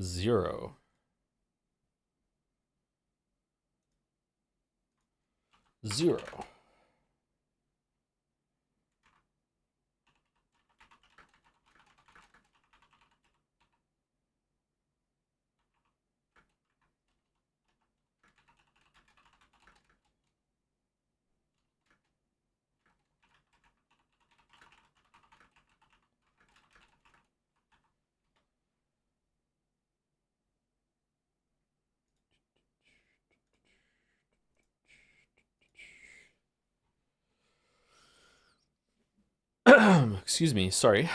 0. Excuse me, sorry.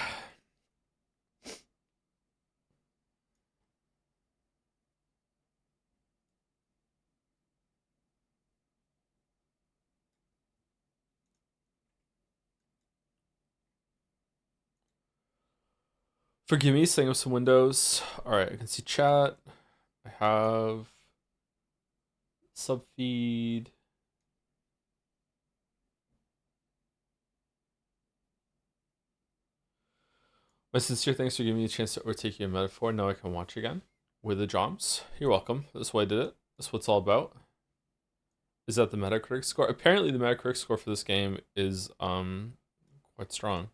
Forgive me, setting up some windows. Alright, I can see chat. I have subfeed. My sincere thanks for giving me a chance to overtake you in metaphor. Now I can watch again with the drums. You're welcome. That's why I did it. That's what it's all about. Is that the Metacritic score? Apparently the Metacritic score for this game is quite strong.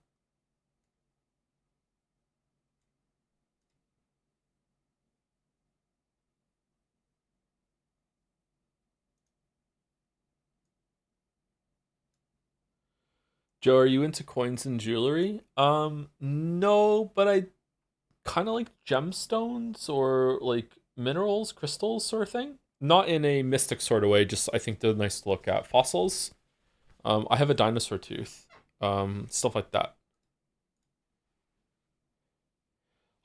Joe, are you into coins and jewelry? No, but I kind of like gemstones or like minerals, crystals sort of thing. Not in a mystic sort of way, just I think they're nice to look at. Fossils. I have a dinosaur tooth. Stuff like that.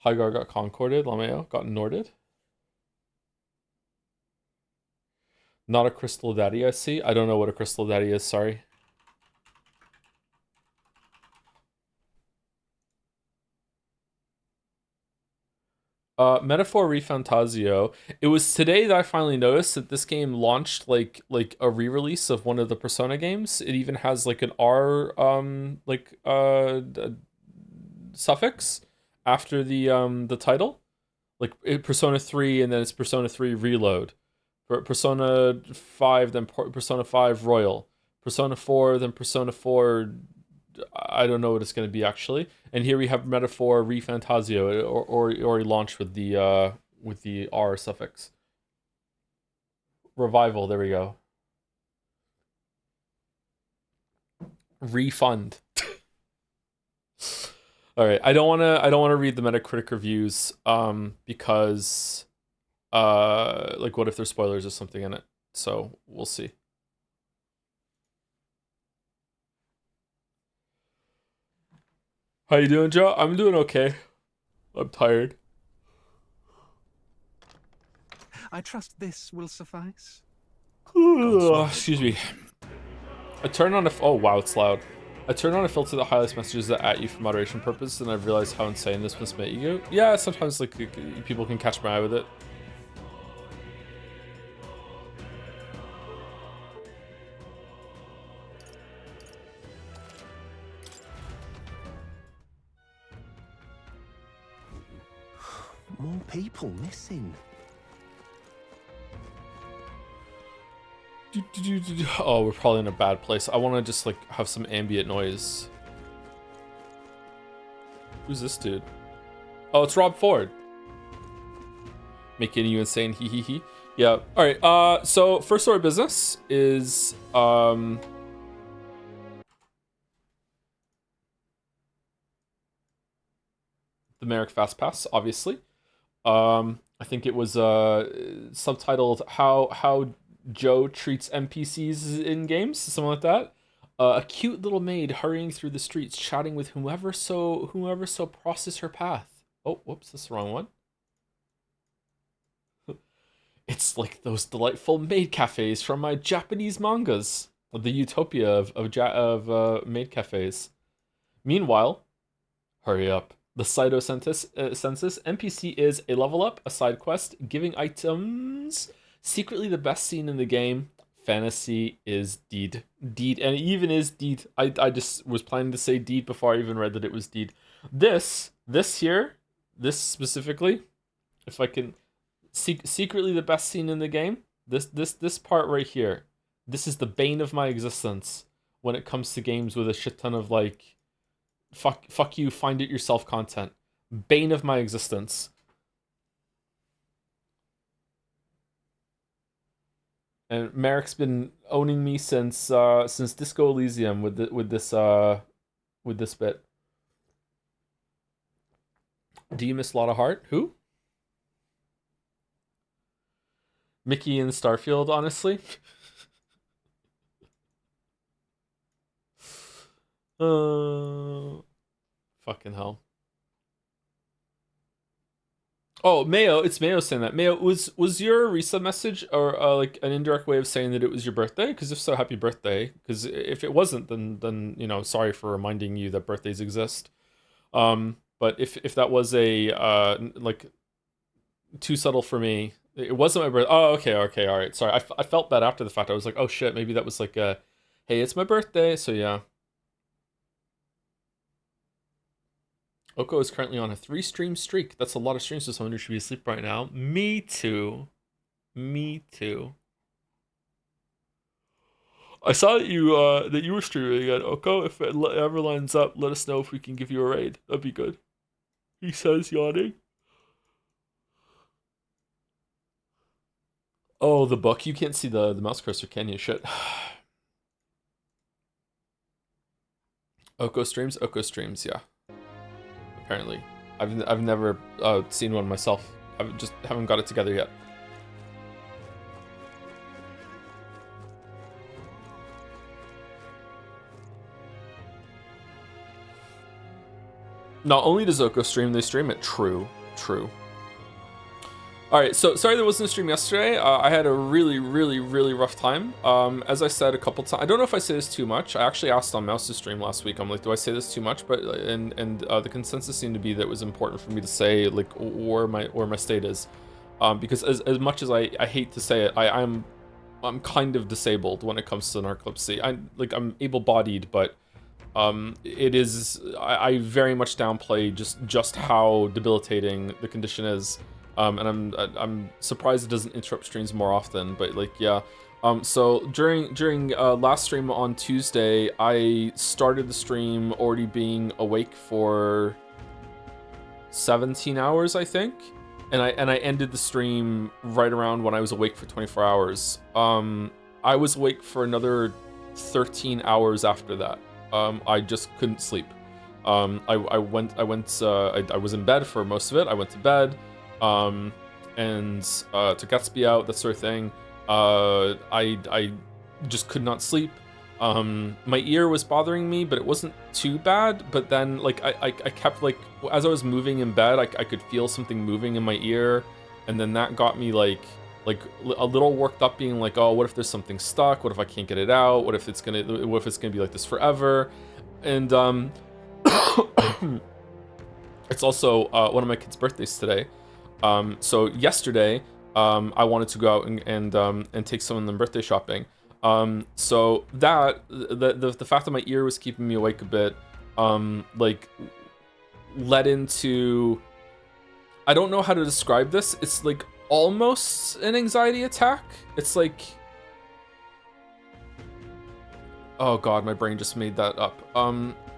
Hygar got concorded, Lameo got norded. Not a crystal daddy, I see. I don't know what a crystal daddy is, sorry. Metaphor ReFantazio. It was today that I finally noticed that this game launched like a re-release of one of the Persona games. It even has like an R suffix after the title. Like Persona 3 and then it's Persona 3 Reload. Persona 5 then Persona 5 Royal. Persona 4 then Persona 4 I don't know what it's going to be actually. And here we have Metaphor ReFantazio or launched with the R suffix. Revival, there we go. Refund. All right, I don't want to read the Metacritic reviews because like what if there's spoilers or something in it. So, we'll see. How you doing, Joe? I'm doing okay. I'm tired. I trust this will suffice. Excuse me. I turn on a. Oh wow, it's loud. I turn on a filter that highlights messages that at you for moderation purposes, and I've realized how insane this must make you. Yeah, sometimes like people can catch my eye with it. More people missing. Oh, we're probably in a bad place. I want to just like have some ambient noise. Who's this dude? Oh, it's Rob Ford. Making you insane, hee hee hee. Yeah. All right. So first order of business is the Merrick Fast Pass, obviously. I think it was subtitled "How Joe Treats NPCs in Games," something like that. A cute little maid hurrying through the streets, chatting with whomever so crosses her path. Oh, whoops, that's the wrong one. It's like those delightful maid cafes from my Japanese mangas. The utopia of maid cafes. Meanwhile, hurry up. The Cyto census NPC is a level up, a side quest, giving items. Secretly the best scene in the game. Fantasy is deed. Deed, and it even is deed. I just was planning to say deed before I even read that it was deed. This here, this specifically, if I can, secretly the best scene in the game. This part right here. This is the bane of my existence when it comes to games with a shit ton of like, fuck you, find it yourself content. Bane of my existence. And Merrick's been owning me since Disco Elysium with this bit. Do you miss Lotta Hart? Who? Mickey and Starfield, honestly. Fucking hell. Oh, Mayo, it's Mayo saying that. Mayo, was your Risa message or like an indirect way of saying that it was your birthday? Because if so, happy birthday. Because if it wasn't, then you know, sorry for reminding you that birthdays exist. But if that was a like too subtle for me, it wasn't my birthday. Oh, okay, all right. Sorry, I felt bad after the fact. I was like, oh shit, maybe that was like a, hey, it's my birthday. So yeah. Oko is currently on a 3-stream streak. That's a lot of streams for someone who should be asleep right now. Me too. Me too. I saw that you were streaming again, Oko. If it ever lines up, let us know if we can give you a raid. That'd be good. He says, yawning. Oh, the book. You can't see the mouse cursor, can you? Shit. Oko streams, yeah. Apparently. I've never seen one myself. I just haven't got it together yet. Not only does Oko stream, they stream it. True. Alright, so sorry there wasn't a stream yesterday. I had a really rough time. As I said a couple times, I don't know if I say this too much. I actually asked on Mouse's stream last week. I'm like, do I say this too much? But the consensus seemed to be that it was important for me to say like where my state is, because as much as I hate to say it, I'm kind of disabled when it comes to narcolepsy. I'm able-bodied, but it is I very much downplay just how debilitating the condition is. And I'm surprised it doesn't interrupt streams more often, but like, yeah. So during last stream on Tuesday, I started the stream already being awake for 17 hours, I think, and I ended the stream right around when I was awake for 24 hours. I was awake for another 13 hours after that. I just couldn't sleep. I was in bed for most of it. I went to bed. And took Gatsby out, that sort of thing. I just could not sleep. My ear was bothering me, but it wasn't too bad. But then, like, I kept, like, as I was moving in bed, I could feel something moving in my ear, and then that got me, like a little worked up, being like, oh, what if there's something stuck? What if I can't get it out? What if it's gonna be like this forever? And it's also one of my kids' birthdays today. So yesterday, I wanted to go out and take some of them birthday shopping. So that the fact that my ear was keeping me awake a bit, like, led into, I don't know how to describe this. It's like almost an anxiety attack. It's like, oh god, my brain just made that up.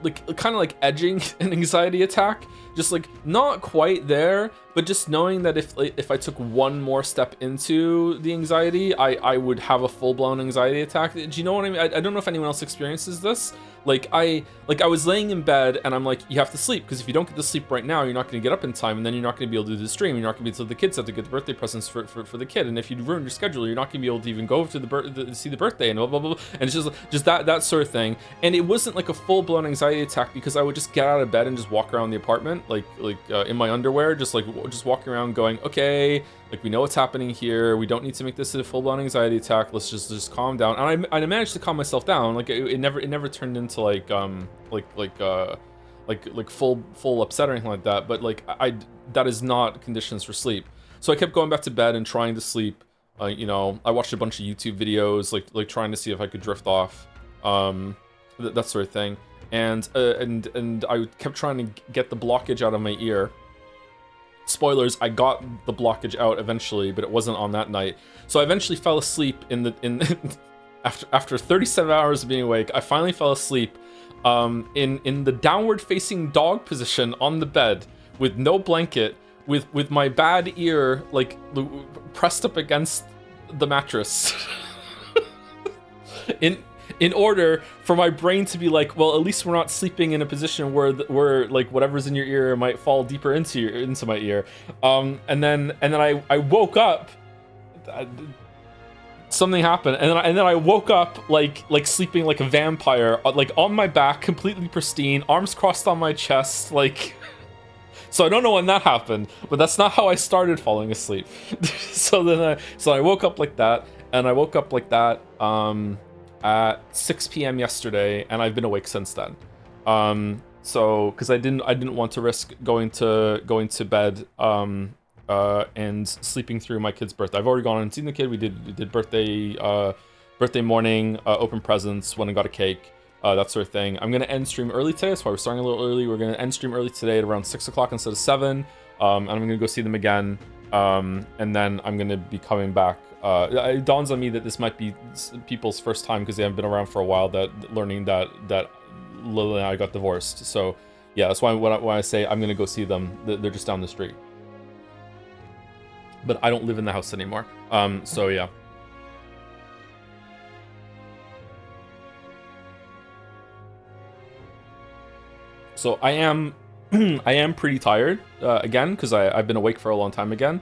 Like kind of like edging an anxiety attack, just like not quite there, but just knowing that if I took one more step into the anxiety, I would have a full-blown anxiety attack. Do you know what I mean? I don't know if anyone else experiences this. Like I was laying in bed and I'm like, you have to sleep, because if you don't get to sleep right now, you're not going to get up in time, and then you're not going to be able to do the stream. You're not going to be able to, the kids have to get the birthday presents for the kid, and if you ruin your schedule, you're not going to be able to even go to see the birthday, and blah blah blah. And it's just that sort of thing. And it wasn't like a full-blown anxiety attack, because I would just get out of bed and just walk around the apartment like in my underwear, just walking around going, okay, like, we know what's happening here. We don't need to make this a full-blown anxiety attack. Let's just calm down. And I managed to calm myself down. Like it never turned into like full upset or anything like that. But like that is not conditions for sleep. So I kept going back to bed and trying to sleep. You know, I watched a bunch of YouTube videos, like trying to see if I could drift off, that sort of thing. And I kept trying to get the blockage out of my ear. spoilers, I got the blockage out eventually, but it wasn't on that night. So I eventually fell asleep in after 37 hours of being awake. I finally fell asleep in the downward facing dog position on the bed with no blanket, with my bad ear like pressed up against the mattress. in order for my brain to be like, well, at least we're not sleeping in a position where like whatever's in your ear might fall deeper into my ear. And then I woke up. Something happened, and then I woke up like sleeping like a vampire, like on my back, completely pristine, arms crossed on my chest, like. So I don't know when that happened, but that's not how I started falling asleep. So I woke up like that, and I woke up like that at 6 p.m. yesterday, and I've been awake since then. So because I didn't want to risk going to bed and sleeping through my kid's birthday. I've already gone and seen the kid. We did birthday morning, open presents, went and got a cake. That sort of thing. I'm gonna end stream early today. That's why we're starting a little early. We're gonna end stream early today at around 6 o'clock instead of 7. And I'm gonna go see them again. And then I'm gonna be coming back. It dawns on me that this might be people's first time because they haven't been around for a while. That learning that Lily and I got divorced. So yeah, that's why when I say I'm gonna go see them, they're just down the street. But I don't live in the house anymore. So yeah. So I am pretty tired again because I've been awake for a long time again.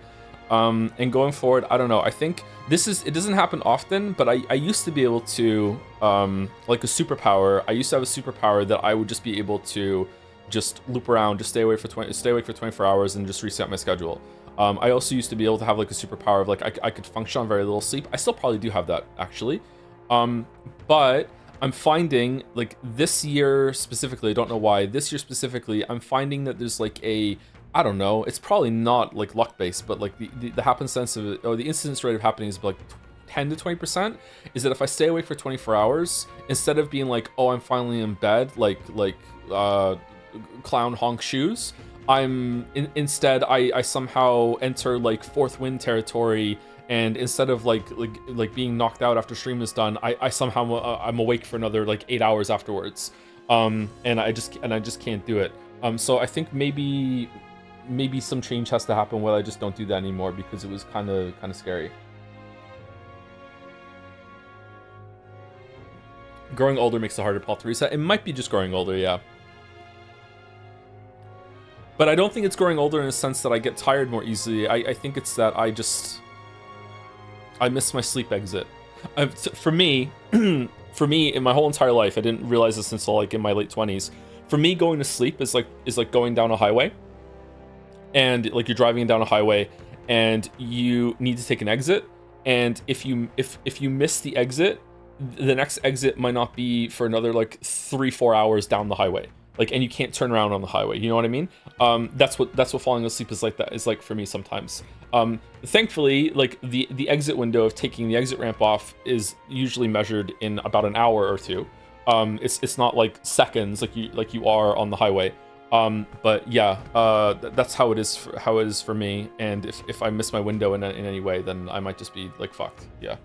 And going forward, I don't know. I think it doesn't happen often, but I used to be able to like a superpower. I used to have a superpower that I would just be able to just loop around, just stay awake for 24 hours and just reset my schedule. I also used to be able to have like a superpower of like I could function on very little sleep. I still probably do have that actually, but I'm finding like this year specifically, I don't know why, this year specifically, I'm finding that there's like I don't know, it's probably not like luck based, but like the happenstance of it, or the incidence rate of happening is like 10 to 20%, is that if I stay awake for 24 hours, instead of being like, oh, I'm finally in bed, like clown honk shoes, instead I somehow enter like fourth wind territory. And instead of like being knocked out after stream is done, I somehow I'm awake for another like 8 hours afterwards, and I just can't do it. So I think maybe some change has to happen where I just don't do that anymore because it was kind of scary. Growing older makes it harder path to reset. It might be just growing older, yeah. But I don't think it's growing older in a sense that I get tired more easily. I think it's that I miss my sleep exit. For me, in my whole entire life, I didn't realize this until like in my late 20s. For me, going to sleep is like going down a highway, and like you're driving down a highway, and you need to take an exit. And if you miss the exit, the next exit might not be for another like 3-4 hours down the highway. Like, and you can't turn around on the highway. You know what I mean? That's what falling asleep is like. That is like for me sometimes. Thankfully, like the exit window of taking the exit ramp off is usually measured in about an hour or two. It's not like seconds like you are on the highway. But yeah, that's how it is for me. And if I miss my window in any way, then I might just be like fucked. Yeah.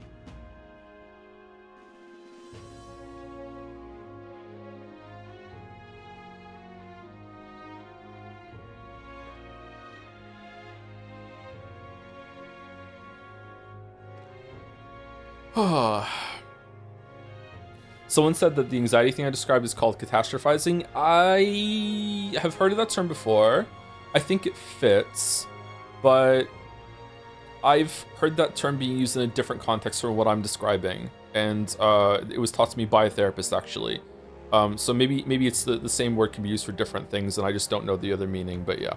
Someone said that the anxiety thing I described is called catastrophizing. I have heard of that term before. I think it fits, but I've heard that term being used in a different context from what I'm describing, and it was taught to me by a therapist actually. So maybe it's the same word can be used for different things, and I just don't know the other meaning. But yeah,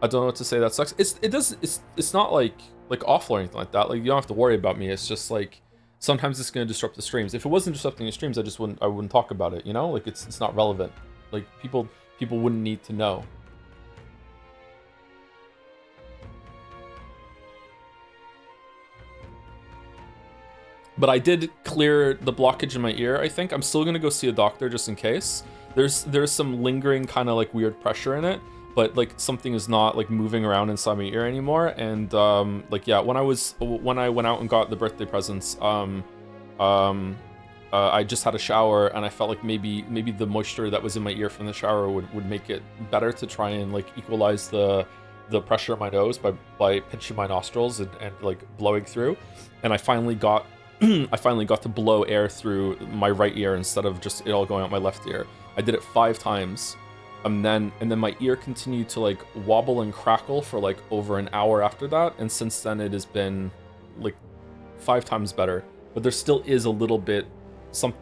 I don't know what to say. That sucks. It's not like awful or anything like that. Like, you don't have to worry about me. It's just like sometimes it's going to disrupt the streams. If it wasn't disrupting the streams, I wouldn't talk about it, you know? Like, it's not relevant. Like, people wouldn't need to know. But I did clear the blockage in my ear, I think. I'm still going to go see a doctor just in case. There's some lingering kind of like weird pressure in it, but like something is not like moving around inside my ear anymore. And like yeah, when I went out and got the birthday presents, I just had a shower and I felt like maybe the moisture that was in my ear from the shower would make it better to try and like equalize the pressure in my nose by pinching my nostrils and like blowing through. And I finally got to blow air through my right ear instead of just it all going out my left ear. I did it 5 times. And then my ear continued to like wobble and crackle for like over an hour after that. And since then it has been like 5 times better. But there still is a little bit,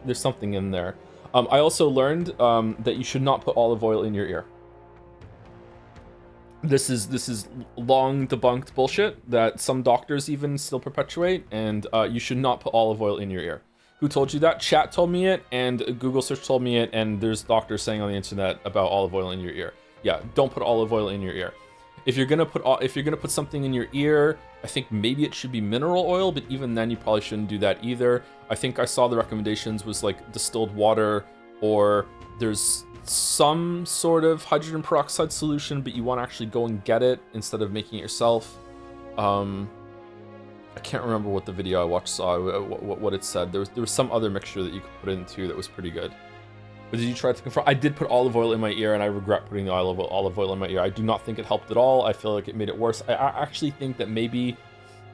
there's something in there. I also learned that you should not put olive oil in your ear. This is long debunked bullshit that some doctors even still perpetuate, and you should not put olive oil in your ear. Who told you that? Chat told me it, and Google search told me it, and there's doctors saying on the internet about olive oil in your ear. Yeah, don't put olive oil in your ear. If you're gonna put something in your ear, I think maybe it should be mineral oil, but even then you probably shouldn't do that either. I think I saw the recommendations was like distilled water, or there's some sort of hydrogen peroxide solution, but you want to actually go and get it instead of making it yourself. I can't remember what the video I watched saw, what it said. There was some other mixture that you could put in too that was pretty good. But did you try to confirm? I did put olive oil in my ear, and I regret putting the olive oil in my ear. I do not think it helped at all. I feel like it made it worse. I actually think that maybe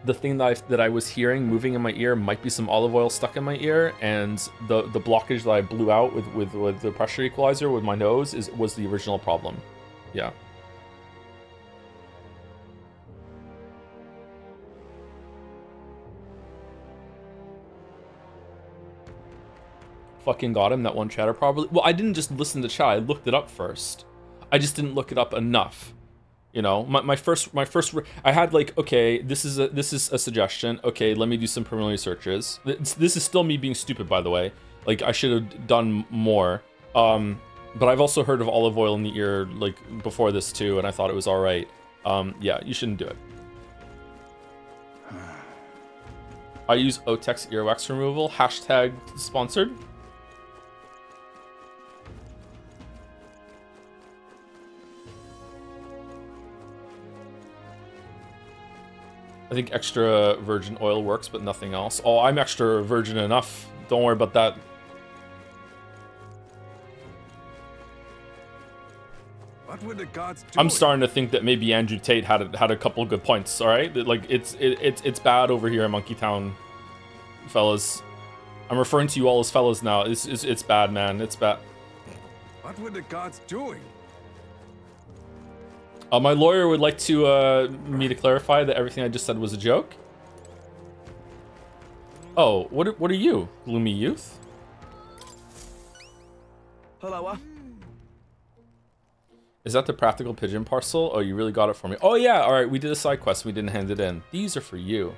the thing that I was hearing moving in my ear might be some olive oil stuck in my ear, and the blockage that I blew out with the pressure equalizer with my nose was the original problem. Yeah. Fucking got him, that one chatter probably. Well, I didn't just listen to chat, I looked it up first. I just didn't look it up enough. You know, my first I had like, okay, this is a suggestion. Okay, let me do some preliminary searches. This is still me being stupid, by the way. Like, I should have done more. But I've also heard of olive oil in the ear like before this too, and I thought it was all right. Yeah, you shouldn't do it. I use Otex earwax removal. Hashtag sponsored. I think extra virgin oil works, but nothing else. Oh, I'm extra virgin enough. Don't worry about that. What would the gods do? I'm starting to think that maybe Andrew Tate had a couple good points. All right, like it's bad over here in Monkey Town, fellas. I'm referring to you all as fellas now. It's bad, man. It's bad. What were the gods doing? My lawyer would like to me to clarify that everything I just said was a joke. Oh, what are you, gloomy youth? Hello. Is that the practical pigeon parcel? Oh, you really got it for me. Oh yeah, all right. We did a side quest. We didn't hand it in. These are for you.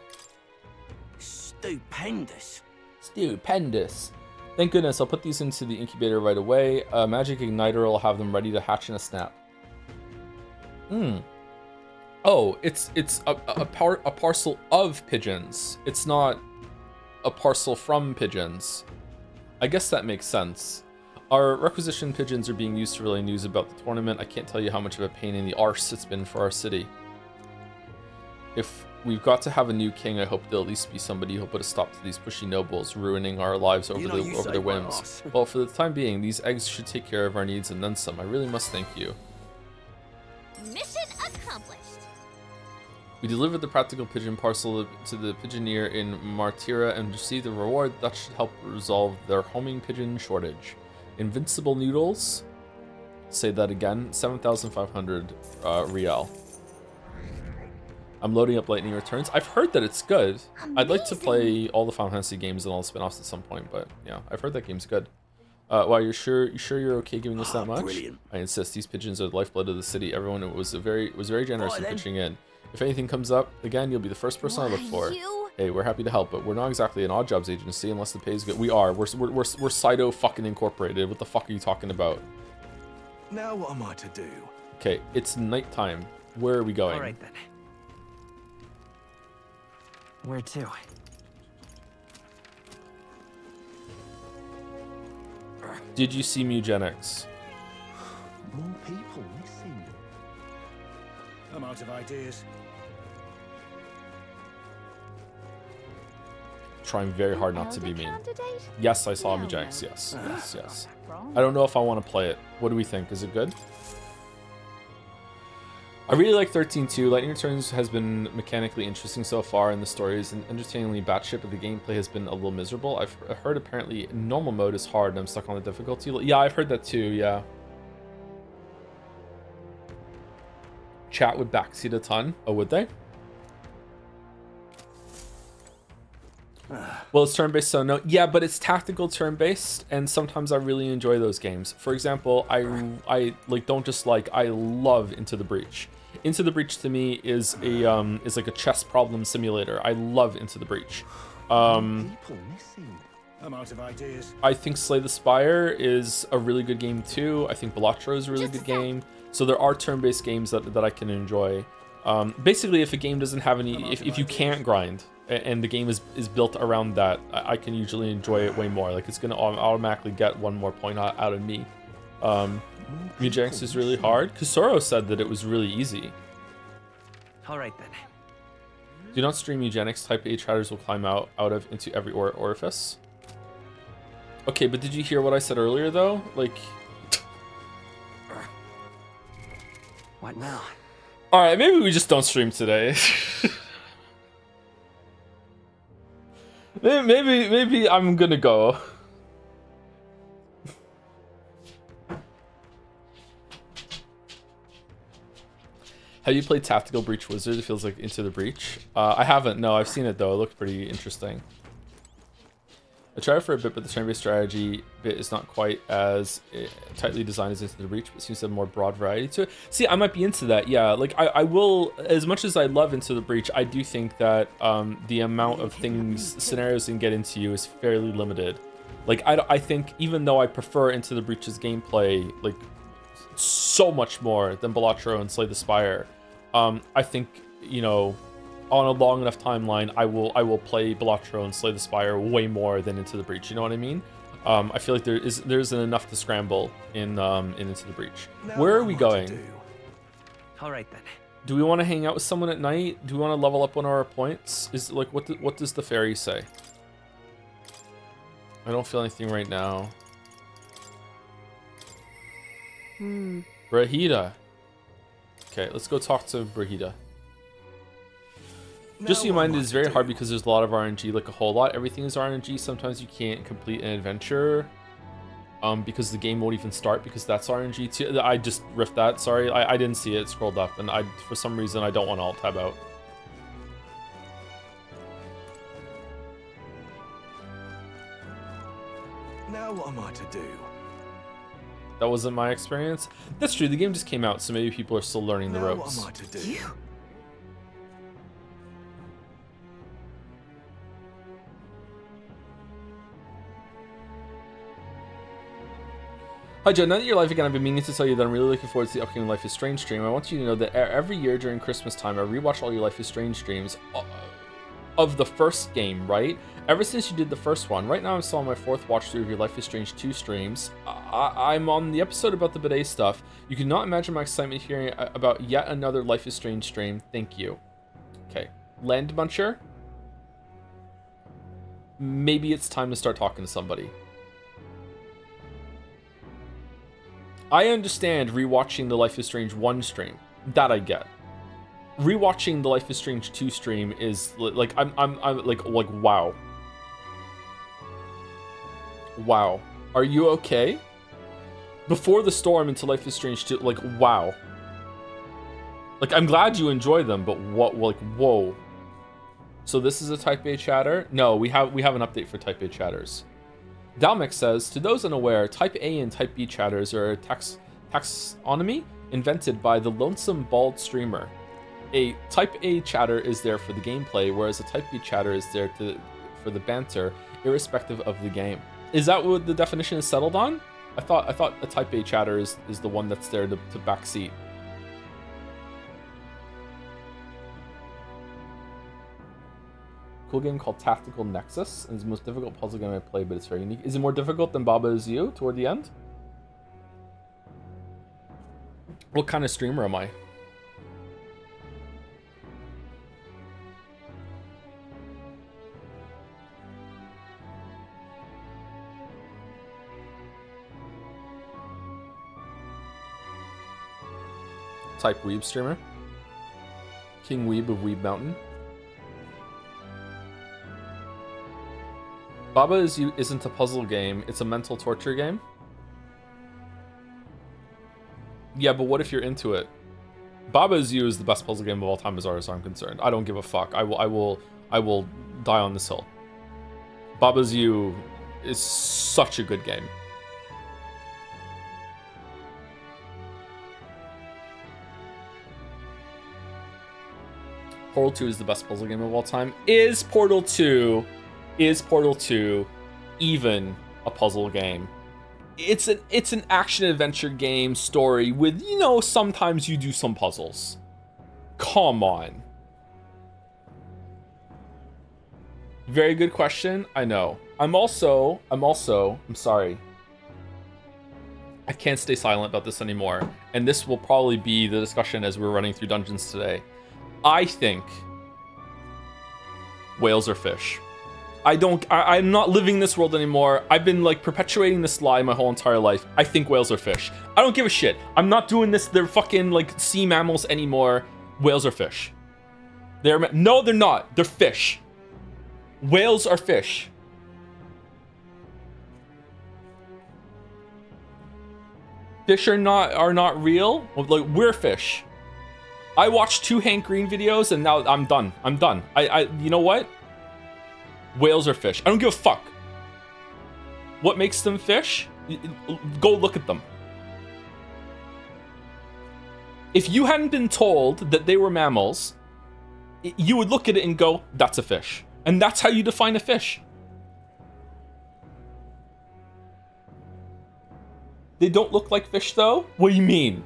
Stupendous. Stupendous. Thank goodness. I'll put these into the incubator right away. Magic igniter will have them ready to hatch in a snap. Oh, it's a parcel of pigeons. It's not a parcel from pigeons. I guess that makes sense. Our requisition pigeons are being used to relay news about the tournament. I can't tell you how much of a pain in the arse it's been for our city. If we've got to have a new king, I hope there'll at least be somebody who'll put a stop to these pushy nobles ruining our lives over their whims. Well, for the time being, these eggs should take care of our needs and then some. I really must thank you. Mission accomplished. We delivered the practical pigeon parcel to the pigeoneer in Martira and received the reward that should help resolve their homing pigeon shortage. Invincible noodles. Say that again. 7,500 real. I'm loading up Lightning Returns. I've heard that it's good. Amazing. I'd like to play all the Final Fantasy games and all the spin-offs at some point, but yeah, I've heard that game's good. Wow, you sure you're okay giving us that much? Brilliant. I insist. These pigeons are the lifeblood of the city. Everyone was very generous in pitching in. If anything comes up again, you'll be the first person I look for. Hey, we're happy to help, but we're not exactly an odd jobs agency unless the pay is good. We are. We're Cyto fucking Incorporated. What the fuck are you talking about? Now what am I to do? Okay, it's nighttime. Where are we going? All right then. Where to? Did you see Mugenics? More people missing. I'm out of ideas. Trying very hard not to be Elder mean. candidate? Yes, I saw No, Ajax. no. Yes, Not yes, yes. that wrong. I don't know if I want to play it. What do we think? Is it good? I really like 13-2. Lightning Returns has been mechanically interesting so far, and the story is entertainingly batshit, but the gameplay has been a little miserable. I've heard apparently normal mode is hard, and I'm stuck on the difficulty. Yeah, I've heard that too, yeah. Chat would backseat a ton. Oh, would they? Well, it's turn-based, so no. Yeah, but it's tactical turn-based, and sometimes I really enjoy those games. For example, I like don't just like, I love Into the Breach. Into the Breach to me is like a chess problem simulator. I love Into the Breach. I'm out of ideas. I think Slay the Spire is a really good game too. I think Balatro is a really good game. So there are turn-based games that I can enjoy. Basically, if a game doesn't have any, if you can't grind, and the game is built around that, I can usually enjoy it way more. Like, it's gonna automatically get one more point out of me. Mujang's is really hard. Kusoro said that it was really easy. Alright then. Do not stream eugenics. Type A chatters will climb out of into every orifice. Okay, but did you hear what I said earlier though? Like, What now? all right, maybe we just don't stream today. maybe I'm gonna go. Have you played Tactical Breach Wizard? It feels like Into the Breach. I haven't. No, I've seen it though. It looked pretty interesting. I tried it for a bit, but the turn-based strategy bit is not quite as tightly designed as Into the Breach, but seems to have more broad variety to it. See, I might be into that, yeah. Like, I will, as much as I love Into the Breach, I do think that the amount of scenarios you can get into you is fairly limited. Like, I think, even though I prefer Into the Breach's gameplay, like, so much more than Balatro and Slay the Spire, I think, you know, on a long enough timeline, I will play Balatro and Slay the Spire way more than Into the Breach. You know what I mean? I feel like there isn't enough to scramble in Into the Breach. Where are we going? Alright then. Do we want to hang out with someone at night? Do we want to level up one of our points? Is like what does the fairy say? I don't feel anything right now. Brahida. Okay, let's go talk to Brahida. Just so you mind, it is very hard because there's a lot of RNG, like a whole lot. Everything is RNG. Sometimes you can't complete an adventure because the game won't even start because that's RNG too. I just riffed that. Sorry, I didn't see it. Scrolled up, and for some reason I don't want to alt tab out. Now what am I to do? That wasn't my experience. That's true. The game just came out, so maybe people are still learning the Now ropes. what am I to do? Hi Joe, now that you're live again, I've been meaning to tell you that I'm really looking forward to the upcoming Life is Strange stream. I want you to know that every year during Christmas time, I rewatch all your Life is Strange streams of the first game, right? Ever since you did the first one. Right now I'm still on my fourth watch through of your Life is Strange 2 streams. I'm on the episode about the bidet stuff. You cannot imagine my excitement hearing about yet another Life is Strange stream. Thank you. Okay, Land Muncher. Maybe it's time to start talking to somebody. I understand rewatching the Life is Strange 1 stream. That I get. Rewatching the Life is Strange 2 stream is like I'm like wow. Wow. Are you okay? Before the storm into Life is Strange 2, like wow. Like I'm glad you enjoy them, but what, like whoa. So this is a Type A chatter? No, we have an update for Type A chatters. Dalmec says, to those unaware, Type A and Type B chatters are a taxonomy invented by the lonesome bald streamer. A Type A chatter is there for the gameplay, whereas a Type B chatter is there for the banter, irrespective of the game. Is that what the definition is settled on? I thought a Type A chatter is the one that's there to backseat. Cool game called Tactical Nexus, and it's the most difficult puzzle game I played, but it's very unique. Is it more difficult than Baba Is You toward the end? What kind of streamer am I? type weeb streamer. King Weeb of Weeb Mountain. Baba Is You isn't a puzzle game, it's a mental torture game. Yeah, but what if you're into it? Baba Is You is the best puzzle game of all time as far as I'm concerned. I don't give a fuck. I will die on this hill. Baba Is You is such a good game. Portal 2 is the best puzzle game of all time. Is Portal 2 even a puzzle game? It's an action adventure game story with, you know, sometimes you do some puzzles. Come on. Very good question. I know. I'm sorry. I can't stay silent about this anymore. And this will probably be the discussion as we're running through dungeons today. I think whales are fish. I'm not living this world anymore. I've been like perpetuating this lie my whole entire life. I think whales are fish. I don't give a shit. I'm not doing this. They're fucking like sea mammals anymore. Whales are fish. No, they're not. They're fish. Whales are fish. Fish are not real. Like, we're fish. I watched 2 Hank Green videos and now I'm done. You know what? Whales are fish. I don't give a fuck. What makes them fish? Go look at them. If you hadn't been told that they were mammals, you would look at it and go, that's a fish. And that's how you define a fish. They don't look like fish though? What do you mean?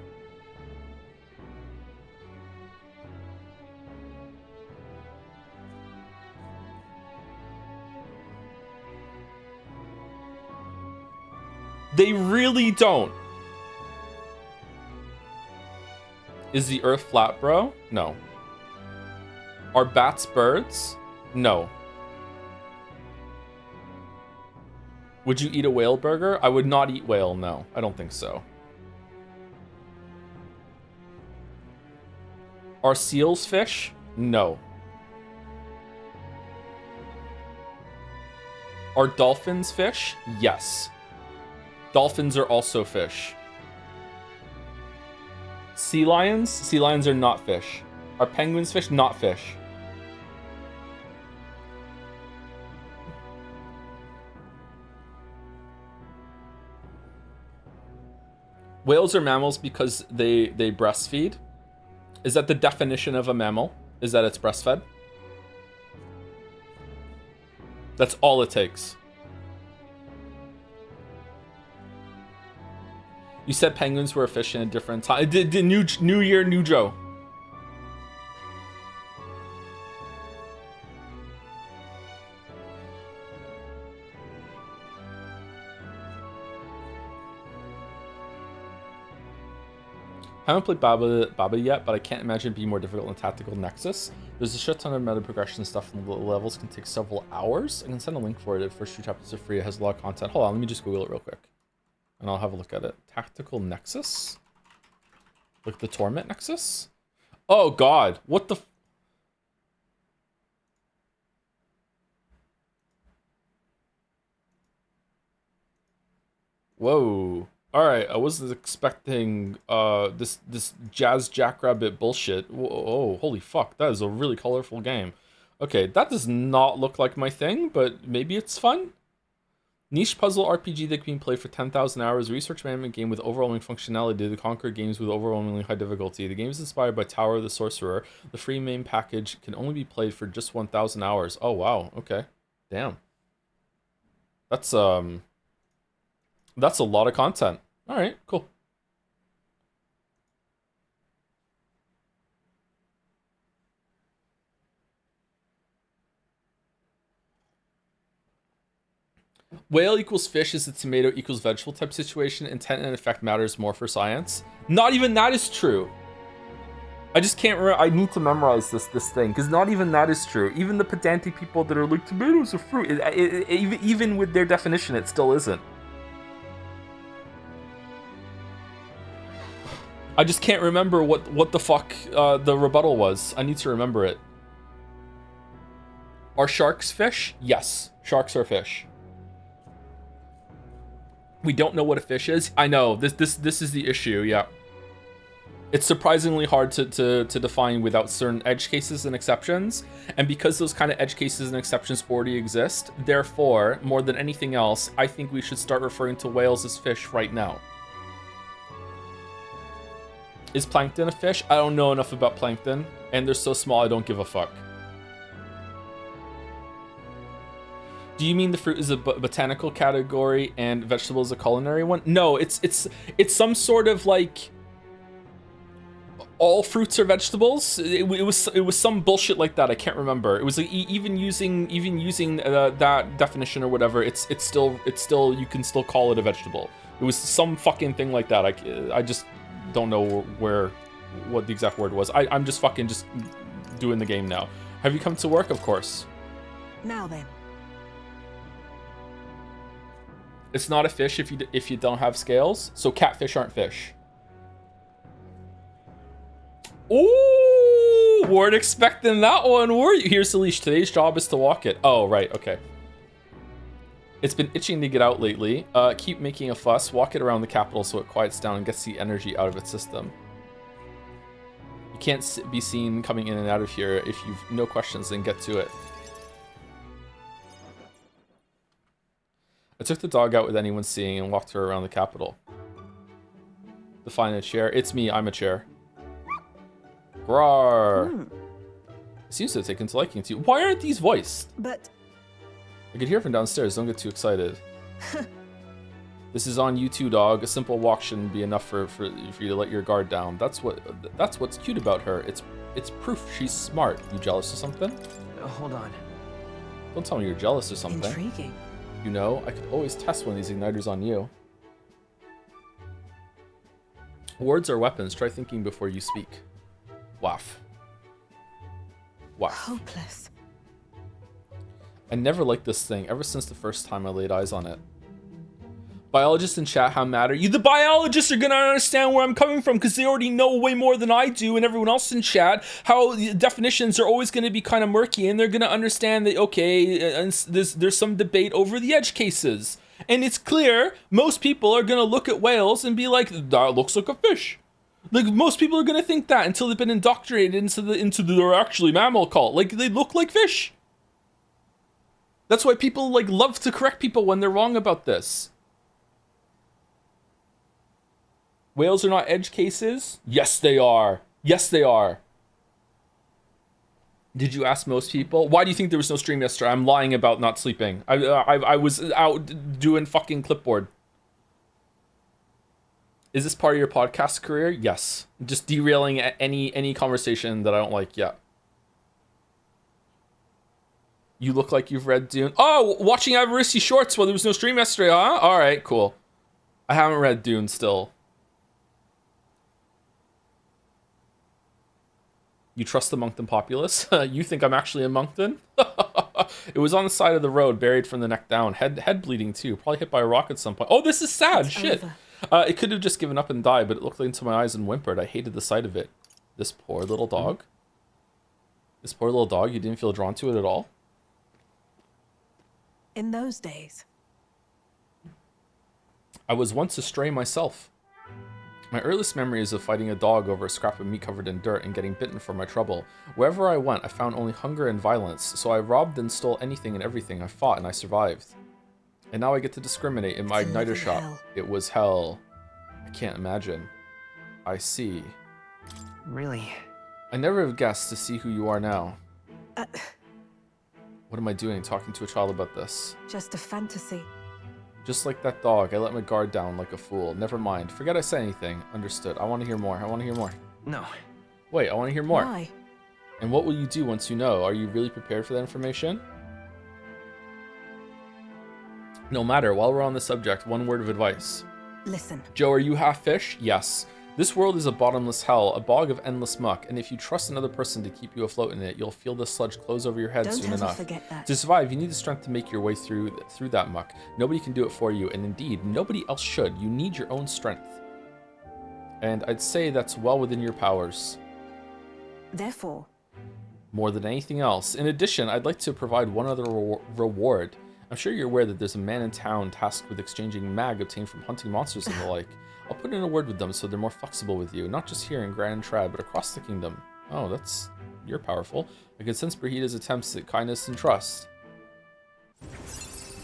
They really don't. Is the earth flat, bro? No. Are bats birds? No. Would you eat a whale burger? I would not eat whale, no. I don't think so. Are seals fish? No. Are dolphins fish? Yes. Dolphins are also fish. Sea lions? Sea lions are not fish. Are penguins fish? Not fish. Whales are mammals because they breastfeed. Is that the definition of a mammal? Is that it's breastfed? That's all it takes. You said penguins were a fish in a different time. New year, new Joe. I haven't played Baba yet, but I can't imagine it being more difficult than Tactical Nexus. There's a shit ton of meta progression stuff, and the levels can take several hours. I can send a link for it. The first 2 chapters are free. It has a lot of content. Hold on, let me just Google it real quick. And I'll have a look at it. Tactical Nexus? Like the Torment Nexus? Oh god, what the Whoa. Alright, I wasn't expecting this Jazz Jackrabbit bullshit. Oh, holy fuck, that is a really colorful game. Okay, that does not look like my thing, but maybe it's fun? Niche puzzle RPG that can be played for 10,000 hours. Research management game with overwhelming functionality to conquer games with overwhelmingly high difficulty. The game is inspired by Tower of the Sorcerer. The free main package can only be played for just 1,000 hours. Oh wow, okay. Damn. That's a lot of content. Alright, cool. Whale equals fish is a tomato equals vegetable type situation. Intent and effect matters more for science. Not even that is true. I just can't remember. I need to memorize this thing, because not even that is true. Even the pedantic people that are like, tomatoes are fruit, even with their definition, it still isn't. I just can't remember what the fuck the rebuttal was. I need to remember it. Are sharks fish? Yes, sharks are fish. We don't know what a fish is. I know, this is the issue, yeah. It's surprisingly hard to define without certain edge cases and exceptions. And because those kind of edge cases and exceptions already exist, therefore, more than anything else, I think we should start referring to whales as fish right now. Is plankton a fish? I don't know enough about plankton, and they're so small I don't give a fuck. Do you mean the fruit is a botanical category and vegetable is a culinary one? No, it's some sort of like all fruits are vegetables. It was some bullshit like that. I can't remember. It was like, even using that definition or whatever. It's still you can still call it a vegetable. It was some fucking thing like that. I just don't know what the exact word was. I'm just fucking just doing the game now. Have you come to work? Of course. Now then. It's not a fish if you don't have scales. So catfish aren't fish. Ooh, weren't expecting that one, were you? Here's the leash. Today's job is to walk it. Oh, right, okay. It's been itching to get out lately. Keep making a fuss. Walk it around the capital so it quiets down and gets the energy out of its system. You can't be seen coming in and out of here. If you've no questions, then get to it. I took the dog out with anyone seeing and walked her around the capital. Define a chair. It's me, I'm a chair. Grar. It seems to have taken to liking to you. Why aren't these voiced? But I could hear from downstairs. Don't get too excited. This is on you too, dog. A simple walk shouldn't be enough for you to let your guard down. That's what's cute about her. It's proof she's smart. You jealous of something? Hold on. Don't tell me you're jealous of something. intriguing. You know, I could always test one of these igniters on you. Words are weapons. Try thinking before you speak. Waff. Waff. Hopeless. I never liked this thing ever since the first time I laid eyes on it. Biologists in chat, how mad are you? The biologists are gonna understand where I'm coming from because they already know way more than I do, and everyone else in chat, how the definitions are always gonna be kind of murky, and they're gonna understand that, okay, and there's some debate over the edge cases. And it's clear, most people are gonna look at whales and be like, that looks like a fish. Like, most people are gonna think that until they've been indoctrinated into the they're actually mammal cult. Like, they look like fish. That's why people, like, love to correct people when they're wrong about this. Whales are not edge cases? Yes, they are. Yes, they are. Did you ask most people? Why do you think there was no stream yesterday? I'm lying about not sleeping. I was out doing fucking clipboard. Is this part of your podcast career? Yes. Just derailing any conversation that I don't like. Yeah. You look like you've read Dune. Oh, watching Avarici shorts while there was no stream yesterday, huh? All right, cool. I haven't read Dune still. You trust the Moncton populace? You think I'm actually in Moncton? It was on the side of the road, buried from the neck down. Head bleeding too. Probably hit by a rock at some point. Oh, this is sad. It's shit. It could have just given up and died, but it looked into my eyes and whimpered. I hated the sight of it. This poor little dog. This poor little dog. You didn't feel drawn to it at all? In those days. I was once a stray myself. My earliest memory is of fighting a dog over a scrap of meat covered in dirt and getting bitten for my trouble. Wherever I went, I found only hunger and violence, so I robbed and stole anything and everything. I fought and I survived. And now I get to discriminate in my igniter shop. Hell. It was hell. I can't imagine. I see. Really? I never have guessed to see who you are now. Uh, What am I doing talking to a child about this? just a fantasy. Just like that dog, I let my guard down like a fool. Never mind. Forget I said anything. Understood. I want to hear more. I want to hear more. No. Wait, I want to hear more. Why? And what will you do once you know? Are you really prepared for that information? No matter, while we're on the subject, one word of advice. Listen. Joe, are you half fish? Yes. This world is a bottomless hell, a bog of endless muck, and if you trust another person to keep you afloat in it, you'll feel the sludge close over your head Don't soon ever enough. forget that. To survive, you need the strength to make your way through that muck. Nobody can do it for you, and indeed, nobody else should. You need your own strength. And I'd say that's well within your powers. Therefore, More than anything else. In addition, I'd like to provide one other reward. I'm sure you're aware that there's a man in town tasked with exchanging mag obtained from hunting monsters and the like. I'll put in a word with them so they're more flexible with you, not just here in Grand Trad, but across the kingdom. Oh, you're powerful. I can sense Brahita's attempts at kindness and trust.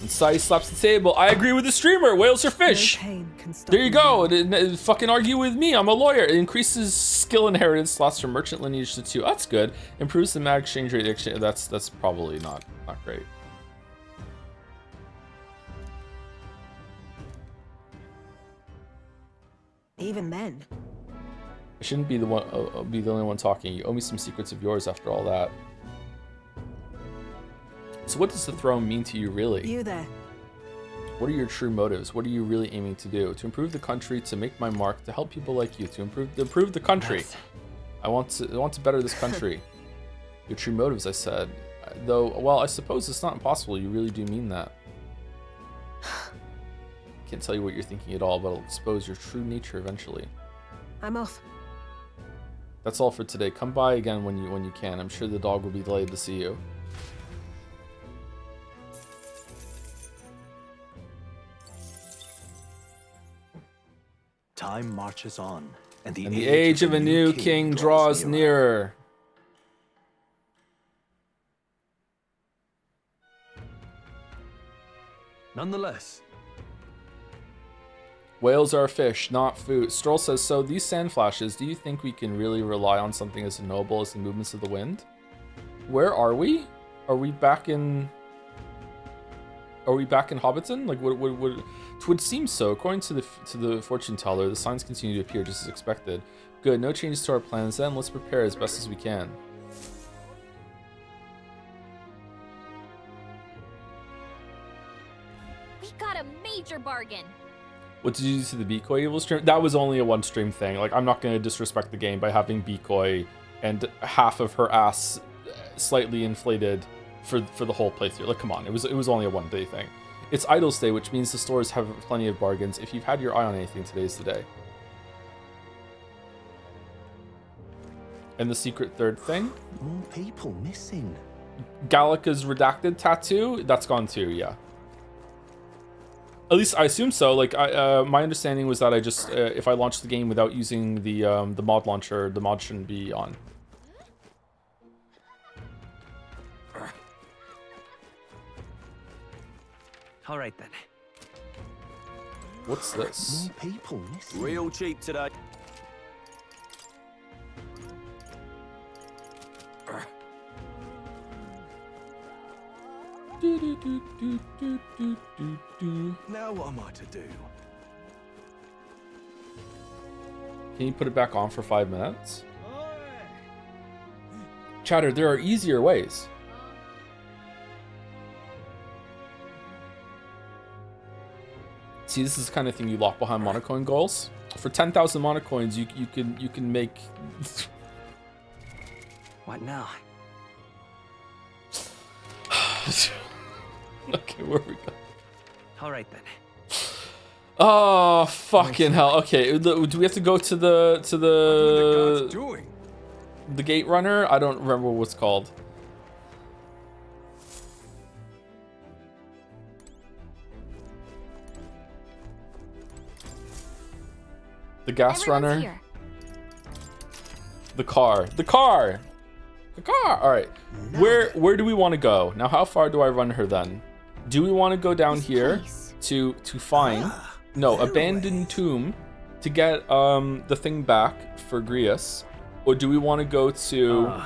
And Sai slaps the table. I agree with the streamer. Whales are fish. no pain can stop There you me go. now. Fucking argue with me. I'm a lawyer. It increases skill inheritance slots from merchant lineage to 2. That's good. Improves the mag exchange rate. That's probably not great. Even then, I shouldn't be the one. Be the only one talking. You owe me some secrets of yours after all that. So what does the throne mean to you, really? you there. What are your true motives? What are you really aiming to do? To improve the country, to make my mark, to help people like you, to improve the country. I want to better this country. Your true motives, I said. Though, well, I suppose it's not impossible. You really do mean that. Can't tell you what you're thinking at all, but I'll expose your true nature eventually. I'm off. That's all for today. Come by again when you can. I'm sure the dog will be delighted to see you. Time marches on, and And the age of a new king draws nearer. Nonetheless, Whales are fish, not food. Stroll says, so these sand flashes, do you think we can really rely on something as noble as the movements of the wind? Where are we? Are we back in Hobbiton? Like, it would seem so. According to the fortune teller, the signs continue to appear just as expected. Good, no changes to our plans then. Let's prepare as best as we can. We got a major bargain. What did you do to the Becoy evil stream? That was only a one stream thing. Like, I'm not going to disrespect the game by having Becoy and half of her ass slightly inflated for the whole playthrough. Like, come on, it was only a one day thing. It's Idle's Day, which means the stores have plenty of bargains. If you've had your eye on anything, today's the day. And the secret third thing? more people missing. Gallica's redacted tattoo? That's gone too, yeah. At least I assume so. Like, my understanding was that I just, if I launched the game without using the mod launcher, the mod shouldn't be on. All right then. What's this? More people missing. Real cheap today. Now what am I to do? Can you put it back on for 5 minutes? Chatter, there are easier ways. See, this is the kind of thing you lock behind monocoin goals. For 10,000 monocoins, you can make. What now? Okay, where we go? All right then. Oh fucking hell! Okay, do we have to go to the doing? the gate runner? I don't remember what it's called. The gas Everyone's runner. here. The car. The car. The car. All right. Where do we want to go? Now, how far do I run her then? Do we want to go down This here place. to find no abandoned tomb to get the thing back for Grius, or do we want to go to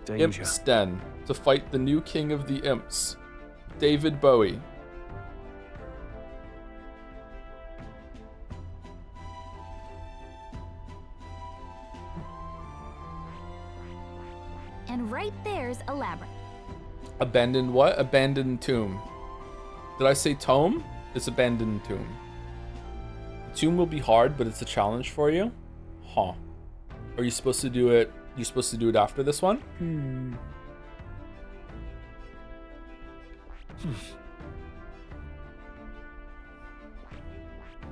Danger. Imp's Den to fight the new king of the imps, David Bowie? And right there's a labyrinth. Abandoned what? Abandoned tomb. Did I say tome? It's abandoned tomb. Tomb will be hard, but it's a challenge for you. Huh. Are you supposed to do it? You're supposed to do it after this one?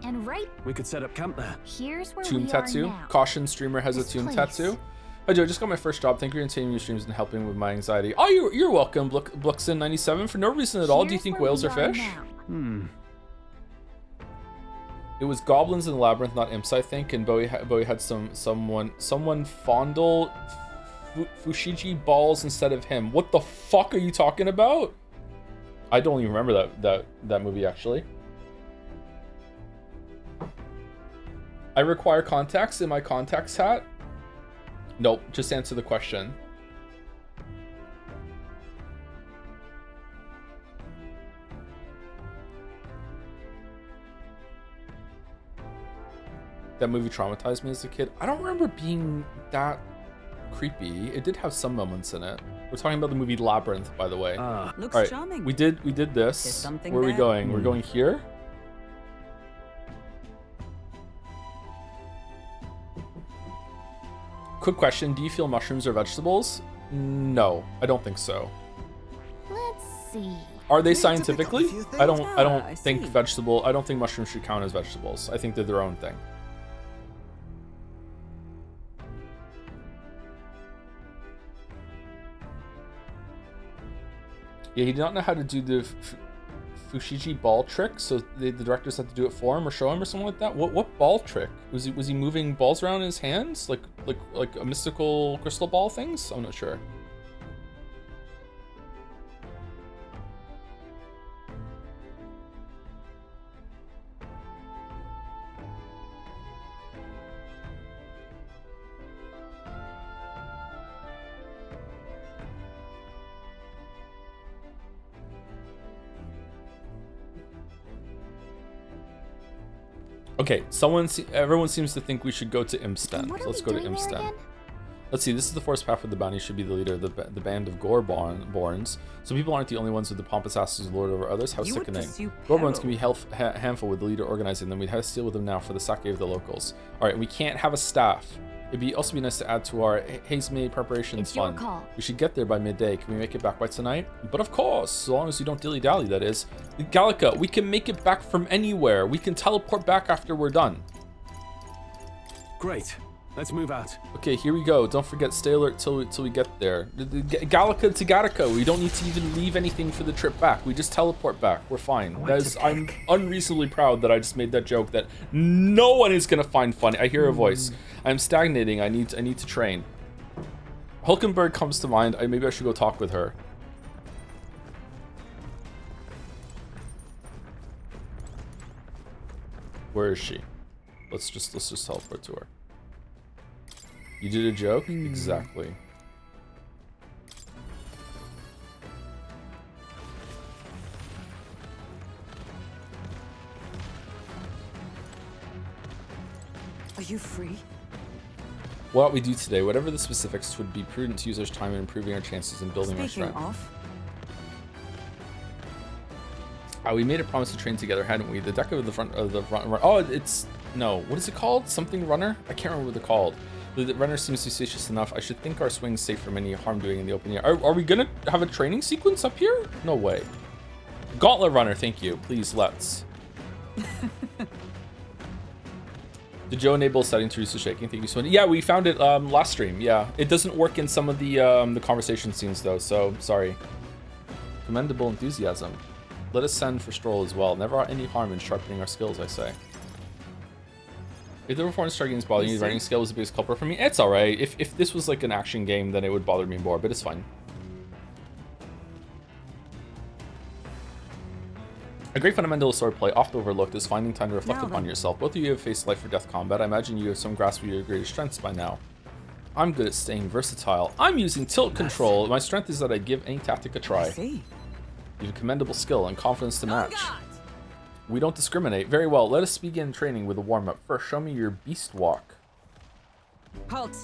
And right We could set up camp there. here's where Tomb we tattoo. are now. Caution, streamer has This a tomb place. tattoo. Hi Joe, just got my first job. Thank you for continuing your streams and helping with my anxiety. Oh, you're welcome, Bluxin97. For no reason at all, do you Here's think where whales we are fish? now. It was goblins in the labyrinth, not imps, I think. And Bowie had someone fondle Fushigi balls instead of him. What the fuck are you talking about? I don't even remember that movie actually. I require contacts in my contacts hat. Nope, just answer the question. That movie traumatized me as a kid. I don't remember being that creepy. It did have some moments in it. We're talking about the movie Labyrinth, by the way. Looks All right, charming. we did There's this. something Where are we there. going? We're going here. Quick question: do you feel mushrooms are vegetables? No, I don't think so. Let's see. Are they Need to pick up a scientifically? few I don't. things. I don't I think see. vegetable. I don't think mushrooms should count as vegetables. I think they're their own thing. Yeah, he did not know how to do the Fushigi ball trick, so the directors had to do it for him or show him or something like that. What ball trick? Was he moving balls around in his hands like a mystical crystal ball things? I'm not sure. Okay, everyone seems to think we should go to Imsten. What So are let's we go to doing there Imsten. again? Let's see, this is the forest path where the bounty should be the leader of the band of Gorborns. So people aren't the only ones with the pompous asses who lord over others. How You would sickening. pursue Gorborns can peril. be handful with the leader organizing them. We'd have to deal with them now for the sake of the locals. All right, we can't have a staff. It'd also be nice to add to our Heismay preparations It's your fund. call. We should get there by midday. Can we make it back by tonight? But of course, so long as you don't dilly-dally, that is. Gallica, we can make it back from anywhere. We can teleport back after we're done. Great. Let's move out. Okay, here we go. Don't forget, stay alert till we get there. Gallica to Gattaca. We don't need to even leave anything for the trip back. We just teleport back. We're fine. I'm unreasonably proud that I just made that joke that no one is gonna find funny. I hear a voice. I'm stagnating. I need to train. Hulkenberg comes to mind. Maybe I should go talk with her. Where is she? Let's just teleport to her. You did a joke? Exactly. Are you free? What we do today, whatever the specifics, would be prudent to use our time in improving our chances in building our Speaking strength. of, We made a promise to train together, hadn't we? The deck of the front. Oh, it's no. What is it called? Something runner? I can't remember what they're called. The runner seems spacious enough. I should think our swing's safe from any harm doing in the open air. Are we gonna have a training sequence up here? No way. Gauntlet runner, thank you. Please, let's. Did Joe enable setting to reduce the shaking? Thank you so much. Yeah, we found it last stream. Yeah, it doesn't work in some of the conversation scenes though. So sorry. Commendable enthusiasm. Let us send for Stroll as well. Never any harm in sharpening our skills, I say. If the performance targeting is bothering you, the writing skill was the biggest culprit for me. It's alright. If this was like an action game, then it would bother me more, but it's fine. A great fundamental swordplay, often overlooked, is finding time to reflect upon yourself. Both of you have faced life or death combat. I imagine you have some grasp of your greatest strengths by now. I'm good at staying versatile. I'm using tilt control. My strength is that I give any tactic a try. see. You have commendable skill and confidence to match. We don't discriminate. Very well, let us begin training with a warm-up. First, show me your beast walk. Halt.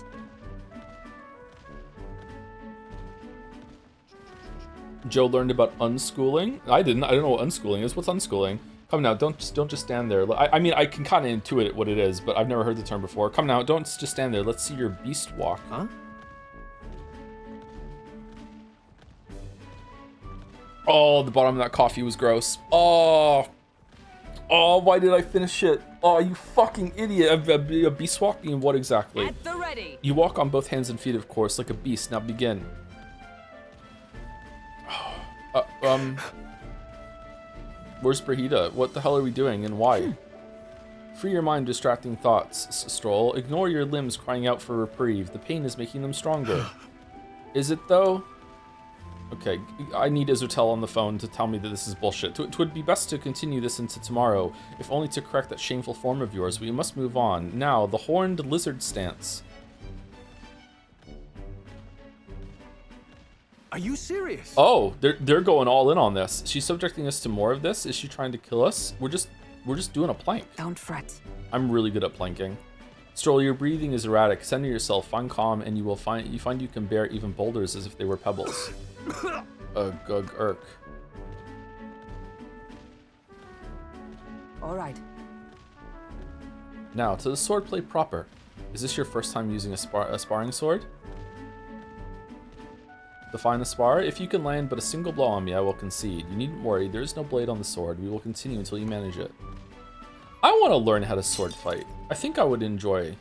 Joe learned about unschooling. I didn't. I don't know what unschooling is. What's unschooling? Come now, don't just stand there. I mean, I can kind of intuit what it is, but I've never heard the term before. Come now, don't just stand there. Let's see your beast walk. Huh? Oh, the bottom of that coffee was gross. Oh, Oh, why did I finish it? Oh, you fucking idiot. A beast walking, what exactly? At the ready. You walk on both hands and feet, of course, like a beast. Now begin. Where's Brahita? What the hell are we doing and why? Free your mind, distracting thoughts, Stroll. Ignore your limbs crying out for reprieve. The pain is making them stronger. Is it though? Okay, I need Isotel on the phone to tell me that this is bullshit. It would be best to continue this into tomorrow, if only to correct that shameful form of yours. We must move on. Now, the horned lizard stance. Are you serious? Oh, they're going all in on this. She's subjecting us to more of this. Is she trying to kill us? We're just doing a plank. Don't fret. I'm really good at planking. Stroll, your breathing is erratic. Center yourself, find calm, and you find you can bear even boulders as if they were pebbles. Ugh, irk. All right. Now, to the swordplay proper. Is this your first time using a sparring sword? Define a spar. If you can land but a single blow on me, I will concede. You needn't worry, there is no blade on the sword. We will continue until you manage it. I want to learn how to sword fight. I think I would enjoy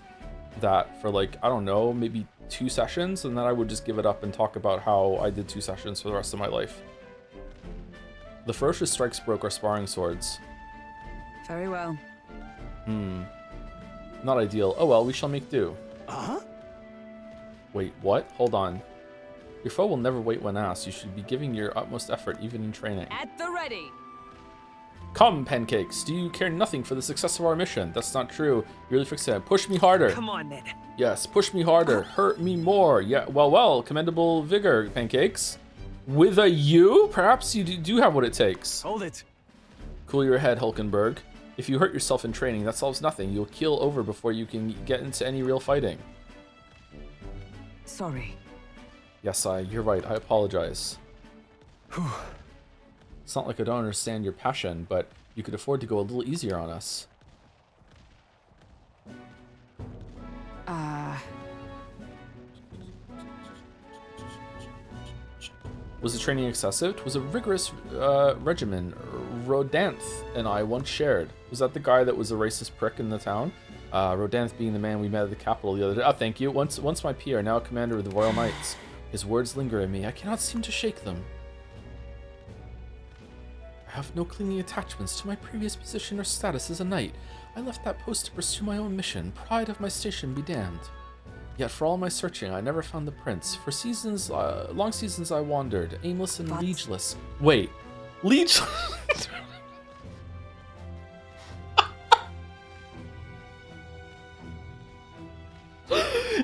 that for like, I don't know, maybe 2 sessions, and then I would just give it up and talk about how I did 2 sessions for the rest of my life. The ferocious strikes broke our sparring swords. Very well. Not ideal. Oh well, we shall make do. Uh-huh. Wait, what? Hold on. Your foe will never wait when asked. You should be giving your utmost effort, even in training. At the ready. Come, pancakes. Do you care nothing for the success of our mission? That's not true. You're really fixated. Push me harder. Come on, then. Yes, push me harder. Hurt me more. Yeah, well, commendable vigor, pancakes. With a U? Perhaps you do have what it takes. Hold it. Cool your head, Hulkenberg. If you hurt yourself in training, that solves nothing. You'll keel over before you can get into any real fighting. Sorry. Yes, you're right. I apologize. It's not like I don't understand your passion, but you could afford to go a little easier on us. Was the training excessive? It was a rigorous regimen. Rodanth and I once shared. Was that the guy that was a racist prick in the town? Rodanth being the man we met at the capital the other day. Oh, thank you. Once my peer, now a commander of the Royal Knights. His words linger in me. I cannot seem to shake them. I have no clinging attachments to my previous position or status as a knight. I left that post to pursue my own mission. Pride of my station be damned. Yet for all my searching, I never found the prince. For seasons, long seasons I wandered, aimless and liegeless. Wait, liegeless?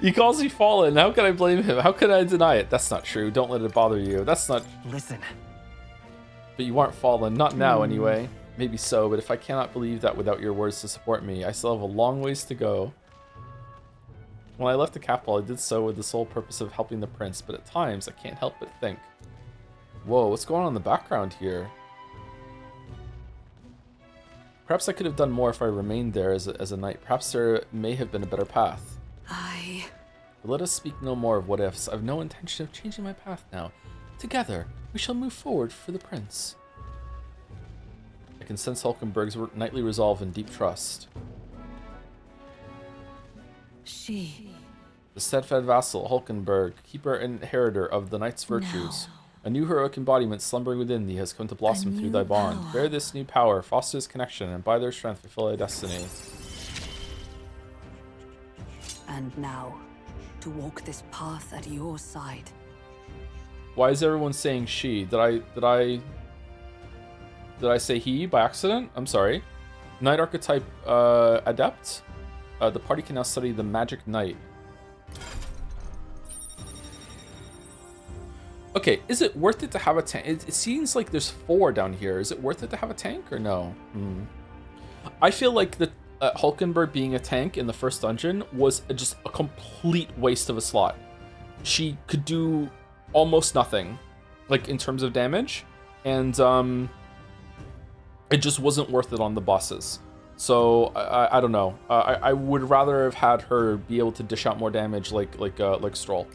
He calls me fallen. How can I blame him? How can I deny it? That's not true. Don't let it bother you. That's not... Listen. But you aren't fallen. Not now, anyway. Maybe so, but if I cannot believe that without your words to support me, I still have a long ways to go. When I left the capital, I did so with the sole purpose of helping the prince, but at times, I can't help but think. Whoa, what's going on in the background here? Perhaps I could have done more if I remained there as a knight. Perhaps there may have been a better path. But let us speak no more of what ifs. I've no intention of changing my path now. Together, we shall move forward for the prince. I can sense Hulkenberg's knightly resolve and deep trust. She. The steadfast vassal, Hulkenberg, keeper and inheritor of the knight's virtues. A new heroic embodiment slumbering within thee has come to blossom through thy bond. Bear this new power, foster this connection, and by their strength fulfill thy destiny. And now, to walk this path at your side. Why is everyone saying she? Did I say he by accident? I'm sorry. Knight archetype adept. The party can now study the magic knight. Okay, is it worth it to have a tank? It seems like there's 4 down here. Is it worth it to have a tank or no? I feel like the Hulkenberg being a tank in the first dungeon was just a complete waste of a slot. She could do almost nothing, like in terms of damage, and it just wasn't worth it on the bosses. So I don't know. I would rather have had her be able to dish out more damage, like Stroll.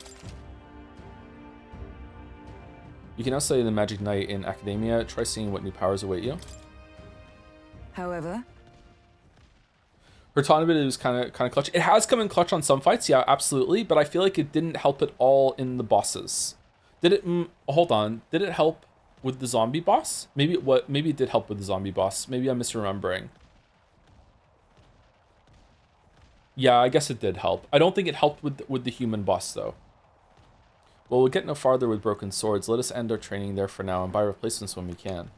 You can now study the Magic Knight in Academia. Try seeing what new powers await you. However, Her taunt ability was kind of clutch. It has come in clutch on some fights, yeah, absolutely, but I feel like it didn't help at all in the bosses. Did it? Hold on. Did it help with the zombie boss? Maybe it did help with the zombie boss. Maybe I'm misremembering. Yeah, I guess it did help. I don't think it helped with the human boss though. Well, we'll get no farther with broken swords. Let us end our training there for now and buy replacements when we can.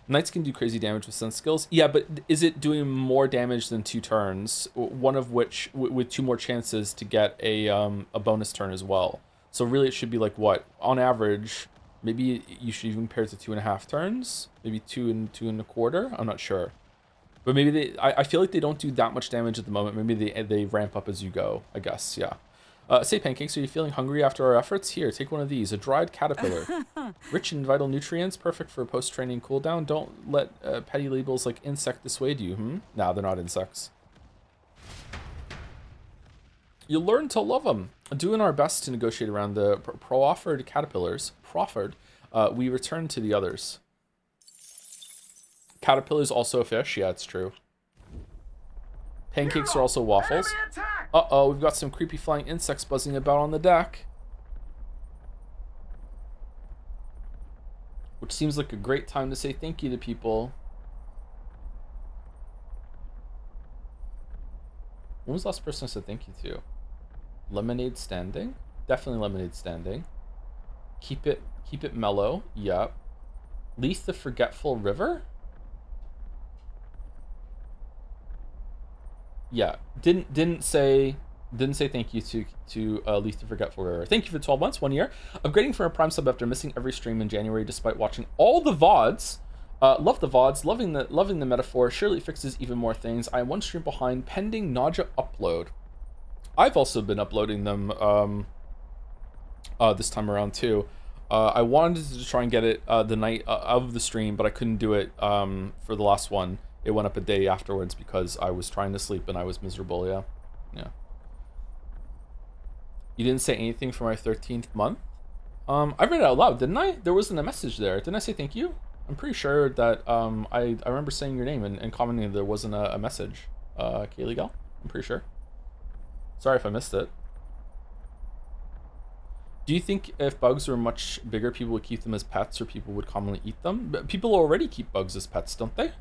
Knights can do crazy damage with sense skills. Yeah, but is it doing more damage than 2 turns? One of which, with 2 more chances to get a bonus turn as well. So really it should be like what? On average, maybe you should even pair it to 2.5 turns? Maybe 2 and 2.25? I'm not sure. But maybe I feel like they don't do that much damage at the moment. Maybe they ramp up as you go, I guess, yeah. Say Pancakes, are you feeling hungry after our efforts? Here, take one of these. A dried caterpillar. Rich in vital nutrients, perfect for post-training cooldown. Don't let petty labels like insect dissuade you, Nah, they're not insects. You'll learn to love them. Doing our best to negotiate around the proffered caterpillars. We return to the others. Caterpillar's also a fish. Yeah, it's true. Pancakes are also waffles. Uh-oh, we've got some creepy flying insects buzzing about on the deck. Which seems like a great time to say thank you to people. When was the last person I said thank you to? Lemonade Standing? Definitely Lemonade Standing. Keep it mellow. Yep. Leith the Forgetful River? Yeah, didn't say thank you to Leith the Forgetful River. Thank you for 12 months, 1 year. Upgrading from a Prime sub after missing every stream in January despite watching all the VODs. Love the VODs, loving the metaphor. Surely it fixes even more things. I am 1 stream behind, pending Nausea upload. I've also been uploading them this time around too. I wanted to try and get it the night of the stream, but I couldn't do it for the last one. It went up a day afterwards because I was trying to sleep and I was miserable, yeah. You didn't say anything for my 13th month? I read it out loud, didn't I? There wasn't a message there. Didn't I say thank you? I'm pretty sure that I remember saying your name and commenting that there wasn't a message. Kaylee Gal? I'm pretty sure. Sorry if I missed it. Do you think if bugs were much bigger, people would keep them as pets or people would commonly eat them? But people already keep bugs as pets, don't they?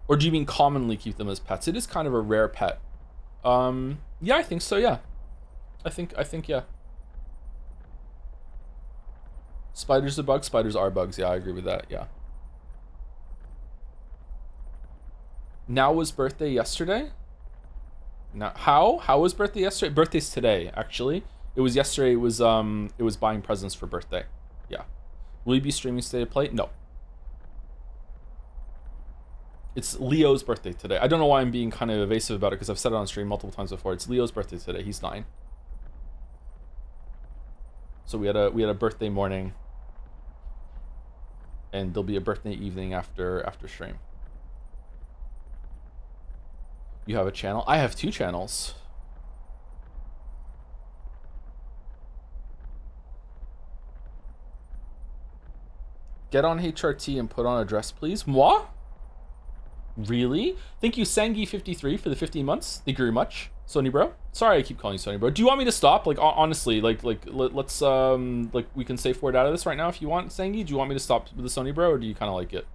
Or do you mean commonly keep them as pets? It is kind of a rare pet. Yeah, I think so, yeah. I think, yeah. Spiders are bugs? Spiders are bugs, yeah, I agree with that, yeah. Now was birthday yesterday? Now, how was birthday yesterday? Birthday's today, actually. It was yesterday, it was buying presents for birthday. Yeah. Will you be streaming State of Play? No. It's Leo's birthday today. I don't know why I'm being kind of evasive about it because I've said it on stream multiple times before. It's Leo's birthday today. He's 9. So we had a birthday morning, and there'll be a birthday evening after stream. You have a channel? I have 2 channels. Get on HRT and put on a dress, please. Moi? Really? Thank you, Sangi53 for the 15 months. Thank you very much, Sony Bro. Sorry, I keep calling you Sony Bro. Do you want me to stop? Like, honestly, let's we can safe word out of this right now if you want, Sangi. Do you want me to stop with the Sony Bro, or do you kind of like it?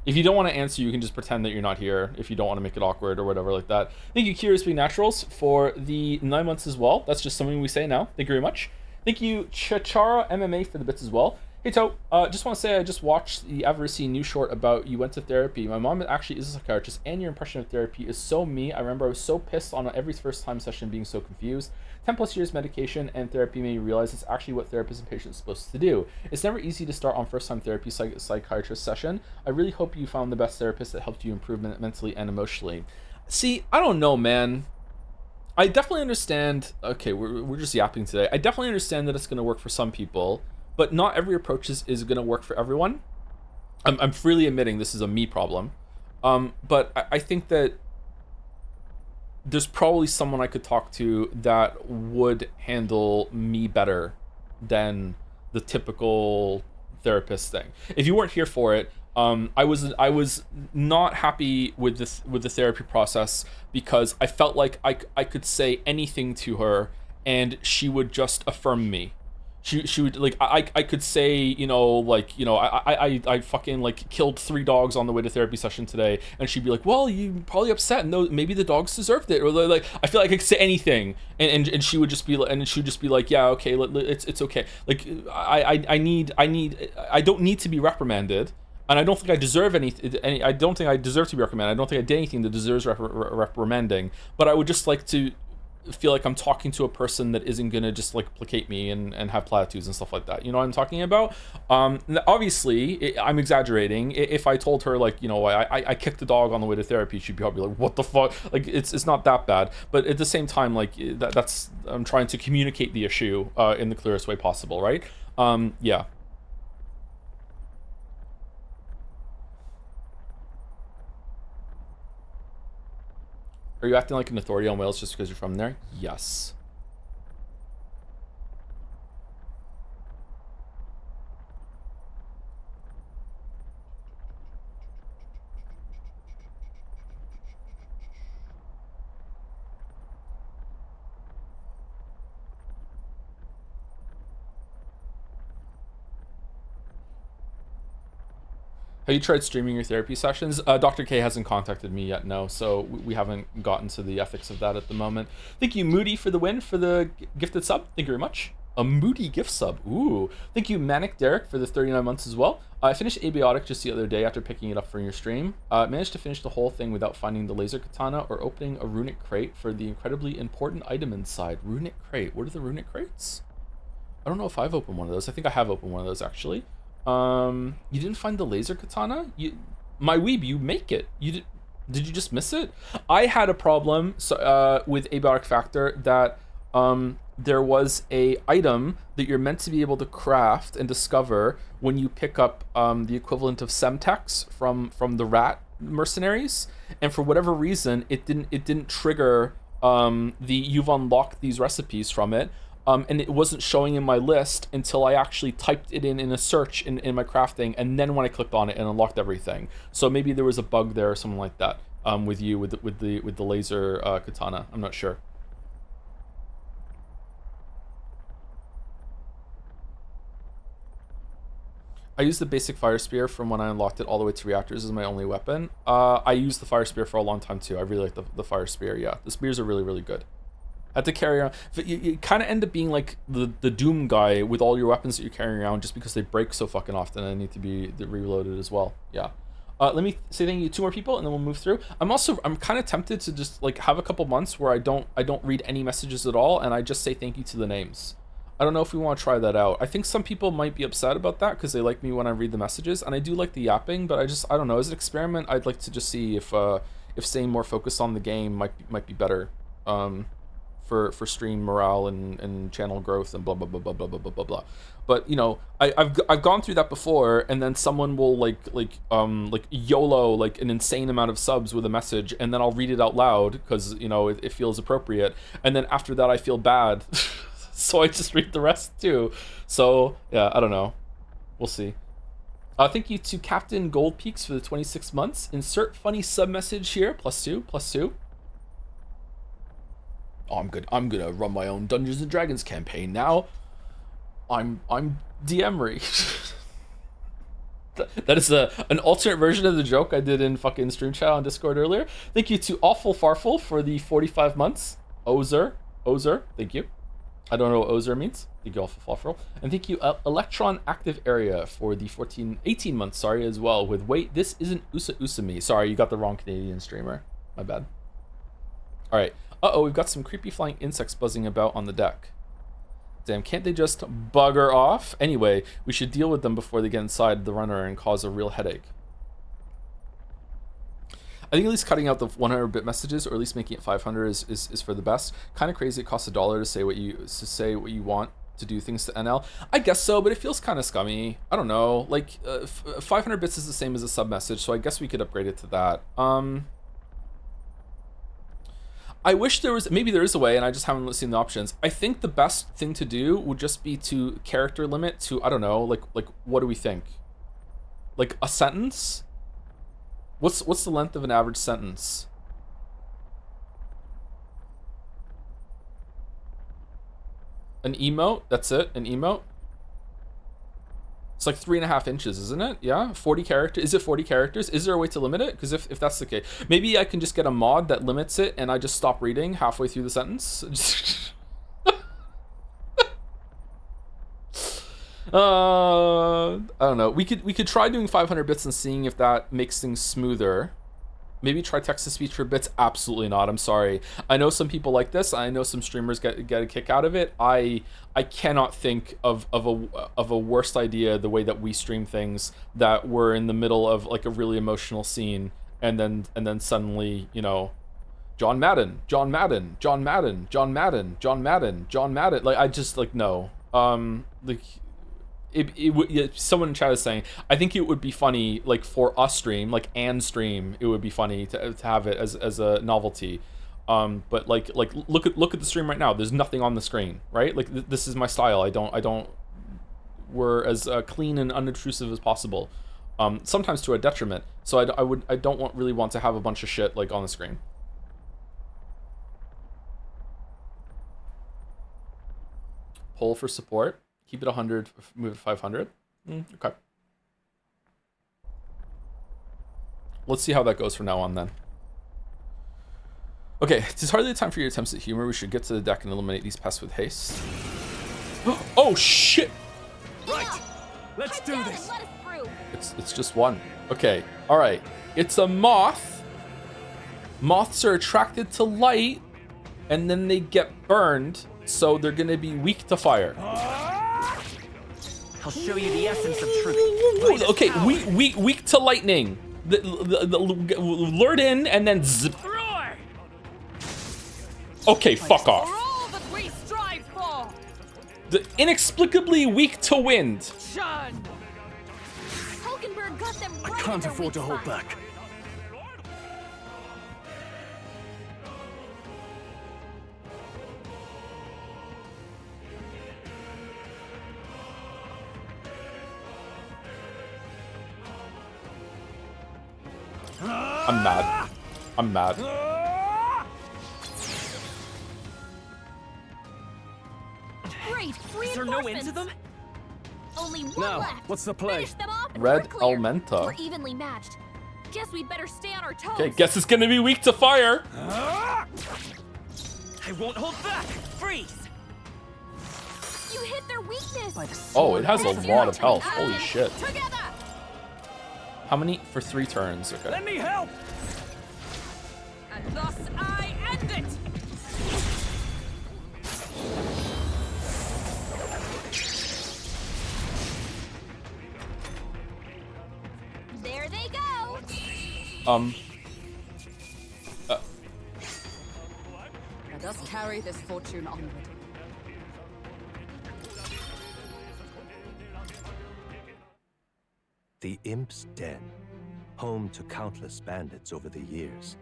If you don't want to answer, you can just pretend that you're not here. If you don't want to make it awkward or whatever like that. Thank you, Curious Being Naturals, for the 9 months as well. That's just something we say now. Thank you very much. Thank you, Chachara MMA, for the bits as well. Hey To, just want to say I just watched the Avarice new short about you went to therapy. My mom actually is a psychiatrist, and your impression of therapy is so me. I remember I was so pissed on every first time session being so confused. 10 plus years medication and therapy made me realize it's actually what therapists and patients are supposed to do. It's never easy to start on first time therapy psychiatrist session. I really hope you found the best therapist that helped you improve mentally and emotionally. See, I don't know, man. I definitely understand. Okay, we're just yapping today. I definitely understand that it's going to work for some people, but not every approach is going to work for everyone. I'm freely admitting this is a me problem. But I think that there's probably someone I could talk to that would handle me better than the typical therapist thing. If you weren't here for it, I was not happy with the therapy process because I felt like I could say anything to her and she would just affirm me. She would like I could say, you know, like, you know, I fucking like killed 3 dogs on the way to therapy session today, and she'd be like, well, you probably upset, and maybe the dogs deserved it, or like I feel like I could say anything, and she would just be like, yeah, okay, it's okay. Like I don't need to be reprimanded, and I don't think I deserve any. I don't think I deserve to be reprimanded. I don't think I did anything that deserves reprimanding. But I would just like to feel like I'm talking to a person that isn't gonna just like placate me and have platitudes and stuff like that. You know what I'm talking about? Obviously, I'm exaggerating. If I told her, like, you know, I kicked the dog on the way to therapy, she'd be probably like, what the fuck? Like, it's not that bad. But at the same time, like, that's I'm trying to communicate the issue in the clearest way possible, right? Yeah. Are you acting like an authority on Wales just because you're from there? Yes. Have you tried streaming your therapy sessions? Dr. K hasn't contacted me yet, no, so we haven't gotten to the ethics of that at the moment. Thank you, Moody, for the win, for the gifted sub. Thank you very much. A Moody gift sub. Ooh. Thank you, Manic Derek, for the 39 months as well. I finished Abiotic just the other day after picking it up for your stream. Managed to finish the whole thing without finding the laser katana or opening a runic crate for the incredibly important item inside. Runic crate. What are the runic crates? I don't know if I've opened one of those. I think I have opened one of those, actually. You didn't find the laser katana? My weeb, you make it. Did you just miss it? I had a problem with Abiotic Factor that there was a item that you're meant to be able to craft and discover when you pick up the equivalent of Semtex from the rat mercenaries, and for whatever reason it didn't trigger you've unlocked these recipes from it. And it wasn't showing in my list until I actually typed it in a search in my crafting, and then when I clicked on it and unlocked everything. So maybe there was a bug there or something like that with the laser katana. I'm not sure. I used the basic fire spear from when I unlocked it all the way to reactors as my only weapon. I used the fire spear for a long time too. I really like the fire spear. Yeah, the spears are really, really good. Had to carry around. You kind of end up being like the Doom guy with all your weapons that you're carrying around just because they break so fucking often and need to be reloaded as well. Yeah. Let me say thank you to 2 more people and then we'll move through. I'm kind of tempted to just like have a couple months where I don't read any messages at all and I just say thank you to the names. I don't know if we want to try that out. I think some people might be upset about that because they like me when I read the messages, and I do like the yapping, but I don't know. As an experiment, I'd like to just see if staying more focused on the game might be better. For stream morale and channel growth and blah blah blah blah blah blah blah blah blah. But you know, I've gone through that before, and then someone will like YOLO like an insane amount of subs with a message, and then I'll read it out loud because you know it feels appropriate, and then after that I feel bad, so I just read the rest too. So yeah, I don't know, we'll see. Thank you to Captain Gold Peaks for the 26 months. Insert funny sub message here. +2. Oh, I'm gonna run my own Dungeons and Dragons campaign now. I'm DMry. That is an alternate version of the joke I did in fucking stream chat on Discord earlier. Thank you to Awful Farful for the 45 months. Ozer, thank you. I don't know what Ozer means. Thank you, Awful Farful. And thank you, Electron Active Area for the 18 months, sorry, as well. With wait, this isn't Usami. Sorry, you got the wrong Canadian streamer. My bad. All right. Uh-oh, we've got some creepy flying insects buzzing about on the deck. Damn, can't they just bugger off? Anyway, we should deal with them before they get inside the runner and cause a real headache. I think at least cutting out the 100-bit messages, or at least making it 500, is for the best. Kind of crazy. It costs $1 to say what you want to do things to NL. I guess so, but it feels kind of scummy. I don't know. Like 500 bits is the same as a sub message, so I guess we could upgrade it to that. I wish there was, maybe there is a way and I just haven't seen the options. I think the best thing to do would just be to character limit to, I don't know, like what do we think? Like a sentence? What's the length of an average sentence? An emote, that's it, an emote. It's like 3.5 inches, isn't it? Yeah, 40 characters. Is it 40 characters? Is there a way to limit it? Because if that's the case, maybe I can just get a mod that limits it and I just stop reading halfway through the sentence. I don't know. We could try doing 500 bits and seeing if that makes things smoother. Maybe try text-to-speech for bits. Absolutely not. I'm sorry. I know some people like this. I know some streamers get a kick out of it. I cannot think of a worst idea the way that we stream things, that we're in the middle of like a really emotional scene and then suddenly, you know, John Madden. Like, I just, like, no. Like, someone in chat is saying, I think it would be funny, like, for us stream, like, and stream, it would be funny to have it as a novelty. But like look at the stream right now. There's nothing on the screen, right? Like, this is my style. I don't. We're as clean and unobtrusive as possible. Sometimes to a detriment. So I don't really want to have a bunch of shit like on the screen. Poll for support. Keep it 100, move it to 500. Okay. Let's see how that goes from now on then. Okay, it is hardly the time for your attempts at humor. We should get to the deck and eliminate these pests with haste. Oh shit! Right, let's do this. It's just one. Okay, all right. It's a moth. Moths are attracted to light, and then they get burned, so they're gonna be weak to fire. I'll show you the essence of truth. Okay, weak to lightning. The lured in and then zip. Okay, fuck off. The inexplicably weak to wind. I can't afford to hold back. I'm mad. I'm mad. Great. Is there no end to them? Only one Now, left. what's the play? Finish them off and Red we're clear. Elementa. We're evenly matched. Guess we'd better stay on our toes. Okay, guess it's gonna be weak to fire. I won't hold back. Freeze. You hit their weakness. Oh, it has a That's lot your of health. turn. Holy shit. Together. How many? For 3 turns. Okay. Let me help. And thus I end it. There they go. Let us carry this fortune onward. The Imp's Den, home to countless bandits over the years,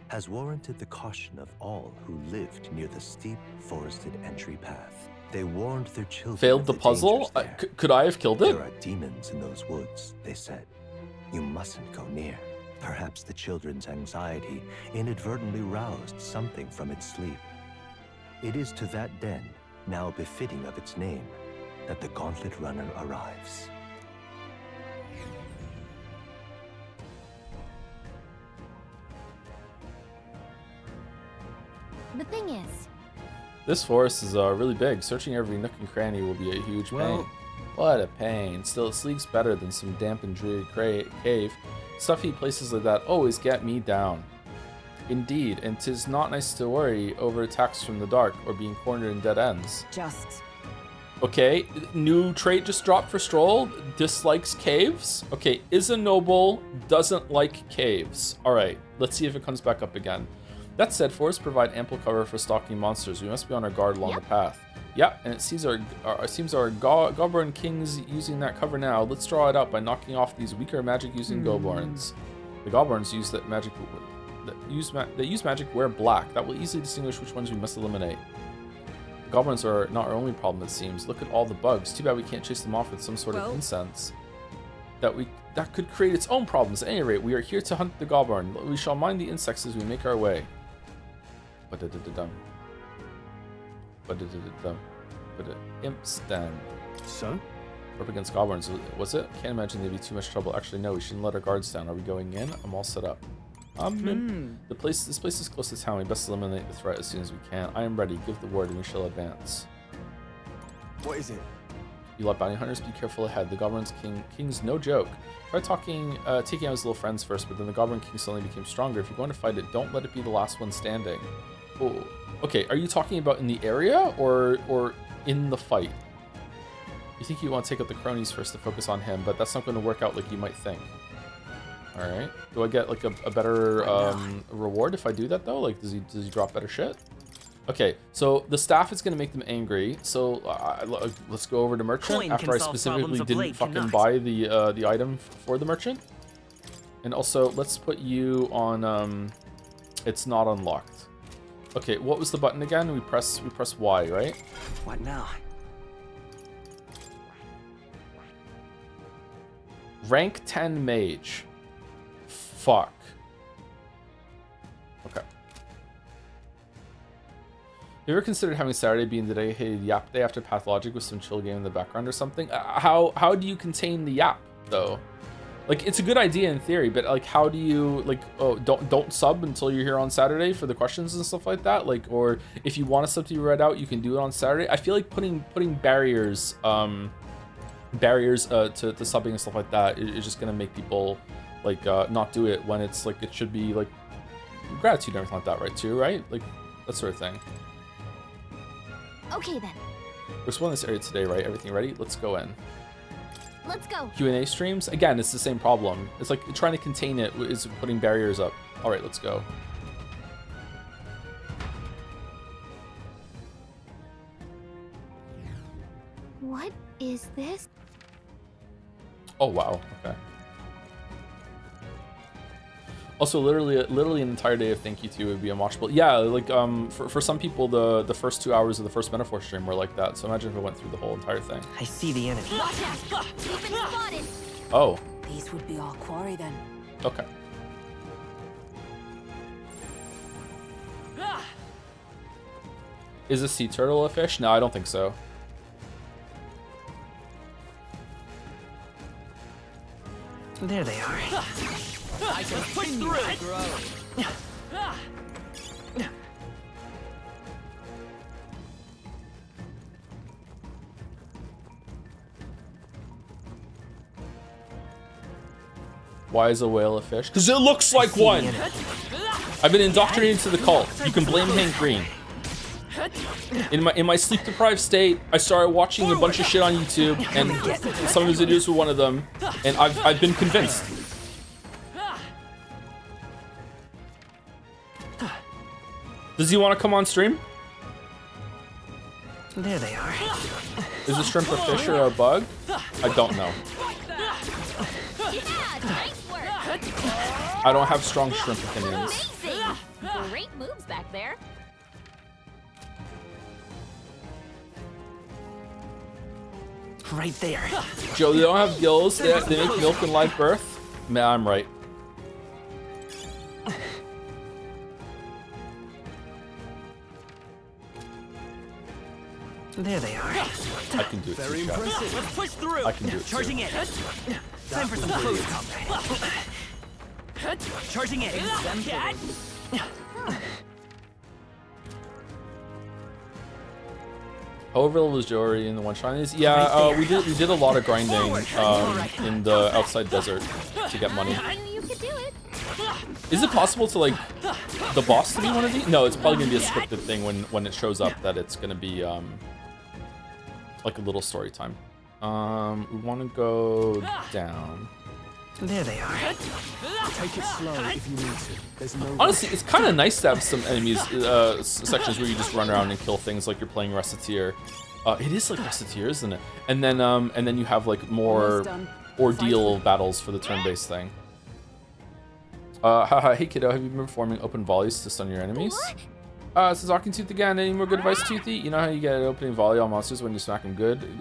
has warranted the caution of all who lived near the steep, forested entry path. They warned their children. Failed of the puzzle? dangers there. Could I have killed it? There are demons in those woods, they said. You mustn't go near. Perhaps the children's anxiety inadvertently roused something from its sleep. It is to that den, now befitting of its name, that the Gauntlet Runner arrives. The thing is, This forest is really big. Searching every nook and cranny will be a huge pain. What a pain. Still, it sleeps better than some damp and dreary cave. Stuffy places like that always get me down. Indeed, and 'tis not nice to worry over attacks from the dark or being cornered in dead ends. Just Okay, new trait just dropped for Stroll. Dislikes caves. Okay, is a noble, doesn't like caves. Alright, let's see if it comes back up again. That said, forests provide ample cover for stalking monsters. We must be on our guard along the path. Yeah, and it seems our Goblin King's using that cover now. Let's draw it out by knocking off these weaker magic-using Goblins. The Goblins use that magic that use magic wear black. That will easily distinguish which ones we must eliminate. The goblins are not our only problem, it seems. Look at all the bugs. Too bad we can't chase them off with some sort of incense. That could create its own problems. At any rate, we are here to hunt the goblin. We shall mind the insects as we make our way. Ba-da-da-da-dum. Ba-da-da-da-dum. Imps then. So? We're up against goblins, was it? Can't imagine they'd be too much trouble. Actually, no, we shouldn't let our guards down. Are we going in? I'm all set up. This place is close to town. We best eliminate the threat as soon as we can. I am ready. Give the word and we shall advance. What is it? You lot bounty hunters, be careful ahead. The Goblins King's no joke. Try taking out his little friends first, but then the Goblin King suddenly became stronger. If you're going to fight it, don't let it be the last one standing. Oh, okay. Are you talking about in the area or in the fight? You think you want to take out the cronies first to focus on him, but that's not going to work out like you might think. All right. Do I get like a better reward if I do that though? Like, does he drop better shit? Okay, so the staff is going to make them angry. So let's go over to merchant after I specifically didn't fucking buy the item for the merchant. And also let's put you on it's not unlocked. Okay, what was the button again? We press Y, right? What now? Rank 10 mage. Fuck. Okay. You ever considered having Saturday being the dedicated Yap Day after Pathologic with some chill game in the background or something? How do you contain the Yap though? Like, it's a good idea in theory, but like, how do you like? Oh, don't sub until you're here on Saturday for the questions and stuff like that. Like, or if you want a sub to be read out, you can do it on Saturday. I feel like putting barriers to subbing and stuff like that is just gonna make people like not do it when it's like it should be like gratitude and everything like that, right? Too, right? Like that sort of thing. Okay then. We're exploring this area today, right? Everything ready? Let's go in. Let's go. Q&A streams? Again, it's the same problem. It's like trying to contain it is putting barriers up. All right, let's go. What is this? Oh, wow. Okay. Also, literally an entire day of thank you to would be unwatchable. Yeah, like for some people, the first 2 hours of the first Metaphor stream were like that. So imagine if it went through the whole entire thing. I see the enemy. Watch out! We've been spotted. Oh. These would be our quarry then. Okay. Is a sea turtle a fish? No, I don't think so. There they are. I can push through. Why is a whale a fish? Because it looks like one! I've been indoctrinated into the cult. You can blame Hank Green. In my sleep-deprived state, I started watching a bunch of shit on YouTube, and some of his videos were one of them, and I've been convinced. Does he want to come on stream? There they are. Is a shrimp a fish or a bug? I don't know. Yeah, nice work. I don't have strong shrimp opinions. Amazing. Great moves back there. Right there. Joe, they don't have gills. They make milk in live birth. Man, I'm right. There they are. I can do it. Very too, chat. impressive. Let's push through. I can do it. Charging Too. in. Time for some close combat. Charging in. However, was Jory in the one shot is? Yeah, we did a lot of grinding in the outside desert to get money. You could do it. Is it possible to like the boss to be one of these? No, it's probably gonna be a scripted thing when it shows up that it's gonna be like a little story time. We want to go down. There they are. Take it slow if you need to. There's no Honestly, it's kind of nice to have some enemies sections where you just run around and kill things like you're playing Reciteer. It is like Reciteer, isn't it? And then you have like more ordeal battles for the turn-based thing. Haha, hey kiddo, have you been performing open volleys to stun your enemies? This is Arkin Tooth again. Any more good advice, Toothy? You know how you get an opening volley on monsters when you smack them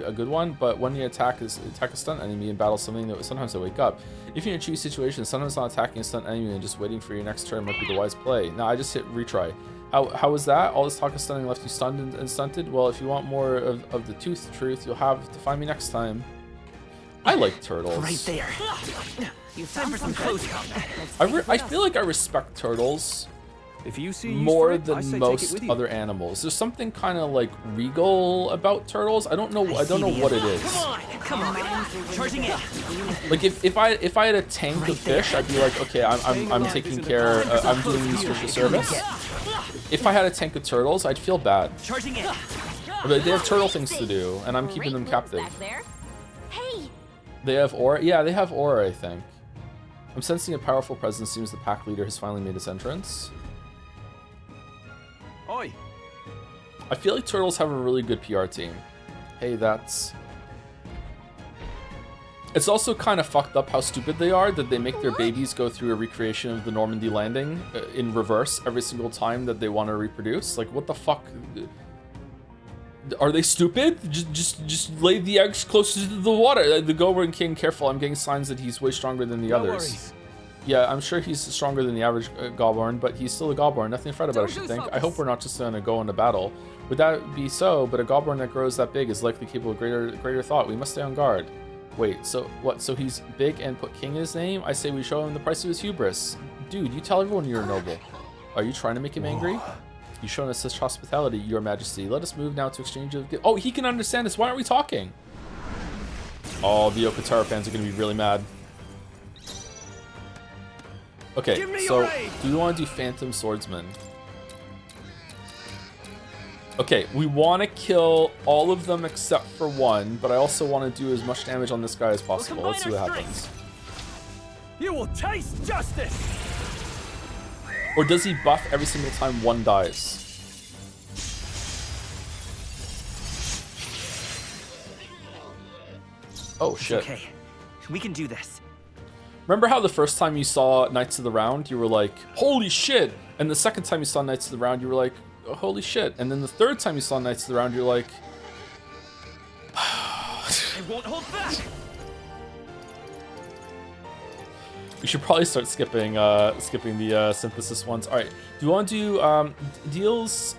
a good one, but when you attack a stunt enemy in battle, sometimes they wake up. If you're in a cheese situation, sometimes not attacking a stunt enemy and just waiting for your next turn might be the wise play. Now I just hit retry. How was that? All this talk of stunning left you stunned and stunted? Well, if you want more of the tooth truth, you'll have to find me next time. I like turtles. Right there. Time for some close combat. I feel like I respect turtles If you see use more for it, I than say take it most with you. other animals. There's something kind of like regal about turtles. I don't know what it is. Come on. Charging in. Like if I had a tank of fish, I'd be like, okay, I'm taking care. I'm doing these fish a service. If I had a tank of turtles, I'd feel bad. Charging in. But they have turtle things to do, and I'm keeping them Great moves captive. back there. Hey, They have aura. Yeah, they have aura, I think. I'm sensing a powerful presence. Seems the pack leader has finally made his entrance. Oi! I feel like turtles have a really good PR team. Hey, that's... It's also kind of fucked up how stupid they are that they make their babies go through a recreation of the Normandy landing in reverse every single time that they want to reproduce. Like, what the fuck? Are they stupid? Just lay the eggs closer to the water. The Goblin King, careful, I'm getting signs that he's way stronger than the others. Worries. Yeah, I'm sure he's stronger than the average Goblin, but he's still a Goblin. Nothing to fret about, I should think. I hope we're not just gonna go into battle. Would that be so? But a Goblin that grows that big is likely capable of greater thought. We must stay on guard. Wait, so what? So he's big and put king in his name? I say we show him the price of his hubris. Dude, you tell everyone you're a noble. Are you trying to make him angry? You've shown us such hospitality, your majesty. Let us move now to exchange of... Oh, he can understand us. Why aren't we talking? Oh, the Okatara fans are going to be really mad. Okay, so do we want to do Phantom Swordsman? Okay, we want to kill all of them except for one, but I also want to do as much damage on this guy as possible. Let's see what happens. You will taste justice! Or does he buff every single time one dies? Oh shit. Okay. We can do this. Remember how the first time you saw Knights of the Round, you were like, holy shit! And the second time you saw Knights of the Round, you were like, oh, holy shit. And then the third time you saw Knights of the Round, you're like... I won't hold back! We should probably start skipping the synthesis ones. All right, do you want to do deals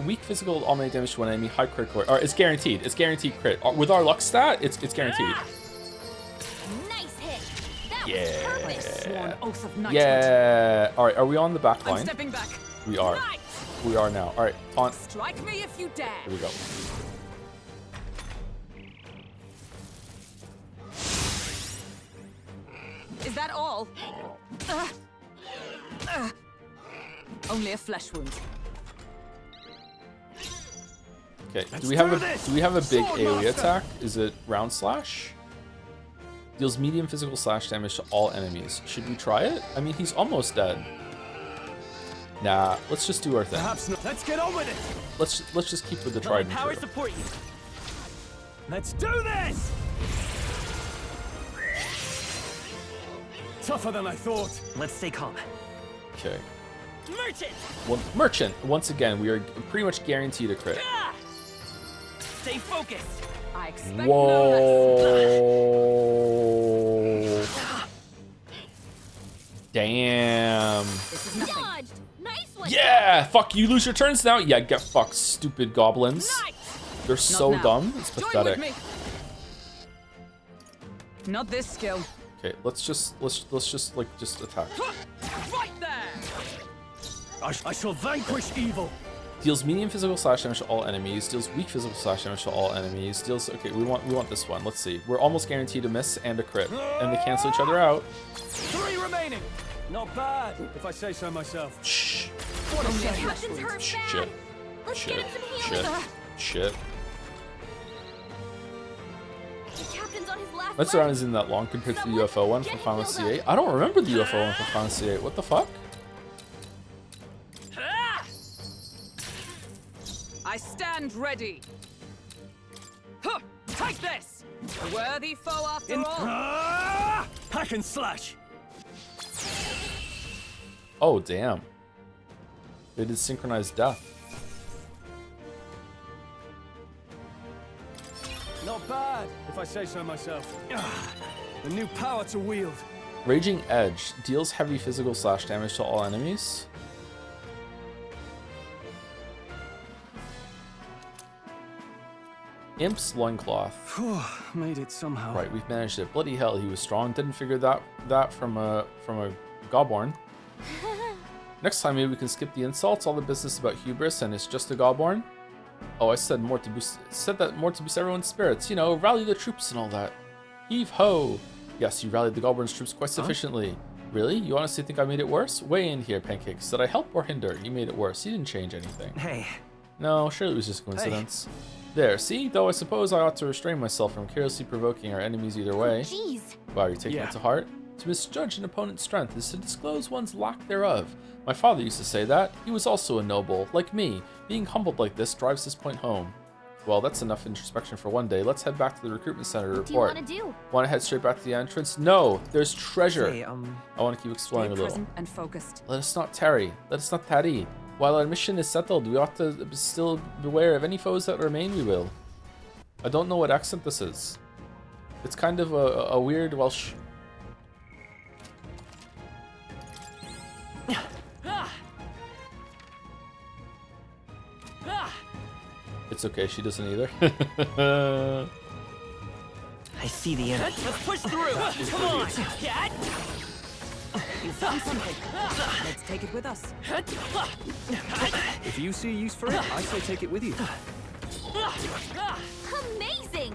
weak physical automatic damage to one enemy, high crit rate? It's guaranteed. It's guaranteed crit. With our luck stat, it's guaranteed. nice hit. That was Yeah. perfect. Sworn oath of knighthood. Yeah. All right, are we on the back I'm line? stepping back. We are. We are now. All right, taunt. Strike me if you dare. Here we go. Is that all? Only a flesh wound. Okay. Do we have a big AoE attack? Is it round slash? Deals medium physical slash damage to all enemies. Should we try it? I mean, he's almost dead. Nah, let's just do our thing. Perhaps not. Let's get on with it! Let's just keep with the tried and Power true. support you. Let's do this! Tougher than I thought. Let's stay calm. Okay. Merchant! Merchant. Once again, we are pretty much guaranteed a crit. Stay focused. I expect Whoa. Damn. This is nothing. Dodged. Nice one. Yeah. Fuck. You lose your turns now. Yeah. Get fucked, stupid goblins. Nice. They're so now. dumb. It's Join pathetic. with me. Not this skill. Okay. Let's just attack. Right there. I shall vanquish evil. Deals medium physical slash damage to all enemies. Deals weak physical slash damage to all enemies. Deals. Okay. We want this one. Let's see. We're almost guaranteed a miss and a crit, and they cancel each other out. 3 remaining. Not bad, if I say so myself. Shh. What a The shame. captain's hurt Shit. bad. Let's Shit. get him some Shit. healing. Shit. The captain's on his last That's leg. around isn't that long compared to the UFO one from Final Fantasy VIII. I don't remember the UFO one from Final Fantasy VIII. What the fuck? I stand ready. Huh, take this. A worthy foe after all. Hack and slash. Oh, damn. They did synchronized death. Not bad, if I say so myself. A new power to wield. Raging Edge deals heavy physical slash damage to all enemies. Imp's loincloth. Made it somehow. Right, we've managed it. Bloody hell, he was strong. Didn't figure that from a Gobborn. Next time maybe we can skip the insults, all the business about hubris, and it's just a Gobborn. Oh, I said more to boost. Said that more to boost everyone's spirits. You know, rally the troops and all that. Heave ho! Yes, you rallied the Gobborn's troops quite sufficiently. Really? You honestly think I made it worse? Weigh in here, Pancakes. Did I help or hinder? You made it worse. You didn't change anything. Hey. No, surely it was just coincidence. There, see? Though I suppose I ought to restrain myself from carelessly provoking our enemies either way. Jeez. Wow, you're taking it to heart? To misjudge an opponent's strength is to disclose one's lack thereof. My father used to say that. He was also a noble, like me. Being humbled like this drives his point home. Well, that's enough introspection for one day. Let's head back to the recruitment center to report. What do you want to do? Want to head straight back to the entrance? No, there's treasure. Hey, I want to keep exploring a little. present and focused. Let us not tarry. Let us not tarry. While our mission is settled, we ought to still beware of any foes that remain, we will. I don't know what accent this is. It's kind of a weird Welsh. It's okay, she doesn't either. I see the enemy. Let's push through. Come on. Cat. You found something. Let's take it with us. If you see use for it, I say take it with you. Amazing!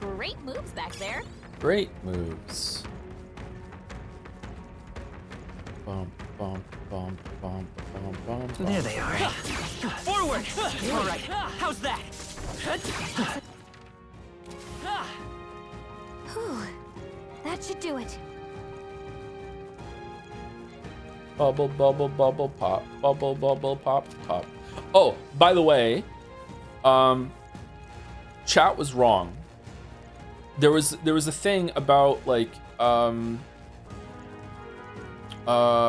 Great moves back there. Great moves. Bum, bum, bum, bum, bum, bum, bum. There they are. Forward. All right. How's that? Whew. That should do it. Bubble, bubble, bubble, pop. Bubble, bubble, pop, pop. Oh, by the way, chat was wrong. There was a thing about like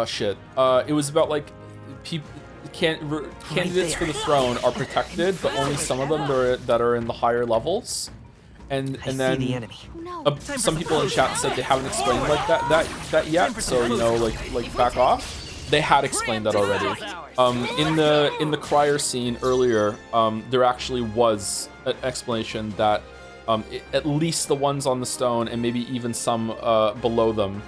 shit. It was about like candidates for the throne are protected, but only some of them that are in the higher levels. And then Oh, no. some people in chat said they haven't explained like that yet. So you know, like back off. They had explained that already. In the crier scene earlier, there actually was an explanation that at least the ones on the stone and maybe even some below them,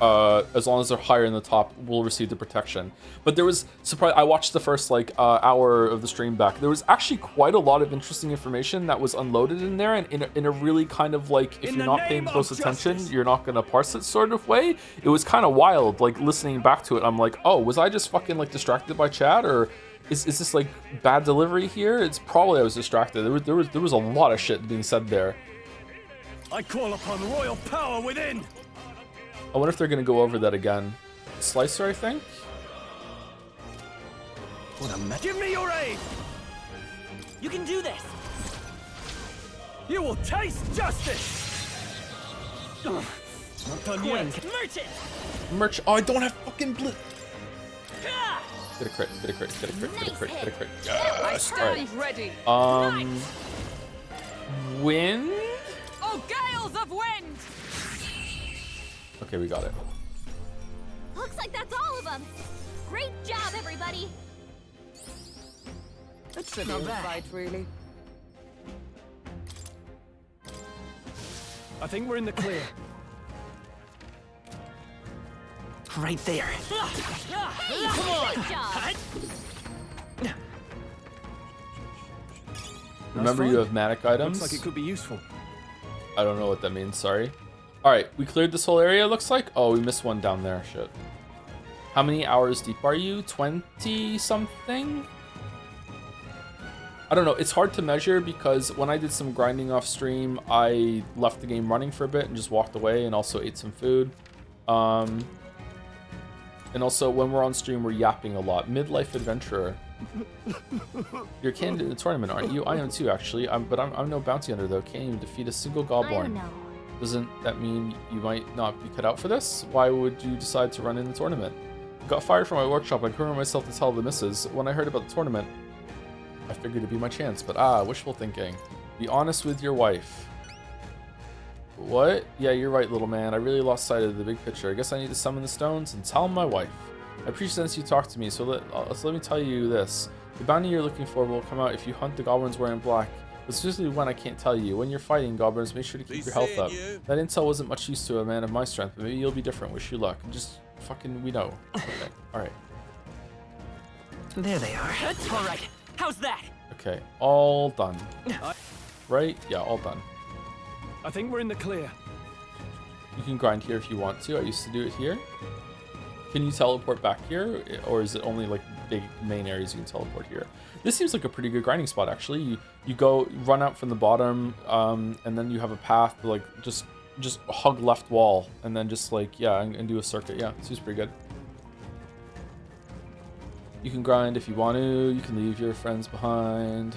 as long as they're higher in the top, will receive the protection. But there was surprise. I watched the first like hour of the stream back. There was actually quite a lot of interesting information that was unloaded in there, and in a really kind of like, if you're not paying close attention, you're not gonna parse it sort of way. It was kind of wild. Like listening back to it, I'm like, oh, was I just fucking like distracted by chat, or is this like bad delivery here? It's probably I was distracted. There was a lot of shit being said there. I call upon royal power within. I wonder if they're gonna go over that again. Slicer, I think. Give me your aid. You can do this. You will taste justice. Not done yet. Merchant. Merch. Oh, I don't have fucking blue. Get a crit. Get a crit. Get a crit. Get a crit. Get a crit. I Yes. stand ready. Wind. Oh, gales of wind. Okay, we got it. Looks like that's all of them. Great job, everybody. A trivial fight, really. I think we're in the clear. Right there. Hey, good job. Remember, you have manic items. Looks like it could be useful. I don't know what that means. Sorry. All right, we cleared this whole area. Looks like. Oh, we missed one down there. Shit. How many hours deep are you? 20 something. I don't know. It's hard to measure because when I did some grinding off stream, I left the game running for a bit and just walked away, and also ate some food. And also when we're on stream, we're yapping a lot. Midlife adventurer. You're a candidate in the tournament, aren't you? I am too, actually. But I'm no bounty hunter though. Can't even defeat a single I don't Gobborn. know. Doesn't that mean you might not be cut out for this? Why would you decide to run in the tournament? Got fired from my workshop. I couldn't myself to tell the missus. When I heard about the tournament, I figured it'd be my chance. But wishful thinking. Be honest with your wife. What? Yeah, you're right, little man. I really lost sight of the big picture. I guess I need to summon the stones and tell my wife. I appreciate that you talked to me, so let me tell you this. The bounty you're looking for will come out if you hunt the goblins wearing black. But specifically when, I can't tell you. When you're fighting goblins, make sure to keep your health up. That intel wasn't much use to a man of my strength, but maybe you'll be different. Wish you luck. Just fucking, we know. Okay, alright. There they are. All right. How's that? Okay, all done. Right? Yeah, all done. I think we're in the clear. You can grind here if you want to. I used to do it here. Can you teleport back here? Or is it only like big main areas you can teleport here? This seems like a pretty good grinding spot, actually. You go, run out from the bottom, and then you have a path to like just hug left wall, and then just like, yeah, and do a circuit. Yeah, seems pretty good. You can grind if you want to. You can leave your friends behind.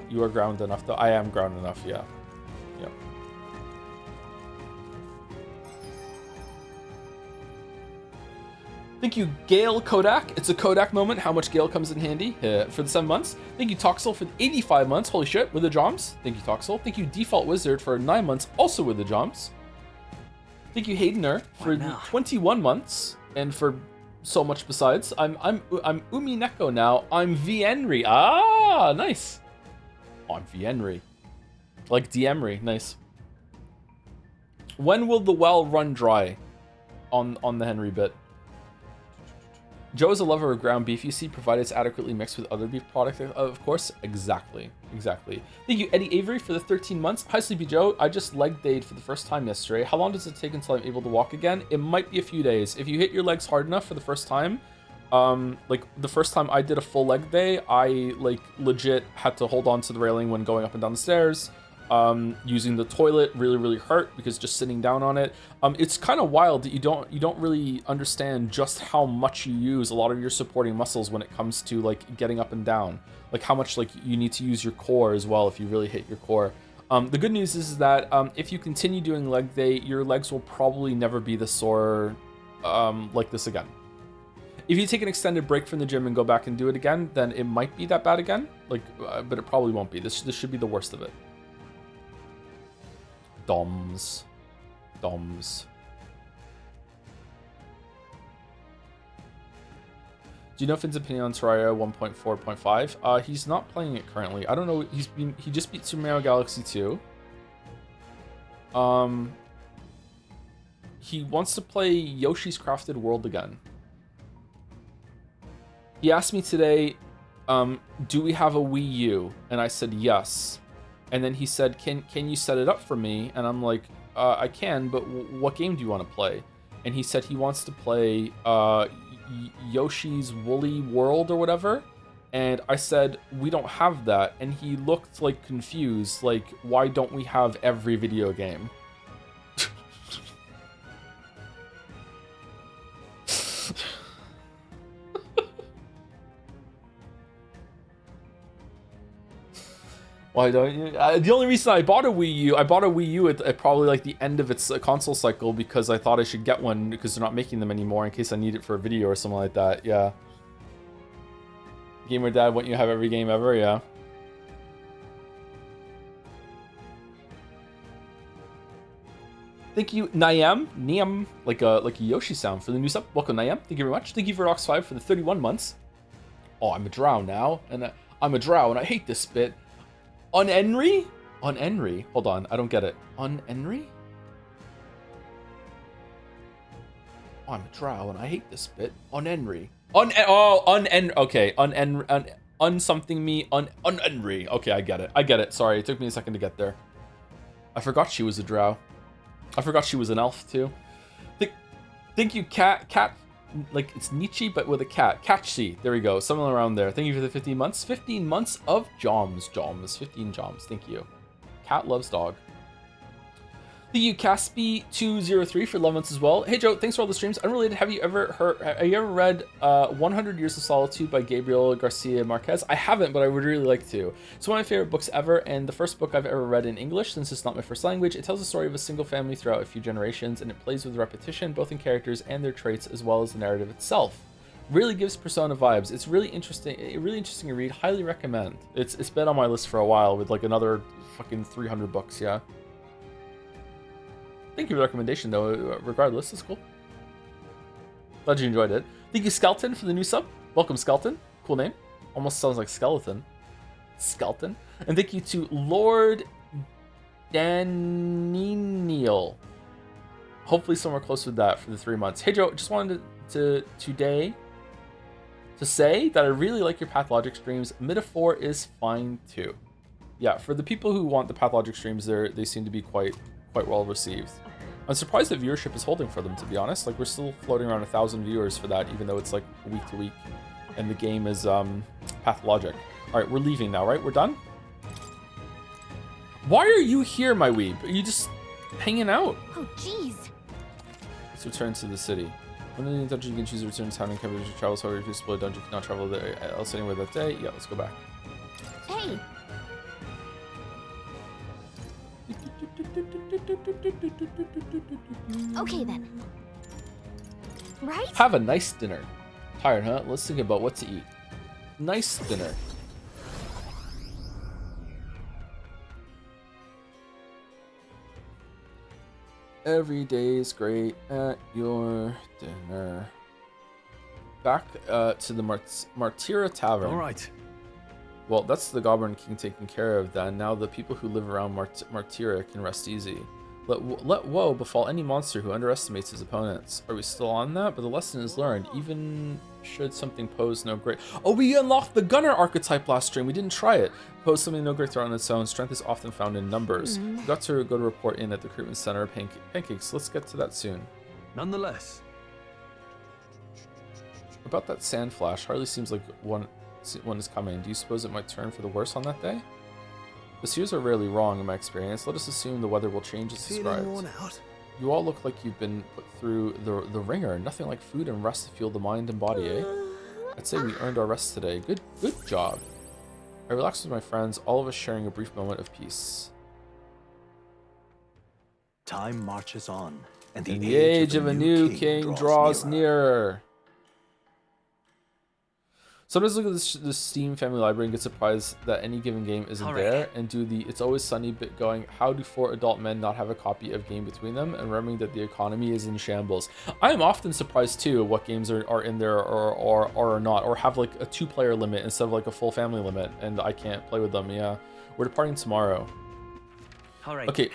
You are ground enough, though. I am ground enough, yeah. Yep. Thank you, Gale Kodak. It's a Kodak moment. How much Gale comes in handy for the 7 months. Thank you, Toxel, for the 85 months. Holy shit, with the Joms. Thank you, Toxel. Thank you, Default Wizard, for 9 months, also with the Joms. Thank you, Haydener, for the 21 months, and for so much besides. I'm Umi Neko now. I'm Vienri. Ah, nice. Oh, I'm Vienri. Like Diemri. Nice. When will the well run dry on the Henry bit? Joe is a lover of ground beef, you see, provided it's adequately mixed with other beef products, of course. Exactly. Exactly. Thank you, Eddie Avery, for the 13 months. Hi, Sleepy Joe. I just leg dayed for the first time yesterday. How long does it take until I'm able to walk again? It might be a few days. If you hit your legs hard enough for the first time, like the first time I did a full leg day, I like legit had to hold on to the railing when going up and down the stairs. Using the toilet really hurt because just sitting down on it. It's kind of wild that you don't really understand just how much you use a lot of your supporting muscles when it comes to like getting up and down. Like how much like you need to use your core as well if you really hit your core. The good news is that if you continue doing leg day, your legs will probably never be this sore like this again. If you take an extended break from the gym and go back and do it again, then it might be that bad again. Like, but it probably won't be. This should be the worst of it. Doms. Do you know Finn's opinion on Terraria 1.4.5? He's not playing it currently. I don't know. He just beat Super Mario Galaxy 2. He wants to play Yoshi's Crafted World again. He asked me today, do we have a Wii U? And I said yes. And then he said, can you set it up for me? And I'm like, I can, but what game do you want to play? And he said he wants to play Yoshi's Woolly World or whatever. And I said, we don't have that. And he looked like confused, like, why don't we have every video game? Why don't you? The only reason I bought a Wii U, at probably like the end of its console cycle because I thought I should get one because they're not making them anymore in case I need it for a video or something like that. Yeah. Gamer Dad, wouldn't you have every game ever? Yeah. Thank you, Niam, like a Yoshi sound for the new sub. Welcome, Niam. Thank you very much. Thank you for Rox5 for the 31 months. Oh, I'm a drow now, and I'm a drow, and I hate this bit. On Henry? On Henry? Hold on, I don't get it. On Henry? Oh, I'm a drow, and I hate this bit. On Henry. Okay. Something me. On Henry. Okay, I get it. Sorry, it took me a second to get there. I forgot she was a drow. I forgot she was an elf too. Thank you, cat. Like it's Nietzsche, but with a cat. Catchy. There we go. Something around there. Thank you for the 15 months. 15 months of Joms. 15 Joms. Thank you. Cat loves dog. Thank you, Caspi203 for 11 months as well. Hey Joe, thanks for all the streams. Unrelated, have you ever read 100 Years of Solitude by Gabriel Garcia Marquez? I haven't, but I would really like to. It's one of my favorite books ever, and the first book I've ever read in English, since it's not my first language. It tells the story of a single family throughout a few generations, and it plays with repetition, both in characters and their traits, as well as the narrative itself. Really gives Persona vibes. It's really interesting to read. Highly recommend. It's been on my list for a while with like another fucking 300 books, yeah. Thank you for the recommendation, though. Regardless, it's cool. Glad you enjoyed it. Thank you, Skeleton, for the new sub. Welcome, Skeleton. Cool name. Almost sounds like skeleton. Skeleton. And thank you to Lord Daniel. Hopefully somewhere close with that for the 3 months. Hey, Joe, just wanted to say that I really like your Pathologic streams. Metaphor is fine, too. Yeah, for the people who want the Pathologic streams, they seem to be quite well received. I'm surprised the viewership is holding for them, to be honest. Like, we're still floating around 1,000 viewers for that, even though it's like week to week, and the game is Pathologic. All right, we're leaving now, right? We're done. Why are you here, my weeb? Are you just hanging out? Oh, jeez. Let's return to the city. When in the dungeon, you can choose to return to town and coverage travels. However, if you explore a dungeon, you cannot travel there else anywhere that day. Yeah, let's go back. Hey. Okay then. Right? Have a nice dinner. Tired, huh? Let's think about what to eat. Nice dinner. Every day is great at your dinner. Back to the Martira Tavern. All right. Well, that's the Goblin King taken care of then. Now the people who live around Martira can rest easy. Let woe befall any monster who underestimates his opponents. Are we still on that? But the lesson is learned. Even should something pose no great... Oh, we unlocked the Gunner archetype last stream. We didn't try it. Pose something no great threat on its own. Strength is often found in numbers. We got to go to report in at the recruitment center. Pancakes. Let's get to that soon. Nonetheless. About that sand flash. Hardly seems like one is coming. Do you suppose it might turn for the worse on that day? The seers are rarely wrong in my experience. Let us assume the weather will change as described. You all look like you've been put through the ringer. Nothing like food and rest to fuel the mind and body, eh? I'd say we earned our rest today. Good job. I relaxed with my friends, all of us sharing a brief moment of peace. Time marches on, and the age of a new king draws nearer. Sometimes look at the Steam family library and get surprised that any given game isn't there, and do the It's Always Sunny bit going, how do 4 adult men not have a copy of game between them, and remembering that the economy is in shambles. I am often surprised too what games are in there or are not, or have like a 2-player limit instead of like a full family limit, and I can't play with them. Yeah, we're departing tomorrow. Okay,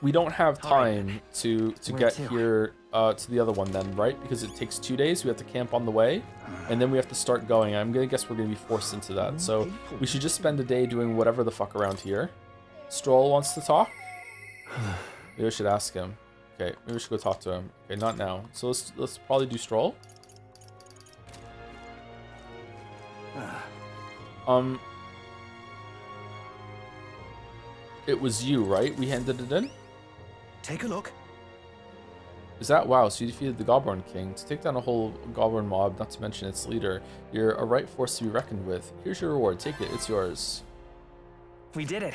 we don't have time to get here to the other one then, right? Because it takes 2 days. We have to camp on the way, and then we have to start going. I'm gonna guess we're gonna be forced into that. So we should just spend a day doing whatever the fuck around here. Stroll wants to talk. Maybe I should ask him. Okay, maybe we should go talk to him. Okay, not now. So let's probably do Stroll. It was you, right? We handed it in? Take a look. Is that wow? So you defeated the Goblin King. To take down a whole Goblin mob, not to mention its leader, you're a right force to be reckoned with. Here's your reward. Take it. It's yours. We did it.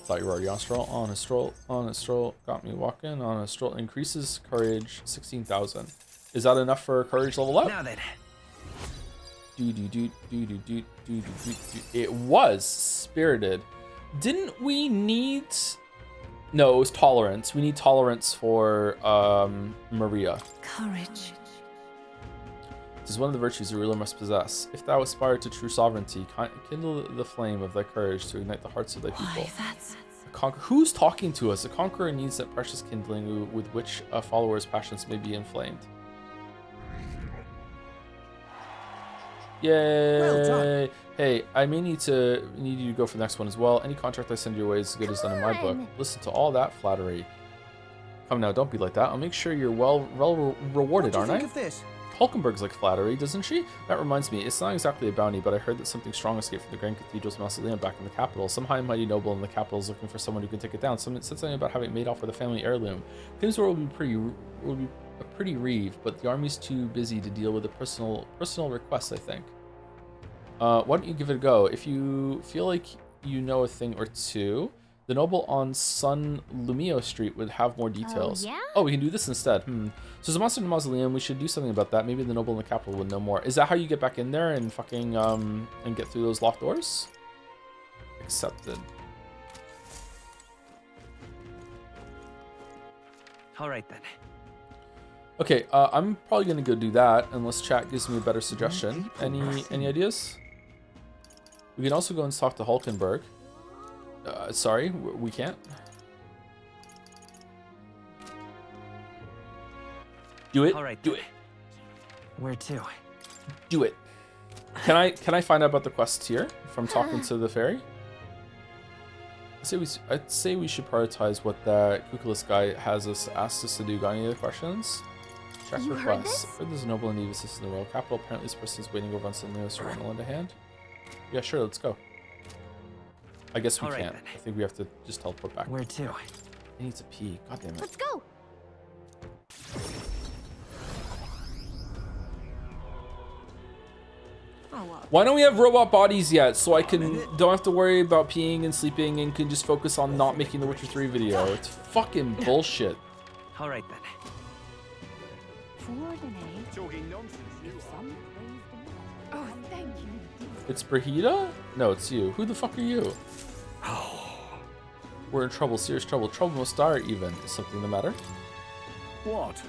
Thought you were already on a stroll. On a stroll. On a stroll. Got me walking. On a stroll. Increases courage 16,000. Is that enough for courage level up? Now then. It was spirited. Didn't we need... No, it was tolerance. We need tolerance for Maria. Courage. It is one of the virtues a ruler must possess. If thou aspire to true sovereignty, kindle the flame of thy courage to ignite the hearts of thy people. Why, that's... Who's talking to us? A conqueror needs that precious kindling with which a follower's passions may be inflamed. Yay! Well done. Hey, I may need you to go for the next one as well. Any contract I send your way is as good as done in my book. Listen to all that flattery. Come now, don't be like that. I'll make sure you're well rewarded, aren't I? What do you think of this? Hulkenberg's like flattery, doesn't she? That reminds me, it's not exactly a bounty, but I heard that something strong escaped from the Grand Cathedral's Mausoleum back in the capital. Some high and mighty noble in the capital is looking for someone who can take it down. Someone said something about having it made off with a family heirloom. Things will be a pretty reeve, but the army's too busy to deal with the personal requests, I think. Why don't you give it a go? If you feel like you know a thing or two, the noble on Sun Lumio Street would have more details. Oh, yeah? Oh, we can do this instead. So there's a monster in the mausoleum. We should do something about that. Maybe the noble in the capital would know more. Is that how you get back in there and fucking and get through those locked doors? Accepted. All right then. Okay, I'm probably gonna go do that unless chat gives me a better suggestion. Any ideas? We can also go and talk to Hulkenberg. Sorry, we can't. Do it. All right. Do it. Where to? Do it. Can I find out about the quests here from talking to the fairy? I'd say we should prioritize what that Kukulus guy has asked us to do. Got any other questions? Check You heard requests. this? Heard there's a noble in need of assistance in the royal capital. Apparently this person is waiting over on Simile, so we're gonna lend a hand. Yeah, sure, let's go. I guess we All right, can't. then. I think we have to just teleport back. Where to? He needs to pee. God damn it. Let's go. Why don't we have robot bodies yet, so I don't have to worry about peeing and sleeping and can just focus on not making the Witcher 3 video? It's fucking bullshit. All right then. Talking nonsense, you are. Oh, thank you. It's Brahida? No, it's you. Who the fuck are you? We're in trouble, serious trouble. Trouble must dire even. Is something the matter? What?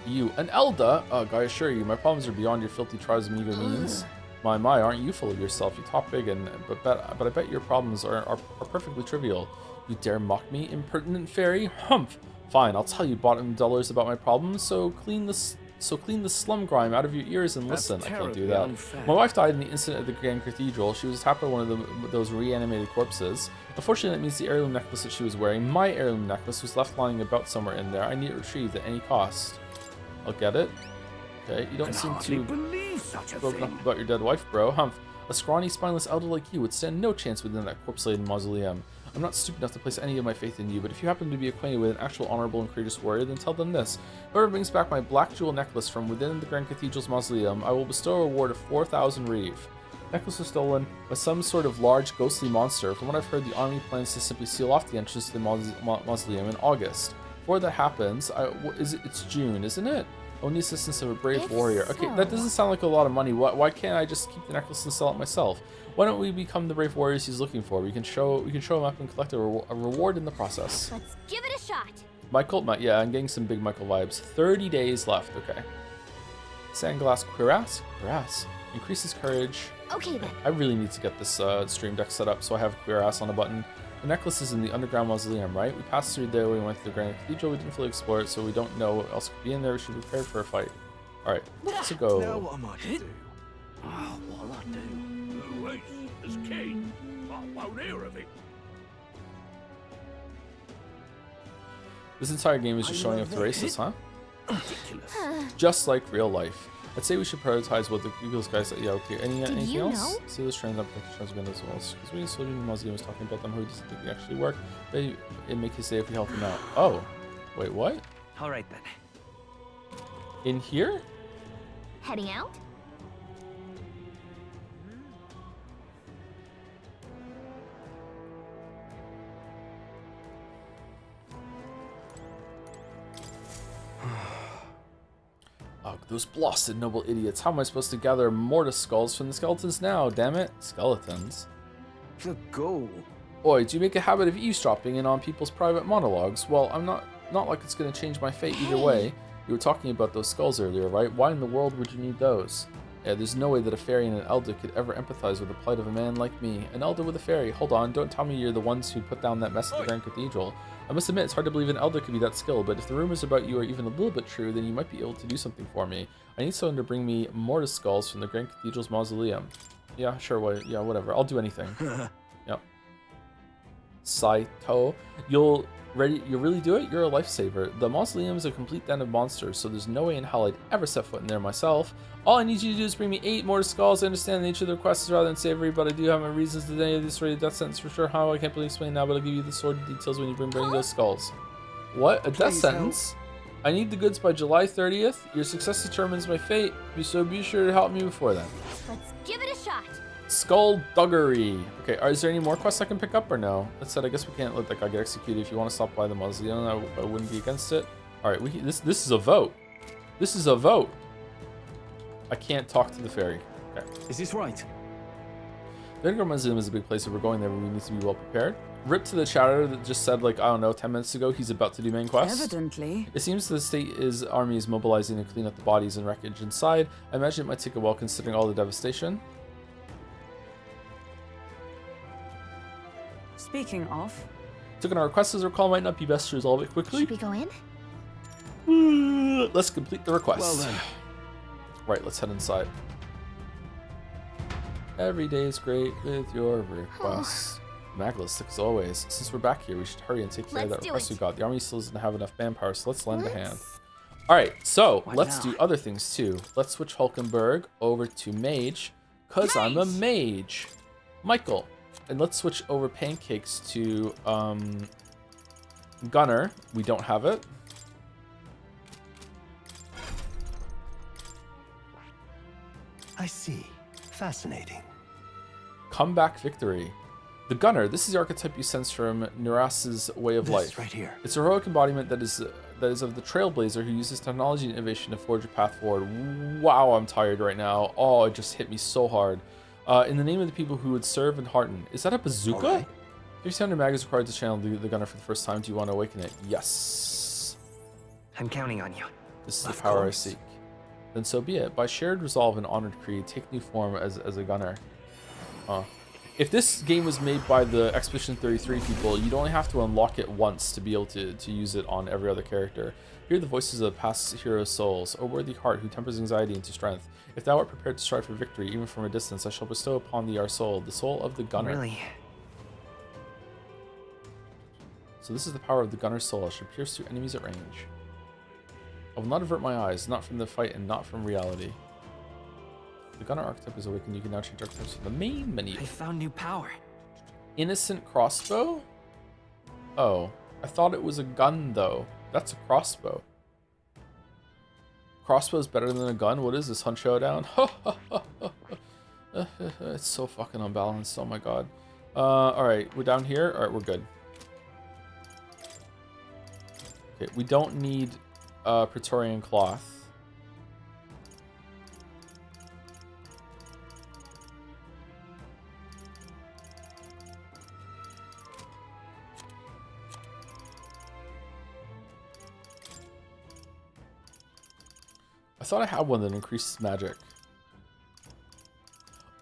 You, an Elda? Ugh, I assure you, my problems are beyond your filthy trials and meager means. My, aren't you full of yourself? You talk big, but I bet your problems are perfectly trivial. You dare mock me, impertinent fairy? Humph! Fine, I'll tell you bottom dullers about my problems, so clean the slum grime out of your ears and listen. I can't do that. Unfair. My wife died in the incident at the Grand Cathedral. She was attacked by one of those reanimated corpses. Unfortunately, that means the heirloom necklace that she was wearing, my heirloom necklace, was left lying about somewhere in there. I need it retrieved at any cost. I'll get it. Okay, you don't seem to believe such a spoken thing. up about your dead wife, bro. Humph. A scrawny, spineless elder like you would stand no chance within that corpse-laden mausoleum. I'm not stupid enough to place any of my faith in you, but if you happen to be acquainted with an actual honorable and courageous warrior, then tell them this. Whoever brings back my black jewel necklace from within the Grand Cathedral's mausoleum, I will bestow a reward of 4,000 reeve. Necklace was stolen by some sort of large, ghostly monster. From what I've heard, the army plans to simply seal off the entrance to the mausoleum in August. Before that happens, it's June, isn't it? Own the assistance of a brave If warrior. Okay, so- that doesn't sound like a lot of money. Why can't I just keep the necklace and sell it myself? Why don't we become the brave warriors he's looking for? We can show him up and collect a reward in the process. Let's give it a shot. Michael, yeah, I'm getting some big Michael vibes. 30 days left. Okay. Sandglass cuirass. Increases courage. Okay then. I really need to get this stream deck set up so I have a cuirass on a button. The necklace is in the underground mausoleum, right? We passed through there, we went to the Grand Cathedral, we didn't fully explore it, so we don't know what else could be in there. We should be prepared for a fight. Alright, let's go. Now what am I to do? Oh, what'll I do? Luis is king. I won't hear of it. This entire game is just showing up the races, huh? Ridiculous. Just like real life. I'd say we should prioritize what the Google's guys said. Yeah, okay. Anything you else? know? See those trends up with the as well. Because we soldier in the museum was talking about them who doesn't think they actually work. It make his day if we help him out. Oh. Wait, what? All right then. In here? Heading out? Ugh, those blasted noble idiots. How am I supposed to gather mortis skulls from the skeletons now? Damn it. Skeletons. The goal. Boy, do you make a habit of eavesdropping in on people's private monologues? Well, I'm not like it's gonna change my fate either way. You were talking about those skulls earlier, right? Why in the world would you need those? Yeah, there's no way that a fairy and an elder could ever empathize with the plight of a man like me. An elder with a fairy. Hold on, don't tell me you're the ones who put down that mess at the Grand Cathedral. I must admit, it's hard to believe an elder could be that skilled, but if the rumors about you are even a little bit true, then you might be able to do something for me. I need someone to bring me mortis skulls from the Grand Cathedral's mausoleum. Yeah, sure, yeah, whatever. I'll do anything. Yep. Saito. You'll Ready? You really do it? You're a lifesaver. The Mausoleum is a complete den of monsters, so there's no way in hell I'd ever set foot in there myself. All I need you to do is bring me 8 more skulls. I understand the nature of the request is rather unsavory, but I do have my reasons to deny this already death sentence for sure. How? I can't really explain now, but I'll give you the sordid details when you bring those skulls. What? A death sentence? I need the goods by July 30th. Your success determines my fate, so be sure to help me before then. Let's give it a shot. Skullduggery. Okay, is there any more quests I can pick up or no? That said, I guess we can't let that guy get executed. If you want to stop by the Mausoleum, I wouldn't be against it. All right, this is a vote. This is a vote. I can't talk to the fairy. Okay. Is this right? The Underground Mausoleum is a big place. If we're going there, we need to be well prepared. Rip to the chatter that just said, like, I don't know, 10 minutes ago, he's about to do main quest. Evidently. It seems the state's army is mobilizing to clean up the bodies and wreckage inside. I imagine it might take a while considering all the devastation. Speaking of, Taking our request as a recall might not be best to resolve it quickly. Should we go in? Let's complete the request. Well then. Right, let's head inside. Every day is great with your requests. Magalistic as always. Since we're back here, we should hurry and take care of that request we got. The army still doesn't have enough manpower, so let's lend a hand. Alright, so let's do other things too. Let's switch Hulkenberg over to Mage, because I'm a mage. Michael. And let's switch over Pancakes to Gunner. We don't have it. I see. Fascinating. Comeback Victory. The Gunner. This is the archetype you sense from Nuras's way of life. Right here. It's a heroic embodiment that is of the Trailblazer who uses technology and innovation to forge a path forward. Wow, I'm tired right now. Oh, it just hit me so hard. In the name of the people who would serve and hearten. Is that a bazooka? Right. 300 mag is required to channel the Gunner for the first time. Do you want to awaken it? Yes. I'm counting on you. This is the power I seek. Then so be it. By shared resolve and honored creed, take new form as a Gunner. If this game was made by the Expedition 33 people, you'd only have to unlock it once to be able to use it on every other character. Hear the voices of past heroes' souls, O worthy heart who tempers anxiety into strength. If thou art prepared to strive for victory, even from a distance, I shall bestow upon thee our soul, the soul of the Gunner. Really? So this is the power of the Gunner's soul. I shall pierce through enemies at range. I will not avert my eyes, not from the fight and not from reality. The Gunner archetype is awakened. You can now change archetypes from the main menu. I found new power. Innocent crossbow? Oh, I thought it was a gun though. That's a crossbow. Crossbow's better than a gun? What is this, Hunt Showdown? It's so fucking unbalanced, oh my god. Alright, we're down here. Alright, we're good. Okay, we don't need Praetorian cloth. I thought I had one that increases magic.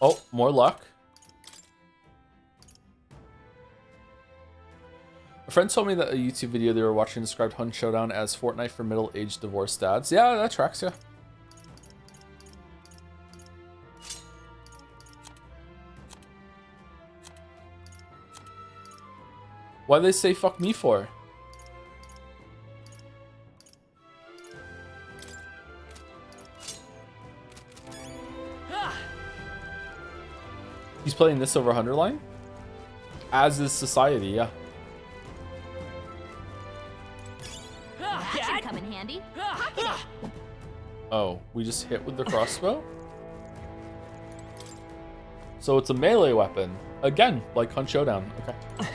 Oh, more luck. A friend told me that a YouTube video they were watching described Hunt Showdown as Fortnite for middle-aged divorced dads. Yeah, that tracks, yeah. Why'd they say fuck me for? He's playing this over Underline? As is Society, yeah. That should come in handy. Pocket it. Oh, we just hit with the crossbow? So it's a melee weapon. Again, like Hunt Showdown. Okay.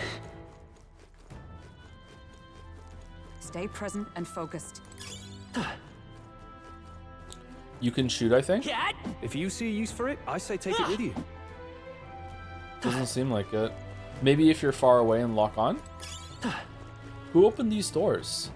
stay present and focused. You can shoot, I think? If you see a use for it, I say take it with you. Doesn't seem like it. Maybe if you're far away and lock on? Who opened these doors?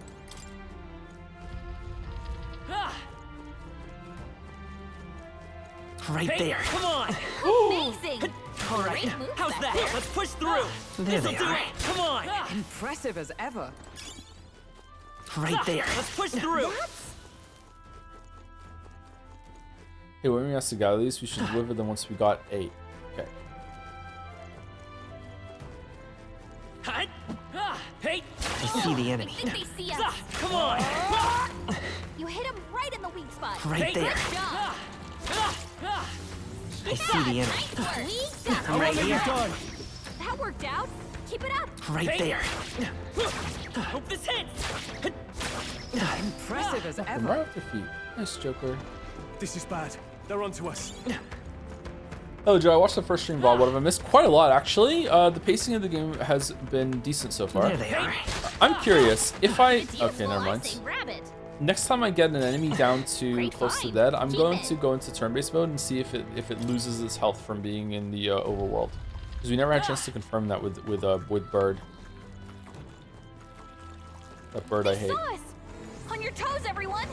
Right there. Come on! Amazing! All right. Great move How's back that? there. Let's push through! There This'll they do are. it! Come on! Impressive as ever. Right there. Let's push through! Hey, when we asked to gather these, we should deliver them once we got 8. Okay. Hey! I see see the I enemy. think they see us. Come on! You hit him right in the weak spot. Right there. Good job. I see the enemy. Nice work. We got I'm right here. That worked out. Keep it up. Right there. Hope this hits! Impressive as And ever. right off their feet. Nice, Joker. This is bad. They're onto us. Hello, Joe. I watched the first stream VOD. What have I missed? Quite a lot, actually. The pacing of the game has been decent so far. There they are. I'm curious if I. It's useful, Okay, never I mind. say rabbit. Next time I get an enemy down to Great close to find. dead, I'm Keep going it. to go into turn-based mode and see if it loses its health from being in the overworld, because we never had a chance to confirm that with Bird. That bird I They hate. saw us. On your toes, everyone.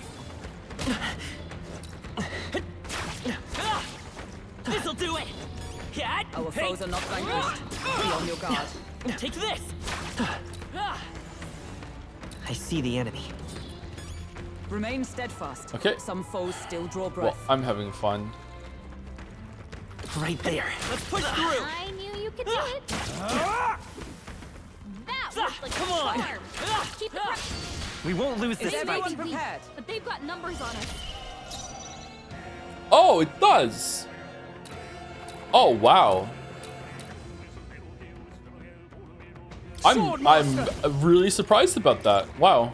This'll do it! Cat! Our foes are not vanquished. Be on your guard. Take this! I see the enemy. Remain steadfast. Okay. Some foes still draw Well, breath. I'm having fun. Right there. Let's push through! I knew you could do it. That worked like Come a on. charm. Keep it pressure. We won't lose Is this everyone fight. prepared? But they've got numbers on us. Oh, it does. Oh wow. I'm really surprised about that. Wow.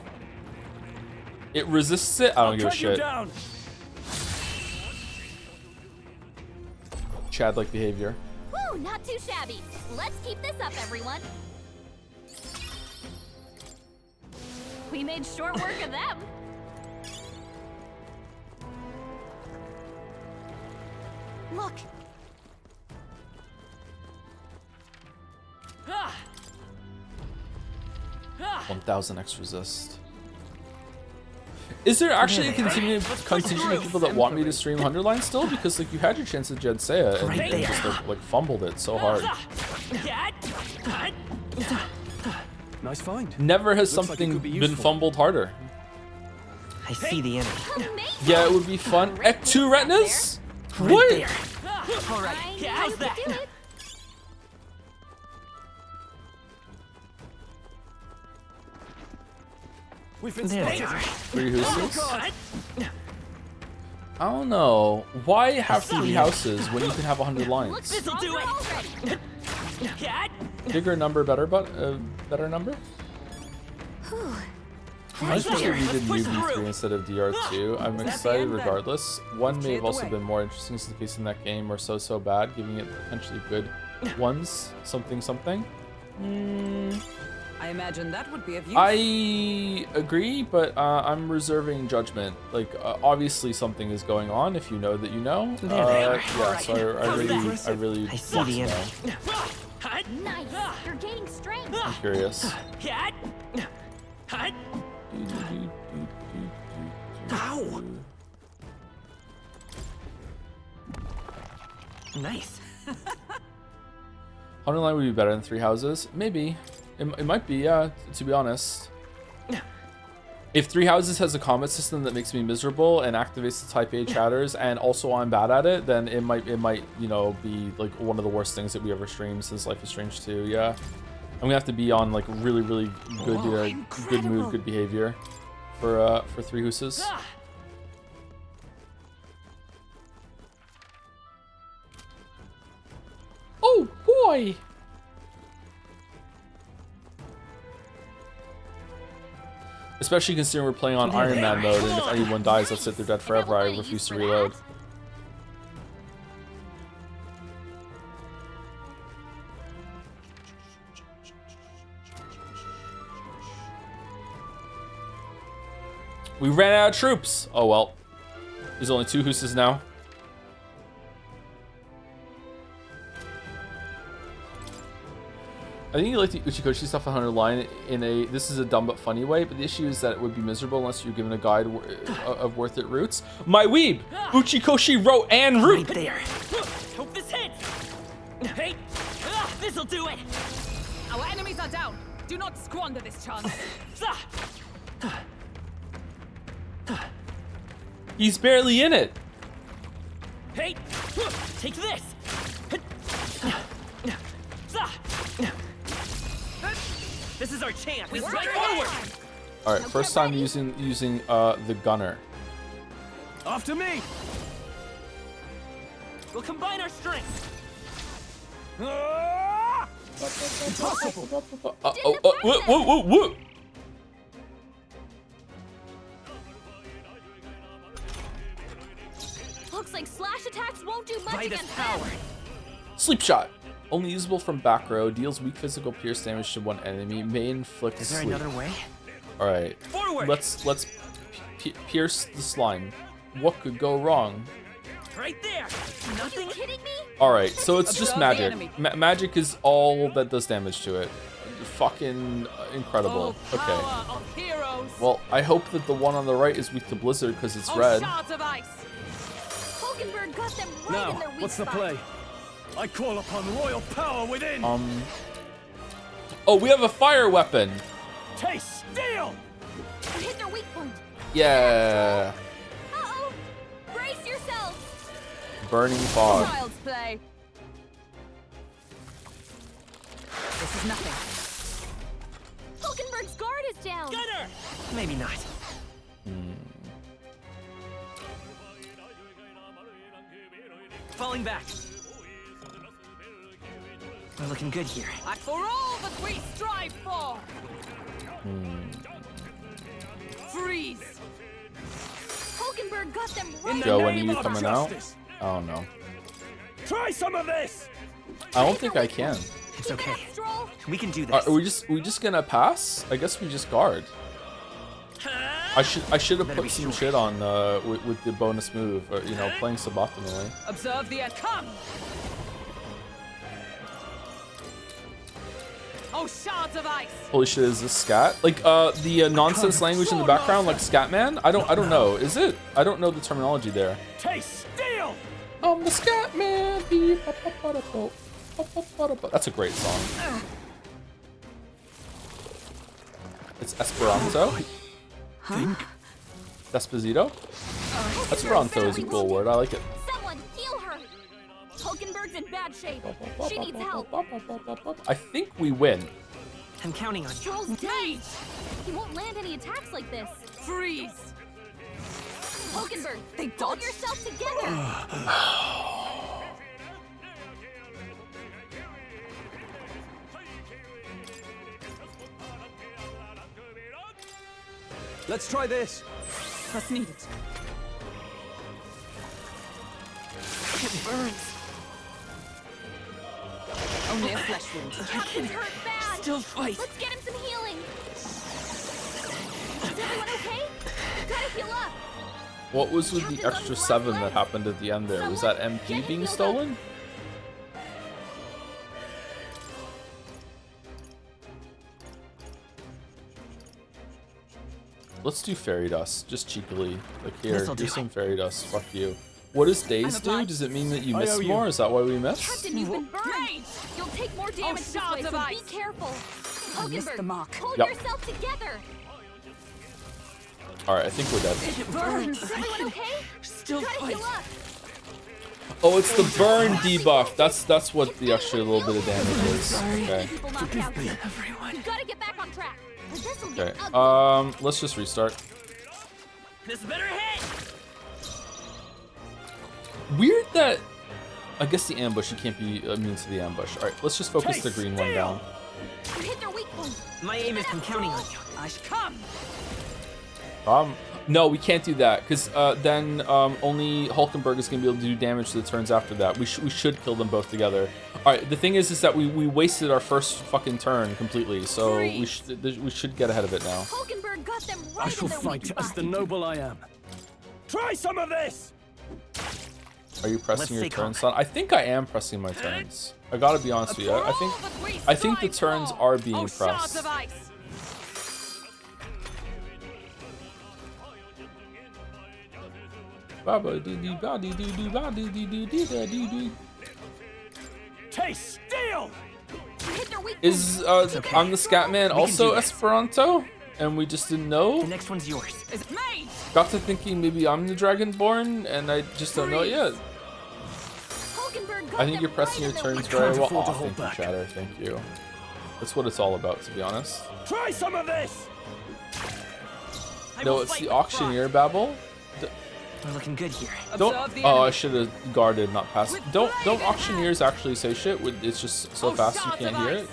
It resists it. I don't give a Cut you shit. down! Chad-like behavior. Whew, not too shabby. Let's keep this up, everyone. We made short work of them. Look, 1000x resist. Is there actually a contingent of people that want me to stream Underline still? Because like you had your chance at Jenseiya and, Right and there. just like fumbled it so hard. Cat! Nice find. Never has Looks like it something could be been useful. fumbled harder. I see the enemy. amazing. Yeah, it would be fun. Two retinas? Right What? there. All right, I knew how's you that? could do it. We've been There they spotted. are. 3 houses? God. I don't know. Why have see 3 the- houses when you can have 100 Looks lines? This'll do stronger it. already. Cat! Bigger number, better, but better number? I wish we there. did push UB3 through. instead of DR2. I'm the excited end then? regardless. One may Cleared have the also way. been more interesting as the case in that game, or so bad, giving it potentially good ones. Something. I imagine that would be of use. I agree, but I'm reserving judgment. Like, obviously something is going on. If you know that you know. There they are. Yeah, so I really I see want the to know. enemy. Hut! Nice. You're gaining strength. I'm curious. Cat! Hut! Ow! Nice. Underline would be better than 3 houses. Maybe. It might be, yeah, to be honest. If 3 houses has a combat system that makes me miserable and activates the type A chatters and also I'm bad at it, then it might, you know, be like one of the worst things that we ever streamed since Life is Strange 2, yeah. I'm gonna have to be on like really good good mood, good behavior for 3 houses. Oh boy! Especially considering we're playing on Iron Man mode, and if anyone dies, that's it, they're dead forever. I refuse to reload. We ran out of troops! Oh well. There's only 2 Hooses now. I think you like the Uchikoshi stuff on 100 line in a this is a dumb but funny way, but the issue is that it would be miserable unless you're given a guide of worth it routes. My weeb! Uchikoshi wrote and root! Right there. Hope this hits! Hey! This'll do it! Our enemies are down. Do not squander this chance. He's barely in it! Hey! Take this! This is our chance. We're Right forward. All right, Now first get time ready. using the gunner. After me! We'll combine our strength. Ah! Impossible! Whoa. Looks like slash attacks won't do much By this against power. them. Sleep shot. Only usable from back row. Deals weak physical pierce damage to one enemy. May inflict Is there sleep. another way? All right. Forward! Let's pierce the slime. What could go wrong? Right there! Are you Nothing? kidding me? All right, so it's just Observe the magic. enemy. Magic is all that does damage to it. Fucking incredible. Okay. Of heroes. Well, I hope that the one on the right is weak to blizzard because it's Oh, red. shards of ice. Hulkenberg got them right in Now, their weak what's the spot. play? I call upon royal power within! Oh, we have a fire weapon. Taste steel! You hit their weak point. Yeah. Uh-oh. Brace yourselves. Burning fog. Child's play. This is nothing. Hulkenberg's guard is down. Gunner! Maybe not. Falling back. We're looking good here. And for all that we strive for. Freeze. Hulkenberg got them right In the Joe, when name are you of coming out? justice. Oh no. Try some of this! I don't think I can. It's See okay. that stroll? We can do this. Are we just gonna pass? I guess we just guard. I should have Better put be some sure. shit on with the bonus move, or playing suboptimally. Observe the come. Oh, shards of ice. Holy shit, is this scat? Like the nonsense language in the background, like Scatman? I don't know. Is it? I don't know the terminology there. Taste steel! I'm the Scatman. That's a great song. It's Esperanto. Despacito. Esperanto is a cool word. I like it. Someone heal her. Hulkenberg's in bad shape. She needs help. I think we win. I'm counting on you. Stroll's dead. He won't land any attacks like this. Freeze. Hulkenberg, They hold dodged. yourself together. Let's try this. What's needed? It burns. Only a flesh wound. Captain's hurt bad. Still fight. Let's get him some healing. Is everyone okay? Gotta heal up. What was with the extra 7 that happened at the end there? Was that MP being stolen? Let's do fairy dust, just cheekily. Like here, This'll do do. some fairy dust. Fuck you. What does days do? Does it mean that you miss more? Is that why we miss? Captain, you've been burned. You'll take more damage this shards way, of so ice. be careful. I missed Hulkenberg, the mark. hold Yep. yourself together. All right, I think we're dead. It burns. Is everyone okay? Still Gotta fight. heal up. Oh, it's the burn debuff. That's what the extra little bit of damage is. Okay. People knocked out. You've gotta get back on track. Or this'll Okay. get ugly. Let's just restart. This better hit! Weird that. I guess the ambush. You can't be immune to the ambush. All right, let's just focus the green one down. You hit their weak point. My aim is from counting on you. I should come. No, we can't do that because then only Hulkenberg is gonna be able to do damage to the turns after that. We should kill them both together. All right. The thing is that we wasted our first fucking turn completely, so we should get ahead of it now. Hulkenberg got them right I shall in their weak fight as spot. the noble I am. Try some of this! Are you pressing Let's your stay calm. turns, son? I think I am pressing my turns. I gotta be honest with you. I think the turns are being Oh, shards pressed. of ice. Taste steel! You hit their weak Is okay. I'm the Scatman can also do this. Esperanto? And we just didn't know? The next one's yours. Is it made? Got to thinking maybe I'm the Dragonborn and I just don't know it yet. Hulkenberg got I think them you're pressing right your in their turns weak very can't well. afford to Aw, hold thank you, back. Chatter. Thank you. That's what it's all about, to be honest. Try some of this! No, it's the auctioneer babble. We're looking good here. Don't. Observe the Oh, I enemy. should have guarded, not passed. Don't auctioneers actually say shit? It's just so fast you can't hear it.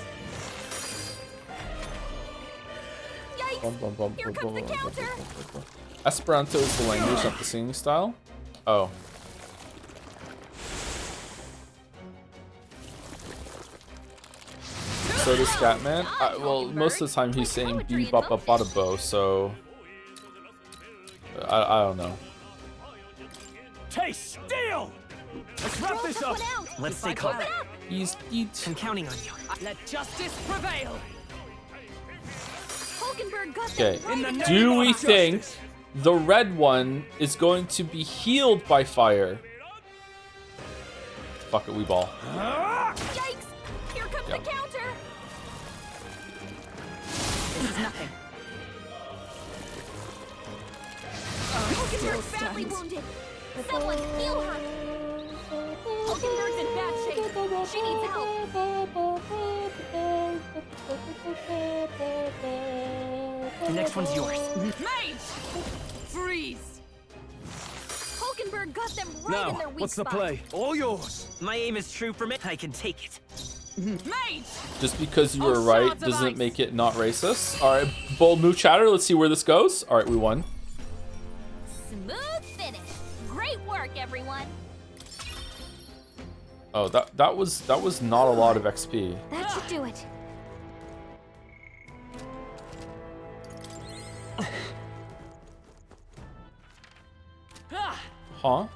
Yikes! Here comes the counter! Esperanto is the language, not the singing style. Oh. So does Scatman. Well, most of the time he's saying bee bop bop bada bo, so I don't know. Taste steel! Let's wrap this up! Let's stay calm. He's eat. I'm counting on you. Let justice prevail. Hulkenberg got Okay. them right in the Do we think the red one is going to be healed by fire? Fuck it, we ball. Yikes! Here comes Yeah. the counter! This is nothing. Hulkenberg's badly wounded! Someone heal her! Hulkenberg's in bad shape! She needs help! The next one's yours. Mage! Freeze! Hulkenberg got them right Now, in their weak what's the spot. play? All yours! My aim is true for me. I can take it. Mage! Just because you were Oh, right shards of doesn't ice. make it not racist. All right, bold move chatter. Let's see where this goes. All right, we won. Smooth finish! Great work, everyone! Oh, that was not a lot of XP. That should do it. Huh?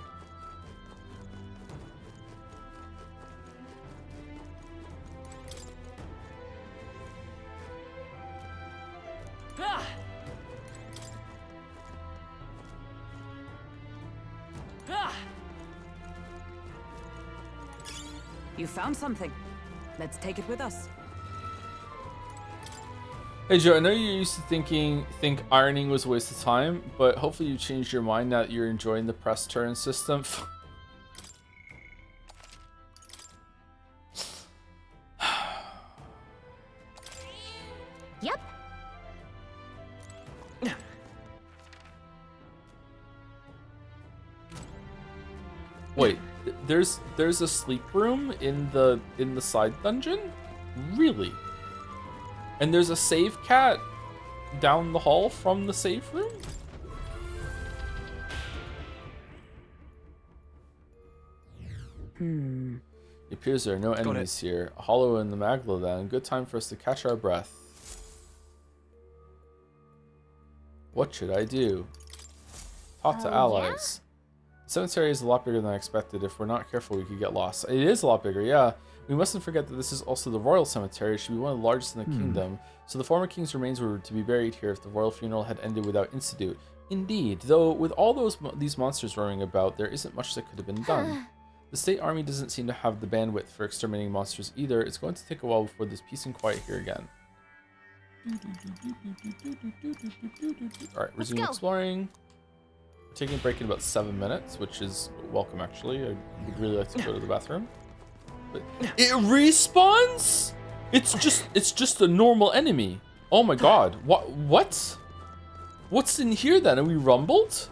You found something. Let's take it with us. Hey Joe, I know you used to think ironing was a waste of time, but hopefully you changed your mind now that you're enjoying the press turn system. Yep. Wait, there's a sleep room in the side dungeon? Really? And there's a save cat down the hall from the save room? It appears there are no enemies here. A hollow in the Magla then. Good time for us to catch our breath. What should I do? Talk to allies. The cemetery is a lot bigger than I expected. If we're not careful, we could get lost. It is a lot bigger, yeah. We mustn't forget that this is also the royal cemetery. It should be one of the largest in the kingdom. So the former king's remains were to be buried here if the royal funeral had ended without incident. Indeed, though with all these monsters roaming about, there isn't much that could have been done. The state army doesn't seem to have the bandwidth for exterminating monsters either. It's going to take a while before there's peace and quiet here again. Alright, resume exploring. We're taking a break in about 7 minutes, which is welcome actually. I would really like to go to the bathroom. But it respawns? It's just a normal enemy. Oh my god. What? What's in here then? Are we rumbled?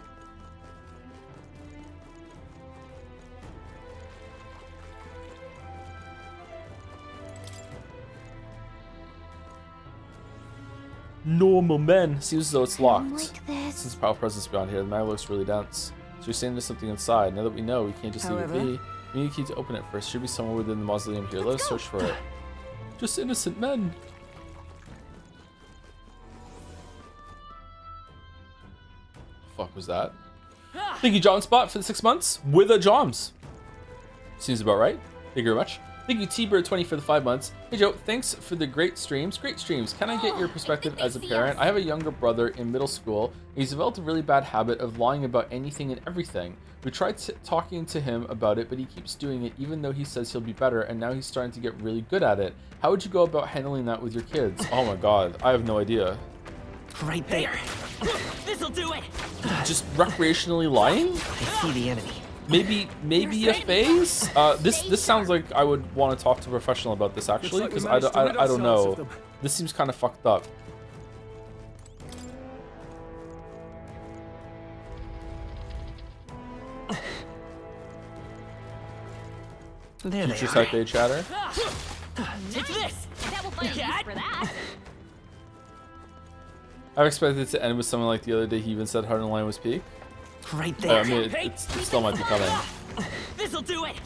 Normal men. Seems as though it's locked. Like this. Since power presence beyond here, the mag looks really dense. So you're saying there's something inside. Now that we know, we can't just leave it be. We need a key to open it first. Should be somewhere within the mausoleum here. Let us search for it. Just innocent men. Fuck was that? Thank you, John Spot, for the 6 months with a Joms. Seems about right. Thank you very much. Thank you, T-Bird20 for the 5 months. Hey Joe, thanks for the great streams. Great streams. Can I get your perspective as a parent? I have a younger brother in middle school. He's developed a really bad habit of lying about anything and everything. We tried talking to him about it, but he keeps doing it even though he says he'll be better, and now he's starting to get really good at it. How would you go about handling that with your kids? Oh my god, I have no idea. Right there. This'll do it. Just recreationally lying? I see the enemy. maybe a phase. This sounds like I would want to talk to a professional about this actually, Looks because like we I managed to rid don't ourselves of know. them. This seems kind of fucked up. There they Future are. Type A chatter. Take this. That will find a use for that. I expected it to end with something like the other day. He even said Hard and Line was peak. Right I there. mean, it still might be coming. This'll do it.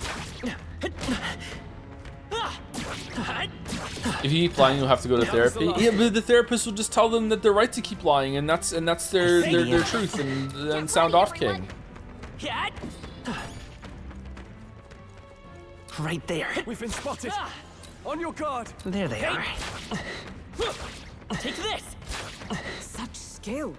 If you keep lying, you'll have to go to therapy. Yeah, but the therapist will just tell them that they're right to keep lying, and that's their truth, and sound off, king. Right there. We've been spotted. On your guard. There they are. Take this. Such skill.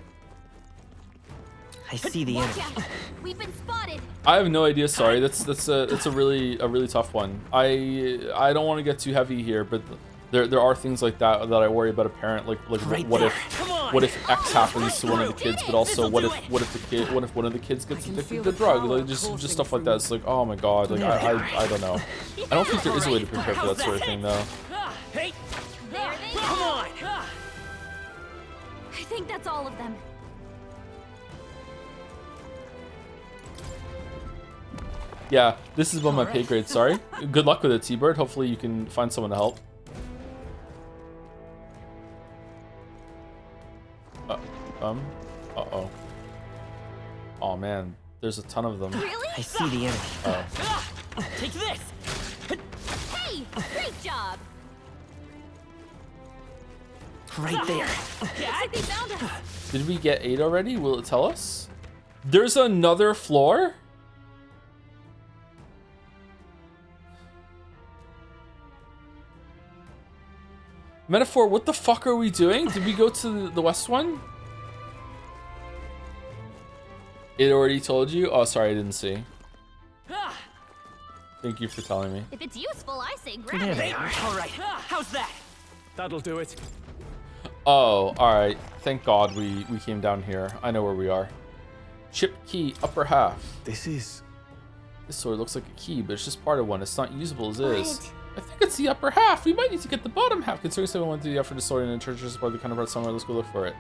I see the Watch enemy. out. We've been spotted. I have no idea. Sorry, that's a really tough one. I don't want to get too heavy here, but there are things like that I worry about a parent. Like Right what there. if Come on. what if X happens to one of the kids, but also what if one of the kids gets can addicted feel to the drug? power Like just coursing stuff like through that. me. It's like, oh my god, like I don't know. I don't think there is a way to prepare for that sort of thing though. Hey, There they come go. on. I think that's all of them. Yeah, this is above my pay grade. Sorry. Good luck with it, T-Bird. Hopefully you can find someone to help. Uh-oh. Oh man, there's a ton of them. Really? I see the enemy. Oh. Take this. Hey, great job. Right there. Looks like they found us. Did we get 8 already? Will it tell us? There's another floor? Metaphor, what the fuck are we doing? Did we go to the west one? It already told you? Oh, sorry, I didn't see. Thank you for telling me. If it's useful, I say grab There it. they are. All right. How's that? That'll do it. Oh, alright. Thank God we came down here. I know where we are. Chip key, upper half. This Sword looks like a key, but it's just part of one. It's not usable as is. What? I think it's the upper half. We might need to get the bottom half. Considering someone went through the effort to sort in a church to support the kind of art somewhere. Let's go look for it.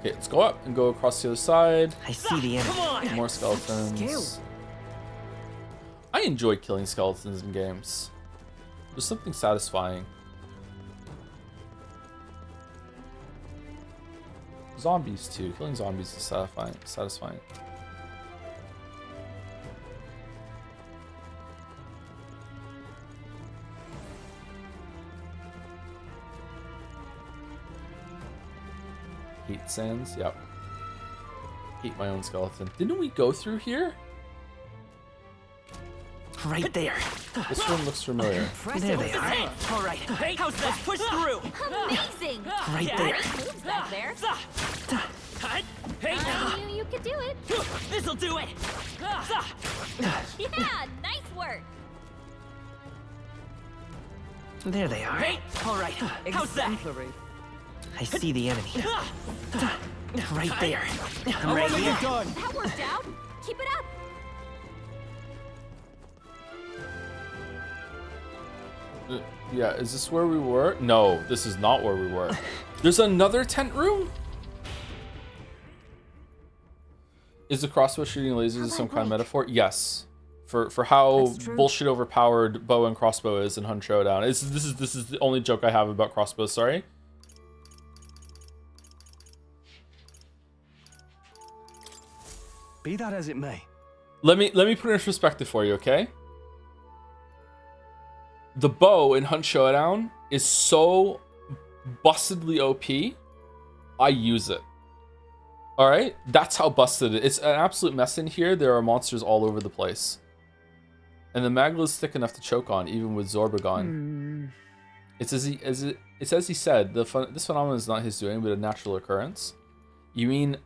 Okay, let's go up and go across the other side. I see the enemy. Come on. More skeletons. I enjoy killing skeletons in games. There's something satisfying. Zombies too. Killing zombies is satisfying. Hate sands. Yep. Hate my own skeleton. Didn't we go through here? Right there. This one looks familiar. There they are. All right. Hey, how's that? Push through. Amazing. Right Nice there. moves back there. Hey, I knew you could do it. this'll do it. Yeah, nice work. There they are. Hey, all right. How's that? I see the enemy. Right there. I'm right here. done. That worked out. Keep it up. Yeah, is this where we were? No, this is not where we were. There's another tent room? Is the crossbow shooting lasers some kind of metaphor? Yes. For how That's true. bullshit overpowered bow and crossbow is in Hunt Showdown. This is the only joke I have about crossbows, sorry. Be that as it may. Let me put it in perspective for you, okay? The bow in Hunt Showdown is so bustedly OP, I use it. Alright? That's how busted it is. It's an absolute mess in here. There are monsters all over the place. And the Magla is thick enough to choke on, even with Zorbagon. It's as he said, this phenomenon is not his doing, but a natural occurrence. You mean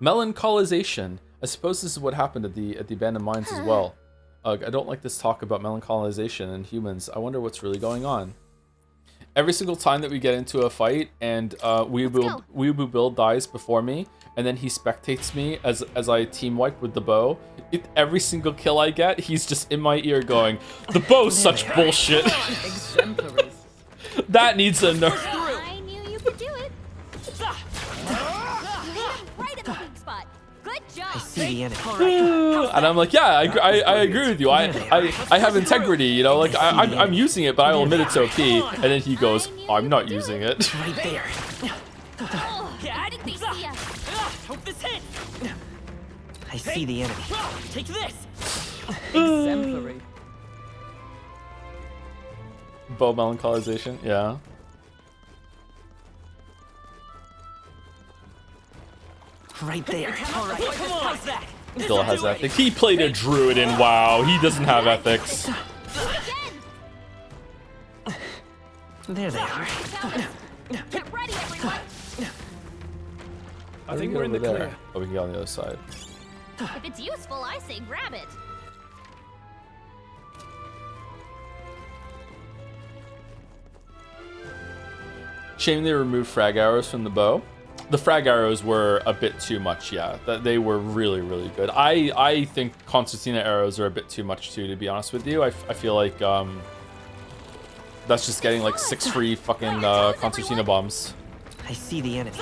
melancholisation? I suppose this is what happened at the abandoned mines as well. I don't like this talk about melancholisation in humans. I wonder what's really going on. Every single time that we get into a fight and Weeaboo Bill dies before me, and then he spectates me as I team wipe with the bow, every single kill I get, he's just in my ear going, "The bow's such bullshit." Exemplary. That needs a nerf. I knew you could do it. You hit him right at the weak spot. Good job. I see the enemy. And I'm like, yeah, I agree with you. I have integrity, you know, like I'm using it, but I will admit it's OP. And then he goes, I'm not using it. Right there. How did they see ya? Hope this hits. I see the enemy. Take this. Exemplary. Bow melancholisation, yeah. Right there. All right, come on. How's that? Still has ethics. He played a druid in WoW. He doesn't have ethics. There they are. Get ready, everyone. I think we're in the clear. Oh, we can get on the other side. If it's useful, I say grab it. Shame they removed frag arrows from the bow. The frag arrows were a bit too much, yeah. They were really, really good. I think Concertina arrows are a bit too much too, to be honest with you. I feel like that's just getting like 6 free fucking Concertina bombs. I see the enemy.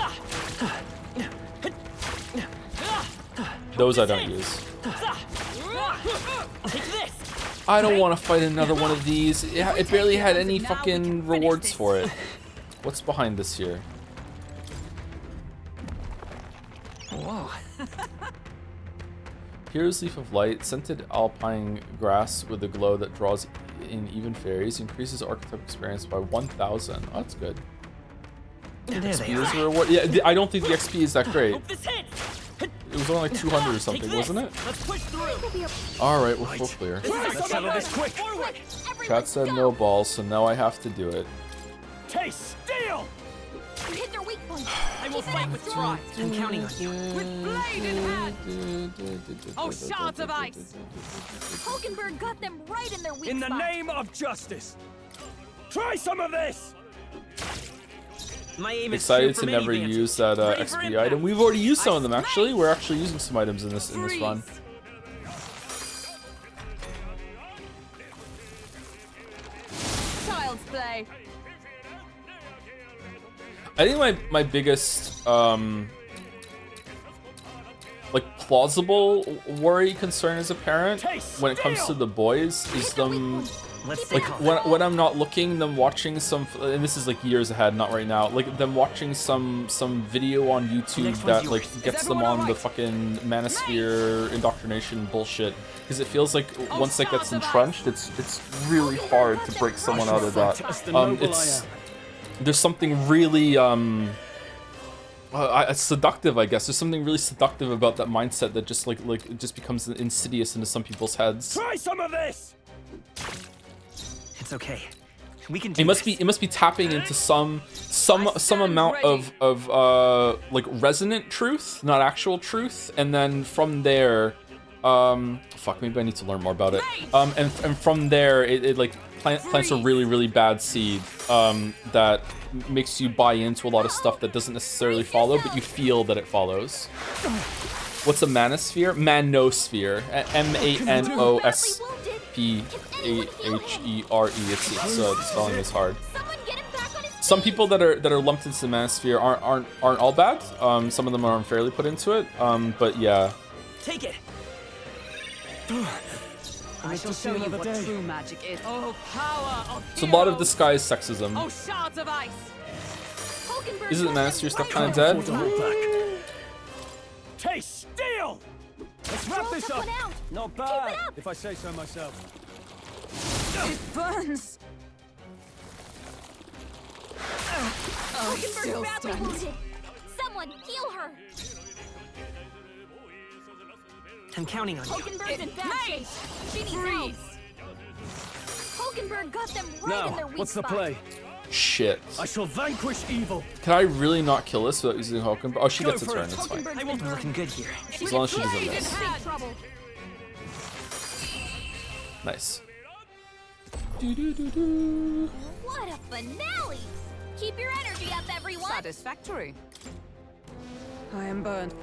Those I don't use. Take this. I don't want to fight another one of these. It barely had any fucking rewards for it. What's behind this here? Whoa. Here's Leaf of Light, scented alpine grass with a glow that draws in even fairies, increases archetype experience by 1,000. Oh, that's good. There they XP is a are. reward. Yeah, I don't think the XP is that great. Hope this hits. It was only like 200 or something, wasn't it? Let's push through. Alright, we're full clear. Let's settle this quick. Forward. Chat said no balls, so now I have to do it. Taste steel. You hit their weak point. I will fight with pride. I'm counting on you. With blade in hand. Oh, shards of ice. Hulkenberg got them right in their weak In the spot. name of justice. Try some of this. My aim is Excited shoot to from never any vantage. use that Ready for XP impact. item. We've already used some of them actually. We're actually using some items in this run. Child's play. I think my biggest like plausible worry concern as a parent when it comes to the boys is them Let's like take when I'm not looking, them watching some, and this is like years ahead, not right now, like them watching some video on YouTube Next one's that like yours. gets them on the fucking manosphere indoctrination bullshit, because it feels like once that gets entrenched, it's really hard to break someone out of that. There's something really seductive, I guess. There's something really seductive about that mindset that just like it just becomes insidious into some people's heads. Try some of this. It's okay. We can do It must this. be tapping into some amount of like resonant truth, not actual truth, and then from there, fuck, maybe I need to learn more about it. And from there, it like plants a really bad seed that makes you buy into a lot of stuff that doesn't necessarily follow, but you feel that it follows. What's a manosphere? Manosphere. MANOSPHERE. It's the spelling is hard. Someone get him back on his Some people that are lumped into the manosphere aren't all bad. Some of them are unfairly put into it. But yeah. Take it. I shall show you what true magic is. Oh, power of It's a lot of heroes. disguised sexism. Oh, shards of ice. Hulkenberg Isn't the got them manosphere stuff right kind in of their dead? weak spot. Taste steel. Let's wrap Roll this took up. one out. Not Keep bad, it up. if I say so myself. It burns. Hulkenberg's badly wounded. Someone heal her. I'm counting on you. Hulkenberg's in bad shape. She needs help. Hulkenberg got them right in Now, their weak what's the spot. play? Shit. I shall vanquish evil. Can I really not kill this without using Hulkenberg? Oh, she Go gets a for turn. it. It's fine. Hulkenberg's We're been looking good here. As long as she doesn't He's in miss. big trouble. Nice. Do-do-do-do. What a finale! Keep your energy up, everyone. Satisfactory. I am burned.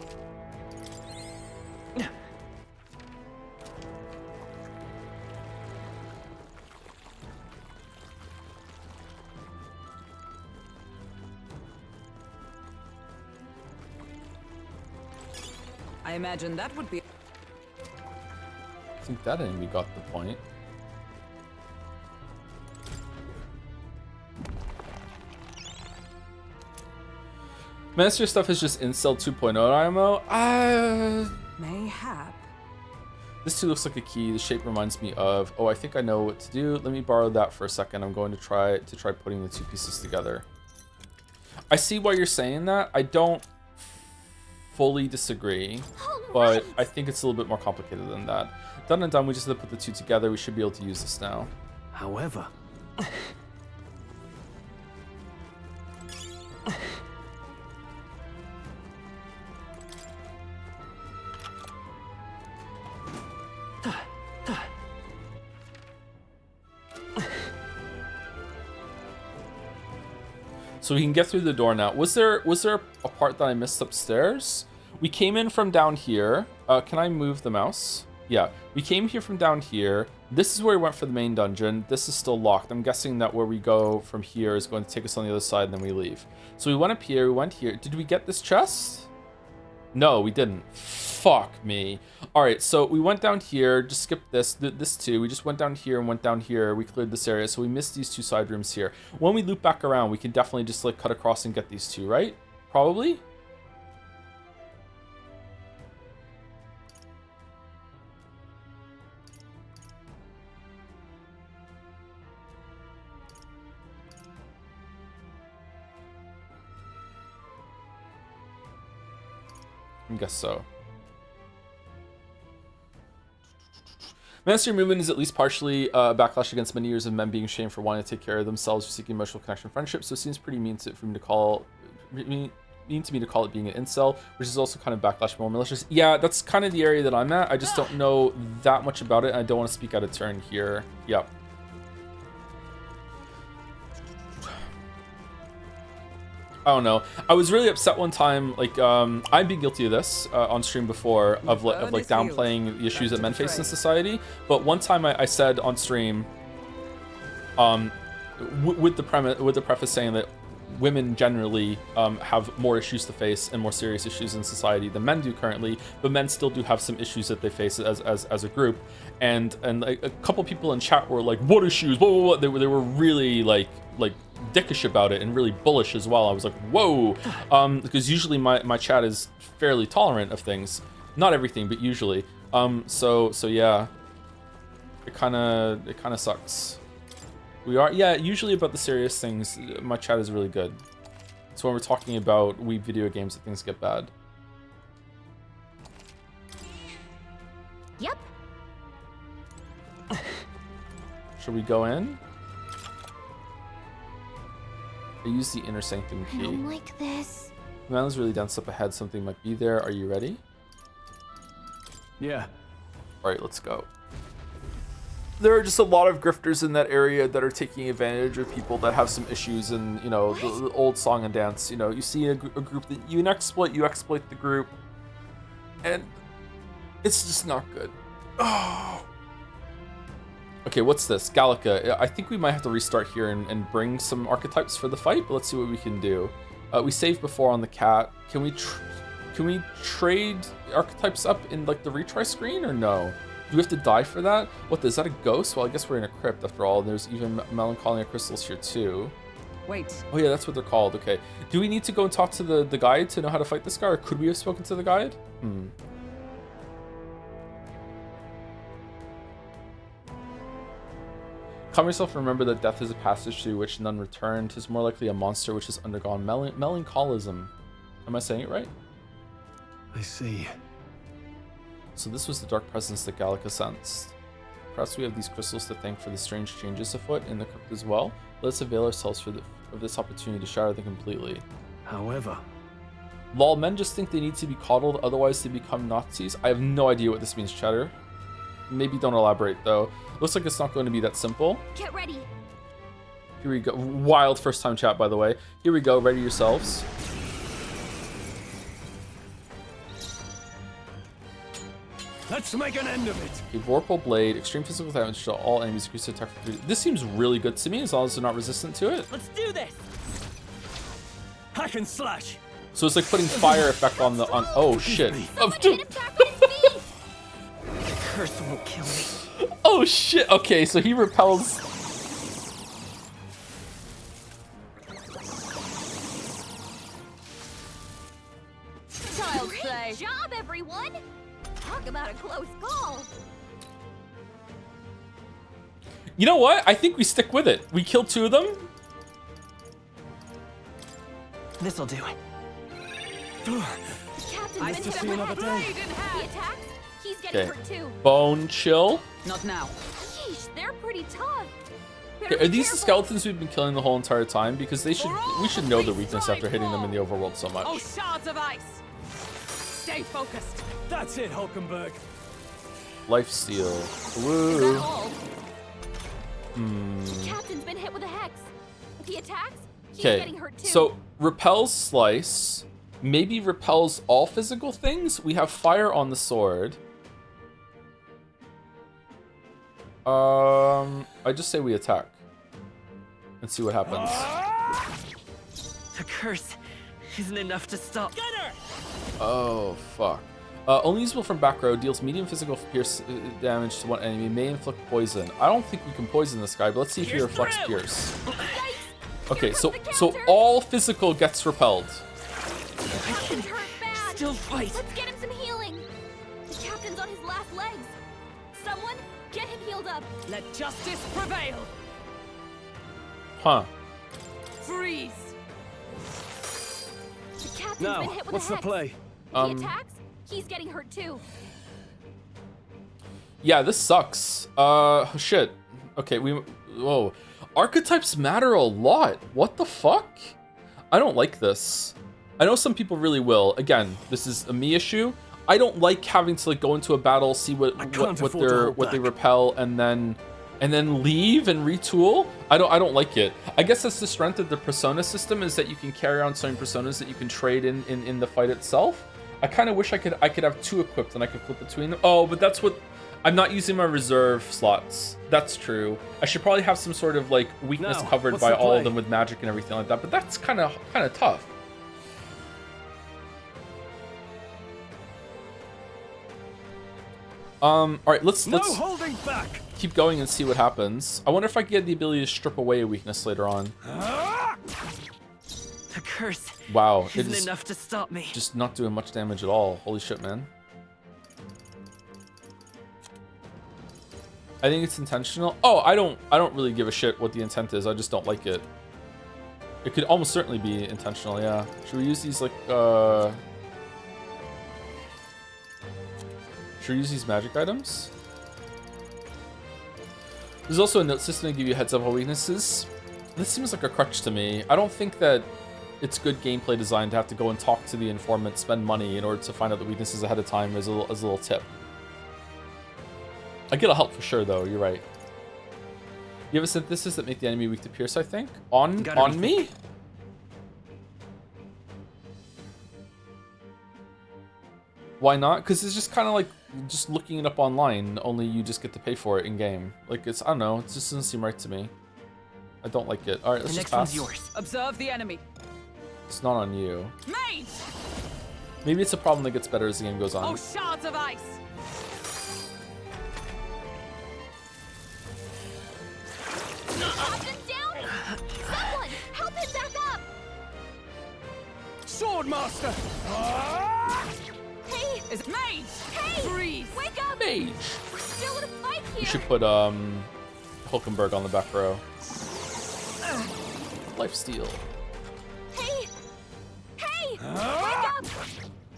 I imagine that would be. I think that enemy got the point. Master stuff is just incel 2.0 IMO. Mayhap. This too looks like a key. The shape reminds me of. Oh, I think I know what to do. Let me borrow that for a second. I'm going to try putting the two pieces together. I see why you're saying that. I don't fully disagree, but I think it's a little bit more complicated than that. Done and done. We just have to put the two together. We should be able to use this now. However, So we can get through the door now. Was there a part that I missed upstairs? We came in from down here. Can I move the mouse? Yeah, we came here from down here. This is where we went for the main dungeon. This is still locked. I'm guessing that where we go from here is going to take us on the other side and then we leave. So we went up here, we went here. Did we get this chest? No, we didn't. Fuck me. All right, so we went down here, just skipped this too. We just went down here and went down here. We cleared this area, so we missed these two side rooms here. When we loop back around, we can definitely just like cut across and get these two, right? Probably? I guess so. Mastery movement is at least partially a backlash against many years of men being shamed for wanting to take care of themselves or seeking emotional connection and friendship, so it seems pretty mean to me to call it being an incel, which is also kind of backlash more malicious. Yeah, that's kind of the area that I'm at. I just don't know that much about it, and I don't want to speak out of turn here. Yep. I don't know. I was really upset one time. Like, I've been guilty of this on stream before, of like downplaying the issues that men face in society. But one time I said on stream, with the preface saying that women generally have more issues to face and more serious issues in society than men do currently, but men still do have some issues that they face as a group. And like, a couple people in chat were like, "What issues?" Blah, blah, blah. They were really like dickish about it and really bullish as well. I was like, whoa, because usually my chat is fairly tolerant of things, not everything, but usually. So yeah, it kind of sucks. We are, yeah, usually about the serious things, my chat is really good. So when we're talking about weeb video games, that things get bad. Yep. Should we go in? I use the inner sanctum I key. don't like this. The mountain's really dense up ahead. Something might be there. Are you ready? yeah. All right, let's go. There are just a lot of grifters in that area that are taking advantage of people that have some issues, and you know, the old song and dance. You know, you see a group that you exploit the group, and it's just not good. Oh. Okay, what's this? Gallica. I think we might have to restart here and bring some archetypes for the fight, but let's see what we can do. We saved before on the cat. Can we trade archetypes up in like the retry screen or no? Do we have to die for that? What, is that a ghost? Well, I guess we're in a crypt after all. There's even melancholia crystals here too. Wait. Oh yeah, that's what they're called. Okay. Do we need to go and talk to the guide to know how to fight this guy, or could we have spoken to the guide? Calm yourself and remember that death is a passage through which none return. 'Tis more likely a monster which has undergone melancholism. Am I saying it right? I see. So this was the dark presence that Gallica sensed. Perhaps we have these crystals to thank for the strange changes afoot in the crypt as well. Let us avail ourselves of this opportunity to shatter them completely. However, Lol, men just think they need to be coddled, otherwise they become Nazis. I have no idea what this means, Chatter. Maybe don't elaborate, though. Looks like it's not going to be that simple. Get ready. Here we go. Wild first time chat, by the way. Here we go. Ready yourselves. let's make an end of it. A Vorpal Blade, extreme physical damage to all enemies. Increase attack for 3. This seems really good to me, as long as they're not resistant to it. Let's do this. Hack and slash. So it's like putting fire effect on the oh shit. Someone hit him back on his feet. The curse won't kill me. Oh shit. Okay, so he repels. Child's play. Great job, everyone. Talk about a close call. You know what? I think we stick with it. We kill 2 of them. This'll do. The captain's Nice been to hit see with another a day. He attacks. He's getting hurt too. Bone chill. Not now. Yeesh, they're pretty tough. Okay, are these the skeletons we've been killing the whole entire time? Because we should know their weakness after hitting them in the overworld so much. Oh, shards of ice. Stay focused. That's it, Hulkenberg. Lifesteal. Is Woo. that all? The captain's been hit with a hex. If he attacks, he's Okay, getting hurt too. so repels slice. Maybe repels all physical things. We have fire on the sword. I just say we attack and see what happens. The curse isn't enough to stop. Oh fuck. Only usable from back row, deals medium physical pierce damage to one enemy, may inflict poison. I don't think we can poison this guy, but let's see if he reflects pierce. Okay, so all physical gets repelled. The captain's hurt bad. Still fight. Let's get him some healing. The captain's on his last legs. Someone get him healed up. Let justice prevail. Huh. Freeze. The captain's Now, been hit with what's a the hex. play? If he attacks, he's getting hurt too. Yeah, this sucks. Shit. Okay, whoa. Archetypes matter a lot. What the fuck? I don't like this. I know some people really will. Again, this is a me issue. I don't like having to like go into a battle, see what they repel, and then leave and retool. I don't like it. I guess that's the strength of the persona system, is that you can carry on certain personas that you can trade in the fight itself. I kind of wish I could have 2 equipped and I could flip between them. Oh, but that's what I'm not using my reserve slots. That's true. I should probably have some sort of like weakness Now, covered what's by the all of play? them with magic and everything like that. But that's kind of tough. All right, let's holding back. keep going and see what happens. I wonder if I can get the ability to strip away a weakness later on. The curse Wow, it isn't is enough to stop me. just not doing much damage at all. Holy shit, man. I think it's intentional. Oh, I don't really give a shit what the intent is. I just don't like it. It could almost certainly be intentional, yeah. Should we use these like should we use these magic items? There's also a note system to give you heads up on weaknesses. This seems like a crutch to me. I don't think that it's good gameplay design to have to go and talk to the informant, spend money in order to find out the weaknesses ahead of time as a little tip. I get a help for sure, though. You're right. You have a synthesis that make the enemy weak to pierce, I think. On me? Why not? Because it's just kind of like just looking it up online, only you just get to pay for it in game. Like, it's, I don't know, it just doesn't seem right to me. I don't like it. All right, let's The just next one's pass. yours. Observe the enemy. It's not on you. Mage! Maybe it's a problem that gets better as the game goes Oh, on. shards of ice. Captain's down. Someone help him back up. Swordmaster. Hey, Is mage? hey, Freeze. wake up. Mage. We're still in a fight here. You should put Hulkenberg on the back row. Lifesteal. Hey, hey, wake up.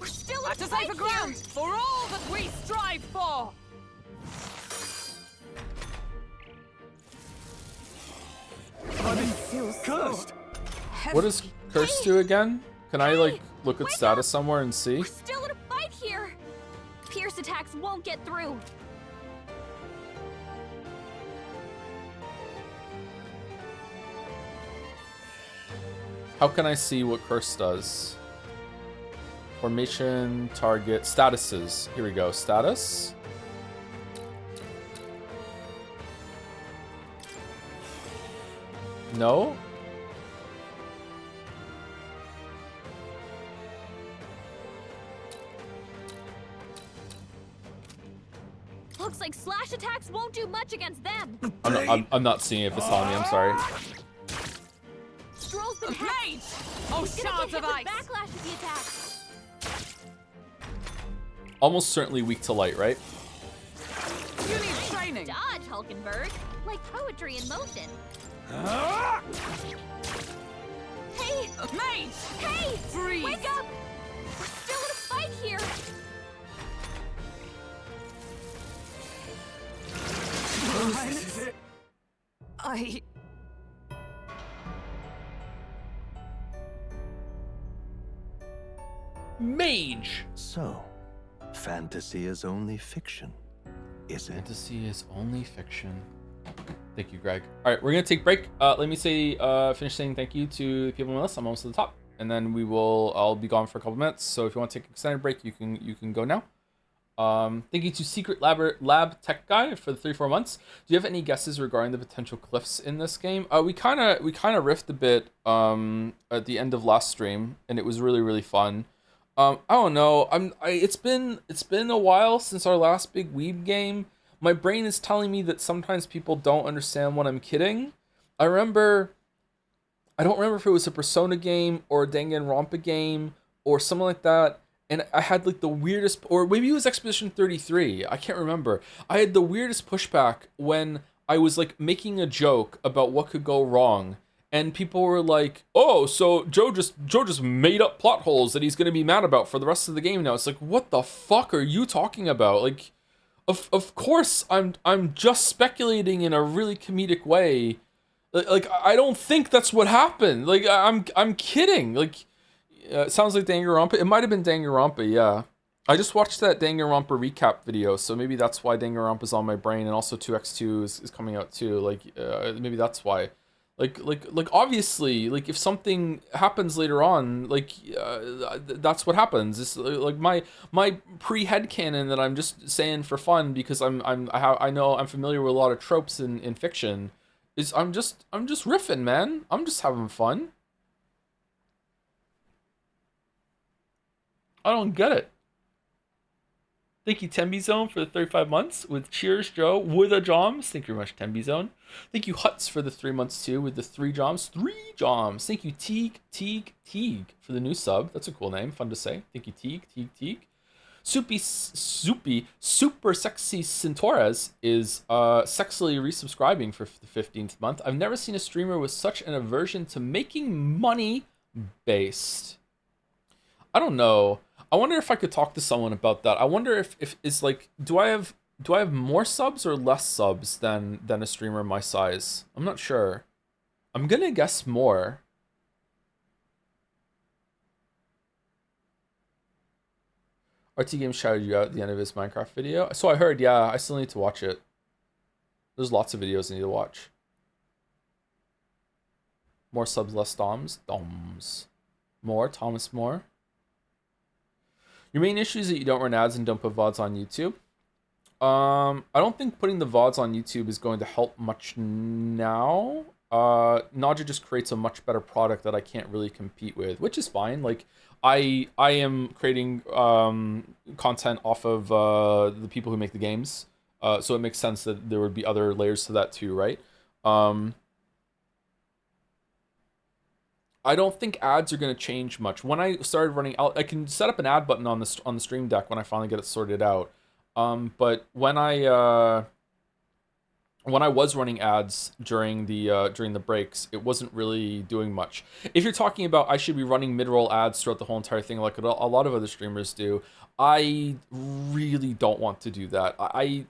We're still in a Back to fight safer here. ground for all that we strive for. feels Cursed. heavy. What does curse do again? Can I like look at Wake status up! somewhere and see? We're still in a fight here. Pierce attacks won't get through. How can I see what curse does? Formation, target, statuses. Here we go. Status. No? Looks like slash attacks won't do much against them. I'm not seeing it if it's on me. I'm sorry. Stroll's been hacked. Oh, He's gonna shards get of hit with ice! backlash of the attack. Almost certainly weak to light, right? You need training! Dodge, Hulkenberg. Like poetry in motion. Hey! Mage! Hey! Freeze! Wake up! We're still in a fight here. I... Mage! So, fantasy is only fiction, is it? Fantasy is only fiction. Thank you, Greg. All right, we're gonna take a break. Let me say, finish saying thank you to the people on the list. I'm almost at the top, and then I'll be gone for a couple minutes. So if you want to take an extended break, you can go now. Thank you to Secret Lab Tech Guy for the 3-4 months. Do you have any guesses regarding the potential cliffs in this game? We kind of riffed a bit at the end of last stream, and it was really fun. I don't know. It's been a while since our last big weeb game. My brain is telling me that sometimes people don't understand when I'm kidding. I don't remember if it was a Persona game or a Danganronpa game or something like that. And I had like the weirdest, or maybe it was Expedition 33. I can't remember. I had the weirdest pushback when I was like making a joke about what could go wrong. And people were like, "Oh, so Joe just made up plot holes that he's gonna be mad about for the rest of the game now." It's like, what the fuck are you talking about? Like, of course I'm just speculating in a really comedic way. Like I don't think that's what happened. Like I'm kidding. Like it sounds like Danganronpa. It might have been Danganronpa. Yeah, I just watched that Danganronpa recap video, so maybe that's why Danganronpa's on my brain, and also 2X2 is coming out too. Like maybe that's why. Like obviously, like if something happens later on, like that's what happens. It's like my pre-headcanon that I'm just saying for fun because I know I'm familiar with a lot of tropes in fiction. Is I'm just riffing, man. I'm just having fun. I don't get it. Thank you, Tembi Zone, for the 35 months with Cheers, Joe, with a Joms. Thank you very much, Tembi Zone. Thank you, Huts, for the 3 months too with the 3 Joms. 3 Joms. Thank you, Teague for the new sub. That's a cool name. Fun to say. Thank you, Teague. Soupy, Super Sexy Centaurus is sexily resubscribing for the 15th month. I've never seen a streamer with such an aversion to making money based. I don't know. I wonder if I could talk to someone about that. I wonder if it's like, do I have more subs or less subs than a streamer my size? I'm not sure. I'm gonna guess more. RT Games shouted you out at the end of his Minecraft video. So I heard, yeah, I still need to watch it. There's lots of videos I need to watch. More subs, less doms. Doms. More, Thomas More. Your main issue is that you don't run ads and don't put VODs on YouTube. I don't think putting the VODs on YouTube is going to help much now. Naja just creates a much better product that I can't really compete with, which is fine. Like, I am creating content off of the people who make the games. So it makes sense that there would be other layers to that too, right? I don't think ads are going to change much. When I started running, I can set up an ad button on the Stream Deck when I finally get it sorted out. But when I when I was running ads during the breaks, it wasn't really doing much. If you're talking about I should be running mid-roll ads throughout the whole entire thing, like a lot of other streamers do, I really don't want to do that. I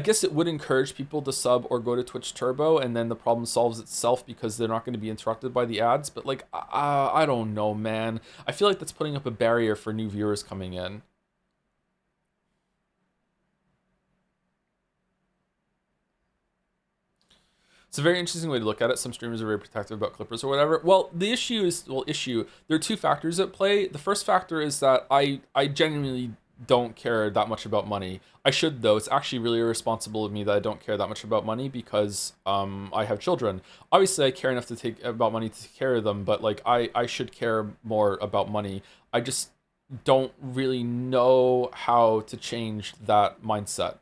guess it would encourage people to sub or go to Twitch Turbo, and then the problem solves itself because they're not going to be interrupted by the ads. But like, I don't know, man. I feel like that's putting up a barrier for new viewers coming in. It's a very interesting way to look at it. Some streamers are very protective about clippers or whatever. Well, the issue is, there are two factors at play. The first factor is that I genuinely don't care that much about money. I should, though. It's actually really irresponsible of me that I don't care that much about money because I have children. Obviously, I care enough to take about money to take care of them, but like I should care more about money. I just don't really know how to change that mindset.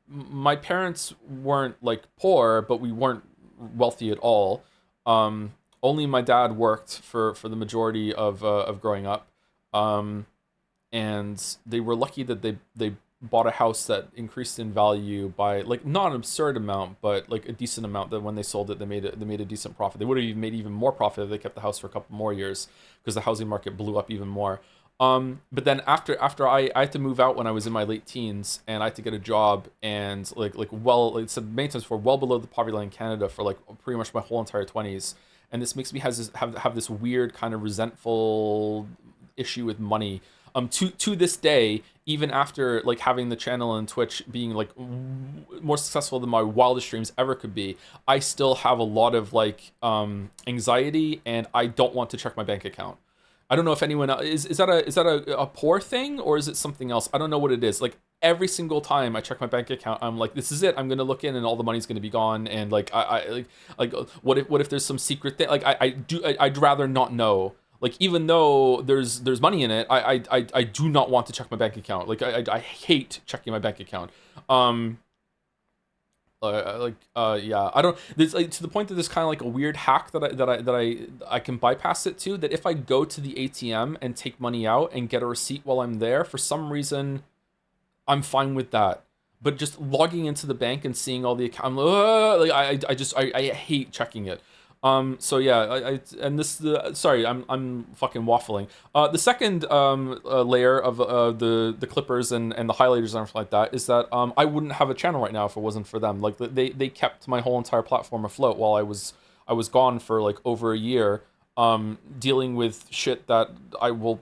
My parents weren't like poor, but we weren't wealthy at all. Only my dad worked for the majority of growing up, and they were lucky that they bought a house that increased in value by like not an absurd amount, but like a decent amount. That when they sold it, they made a decent profit. They would have made even more profit if they kept the house for a couple more years because the housing market blew up even more. But then after I had to move out when I was in my late teens, and I had to get a job, and like said many times before, well below the poverty line in Canada for like pretty much my whole entire 20s, and this makes me have this weird kind of resentful issue with money. To this day, even after like having the channel and Twitch being like more successful than my wildest dreams ever could be, I still have a lot of like anxiety, and I don't want to check my bank account. I don't know if anyone is that a poor thing, or is it something else? I don't know what it is. Like every single time I check my bank account, I'm like, this is it. I'm gonna look in, and all the money's gonna be gone. And like what if there's some secret thing? Like I'd rather not know. Like even though there's money in it, I do not want to check my bank account. Like I hate checking my bank account. Yeah, I don't. There's like to the point that there's kind of like a weird hack that I can bypass it to. That if I go to the ATM and take money out and get a receipt while I'm there, for some reason, I'm fine with that. But just logging into the bank and seeing all the account, I hate checking it. So yeah, sorry, I'm fucking waffling. The second layer of the clippers and the highlighters and everything like that is that I wouldn't have a channel right now if it wasn't for them. Like they kept my whole entire platform afloat while I was gone for like over a year, dealing with shit that I will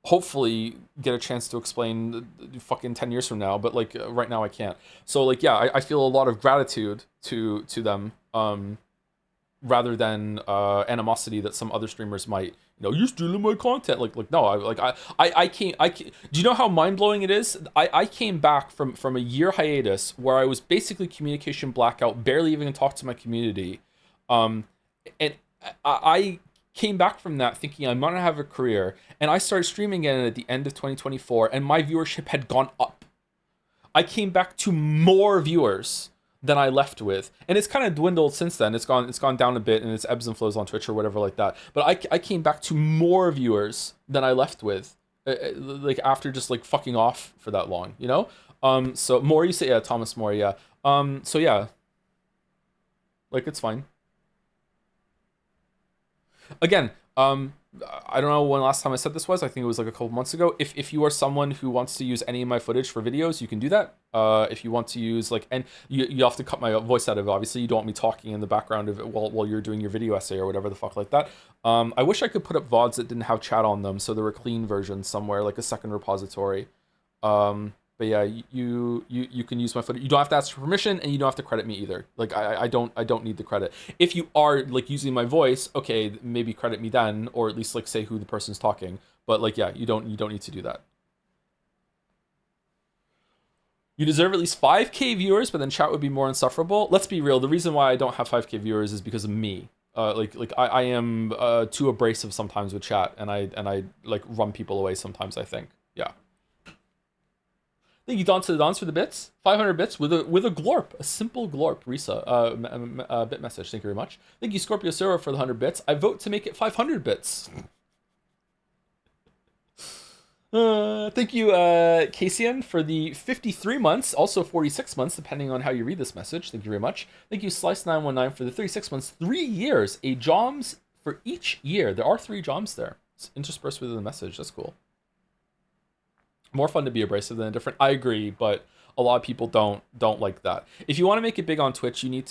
hopefully get a chance to explain fucking 10 years from now, but like right now I can't. So like yeah, I feel a lot of gratitude to them. Rather than animosity that some other streamers might, you're stealing my content. Like no, I came. Do you know how mind blowing it is? I came back from a year hiatus where I was basically communication blackout, barely even talk to my community, and I came back from that thinking I'm gonna have a career, and I started streaming again at the end of 2024, and my viewership had gone up. I came back to more viewers than I left with, and it's kind of dwindled since then. It's gone down a bit, and it's ebbs and flows on Twitch or whatever like that. But I came back to more viewers than I left with, like after just like fucking off for that long, So More, you say, yeah, Thomas More, yeah. So yeah, like it's fine. Again, I don't know when last time I said this was. I think it was like a couple months ago. If you are someone who wants to use any of my footage for videos, you can do that. If you want to use and you have to cut my voice out of it. Obviously, you don't want me talking in the background of it while you're doing your video essay or whatever the fuck like that. I wish I could put up VODs that didn't have chat on them, so there were clean versions somewhere, like a second repository. But yeah, you can use my footage. You don't have to ask for permission, and you don't have to credit me either. Like I don't need the credit. If you are like using my voice, okay, maybe credit me then, or at least like say who the person's talking. But like yeah, you don't need to do that. You deserve at least 5K viewers, but then chat would be more insufferable. Let's be real. The reason why I don't have 5K viewers is because of me. I am too abrasive sometimes with chat, and I like run people away sometimes. I think yeah. Thank you, Don to the Dons, for the bits. 500 bits with a glorp, a simple glorp. Risa, bit message. Thank you very much. Thank you, Scorpio Sora, for the 100 bits. I vote to make it 500 bits. Thank you, Cassian, for the 53 months, also 46 months, depending on how you read this message. Thank you very much. Thank you, Slice919, for the 36 months, 3 years, a joms for each year. There are 3 joms there. It's interspersed within the message. That's cool. More fun to be abrasive than indifferent. I agree, but a lot of people don't like that. If you want to make it big on Twitch, you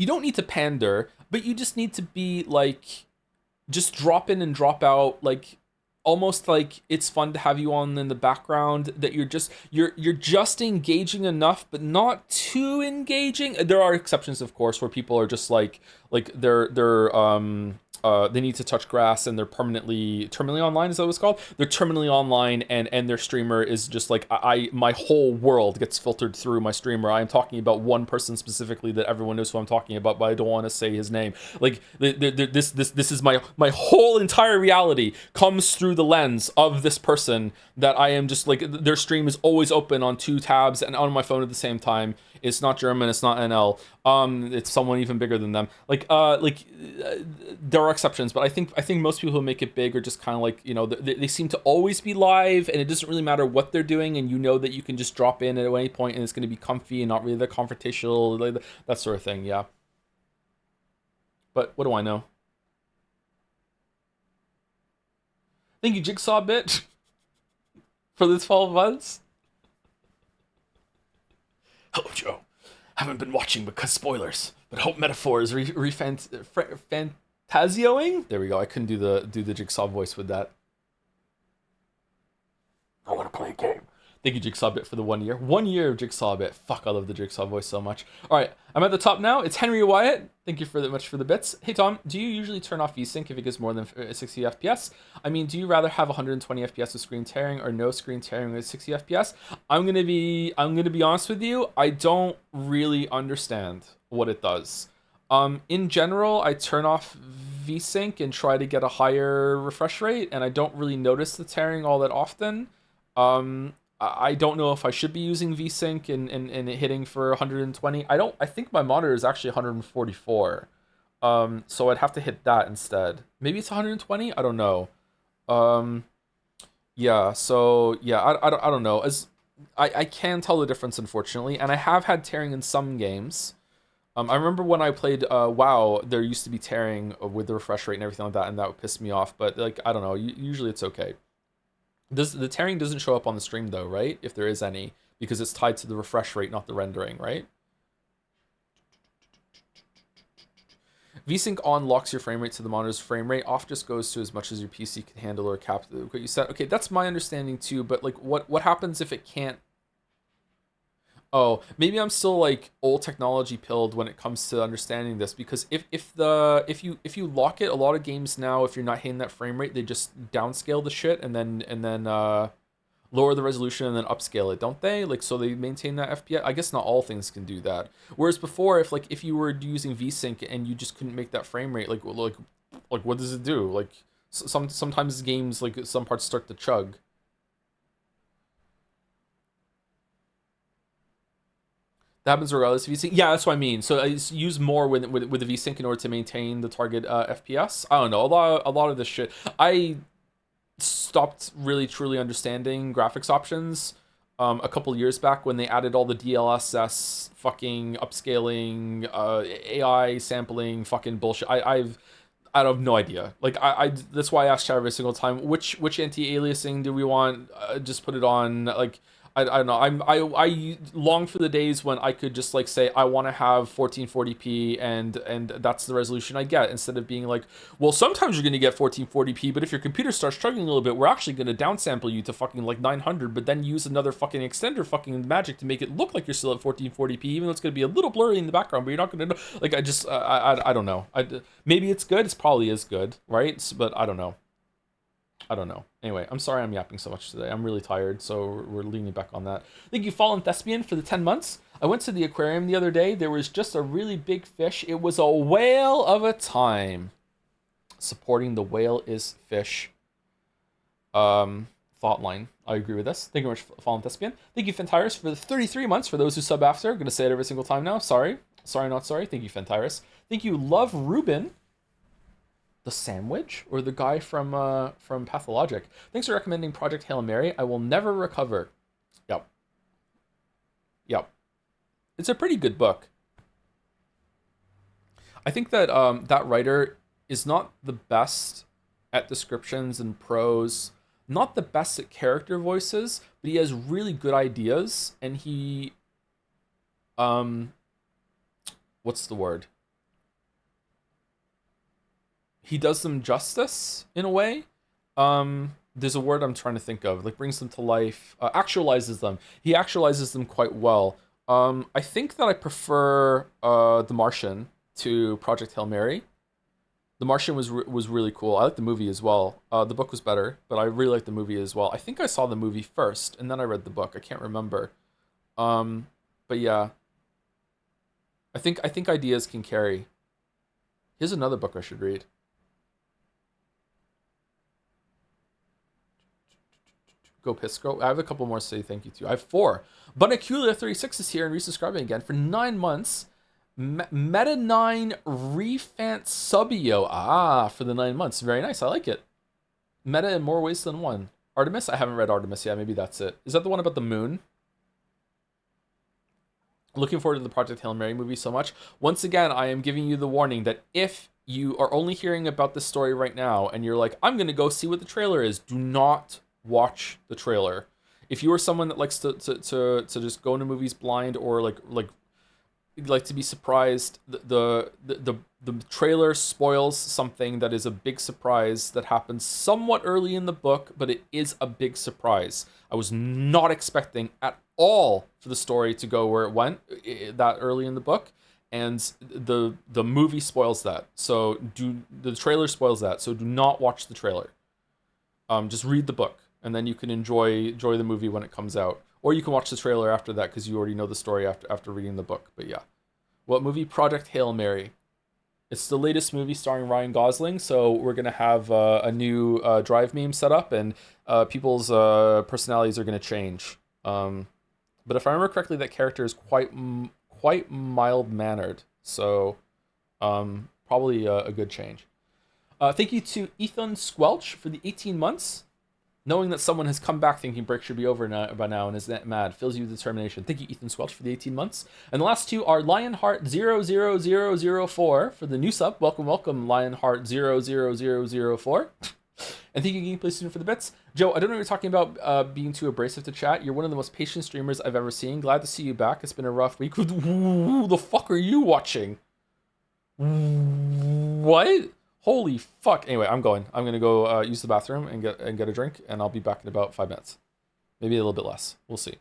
don't need to pander, but you just need to be like, just drop in and drop out, like, almost like it's fun to have you on in the background, that you're just engaging enough but not too engaging. There are exceptions, of course, where people are just like they need to touch grass and they're terminally online, is that what it's called? They're terminally online and their streamer is just like, my whole world gets filtered through my streamer. I am talking about one person specifically that everyone knows who I'm talking about, but I don't want to say his name. Like, this is my whole entire reality comes through the lens of this person, that I am just like, their stream is always open on 2 tabs and on my phone at the same time. It's not German, it's not NL. It's someone even bigger than them. There are exceptions, but I think most people who make it big are just kind of like, you know, they seem to always be live, and it doesn't really matter what they're doing, and you know that you can just drop in at any point, and it's going to be comfy and not really that confrontational, like that sort of thing. Yeah. But what do I know? Thank you, Jigsaw Bit, for the 12 months. Hello, Joe. Haven't been watching because spoilers, but hope metaphor is fantazioing. There we go. I couldn't do the Jigsaw voice with that. I want to play a game. Thank you, Jigsaw Bit, for the 1 year. 1 year of Jigsaw Bit. Fuck, I love the Jigsaw voice so much. All right, I'm at the top now. It's Henry Wyatt. Thank you much for the bits. Hey, Tom, do you usually turn off VSync if it gives more than 60 FPS? I mean, do you rather have 120 FPS with screen tearing or no screen tearing with 60 FPS? I'm gonna be honest with you. I don't really understand what it does. In general, I turn off VSync and try to get a higher refresh rate, and I don't really notice the tearing all that often. I don't know if I should be using VSync and hitting for 120. I think my monitor is actually 144. So I'd have to hit that instead. Maybe it's 120? I don't know. Yeah, so yeah, I don't know. I can tell the difference, unfortunately, and I have had tearing in some games. I remember when I played WoW, there used to be tearing with the refresh rate and everything like that, and that would piss me off, but like, I don't know, usually it's okay. The tearing doesn't show up on the stream though, right? If there is any, because it's tied to the refresh rate, not the rendering, right? VSync on locks your frame rate to the monitor's frame rate. Off just goes to as much as your PC can handle or cap what you set. Okay, that's my understanding too, but like what happens if it can't? Oh, maybe I'm still like old technology pilled when it comes to understanding this, because if you lock it, a lot of games now, if you're not hitting that frame rate, they just downscale the shit and then lower the resolution and then upscale it, don't they? Like, so they maintain that FPS. I guess not all things can do that. Whereas before, if you were using VSync and you just couldn't make that frame rate, like what does it do? Like sometimes games, like some parts start to chug. That happens regardless of VSync. Yeah, that's what I mean. So I use more with the VSync in order to maintain the target FPS. I don't know. A lot of this shit. I stopped really truly understanding graphics options a couple years back when they added all the DLSS fucking upscaling, AI sampling fucking bullshit. I have no idea. Like that's why I ask chat every single time, which anti-aliasing do we want? Just put it on. Like, I don't know. I long for the days when I could just like say I want to have 1440p and that's the resolution I get, instead of being like, well, sometimes you're gonna get 1440p, but if your computer starts struggling a little bit, we're actually gonna downsample you to fucking like 900, but then use another fucking extender fucking magic to make it look like you're still at 1440p, even though it's gonna be a little blurry in the background, but you're not gonna know. Like, I don't know. Maybe it's good. It probably is good, right? But I don't know. Anyway, I'm sorry I'm yapping so much today. I'm really tired, so we're leaning back on that. Thank you, Fallen Thespian, for the 10 months. I went to the aquarium the other day. There was just a really big fish. It was a whale of a time. Supporting the whale is fish. Thought line. I agree with this. Thank you very much, Fallen Thespian. Thank you, Fentyrus, for the 33 months. For those who sub after, I'm going to say it every single time now. Sorry. Sorry, not sorry. Thank you, Fentyrus. Thank you, Love Ruben, the sandwich or the guy from Pathologic. Thanks for recommending Project Hail Mary. I will never recover. Yep. Yep. It's a pretty good book. I think that that writer is not the best at descriptions and prose, not the best at character voices, but he has really good ideas, and he what's the word? He does them justice in a way. There's a word I'm trying to think of, like brings them to life, actualizes them. He actualizes them quite well. I think that I prefer The Martian to Project Hail Mary. The Martian was really cool. I like the movie as well. The book was better, but I really liked the movie as well. I think I saw the movie first, and then I read the book. I can't remember. But yeah, I think ideas can carry. Here's another book I should read. Go Pisco. I have a couple more to say thank you to. I have 4. Bunacula36 is here and resubscribing again for 9 months. Meta 9 ReFantazio. For the 9 months. Very nice. I like it. Meta in more ways than one. Artemis? I haven't read Artemis yet. Maybe that's it. Is that the one about the moon? Looking forward to the Project Hail Mary movie so much. Once again, I am giving you the warning that if you are only hearing about this story right now and you're like, I'm going to go see what the trailer is, do not watch the trailer. If you are someone that likes to just go into movies blind or like to be surprised, the trailer spoils something that is a big surprise that happens somewhat early in the book, but it is a big surprise. I was not expecting at all for the story to go where it went that early in the book, and the movie spoils that. So the trailer spoils that. So do not watch the trailer. Just read the book, and then you can enjoy the movie when it comes out. Or you can watch the trailer after that because you already know the story after reading the book. But yeah. What movie? Project Hail Mary. It's the latest movie starring Ryan Gosling, so we're going to have a new drive meme set up, and people's personalities are going to change. But if I remember correctly, that character is quite mild-mannered, so probably a good change. Thank you to Ethan Squelch for the 18 months. Knowing that someone has come back thinking break should be over by now and is that mad fills you with determination. Thank you, Ethan Squelch, for the 18 months. And the last 2 are Lionheart00004 for the new sub. Welcome, Lionheart00004. And thank you, Gameplay Student, for the bits. Joe, I don't know what you're talking about being too abrasive to chat. You're one of the most patient streamers I've ever seen. Glad to see you back. It's been a rough week. Who the fuck are you watching? What? Holy fuck. Anyway, I'm going to go use the bathroom and get a drink, and I'll be back in about 5 minutes. Maybe a little bit less. We'll see.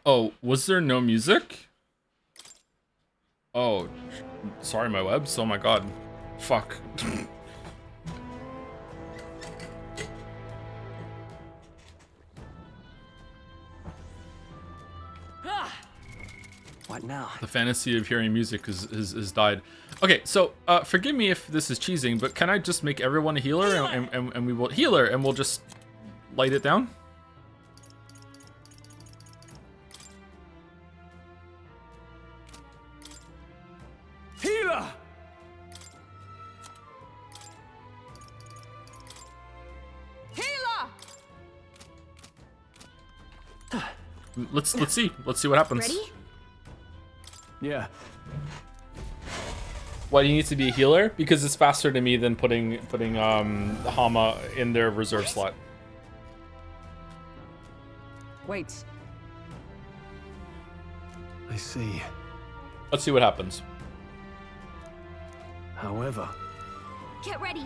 Oh, was there no music? Oh, sorry, my webs. Oh my god. Fuck. What now? The fantasy of hearing music is died. Okay, so forgive me if this is cheesing, but can I just make everyone a healer and we will healer and we'll just light it down? Healer! Healer! Let's see what happens. Ready? Yeah. Why do you need to be a healer? Because it's faster to me than putting Hama in their reserve slot. Wait. I see. Let's see what happens. However, Get ready.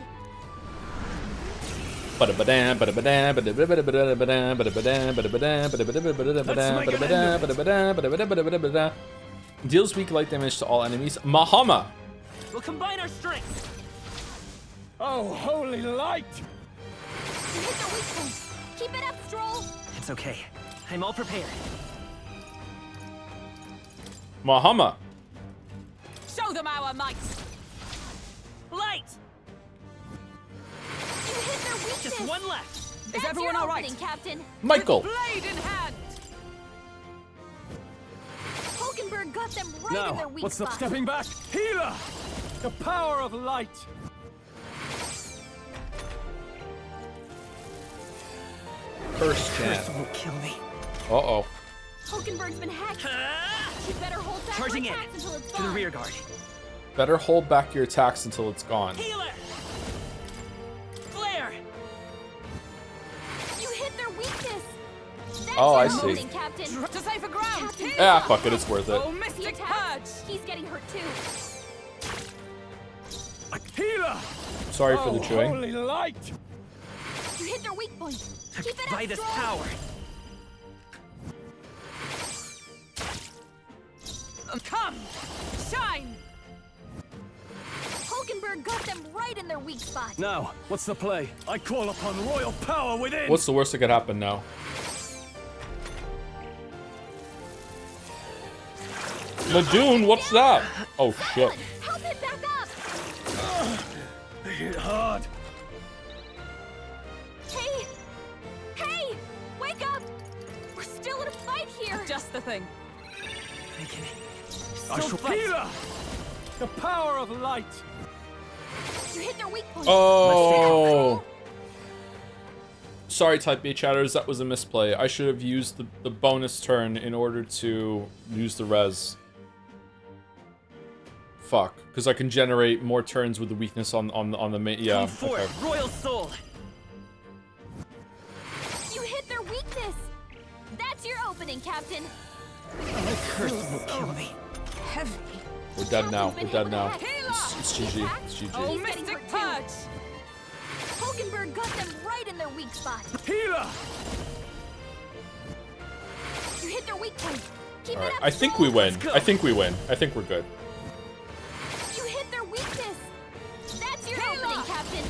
Deals weak light damage to all enemies. Mahama. We'll combine our strength. oh holy light! You hit the weak point. Keep it up, Stroll. It's okay. I'm all prepared. Mahama. Show them our might. Light! You hit their weakness. Just one left. That's everyone your all right? opening, Captain. Michael. Blade in hand. Hulkenberg got them right in Now, their weak what's the spot. stepping back? Healer! The power of light! First This will kill me. Uh-oh. Hulkenberg's been hacked. You better hold back Charging your in. attacks until it's To the gone. rear guard. Better hold back your attacks until it's gone. Healer! Flare! You hit their weakness. That's Oh, I your see. opening, Captain. To safer ground. Captain. Ah, fuck it, it's worth it. Oh, Mystic Purge. He's getting hurt too. Healer! Sorry for the oh chewing. holy light! You hit their weak point. Keep it By up, this Stroll. power. Come, shine. Hulkenberg got them right in their weak spot. Now, what's the play? I call upon royal power within! What's the worst that could happen now? Ladoon, what's that? Oh shit. Help him back up. They hit hard! Hey, hey, wake up. We're still in a fight here. Just the thing. I can I still shall fight. Healer! The power of light! You hit their weak point. Oh. Sorry, Type A chatters, that was a misplay. I should have used the bonus turn in order to use the res. Fuck, because I can generate more turns with the weakness on the main. Yeah. Come forth, Okay. royal soul. You hit their weakness. That's your opening, Captain. The curse will kill me. Heavy. We're dead now. Captain's We're been dead hit with now. a hack. It's GG. It's GG. Oh, Mystic Purge. Hulkenberg got them right in their weak spot. Healer! You hit their weak point. Keep All right. it up. I think we Stroll. win. I think we win. I think we're good. You hit their weakness. That's your opening, Captain.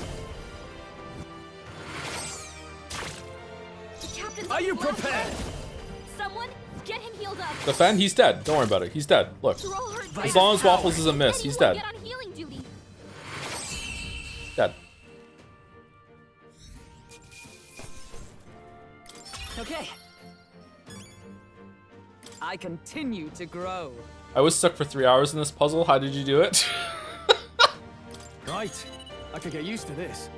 The captain's Are you last prepared? hope. Someone get him healed up. The fan, he's dead. Don't worry about it. He's dead. Look. Stroll hurt As long as Waffles doesn't miss, he's Anyone dead. Get on healing duty. Dead. Okay. I continue to grow. I was stuck for 3 hours in this puzzle. How did you do it? Right. I could get used to this.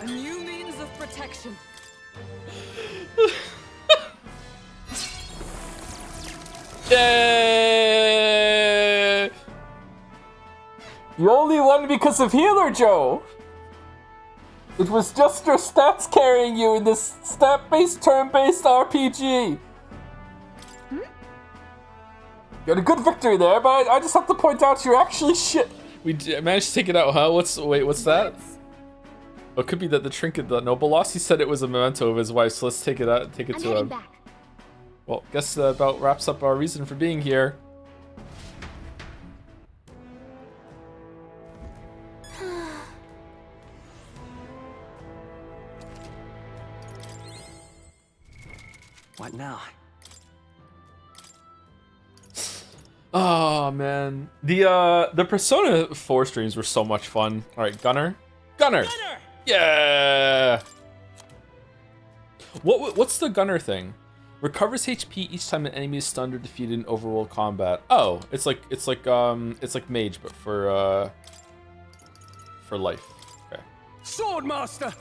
A new means of protection. Yay! You only won because of Healer Joe! It was just your stats carrying you in this stat-based, turn-based RPG! You had a good victory there, but I just have to point out you're actually shit. We managed to take it out, huh? What's that? It could be that the trinket that Noble lost. He said it was a memento of his wife, so let's take it out. Take it I'm to heading him. back. Well, guess that about wraps up our reason for being here. What now? Oh man, the Persona 4 streams were so much fun. All right, Gunner. Yeah. What's the Gunner thing? Recovers HP each time an enemy is stunned or defeated in overworld combat. Oh, it's like Mage, but for life. Okay. Swordmaster!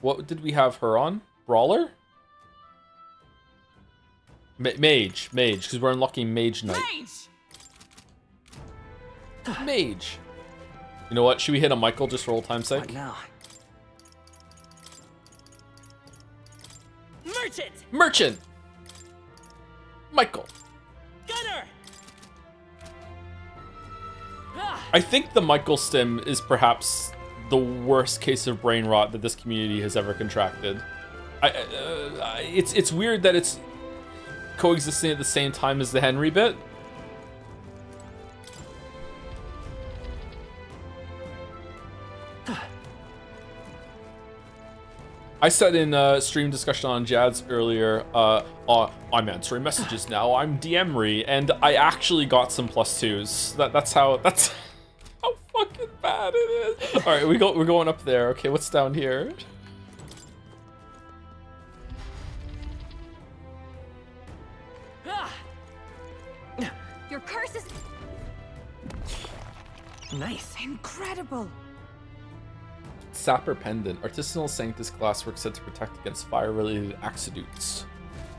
What did we have her on? Brawler? Mage, because we're unlocking Mage Knight. Mage. You know what? Should we hit a Michael just for old time's sake? What now? Merchant. Michael. Gunner! I think the Michael stim is perhaps the worst case of brain rot that this community has ever contracted. It's weird that it's coexisting at the same time as the Henry bit. I said in stream discussion on Jad's earlier, I'm answering messages now, I'm DMry, and I actually got some +2s. That's how fucking bad it is. All right, we're going up there. Okay, what's down here? Your curse is Nice. incredible. Sapper Pendant. Artisanal Sanctus glasswork said to protect against fire-related accidents.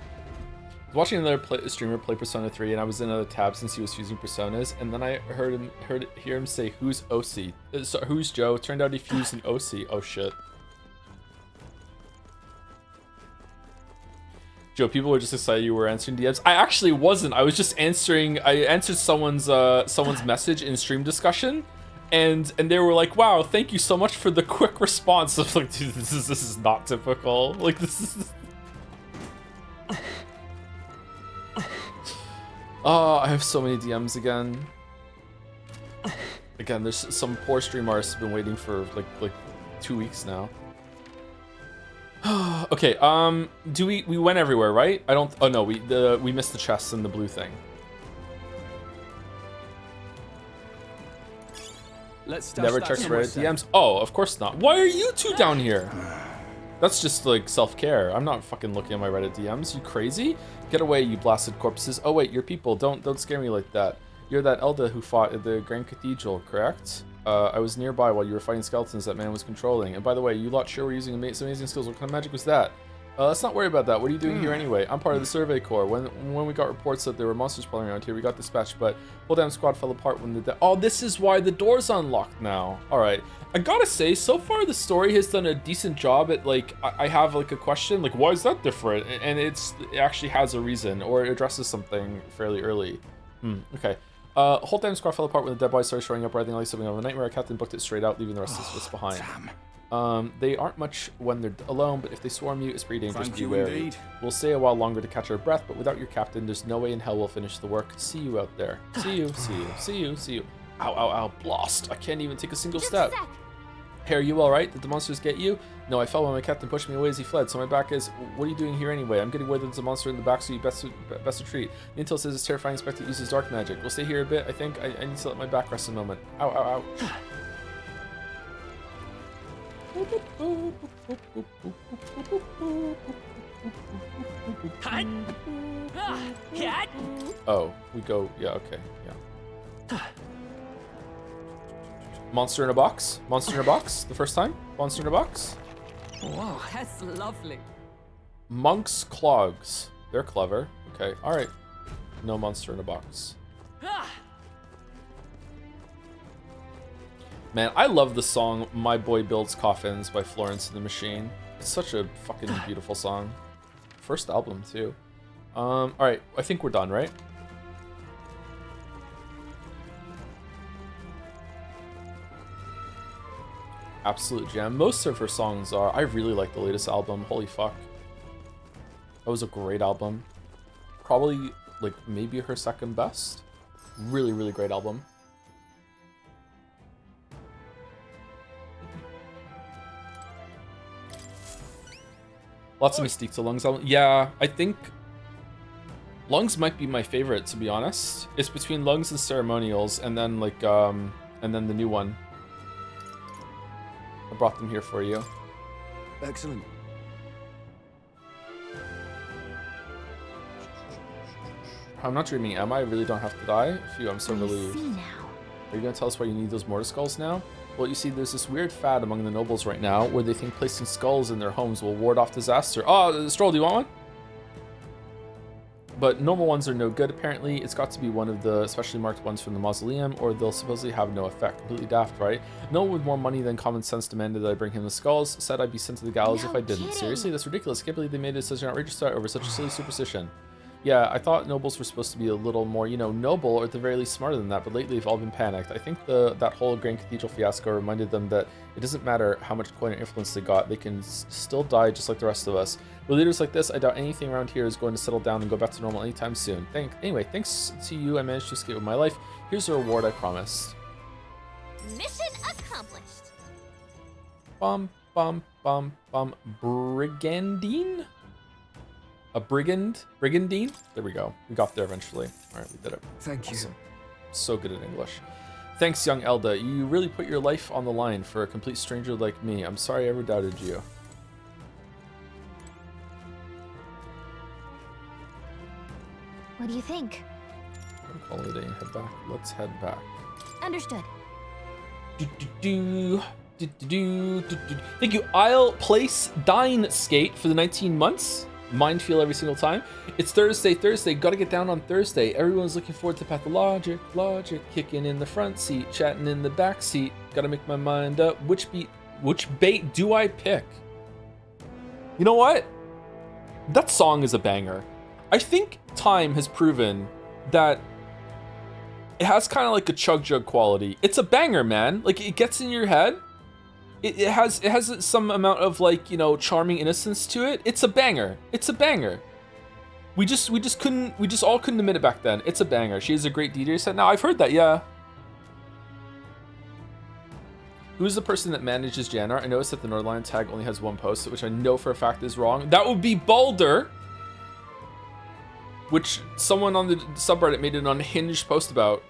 I was watching another streamer play Persona 3, and I was in another tab since he was fusing personas, and then I hear him say, "Who's OC? So, who's Joe?" Turned out he fused an OC. Oh shit. Joe, people were just excited you were answering DMs. I actually wasn't. I was just answering. I answered someone's message in stream discussion, and they were like, "Wow, thank you so much for the quick response." I was like, "Dude, this is not typical. Like this is." Oh, I have so many DMs again. Again, there's some poor stream artists have been waiting for like 2 weeks now. Okay, do we went everywhere, right? I don't. Oh no, we missed the chests and the blue thing. Let's start. Never checked Reddit DMs. Oh, of course not. Why are you two down here? That's just like self-care. I'm not fucking looking at my Reddit DMs. You crazy? Get away, you blasted corpses. Oh wait, you're people. Don't scare me like that. You're that Elda who fought at the Grand Cathedral, correct? I was nearby while you were fighting skeletons that man was controlling. And by the way, you lot sure were using some amazing skills. What kind of magic was that? Let's not worry about that. What are you doing here anyway? I'm part of the Survey Corps. When we got reports that there were monsters crawling around here, we got dispatched, but whole damn squad fell apart when the oh, this is why the door's unlocked now. Alright. I gotta say, so far the story has done a decent job at, like, I have, like, a question, like, why is that different? And it actually has a reason, or it addresses something fairly early. Okay. Whole damn squad fell apart when the dead body started showing up, writhing like something of a nightmare. Our captain booked it straight out, leaving the rest of us behind. They aren't much when they're alone, but if they swarm you, it's pretty dangerous. Be wary. We'll stay a while longer to catch our breath, but without your captain, there's no way in hell we'll finish the work. See you out there. See you, see you, see you, see you. Ow, ow, ow, blast. I can't even take a single step. Hey, are you alright? Did the monsters get you? No, I fell when my captain pushed me away as he fled, so my back is... What are you doing here anyway? I'm getting word that there's a monster in the back, so you best retreat. The intel says this terrifying spectre uses dark magic. We'll stay here a bit, I think. I need to let my back rest a moment. Ow, ow, ow. Oh, we go... Yeah, okay, yeah. Monster in a box? Monster in a box? The first time? Monster in a box? Wow, that's lovely. Monk's clogs. They're clever. Okay, alright. No monster in a box. Man, I love the song My Boy Builds Coffins by Florence and the Machine. It's such a fucking beautiful song. First album, too. Alright, I think we're done, right? absolute gem. Most of her songs are. I really like the latest album. Holy fuck. That was a great album. Probably, like, maybe her second best. Really, really great album. Lots of Mystique to Lungs album. Yeah, I think Lungs might be my favorite, to be honest. It's between Lungs and Ceremonials, and then, like, and then the new one. I brought them here for you. Excellent. I'm not dreaming, am I? I really don't have to die. Phew, I'm so relieved. See now. Are you gonna tell us why you need those mortar skulls now? Well, you see, there's this weird fad among the nobles right now where they think placing skulls in their homes will ward off disaster. Oh, Stroll, do you want one? But normal ones are no good, apparently. It's got to be one of the specially marked ones from the Mausoleum, or they'll supposedly have no effect. Completely daft, right? No one with more money than common sense demanded that I bring him the skulls, said I'd be sent to the gallows if I didn't. Kidding. Seriously, that's ridiculous. Can't believe they made it such an outrageous start over such a silly superstition. Yeah, I thought nobles were supposed to be a little more, you know, noble, or at the very least smarter than that, but lately they've all been panicked. I think that whole Grand Cathedral fiasco reminded them that it doesn't matter how much coin or influence they got, they can still die just like the rest of us. With leaders like this, I doubt anything around here is going to settle down and go back to normal anytime soon. Anyway, thanks to you, I managed to escape with my life. Here's a reward I promised. Mission accomplished. Brigandine? A brigandine? There we go. We got there eventually. All right, we did it. Thank you. Awesome. So good at English. Thanks, young Elda. You really put your life on the line for a complete stranger like me. I'm sorry I ever doubted you. What do you think? Call it a day and head back. Let's head back. Understood. Thank you, Isle Place Dine Skate for the 19 months. Mind feel every single time. It's Thursday. Gotta get down on Thursday. Everyone's looking forward to Pathologic. Logic, kicking in the front seat, chatting in the back seat. Gotta make my mind up. Which bait do I pick? You know what? That song is a banger. I think time has proven that it has kind of like a chug jug quality. It's a banger, man. Like, it gets in your head. It has some amount of, like, you know, charming innocence to it. It's a banger. It's a banger. We just all couldn't admit it back then. It's a banger. She is a great DJ set. Now I've heard that, yeah. Who's the person that manages Janar? I noticed that the Nordline tag only has one post, which I know for a fact is wrong. That would be Balder, which someone on the subreddit made an unhinged post about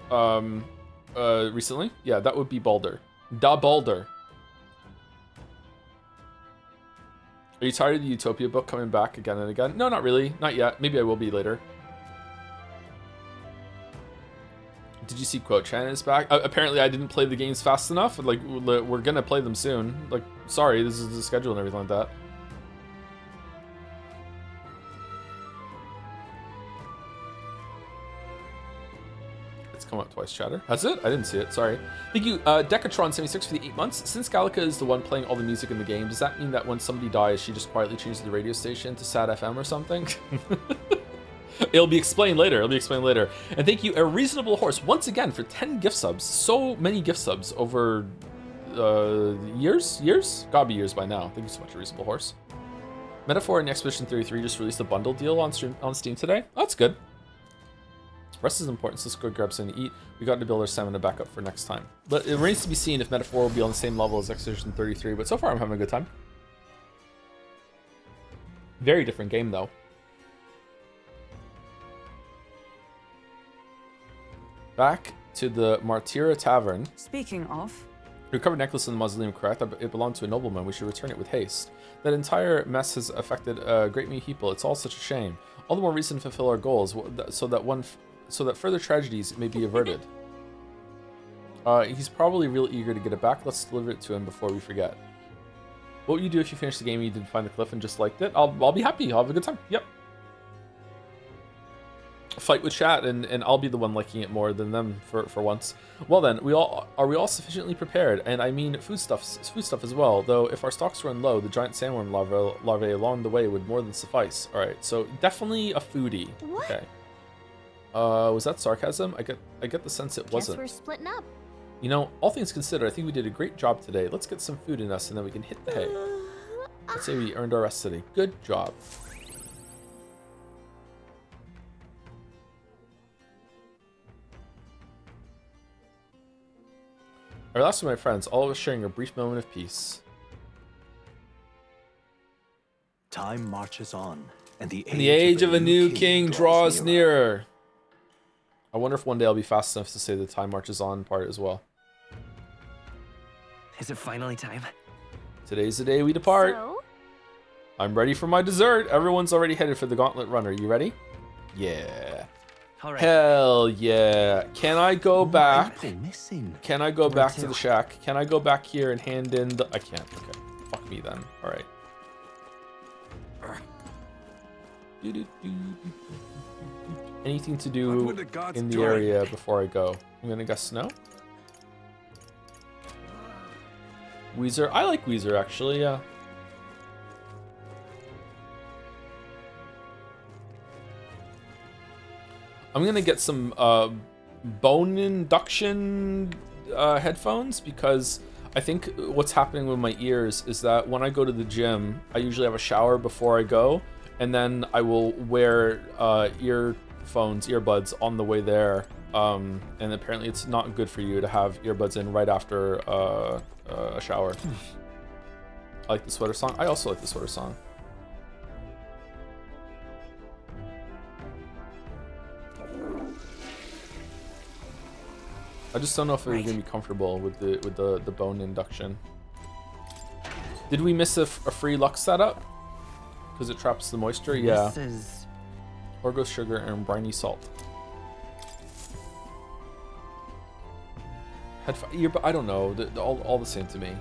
recently. Yeah, that would be Balder. Da Balder. Are you tired of the Utopia book coming back again and again? No, not really. Not yet. Maybe I will be later. Did you see Quote Chan is back? Apparently I didn't play the games fast enough. Like, we're gonna play them soon. Like, sorry, this is the schedule and everything like that. Come up twice, chatter. Has it? I didn't see it. Sorry. Thank you, Decatron76 for the 8 months. Since Gallica is the one playing all the music in the game, does that mean that when somebody dies, she just quietly changes the radio station to Sad FM or something? It'll be explained later. And thank you, A Reasonable Horse, once again for 10 gift subs. So many gift subs over years? Gotta be years by now. Thank you so much, A Reasonable Horse. Metaphor and Expedition 33 just released a bundle deal on Steam today. Oh, that's good. Rest is important, so let's go grab something to eat. We got to build our stamina back up for next time. But it remains to be seen if Metaphor will be on the same level as Expedition 33, but so far I'm having a good time. Very different game, though. Back to the Martyra Tavern. Speaking of, Recovered necklace in the Mausoleum, correct? It belonged to a nobleman. We should return it with haste. That entire mess has affected a great many people. It's all such a shame. All the more reason to fulfill our goals, so that further tragedies may be averted. He's probably real eager to get it back. Let's deliver it to him before we forget. What would you do if you finished the game and you didn't find the cliff and just liked it? I'll be happy. I'll have a good time. Yep. Fight with chat, and I'll be the one liking it more than them for once. Well then, are we all sufficiently prepared? And I mean food stuff as well. Though if our stocks run low, the giant sandworm larvae along the way would more than suffice. All right, so definitely a foodie. What? Okay. Was that sarcasm? I get the sense it wasn't. Guess we're splitting up. You know, all things considered, I think we did a great job today. Let's get some food in us, and then we can hit the hay. Let's say we earned our rest today. Good job. Our last of my friends, all of us sharing a brief moment of peace. Time marches on, and the age of a new king draws nearer. I wonder if one day I'll be fast enough to say the time marches on part as well. Is it finally time? Today's the day we depart. So? I'm ready for my dessert. Everyone's already headed for the Gauntlet Runner. You ready? Yeah. All right. Hell yeah. Can I go back? Missing. Can I go back to to? the shack? Can I go back here and hand in the... I can't. Okay. Fuck me then. All right. Anything to What do would the gods in the join? area before I go? I'm gonna guess snow. Weezer. I like Weezer actually, yeah. I'm gonna get some bone induction headphones because I think what's happening with my ears is that when I go to the gym, I usually have a shower before I go, and then I will wear earbuds on the way there. And apparently it's not good for you to have earbuds in right after a shower. I like the sweater song. I also like the sweater song. I just don't know if we're gonna be comfortable with the bone induction. Did we miss a free Lux setup? Because it traps the moisture. Yeah. This is... Orgo sugar and briny salt. I don't know. All the same to me.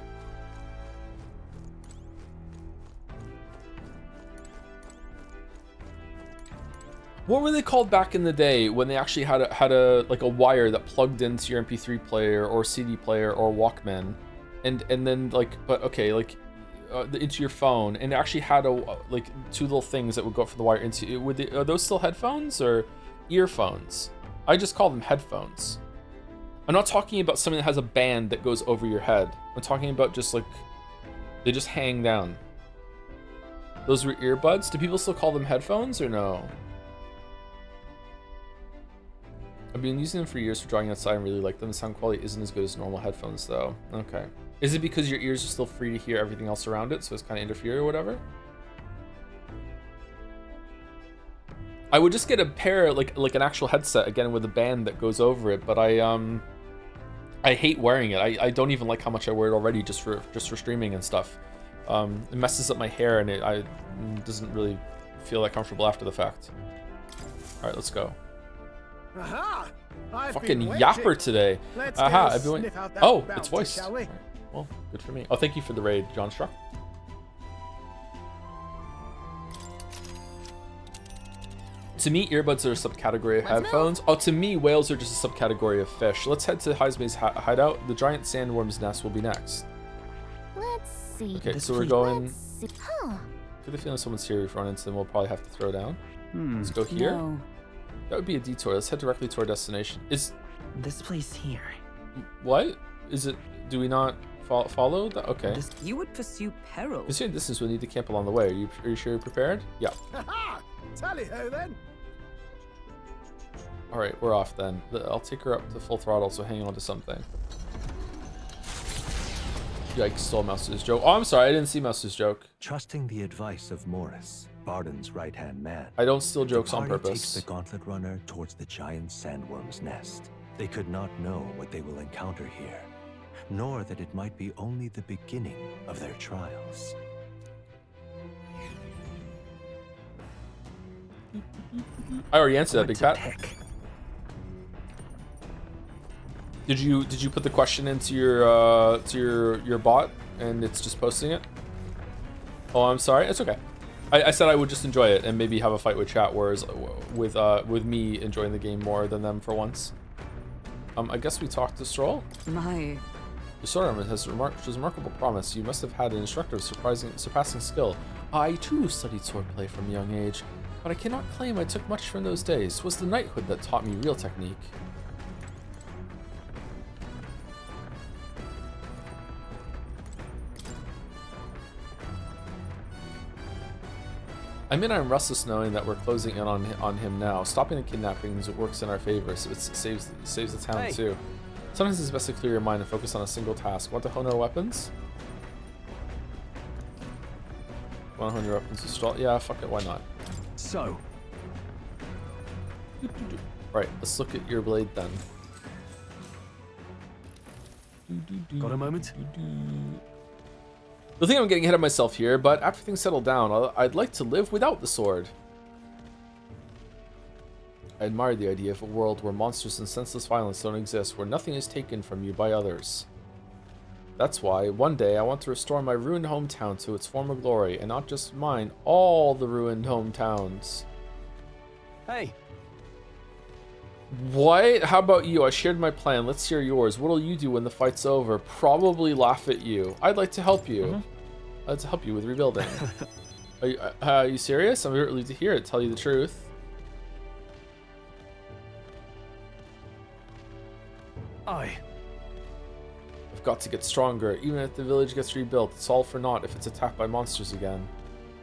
What were they called back in the day when they actually had a like a wire that plugged into your MP3 player or CD player or Walkman, and then like into your phone, and it actually had like two little things that would go for the wire into. Are those still headphones or earphones? I just call them headphones. I'm not talking about something that has a band that goes over your head. I'm talking about just like they just hang down. Those were earbuds. Do people still call them headphones or no? I've been using them for years for drawing outside and really like them. The sound quality isn't as good as normal headphones though. Okay. Is it because your ears are still free to hear everything else around it, so it's kind of interfere or whatever? I would just get a pair, like an actual headset, again, with a band that goes over it, but I hate wearing it. I don't even like how much I wear it already just for streaming and stuff. It messes up my hair and it doesn't really feel that comfortable after the fact. All right, let's go. Aha! I've Fucking been yapper waiting. today. Let's Aha, go I've been waiting. sniff out that Oh, bounty, it's voice. shall we? Right. Well, good for me. Oh, thank you for the raid, John Struck. To me, earbuds are a subcategory of headphones. Oh, to me, whales are just a subcategory of fish. Let's head to Heismay's hideout. The giant sandworm's nest will be next. Let's see. Okay, so we're going... Let's see. Huh. Get the feeling someone's here. If we run into them, we'll probably have to throw down. Let's go here. No. That would be a detour. Let's head directly to our destination. Is... This place here. What? Is it... Do we not follow? Okay. You would pursue peril. Considering distance, we'll need to camp along the way. Are you sure you're prepared? Yeah. Aha! Tally-ho then. All right, we're off then. I'll take her up to full throttle, so hang on to something. Yikes, stole Mouse's joke. Oh, I'm sorry, I didn't see Mouse's joke. Trusting the advice of Morris, Barden's right-hand man, I don't steal jokes the on party purpose. takes the gauntlet runner towards the giant sandworm's nest. They could not know what they will encounter here, nor that it might be only the beginning of their trials. I already answered that, What Big to Pat. pick? Did you put the question into your bot and it's just posting it? Oh, I'm sorry. It's okay. I said I would just enjoy it and maybe have a fight with chat, whereas with me enjoying the game more than them for once. I guess we talked to Stroll. My... The sword armor has remarkable promise. You must have had an instructor of surpassing skill. I too studied swordplay from a young age, but I cannot claim I took much from those days. 'Twas the knighthood that taught me real technique. I mean, I'm restless knowing that we're closing in on him now. Stopping the kidnappings works in our favor, so it saves the town Hey. too. Sometimes it's best to clear your mind and focus on a single task. Want to hone our weapons? Want to hone your weapons with straw? Yeah, fuck it, why not? So, Right, let's look at your blade then. got a moment? I think I'm getting ahead of myself here, but after things settle down, I'd like to live without the sword. I admire the idea of a world where monsters and senseless violence don't exist, where nothing is taken from you by others. That's why, one day, I want to restore my ruined hometown to its former glory, and not just mine, all the ruined hometowns. Hey, What? How about you? I shared my plan. Let's hear yours. What'll you do when the fight's over? Probably laugh at you. I'd like to help you. I'd like to help you with rebuilding. Are you serious? I'm really to hear it, tell you the truth. Aye. I've got to get stronger. Even if the village gets rebuilt, it's all for naught if it's attacked by monsters again.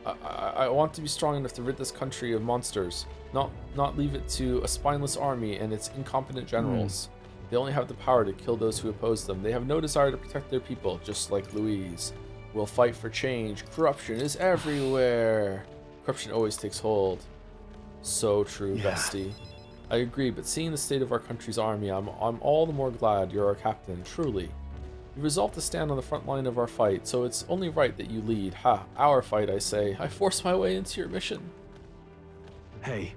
I want to be strong enough to rid this country of monsters, not leave it to a spineless army and its incompetent generals. They only have the power to kill those who oppose them. They have no desire to protect their people, just like Louise. We'll fight for change. Corruption is everywhere. Corruption always takes hold. So true, bestie. I agree, but seeing the state of our country's army, I'm all the more glad you're our captain, truly. You resolved to stand on the front line of our fight, so it's only right that you lead. Ha, our fight, I say. I forced my way into your mission. Hey.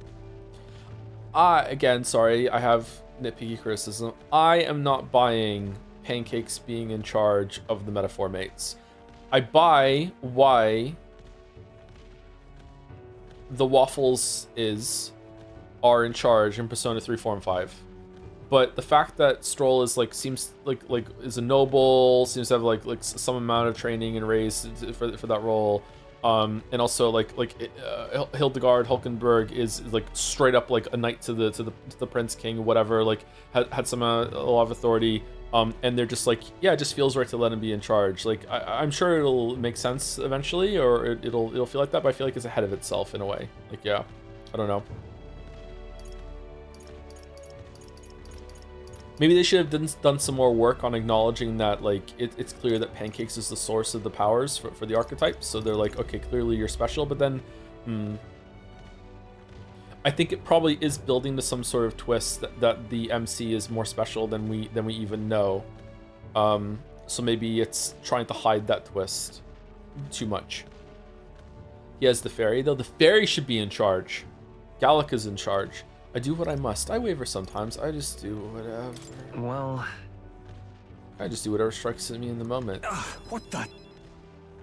Again, sorry, I have nitpicky criticism. I am not buying Pancakes being in charge of the metaphor mates. I buy why the Waffles are in charge in Persona 3, 4, and 5. But the fact that Stroll is seems like is a noble, seems to have like some amount of training and raised for that role, and also Hildegard Hulkenberg is like straight up like a knight to the Prince King, whatever, like had some a lot of authority, and they're just like, yeah, it just feels right to let him be in charge. Like I'm sure it'll make sense eventually, or it'll feel like that, but I feel like it's ahead of itself in a way. Like, yeah, I don't know. Maybe they should have done some more work on acknowledging that, like, it's clear that Pancakes is the source of the powers for the archetypes. So they're like, okay, clearly you're special, but then, I think it probably is building to some sort of twist that the MC is more special than we even know. So maybe it's trying to hide that twist too much. He has the fairy, though. The fairy should be in charge. Gallica's in charge. I do what I must. I waver sometimes. I just do whatever. Well, I just do whatever strikes me in the moment. What the?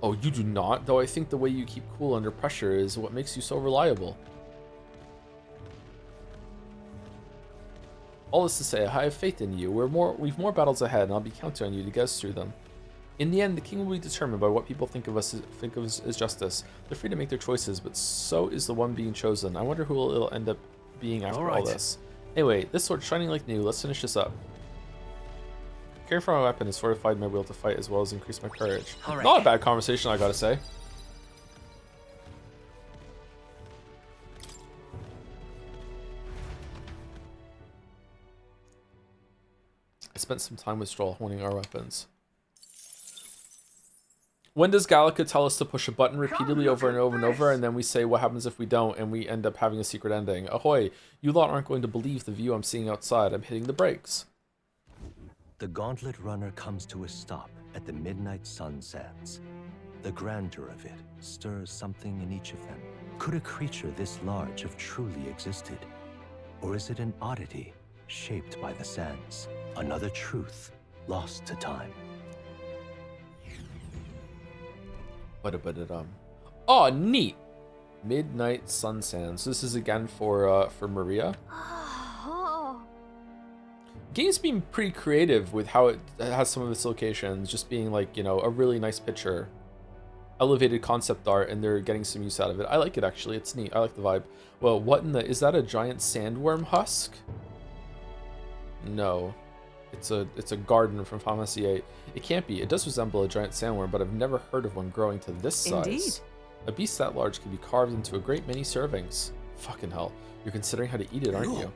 Oh, you do not? Though I think the way you keep cool under pressure is what makes you so reliable. All this to say, I have faith in you. We've more battles ahead, and I'll be counting on you to get us through them. In the end, the king will be determined by what people think of as justice. They're free to make their choices, but so is the one being chosen. I wonder who it'll end up being after all this. Anyway, this sword's shining like new. Let's finish this up. Caring for my weapon has fortified my will to fight as well as increased my courage. Not a bad conversation, I gotta say. I spent some time with Stroll honing our weapons. When does Gallica tell us to push a button repeatedly over and over and over, and then we say what happens if we don't, and we end up having a secret ending? Ahoy, you lot aren't going to believe the view I'm seeing outside. I'm hitting the brakes. The gauntlet runner comes to a stop at the midnight sun sands. The grandeur of it stirs something in each of them. Could a creature this large have truly existed? Or is it an oddity shaped by the sands? Another truth lost to time. Oh, neat. Midnight Sun Sands. This is again for Maria. Game's been pretty creative with how it has some of its locations, just being like, you know, a really nice picture, elevated concept art, and they're getting some use out of it. I like it, actually. It's neat. I like the vibe. Well, what in the... Is that a giant sandworm husk? No. It's a garden from Final Fantasy VIII. It can't be. It does resemble a giant sandworm, but I've never heard of one growing to this size. Indeed. A beast that large can be carved into a great many servings. Fucking hell. You're considering how to eat it, aren't you?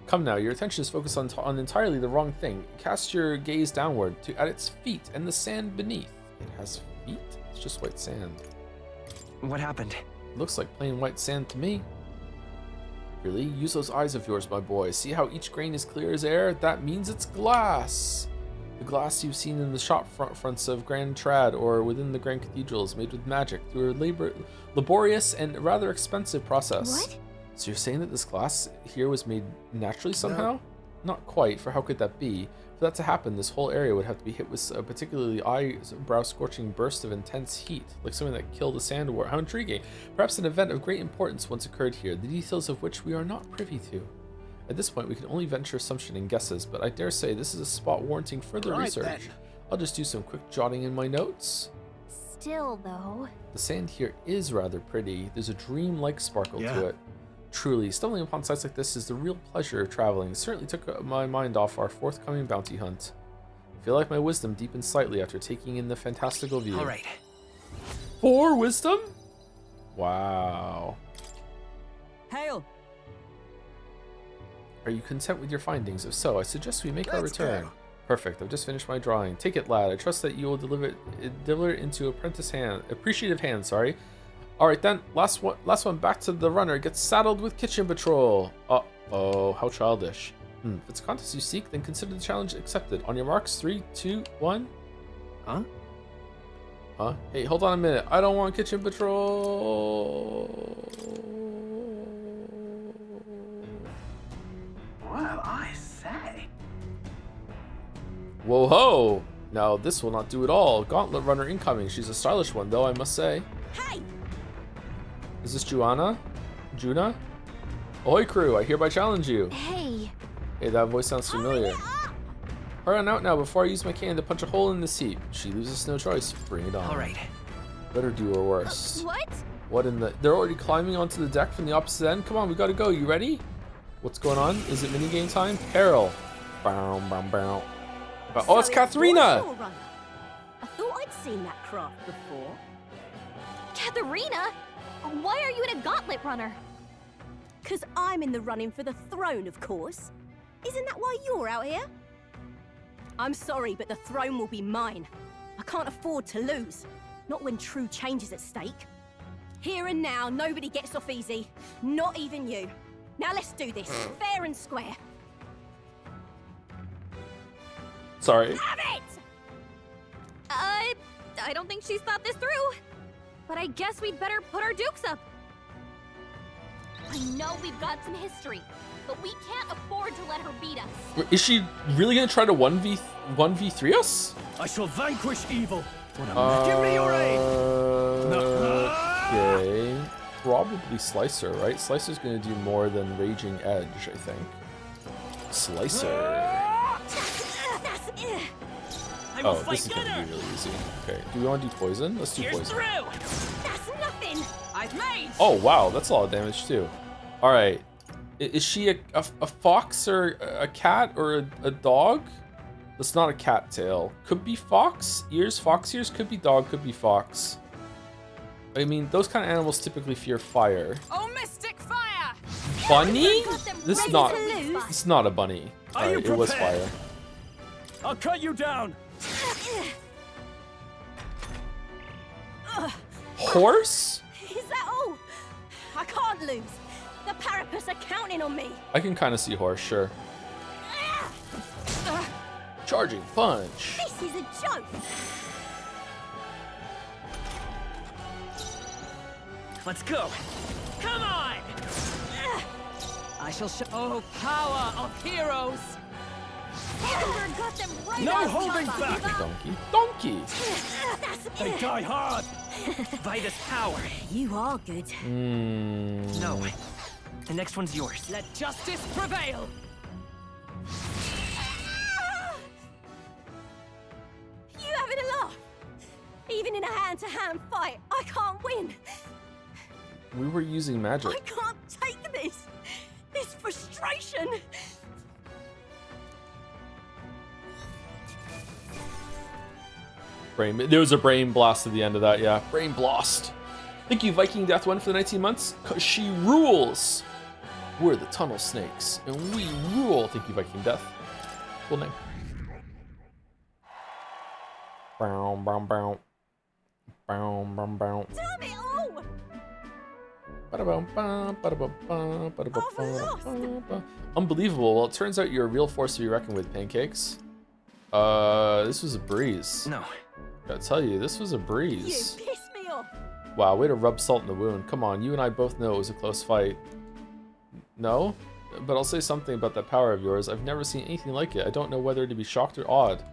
Come now, your attention is focused on entirely the wrong thing. Cast your gaze downward at its feet and the sand beneath. It has feet? It's just white sand. What happened? Looks like plain white sand to me. Really? Use those eyes of yours, my boy. See how each grain is clear as air? That means it's glass. The glass you've seen in the shop fronts of Grand Trad or within the Grand Cathedral is made with magic through a laborious and rather expensive process. What? So you're saying that this glass here was made naturally somehow? No. Not quite, for how could that be? For that to happen, this whole area would have to be hit with a particularly eyebrow-scorching burst of intense heat, like something that killed a sand war. How intriguing. Perhaps an event of great importance once occurred here, the details of which we are not privy to. At this point, we can only venture assumption and guesses, but I dare say this is a spot warranting further research. Then. I'll just do some quick jotting in my notes. Still, though. The sand here is rather pretty. There's a dream-like sparkle to it. Truly, stumbling upon sites like this is the real pleasure of traveling. It certainly took my mind off our forthcoming bounty hunt. I feel like my wisdom deepened slightly after taking in the fantastical view. All right. 4 wisdom? Wow. Hail! Are you content with your findings? If so, I suggest we make our return. Perfect. I've just finished my drawing. Take it, lad. I trust that you will deliver it into appreciative hands. Sorry. All right then. Last one. Back to the runner. Get saddled with kitchen patrol. Uh-oh. How childish. If it's a contest you seek, then consider the challenge accepted. On your marks, 3, 2, 1. Huh? Huh? Hey, hold on a minute. I don't want kitchen patrol. Well, I say. Whoa ho! Now this will not do at all. Gauntlet runner incoming. She's a stylish one, though, I must say. Hey! Is this Juana? Juna? Ahoy crew, I hereby challenge you. Hey! Hey, that voice sounds familiar. Hurry on out now before I use my cane to punch a hole in this heap. She leaves us no choice. Bring it on. All right. Better do or worse. What? What in the... They're already climbing onto the deck from the opposite end? Come on, we gotta go. You ready? What's going on? Is it minigame time? Peril. Bow, bow, bow. Oh, it's Katharina! I thought I'd seen that craft before. Katharina? Why are you in a gauntlet runner? 'Cause I'm in the running for the throne, of course. Isn't that why you're out here? I'm sorry, but the throne will be mine. I can't afford to lose. Not when true change is at stake. Here and now, nobody gets off easy. Not even you. Now let's do this, fair and square. Sorry. Have it! I don't think she's thought this through. But I guess we'd better put our dukes up. I know we've got some history, but we can't afford to let her beat us. Is she really gonna try to 1v3 us? I shall vanquish evil. Give me your aid. Okay. Probably Slicer, right? Slicer's gonna do more than Raging Edge, I think. Slicer. Oh, this is gonna be really easy. Okay, do we want to do poison? Let's do poison. That's nothing. I've made. Oh wow, that's a lot of damage too. All right, is she a fox or a cat or a dog? That's not a cat tail. Could be fox ears. Fox ears could be dog. Could be fox. I mean, those kind of animals typically fear fire. Oh, mystic fire! Bunny? This is not a bunny. Are you Alright, it was prepared? fire. I'll cut you down. Horse? Is that all? I can't lose. The Parapus are counting on me. I can kind of see horse, sure. Charging punch. This is a joke. Let's go. Come on! I shall show. Oh, power of heroes! Edinburgh got them right No out of holding Java. back. Donkey. That's They die hard. By this power. You are good. No. The next one's yours. Let justice prevail! You having a laugh? Even in a hand-to-hand fight, I can't win. We were using magic. I can't take this. This frustration. There was a brain blast at the end of that, yeah. Brain blast. Thank you, Viking Death One, for the 19 months, cause she rules. We're the Tunnel Snakes, and we rule. Thank you, Viking Death. Cool name. Bow, bow, bow. Bow, bow, bow. Damn it all! Unbelievable. Well, it turns out you're a real force to be reckoned with, Pancakes. This was a breeze. No. Gotta tell you, this was a You breeze. pissed me off. Wow, way to rub salt in the wound. Come on, you and I both know it was a close fight. No? But I'll say something about that power of yours. I've never seen anything like it. I don't know whether to be shocked or awed.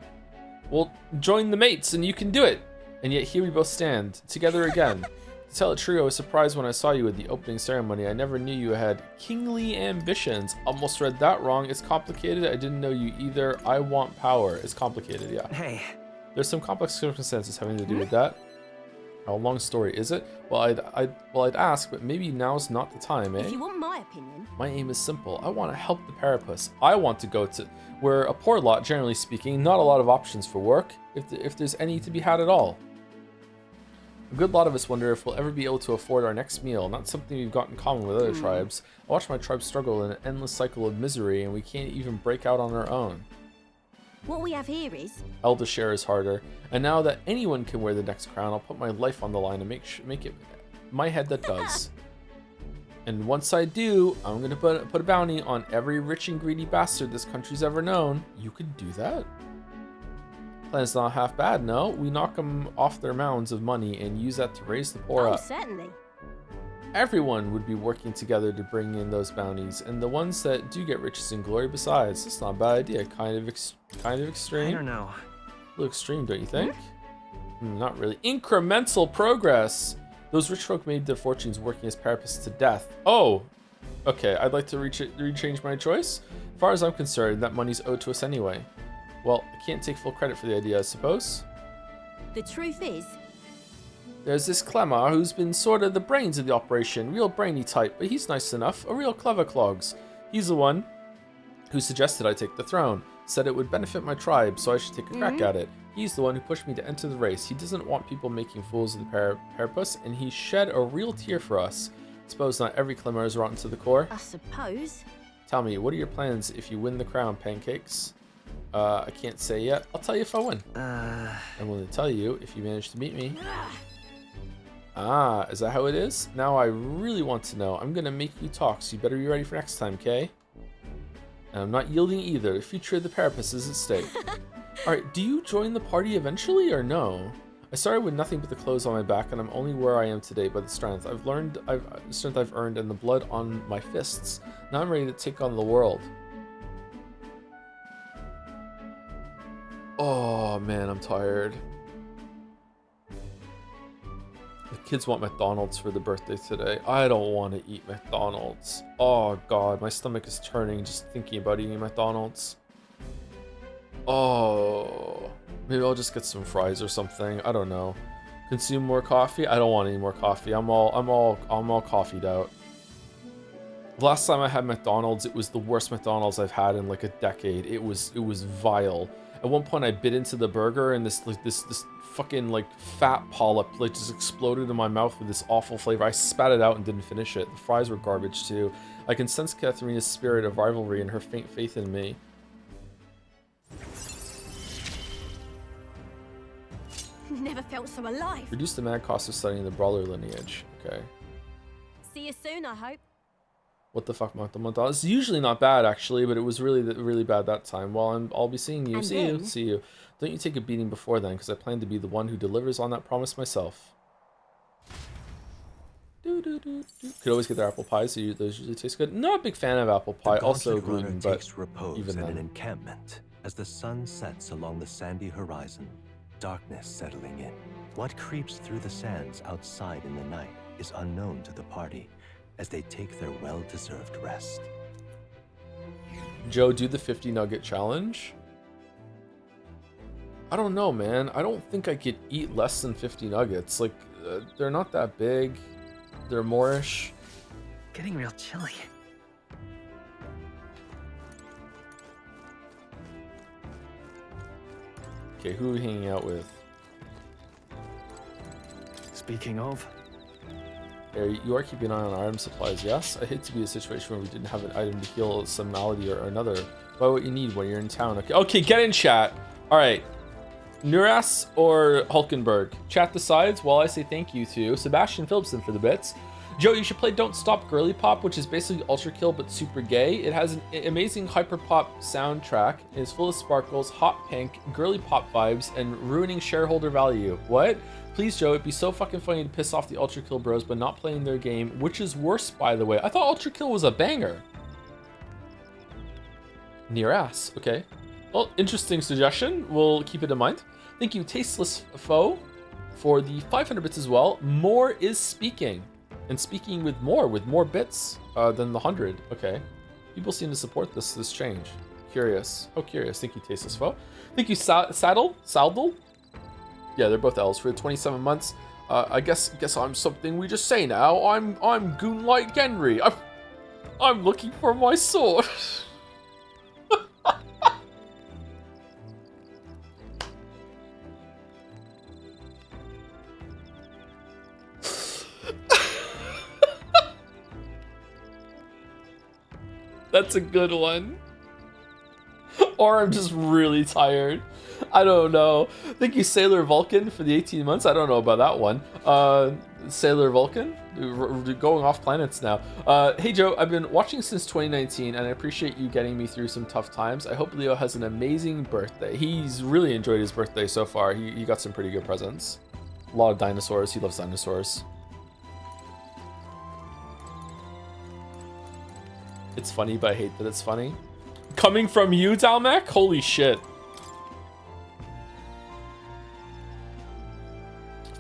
Well, join the mates and you can do it. And yet here we both stand, together again. To tell it true, I was surprised when I saw you at the opening ceremony. I never knew you had kingly ambitions. Almost read that wrong. It's complicated. I didn't know you either. I want power. It's complicated, yeah. Hey. There's some complex circumstances having to do with that. How long story is it? Well, I'd ask, but maybe now's not the time, eh? If you want my opinion. My aim is simple. I want to help the Parapus. I want to go to where a poor lot, generally speaking, not a lot of options for work, if there's any to be had at all. A good lot of us wonder if we'll ever be able to afford our next meal, not something we've got in common with other tribes. I watch my tribe struggle in an endless cycle of misery, and we can't even break out on our own. What we have here is... Elder share is harder, and now that anyone can wear the next crown, I'll put my life on the line and make it my head that does. And once I do, I'm gonna put a bounty on every rich and greedy bastard this country's ever known. You could do that? Plan's not half bad, no? We knock them off their mounds of money and use that to raise the poor Oh, up. certainly. Everyone would be working together to bring in those bounties, and the ones that do get riches and glory besides. That's not a bad idea. Kind of extreme. I don't know. A little extreme, don't you think? Not really. Incremental progress. Those rich folk made their fortunes working as Parapus to death. Oh, okay. I'd like to rechange my choice. As far as I'm concerned, that money's owed to us anyway. Well, I can't take full credit for the idea, I suppose. The truth is... There's this Clemmer who's been sort of the brains of the operation. Real brainy type, but he's nice enough. A real clever clogs. He's the one who suggested I take the throne. Said it would benefit my tribe, so I should take a crack at it. He's the one who pushed me to enter the race. He doesn't want people making fools of the Parapus, and he shed a real tear for us. Suppose not every Clemmer is rotten to the core. I suppose. Tell me, what are your plans if you win the crown, Pancakes? I can't say yet. I'll tell you if I win. I'm willing to tell you if you manage to beat me. Ah, is that how it is? Now I really want to know. I'm gonna make you talk, so you better be ready for next time, Kay? And I'm not yielding either. The future of the Parapus is at stake. Alright, do you join the party eventually or no? I started with nothing but the clothes on my back, and I'm only where I am today by the strength I've earned and the blood on my fists. Now I'm ready to take on the world. Oh man, I'm tired. The kids want McDonald's for the birthday today. I don't want to eat McDonald's. Oh god, my stomach is turning just thinking about eating McDonald's. Oh, maybe I'll just get some fries or something. I don't know. Consume more coffee? I don't want any more coffee. I'm all coffeeed out. The last time I had McDonald's, it was the worst McDonald's I've had in like a decade. It was vile. At one point, I bit into the burger, and this fucking like fat polyp like just exploded in my mouth with this awful flavor. I spat it out and didn't finish it. The fries were garbage too. I can sense Katharina's spirit of rivalry and her faint faith in me. Never felt so alive. Reduce the mad cost of studying the brawler lineage. Okay. See you soon, I hope. What the fuck, Montalmontal? It's usually not bad, actually, but it was really bad that time. Well, I'll be seeing you. And See you. then- See you. Don't you take a beating before then, because I plan to be the one who delivers on that promise myself. Could always get their apple pie, so those usually taste good. Not a big fan of apple pie. The Also gauntlet runner gluten, but takes repose even in then. an encampment as the sun sets along the sandy horizon, darkness settling in. What creeps through the sands outside in the night is unknown to the party as they take their well-deserved rest. Joe, do the 50 nugget challenge? I don't know, man. I don't think I could eat less than 50 nuggets. Like, they're not that big. They're moreish. Getting real chilly. Okay, who are we hanging out with? Speaking of, You are keeping an eye on item supplies, yes? I hate to be in a situation where we didn't have an item to heal some malady or another. Buy what you need when you're in town. Okay, get in chat. All right. Nuras or Hulkenberg? Chat decides while I say thank you to Sebastian Phillipson for the bits. Joe, you should play Don't Stop Girly Pop, which is basically Ultra Kill but super gay. It has an amazing hyper pop soundtrack. It is full of sparkles, hot pink, girly pop vibes, and ruining shareholder value. What? Please, Joe, it'd be so fucking funny to piss off the Ultra Kill bros by not playing their game, which is worse, by the way. I thought Ultra Kill was a banger. Near ass. Okay. Well, interesting suggestion. We'll keep it in mind. Thank you, Tasteless Foe, for the 500 bits as well. More is speaking. And speaking with more bits than the 100. Okay. People seem to support this change. Curious. Oh, curious. Thank you, Tasteless Foe. Thank you, Saldal. Yeah, they're both L's for 27 months. I guess I'm something we just say now. I'm Goonlight Genry. I'm looking for my sword. That's a good one. Or I'm just really tired. I don't know. Thank you, Sailor Vulcan, for the 18 months. I don't know about that one. Sailor Vulcan? We're going off planets now. Hey, Joe, I've been watching since 2019, and I appreciate you getting me through some tough times. I hope Leo has an amazing birthday. He's really enjoyed his birthday so far. He got some pretty good presents. A lot of dinosaurs. He loves dinosaurs. It's funny, but I hate that it's funny. Coming from you, Dalmac? Holy shit.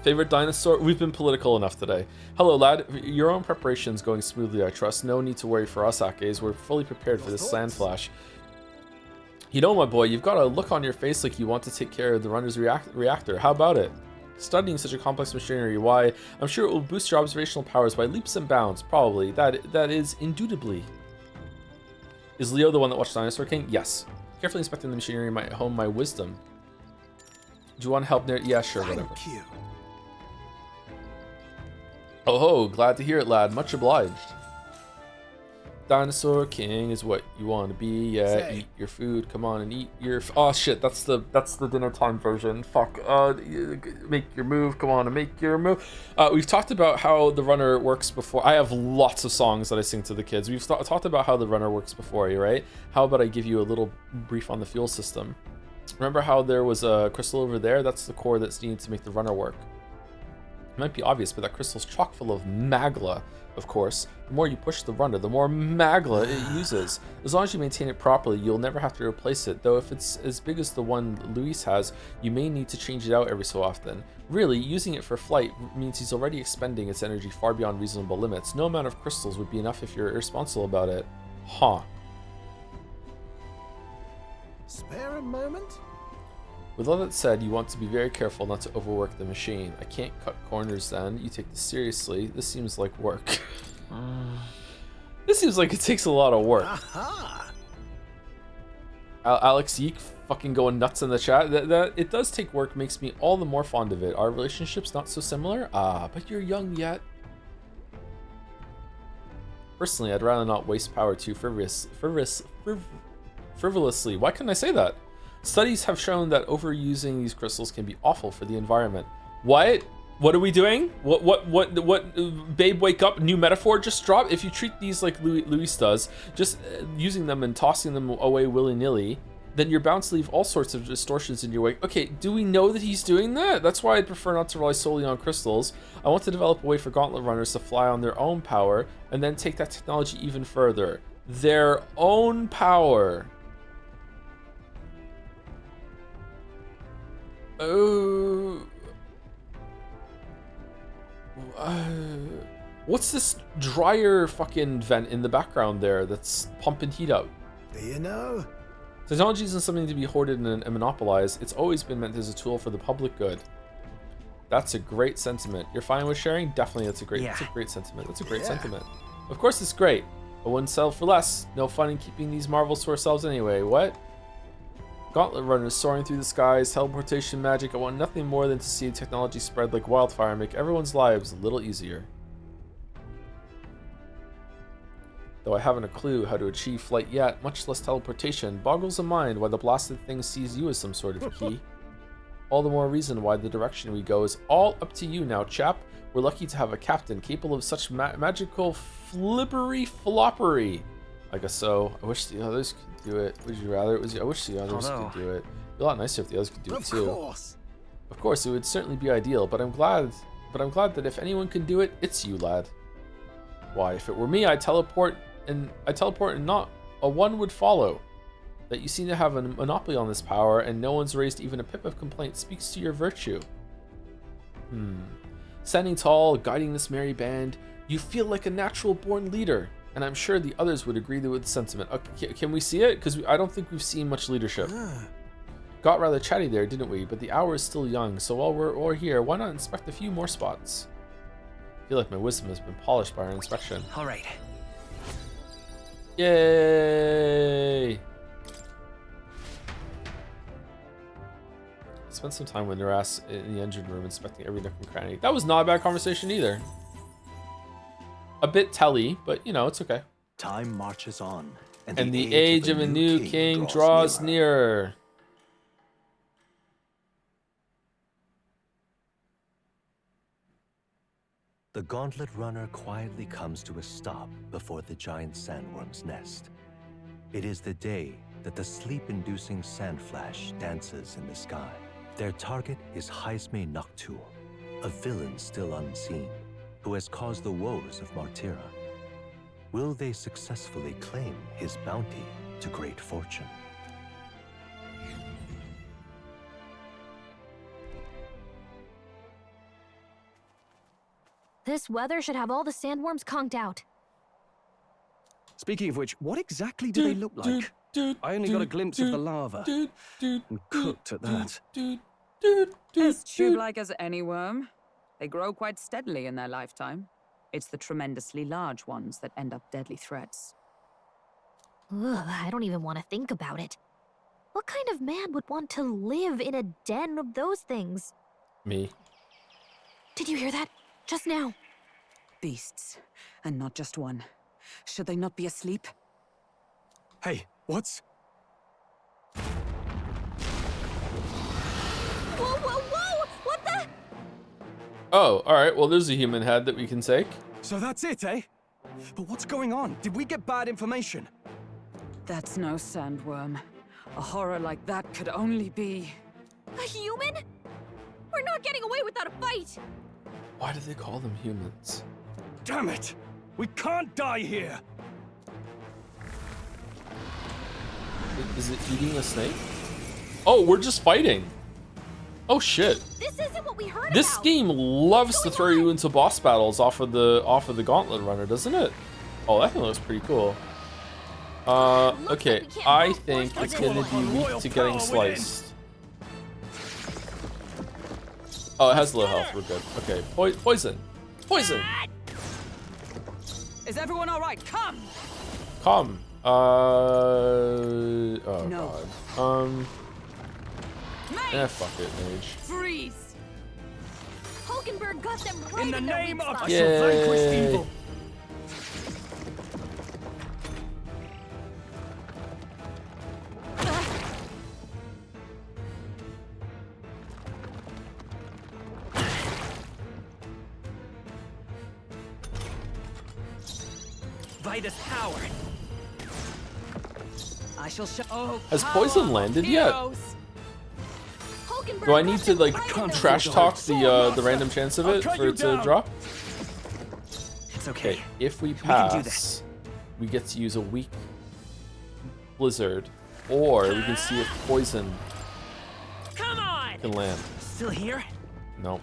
Favorite dinosaur? We've been political enough today. Hello, lad. Your own preparation's going smoothly, I trust. No need to worry for us, Akes. We're fully prepared for this sand flash. You know, my boy, you've got a look on your face like you want to take care of the runner's reactor. How about it? Studying such a complex machinery, why? I'm sure it will boost your observational powers by leaps and bounds. Probably. That is indubitably. Is Leo the one that watched Dinosaur King? Yes. Carefully inspecting the machinery might hone my wisdom. Do you want help there? Yeah, sure, whatever. Thank you. Oh ho, glad to hear it, lad. Much obliged. Dinosaur King is what you want to be. Yeah, Say. Eat your food. Come on and eat your. Oh shit, that's the dinner time version. Fuck. Make your move. Come on and make your move. We've talked about how the runner works before. I have lots of songs that I sing to the kids. We've talked about how the runner works before, right? How about I give you a little brief on the fuel system? Remember how there was a crystal over there? That's the core that's needed to make the runner work. It might be obvious, but that crystal's chock full of magla, of course. The more you push the runner, the more magla it uses. As long as you maintain it properly, you'll never have to replace it, though if it's as big as the one Luis has, you may need to change it out every so often. Really, using it for flight means he's already expending its energy far beyond reasonable limits. No amount of crystals would be enough if you're irresponsible about it. Huh. Spare a moment? With all that said, you want to be very careful not to overwork the machine. I can't cut corners then. You take this seriously. This seems like work. This seems like it takes a lot of work. Aha! Alex Yeek fucking going nuts in the chat. That it does take work makes me all the more fond of it. Our relationship's not so similar? But you're young yet. Personally, I'd rather not waste power too frivolously. Why couldn't I say that? Studies have shown that overusing these crystals can be awful for the environment. What? What are we doing? What? Babe, wake up. New metaphor just dropped. If you treat these like Luis does, just using them and tossing them away willy-nilly, then you're bound to leave all sorts of distortions in your wake. Okay, do we know that he's doing that? That's why I'd prefer not to rely solely on crystals. I want to develop a way for gauntlet runners to fly on their own power and then take that technology even further. Their own power. Oh. What's this dryer fucking vent in the background there that's pumping heat out? Do you know? Technology isn't something to be hoarded and monopolized. It's always been meant as a tool for the public good. That's a great sentiment. You're fine with sharing? Definitely, that's a great sentiment. That's a great sentiment. Of course it's great. I wouldn't sell for less. No fun in keeping these marvels to ourselves anyway. What? Gauntlet runners soaring through the skies, teleportation magic. I want nothing more than to see technology spread like wildfire and make everyone's lives a little easier. Though I haven't a clue how to achieve flight yet, much less teleportation, boggles the mind why the blasted thing sees you as some sort of key. All the more reason why the direction we go is all up to you now, chap. We're lucky to have a captain capable of such magical flippery floppery. I guess so. I wish the others could do it. Would you rather it was you? I wish the others could do it. It'd be a lot nicer if the others could do it too. Of course, it would certainly be ideal, but I'm glad that if anyone can do it, it's you, lad. Why, if it were me, I'd teleport and not a one would follow. That you seem to have a monopoly on this power and no one's raised even a pip of complaint speaks to your virtue. Standing tall, guiding this merry band, you feel like a natural born leader, and I'm sure the others would agree with the sentiment. Okay, can we see it? Because I don't think we've seen much leadership. Got rather chatty there, didn't we? But the hour is still young, so while we're here, why not inspect a few more spots? I feel like my wisdom has been polished by our inspection. All right. Yay! Spent some time with their ass in the engine room inspecting every nook and cranny. That was not a bad conversation either. A bit telly, but you know, it's okay. Time marches on, and the age of a new king draws nearer. The gauntlet runner quietly comes to a stop before the giant sandworm's nest. It is the day that the sleep-inducing sand flash dances in the sky. Their target is Heismay Noctul, a villain still unseen, who has caused the woes of Martira. Will they successfully claim his bounty to great fortune? This weather should have all the sandworms conked out. Speaking of which, what exactly do they look like? I only got a glimpse of the lava. And cooked at that. As tube-like as any worm. They grow quite steadily in their lifetime. It's the tremendously large ones that end up deadly threats. Ugh, I don't even want to think about it. What kind of man would want to live in a den of those things? Me. Did you hear that? Just now. Beasts, and not just one. Should they not be asleep? Hey, what's... Whoa, whoa, whoa! What the? Oh, alright, well there's a human head that we can take. So that's it, eh? But what's going on? Did we get bad information? That's no sandworm. A horror like that could only be... A human? We're not getting away without a fight! Why do they call them humans? Damn it! We can't die here! Is it eating a snake? Oh, we're just fighting. Oh shit. This isn't what we heard This about. game loves to throw you into boss battles off of the gauntlet runner, doesn't it? Oh, that thing looks pretty cool. Okay, I think it's gonna be weak to getting sliced. Oh, it has low health. We're good. Okay, poison. Poison. Is everyone all right? Come. Come. Oh No. god. Mage. Fuck it, mage. Freeze. Hulkenberg got them right In the their name weak of... I spot. shall vanquish evil! Vitus power. I shall show... Oh, Has poison landed yet? Hulkenberg Do I got need to them like right in their trash weak talk spot. the random chance of I'll it cut for you it to down. drop? It's okay. Okay, if we can do pass, we get to use a weak blizzard, or we can see if poison Come on. can land. Still here? Nope.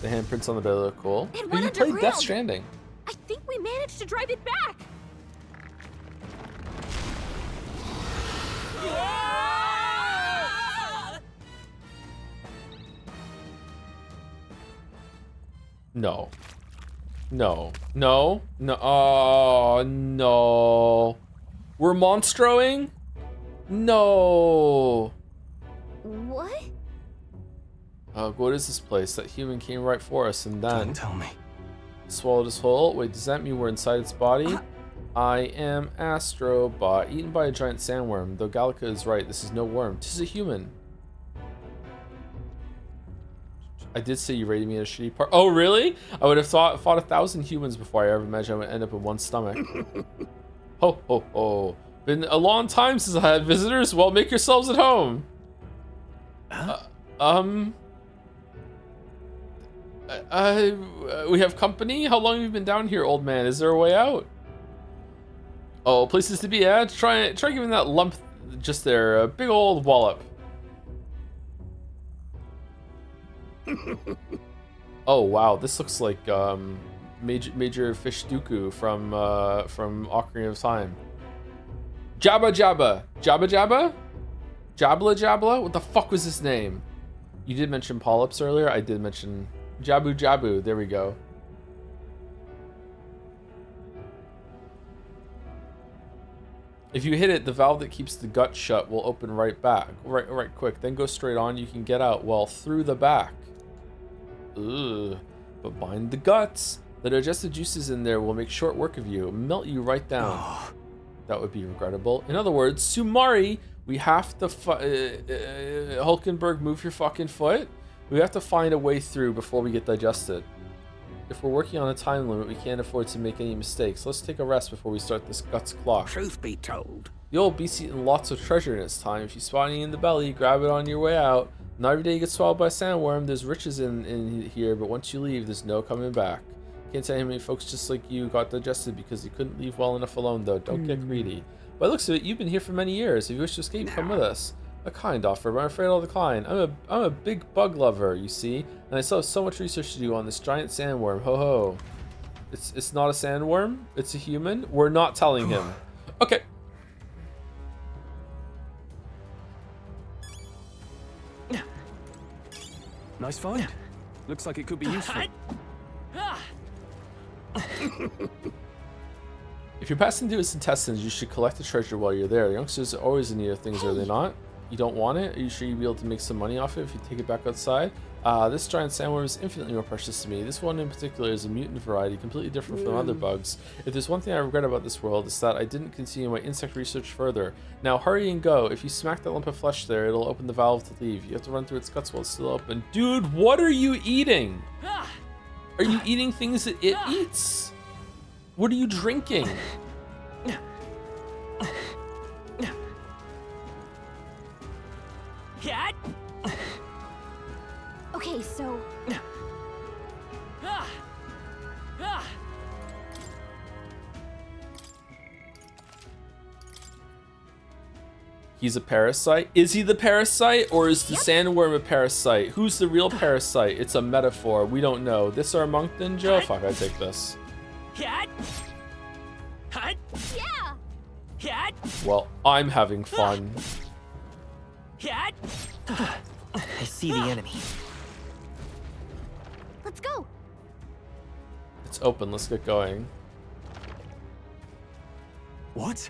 The handprints on the bed look cool. It But went you played Death underground. Stranding. I think we managed to drive it back. No. No. No. No. Oh, no. We're monstroing? No. What? What is this place? That human came right for us and then... Don't tell me. swallowed us whole. Wait, does that mean we're inside its body? I am Astrobot, eaten by a giant sandworm. Though Gallica is right, this is no worm. 'Tis a human. I did say you rated me as a shitty part. Oh, really? I would have fought 1,000 humans before I ever imagined I would end up in one stomach. Ho, ho, ho. Been a long time since I had visitors. Well, make yourselves at home. We have company? How long have you been down here, old man? Is there a way out? Oh, places to be, yeah? Try giving that lump just there a big old wallop. Oh wow, this looks like Major Fish Dooku from Ocarina of Time. Jabba Jabba, Jabba Jabba, Jabla Jabla. What the fuck was his name? You did mention polyps earlier. I did mention Jabu Jabu. There we go. If you hit it, the valve that keeps the gut shut will open right back, right quick. Then go straight on. You can get out, well, through the back. Ugh. But mind the guts. The digestive juices in there will make short work of you, melt you right down. That would be regrettable. In other words, Sumari, we have to Hulkenberg, move your fucking foot. We have to find a way through before we get digested. If we're working on a time limit, we can't afford to make any mistakes. Let's take a rest before we start this guts clock. Truth be told, The old beast's eaten lots of treasure in its time. If you spot any in the belly, grab it on your way out. Not every day you get swallowed by a sandworm. There's riches in here, but once you leave, there's no coming back. Can't tell you how many folks just like you got digested because you couldn't leave well enough alone, though. Don't get greedy. By the looks of it, you've been here for many years. If you wish to escape, come with us. A kind offer, but I'm afraid I'll decline. I'm a big bug lover, you see, and I still have so much research to do on this giant sandworm. Ho ho. It's not a sandworm. It's a human. We're not telling him. Okay. Nice find. Looks like it could be useful. If you're passing through its intestines, you should collect the treasure while you're there. Youngsters are always in need of things, are they not? You don't want it? Are you sure you'll be able to make some money off it if you take it back outside? This giant sandworm is infinitely more precious to me. This one in particular is a mutant variety, completely different from other bugs. If there's one thing I regret about this world, it's that I didn't continue my insect research further. Now hurry and go. If you smack that lump of flesh there, it'll open the valve to leave. You have to run through its guts while it's still open. Dude, what are you eating? Are you eating things that it eats? What are you drinking? Okay, so... He's a parasite? Is he the parasite, or is the sandworm a parasite? Who's the real parasite? It's a metaphor. We don't know. This our monk ninja? Fuck, I take this. Yeah! Well, I'm having fun. I see the enemy. Let's go! It's open. Let's get going. What?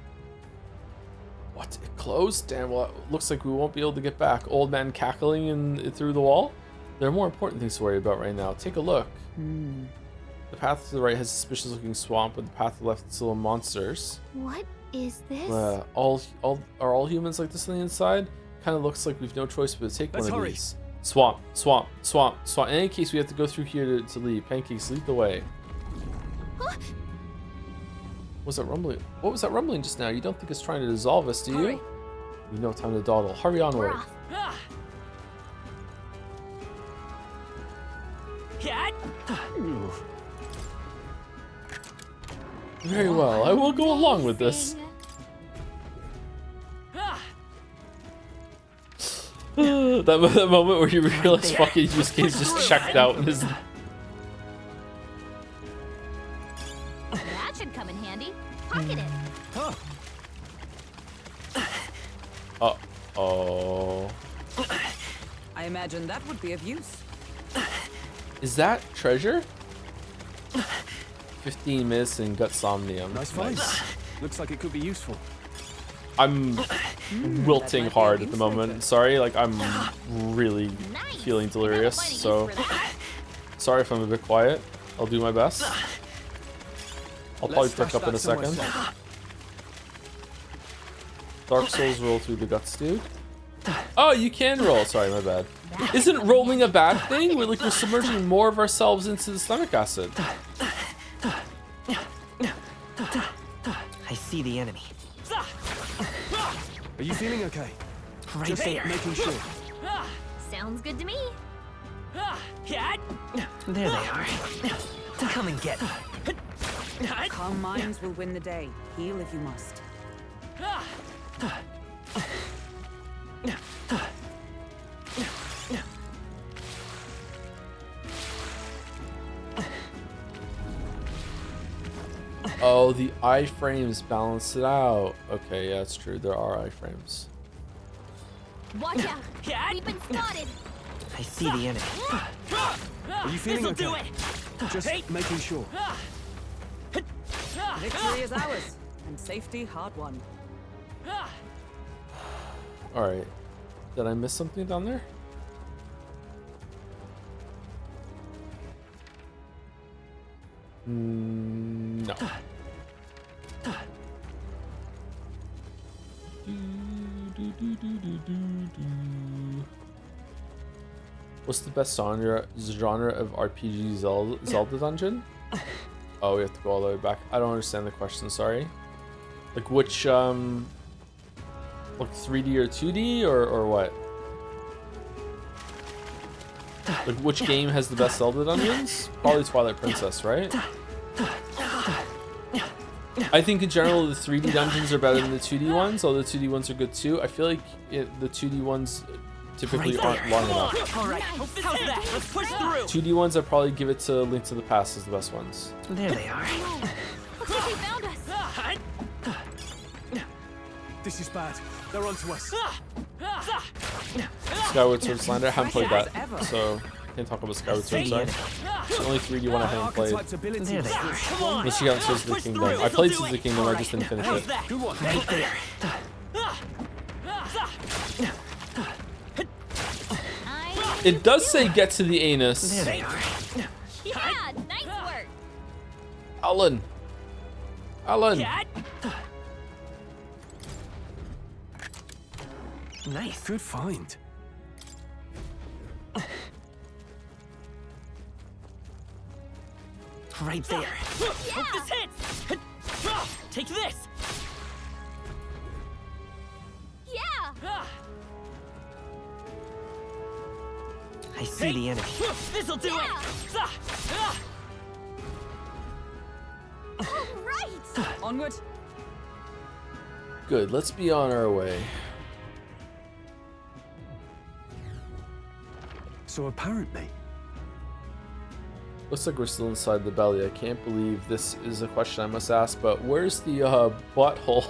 What? It closed? Damn, well, it looks like we won't be able to get back. Old man cackling through the wall? There are more important things to worry about right now. Take a look. The path to the right has a suspicious-looking swamp, but the path to the left is full of monsters. What is this? Are all humans like this on the inside? Kind of looks like we've no choice but to take Let's one of hurry. these. Swamp, swamp, swamp, swamp. In any case, we have to go through here to leave. Pancakes, lead the way. Huh? Was that rumbling? What was that rumbling just now? You don't think it's trying to dissolve us, do you? Hurry. We know time to dawdle. Hurry onward. We're off. Very well. I will go along with this. that moment where you realize fucking Yusuke's just checked out and is... That should come in handy. Pocket it. Uh-oh. I imagine that would be of use. Is that treasure? 15 minutes in gut somnium. Nice find. Looks like it could be useful. I'm wilting hard at the moment. Sorry, like I'm really feeling delirious, so sorry if I'm a bit quiet. I'll do my best. I'll probably pick up in a second. Dark Souls roll through the guts, dude. Oh, you can roll. Sorry, my bad. Isn't rolling a bad thing? We're submerging more of ourselves into the stomach acid. I see the enemy. Are you feeling okay? Right Just there. making sure. Sounds good to me. There they are. Come and get me. Calm minds will win the day. Heal if you must. Oh, the iframes balance it out. Okay, yeah, it's true. There are iframes. Watch out. We've been spotted. I see the enemy. Are you feeling okay? Just making sure. Victory is ours, and safety hard won. Alright. Did I miss something down there? No. What's the best genre of RPG Zelda dungeon? Oh, we have to go all the way back. I don't understand the question, sorry. Like which, like 3D or 2D or what? Like which game has the best Zelda dungeons? Probably Twilight Princess, right? I think in general the 3D dungeons are better than the 2D ones, although the 2D ones are good too. I feel like the 2D ones typically aren't long enough. All right. How's that? Let's push through. 2D ones, I'd probably give it to Link to the Past as the best ones. There they are. Looks like they found us. This is bad. They're onto us. Skyward Sword Slander, I haven't played that, so can't talk about Skyward Sword, sorry. It's the only 3D one I haven't played. Archetype's abilities. There they are. Unless you haven't Tears of the Kingdom. I played Tears of the Kingdom, I just didn't finish it. Good one. Right there. It does say get to the anus. There they are. Yeah, nice work. Alan. Nice. Good find. Right there. Yeah. This hits. Take this. Yeah. I see the enemy. This'll do Yeah. it. All right. Onward. Good, let's be on our way. So apparently, Looks like we're still inside the belly. I can't believe this is a question I must ask, but where's the butthole?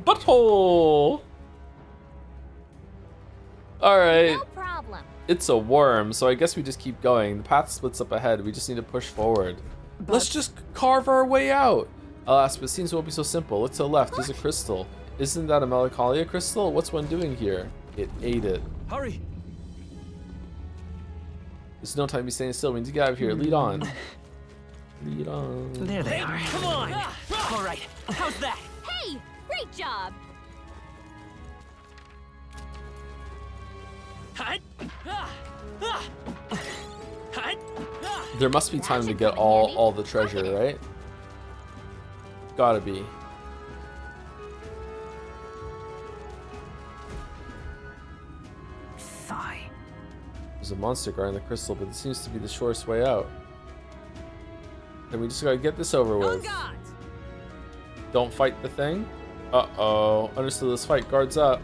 Butthole! Alright. No problem. It's a worm, so I guess we just keep going. The path splits up ahead. We just need to push forward. Let's just carve our way out. Alas, but it seems it won't be so simple. Look to the left. There's a crystal. Isn't that a melancholia crystal? What's one doing here? It ate it. hurry. There's no time to be staying still. We need to get out of here. Lead on. Lead on. There they are. Come on. All right. How's that? Hey, great job. There must be time to get all the treasure, right? Gotta be. Sigh. There's a monster guarding the crystal, but it seems to be the shortest way out. And we just gotta get this over with. Don't fight the thing. Uh-oh. Understood, let's fight. Guards up.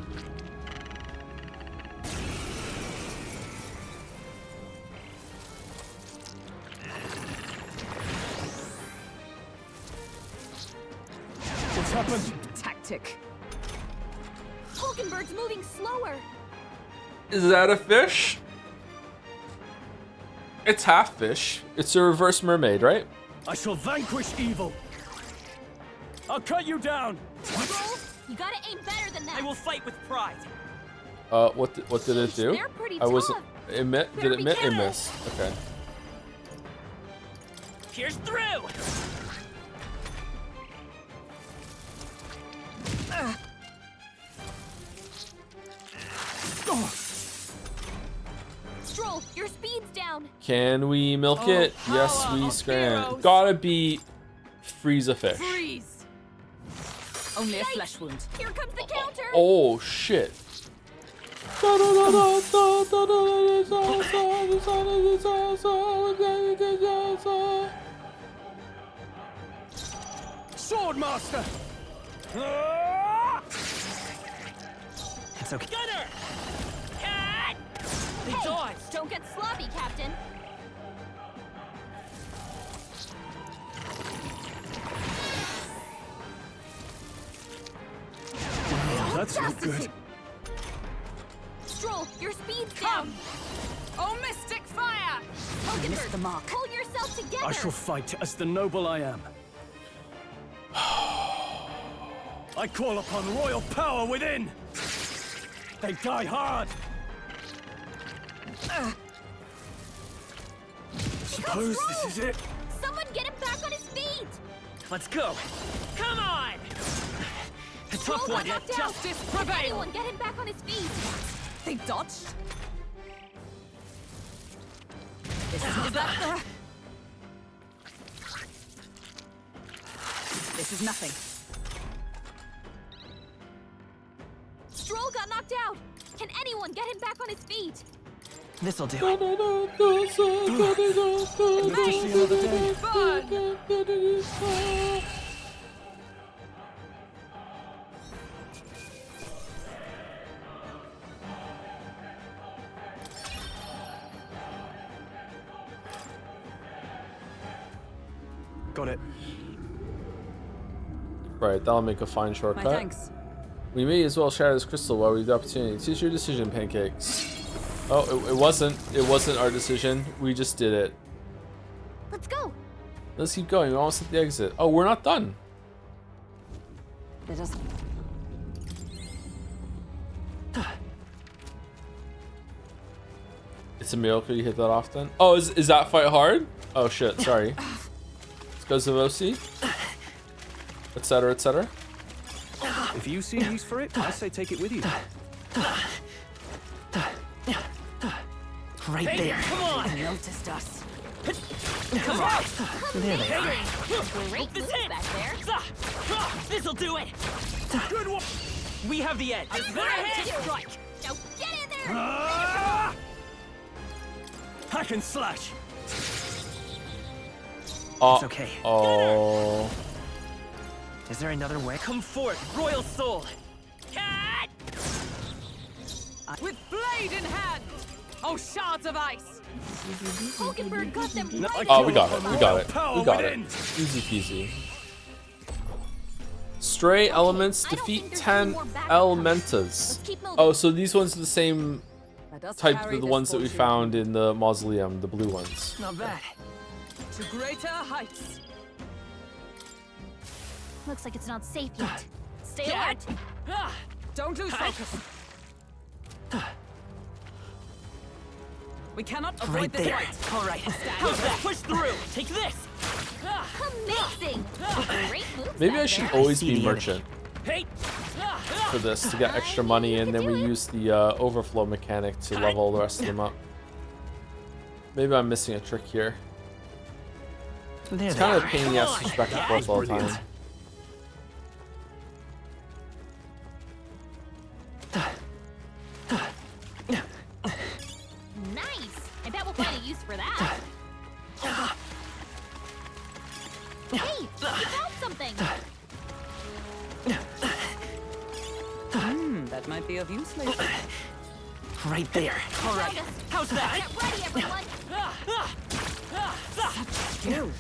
What's happened? Tactic. Hulkenberg's moving slower. Is that a fish? It's half fish. It's a reverse mermaid, right? I shall vanquish evil. I'll cut you down. Roll, you gotta aim better than that. I will fight with pride. What did it do? They're pretty I wasn't. tough. Emit? Did it emit? It missed. Okay. Pierce through. Stroll, your speed's down. Can we milk it? Yes, we can. Gotta be Frieza fish. Freeze! Only a flesh wound. Here comes the counter. Oh shit. Swordmaster! It's okay. Gunner! Cat! They Hey, dodged. don't get sloppy, Captain. That's not good. Stroll, your speed's down. Oh, mystic fire! Missed the mark. Pull yourself together. I shall fight as the noble I am. I call upon royal power within. They die hard. Suppose this is it. Someone get him back on his feet. Let's go. Come on. A tough Stroll one. got knocked out. Justice Can prevail. anyone get him back on his feet? They dodged? This is nothing. Stroll got knocked out. Can anyone get him back on his feet? This'll do. Live to see another day. Got it. Right, that'll make a fine My shortcut. thanks. We may as well shatter this crystal while we have the opportunity. Choose your decision, pancakes. Oh, it wasn't. It wasn't our decision. We just did it. Let's go. Let's keep going. We're almost at the exit. Oh, we're not done. Let us. It's a miracle you hit that often. Oh, is that fight hard? Oh shit, sorry. Let's go Zavosi. Etc. Etc. If you see use for it, I say take it with you. Right there. Come on. Noticed us. Come on. There they are. Great This moves hit. back there. This'll do it. Good one. We have the edge. This is what I do. Strike. Now get in there. Hack and slash. Oh, It's okay. oh. Is there another way? Come forth, royal soul. Cat! With blade in hand! Oh, shards of ice! Hulkenberg got them No, right. Oh, we got it. We got it. Power We got it. within. Easy peasy. Stray elements I don't defeat think there's 10 any more backup elementas. Let's keep moving. Oh, so these ones are the same Let us type carry of the this ones that we fortune found in the mausoleum, the blue ones. Not bad. to greater heights. Looks like it's not safe yet. Stay Cat! alert. Ah! Don't lose focus. We cannot avoid Right this there. fight. All right. How's that? Push through. Take this. Amazing. Great moves Maybe I back should there. always see be the merchant Hey. for this to get extra money, and then we use the overflow mechanic to level the rest of them up. Maybe I'm missing a trick here. There It's they kind of are. a pain in the ass to switch back and forth all the brilliant. time. Nice. I bet we'll find a use for that. Hey, you found something. That might be of use later. Right there. All right. Found us. How's that? Get ready, everyone. You.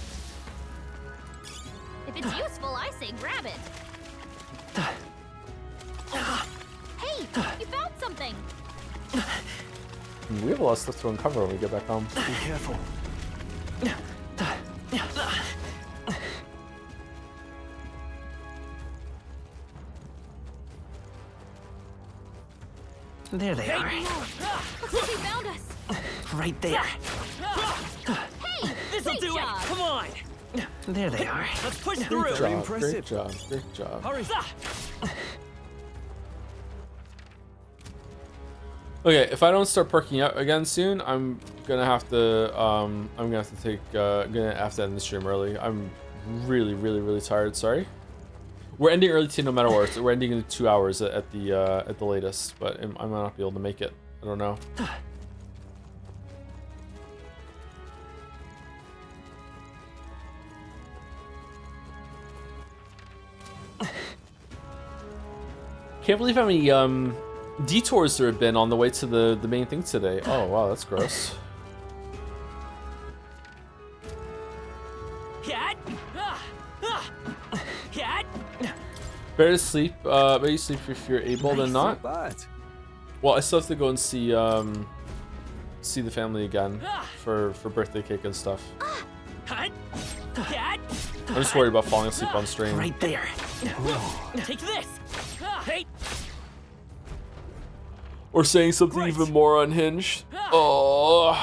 If it's useful, I say grab it. Hey, you found something. We have a lot of stuff to uncover when we get back home. Be careful. There they are. Looks like he found us. Right there. Hey, This'll great do job. it. Come on. There they are. Let's push Great through. job, impressive. great job, great job. Hurry. Okay, if I don't start perking up again soon, I'm gonna have to end the stream early. I'm really tired. Sorry. We're ending early too, no matter what. So we're ending in 2 hours at the latest, but I might not be able to make it. I don't know. Can't believe how many detours there have been on the way to the main thing today. Oh wow, that's gross. Better to sleep. Better you sleep if you're able than not. Well, I still have to go and see the family again for birthday cake and stuff. I'm just worried about falling asleep on stream. Right there. Take this. Hey. Or saying something even more unhinged. Oh.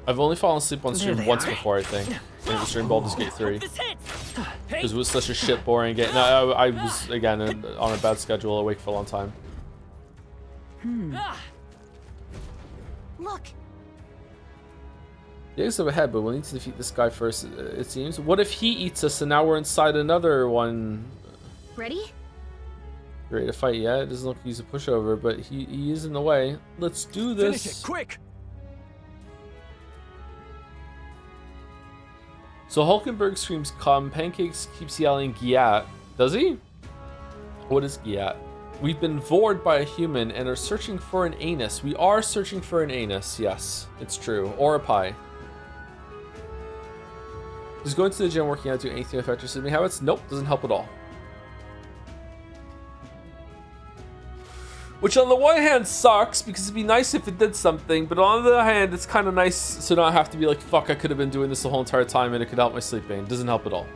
I've only fallen asleep on stream once before, I think. And it was during Baldur's Gate 3. Because it was such a shit boring game. No, I was, again, on a bad schedule, awake for a long time. Look. The eggs up ahead, but we'll need to defeat this guy first, it seems. What if he eats us and now we're inside another one? Ready? Ready to fight? Yeah, it doesn't look like he's a pushover, but he is in the way. Let's do this. Finish it, quick! So Hulkenberg screams, "Come!" Pancakes keeps yelling, "Giat!" Does he? What is Giat? We've been vored by a human and are searching for an anus. We are searching for an anus. Yes, it's true. Or a pie. Just going to the gym, working out, doing anything to affect your sleeping habits? Nope, doesn't help at all. Which on the one hand sucks, because it'd be nice if it did something, but on the other hand, it's kind of nice to not have to be like, fuck, I could have been doing this the whole entire time and it could help my sleeping. It doesn't help at all.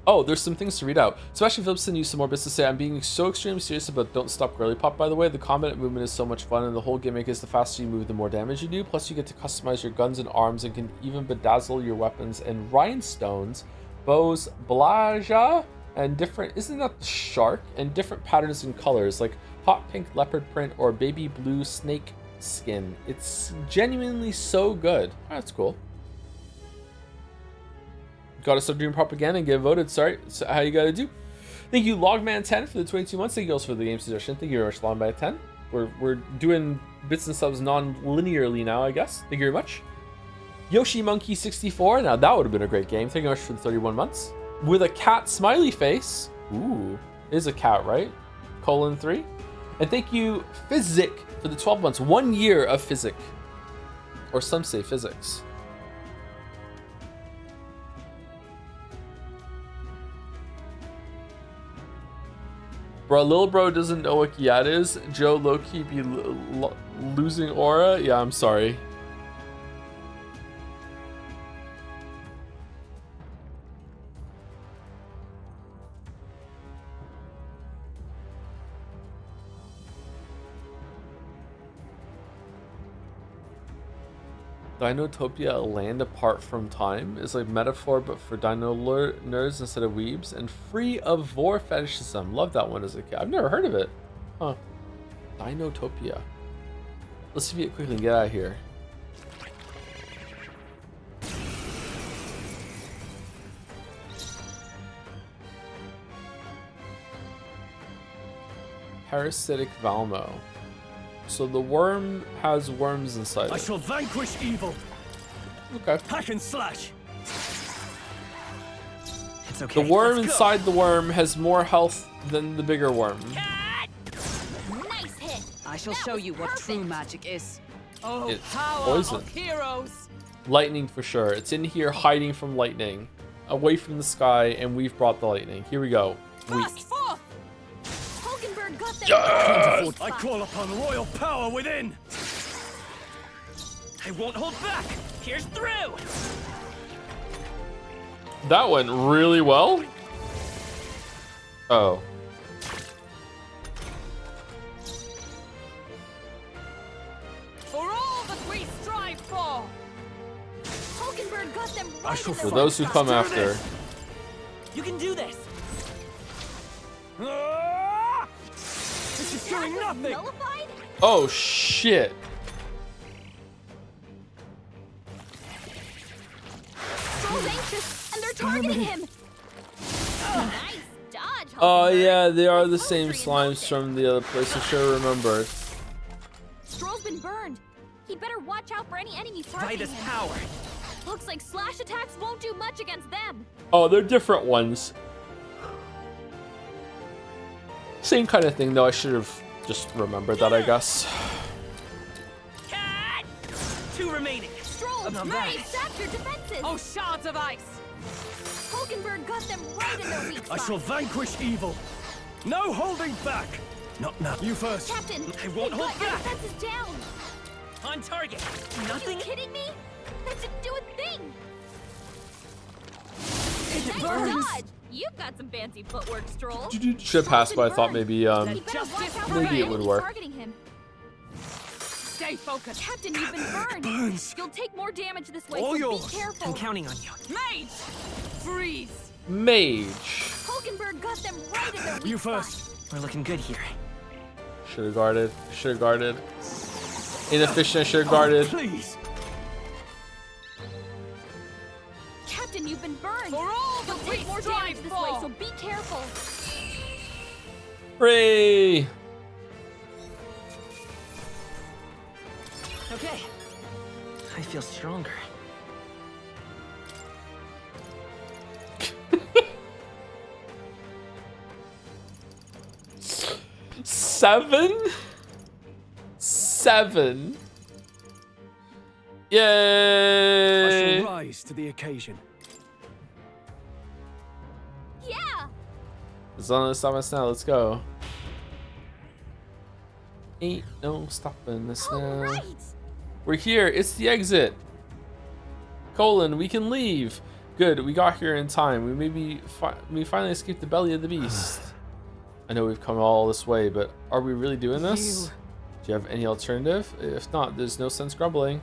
Oh, there's some things to read out. Sebastian Phillipson used some more bits to say. I'm being so extremely serious about Don't Stop Girly Pop, by the way. The combat movement is so much fun, and the whole gimmick is the faster you move, the more damage you do. Plus, you get to customize your guns and arms and can even bedazzle your weapons and rhinestones, bows, blaja, and different... Isn't that the shark? And different patterns and colors, like hot pink leopard print or baby blue snake skin. It's genuinely so good. Oh, that's cool. Gotta start doing propaganda and get voted. Sorry, so how you gotta do. Thank you, Logman10 for the 22 months. Thank you also for the game suggestion. Thank you very much, Longman10. We're doing bits and subs non-linearly now, I guess. Thank you very much. Yoshi Monkey 64. Now that would have been a great game. Thank you very much for the 31 months. With a cat smiley face. Ooh, is a cat, right? :3. And thank you, Physic, for the 12 months. 1 year of Physic. Or some say physics. Bro, little bro doesn't know what Giat is. Joe low-key be losing aura. Yeah, I'm sorry. Dinotopia, a land apart from time, is like metaphor but for dino nerds instead of weebs, and free of vor fetishism. Love that one as a kid. I've never heard of it. Huh. Dinotopia. Let's see if it quickly and get out of here. Parasitic Valmo. So the worm has worms inside I it. shall vanquish evil. Okay. Hack and slash. It's okay. The worm Let's go. inside the worm has more health than the bigger worm. Nice hit. I shall That show was you what true perfect. magic is. Oh, It's power poison. of heroes. Lightning for sure. It's in here hiding from lightning. Away from the sky, and we've brought the lightning. Here we go. Thrust Weak. forth. Hulkenberg got them. Yes! I call upon royal power within. I won't hold back. Here's through. That went really well. Oh. For all that we strive for! Hulkenberg got them I right shall in For the those who weak come spot. after. You can do this. This is doing That was nothing. nullified? Oh shit. Stroll's anxious, and they're targeting him. Nice dodge, Oh Hulkenberg. yeah, they are the His same poetry slimes invoked it. from the other place. I should have remembered. Stroll's been burned. He'd better watch out for any enemies By targeting this him. power. Looks like slash attacks won't do much against them. Oh, they're different ones. Same kind of thing though. I should have just remembered that, I guess. Cat! 2 remaining. Stroll, Not Murray, bad. sap your defenses. Oh, shards of ice! Hulkenberg got them right in their weak I spot. shall vanquish evil. No holding back. Not now. You first. Captain, I won't they've hold got your back. defenses down. On target. Are Nothing? you kidding me? That didn't do a thing. It Nice burns! dodge. You've got some fancy footwork, Stroll. Should pass, but I thought maybe He better Justice watch out for maybe any it would enemies work. targeting him. Stay focused! Captain, you've been burned. Burns. You'll take more damage this way, All so yours. be careful. I'm counting on you. Mage! Freeze! Mage. Hulkenberg got them right in their weak You spot. first. We're looking good here. Should have guarded. Should have guarded. Inefficient. Should have guarded. Please. Captain, you've been burned. For all You'll that we take more strive damage this for! way, so be careful. Hooray! Okay. I feel stronger. Seven? 7. I Yay! shall rise to the occasion. Yeah. As long as stop us now, let's go. Ain't no stopping us All now. right. We're here. It's the exit. Colon, we can leave. Good, we got here in time. We finally escaped the belly of the beast. I know we've come all this way, but are we really doing this? Do you have any alternative? If not, there's no sense grumbling.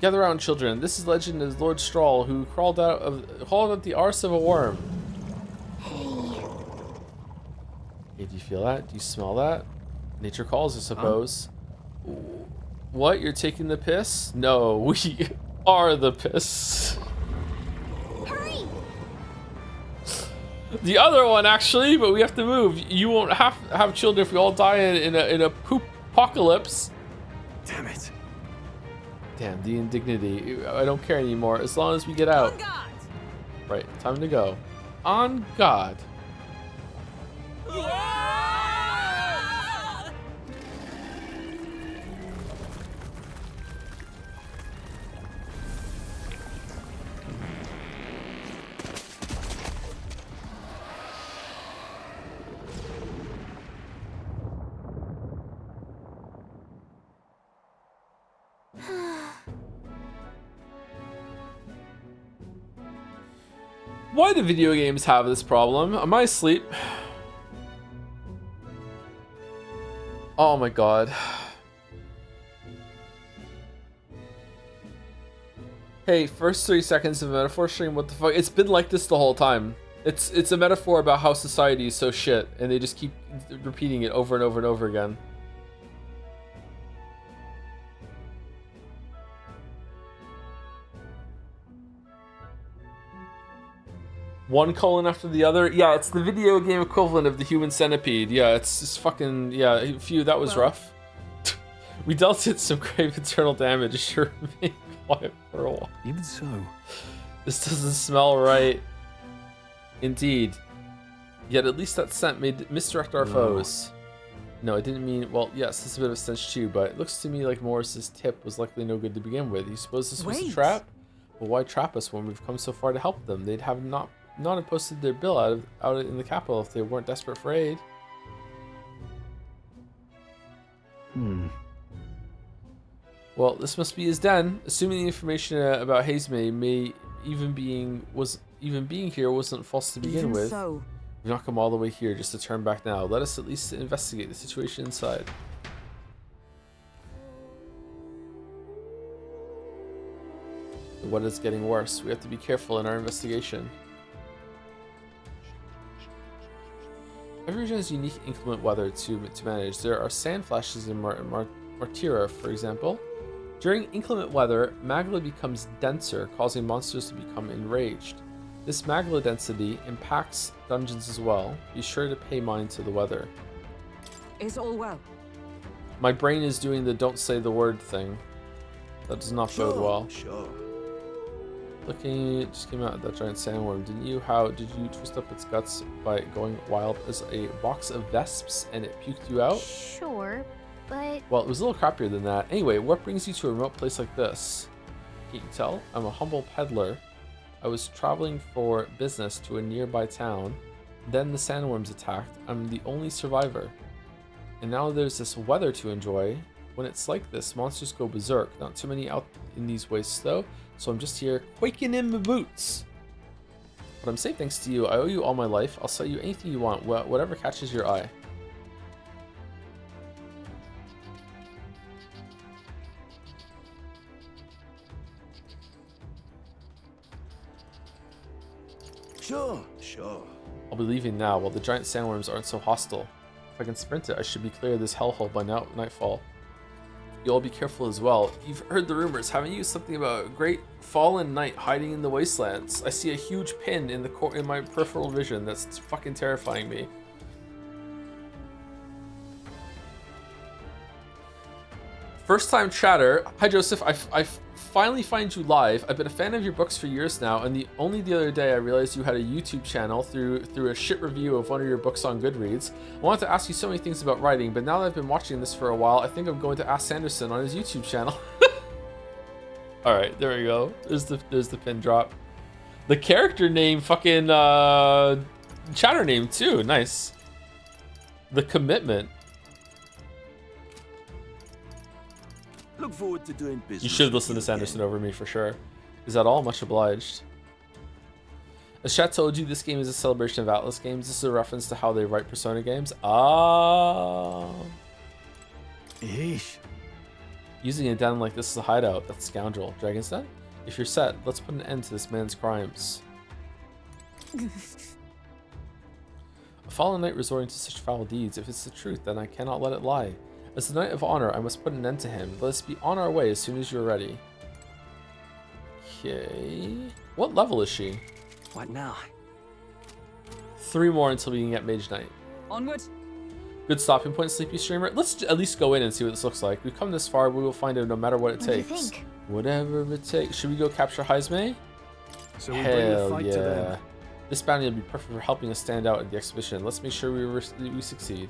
Gather round, children. This is legend of Lord Stroll, who crawled out the arse of a worm. Hey, do you feel that? Do you smell that? Nature calls, I suppose. What? You're taking the piss? No, we are the piss. Hurry. The other one, actually, but we have to move. You won't have children if we all die in a poop apocalypse. Damn it. Damn, the indignity. I don't care anymore as long as we get out. On guard! Right, time to go. On God. Why do video games have this problem? Am I asleep? Oh my god. Hey, first 30 seconds of a metaphor stream, what the fuck? It's been like this the whole time. It's a metaphor about how society is so shit, and they just keep repeating it over and over and over again. One colon after the other. Yeah, it's the video game equivalent of the human centipede. Yeah, it's just fucking, yeah, phew, that was rough. We dealt it some grave internal damage, sure remained quiet for a while. Even so. This doesn't smell right. Indeed. Yet at least that scent may misdirect our foes. No, I didn't mean, well, yes, it's a bit of a stench too, but it looks to me like Morris's tip was likely no good to begin with. You suppose this was a Wait. trap? Well, why trap us when we've come so far to help them? They'd have not have posted their bill out in the capital if they weren't desperate for aid. Well, this must be his den. Assuming the information about Heismay was even being here wasn't false to begin Even with. so, We've not come all the way here just to turn back now. Let us at least investigate the situation inside. The weather's getting worse. We have to be careful in our investigation. Every region has unique inclement weather to manage. There are sand flashes in Martira, for example. During inclement weather, magma becomes denser, causing monsters to become enraged. This magma density impacts dungeons as well. Be sure to pay mind to the weather. is all well? My brain is doing the don't say the word thing. That does not bode well. Sure. Looking, it just came out of that giant sandworm. Didn't you? How did you twist up its guts by going wild as a box of vesps and it puked you out? Sure, but Well, it was a little crappier than that. Anyway, what brings you to a remote place like this? Can't you tell? I'm a humble peddler. I was traveling for business to a nearby town. Then the sandworms attacked. I'm the only survivor. And now there's this weather to enjoy. When it's like this, monsters go berserk. Not too many out in these wastes though, so I'm just here quaking in my boots. But I'm safe thanks to you. I owe you all my life. I'll sell you anything you want, whatever catches your eye. Sure. I'll be leaving now while the giant sandworms aren't so hostile. If I can sprint it, I should be clear of this hellhole by nightfall. You all be careful as well. You've heard the rumors, haven't you? Something about a great fallen knight hiding in the wastelands. I see a huge pin in my peripheral vision that's fucking terrifying me. First time chatter. Hi Joseph, I finally find you live. I've been a fan of your books for years now, and only the other day I realized you had a YouTube channel through a shit review of one of your books on Goodreads. I wanted to ask you so many things about writing, but now that I've been watching this for a while, I think I'm going to ask Sanderson on his YouTube channel. Alright, there we go. There's the pin drop. The character name fucking chatter name too. Nice. The commitment. Look forward to doing business. You should with listen you to Sanderson again. over me for sure. Is that all? Much obliged. As chat told you, this game is a celebration of Atlas games. This is a reference to how they write Persona games. Ah. Yeesh. Using a den like this is a hideout. That's scoundrel. Dragon's Den? If you're set, let's put an end to this man's crimes. A fallen knight resorting to such foul deeds. If it's the truth, then I cannot let it lie. As the Knight of Honor, I must put an end to him. Let us be on our way as soon as you're ready. Okay. What level is she? What now? 3 more until we can get Mage Knight. Onward. Good stopping point, Sleepy Streamer. Let's at least go in and see what this looks like. We've come this far, we will find it no matter what it what do you takes. think? Whatever it takes. Should we go capture Heismay? So we bring the Hell fight to yeah. them. This bounty will be perfect for helping us stand out at the exhibition. Let's make sure we succeed.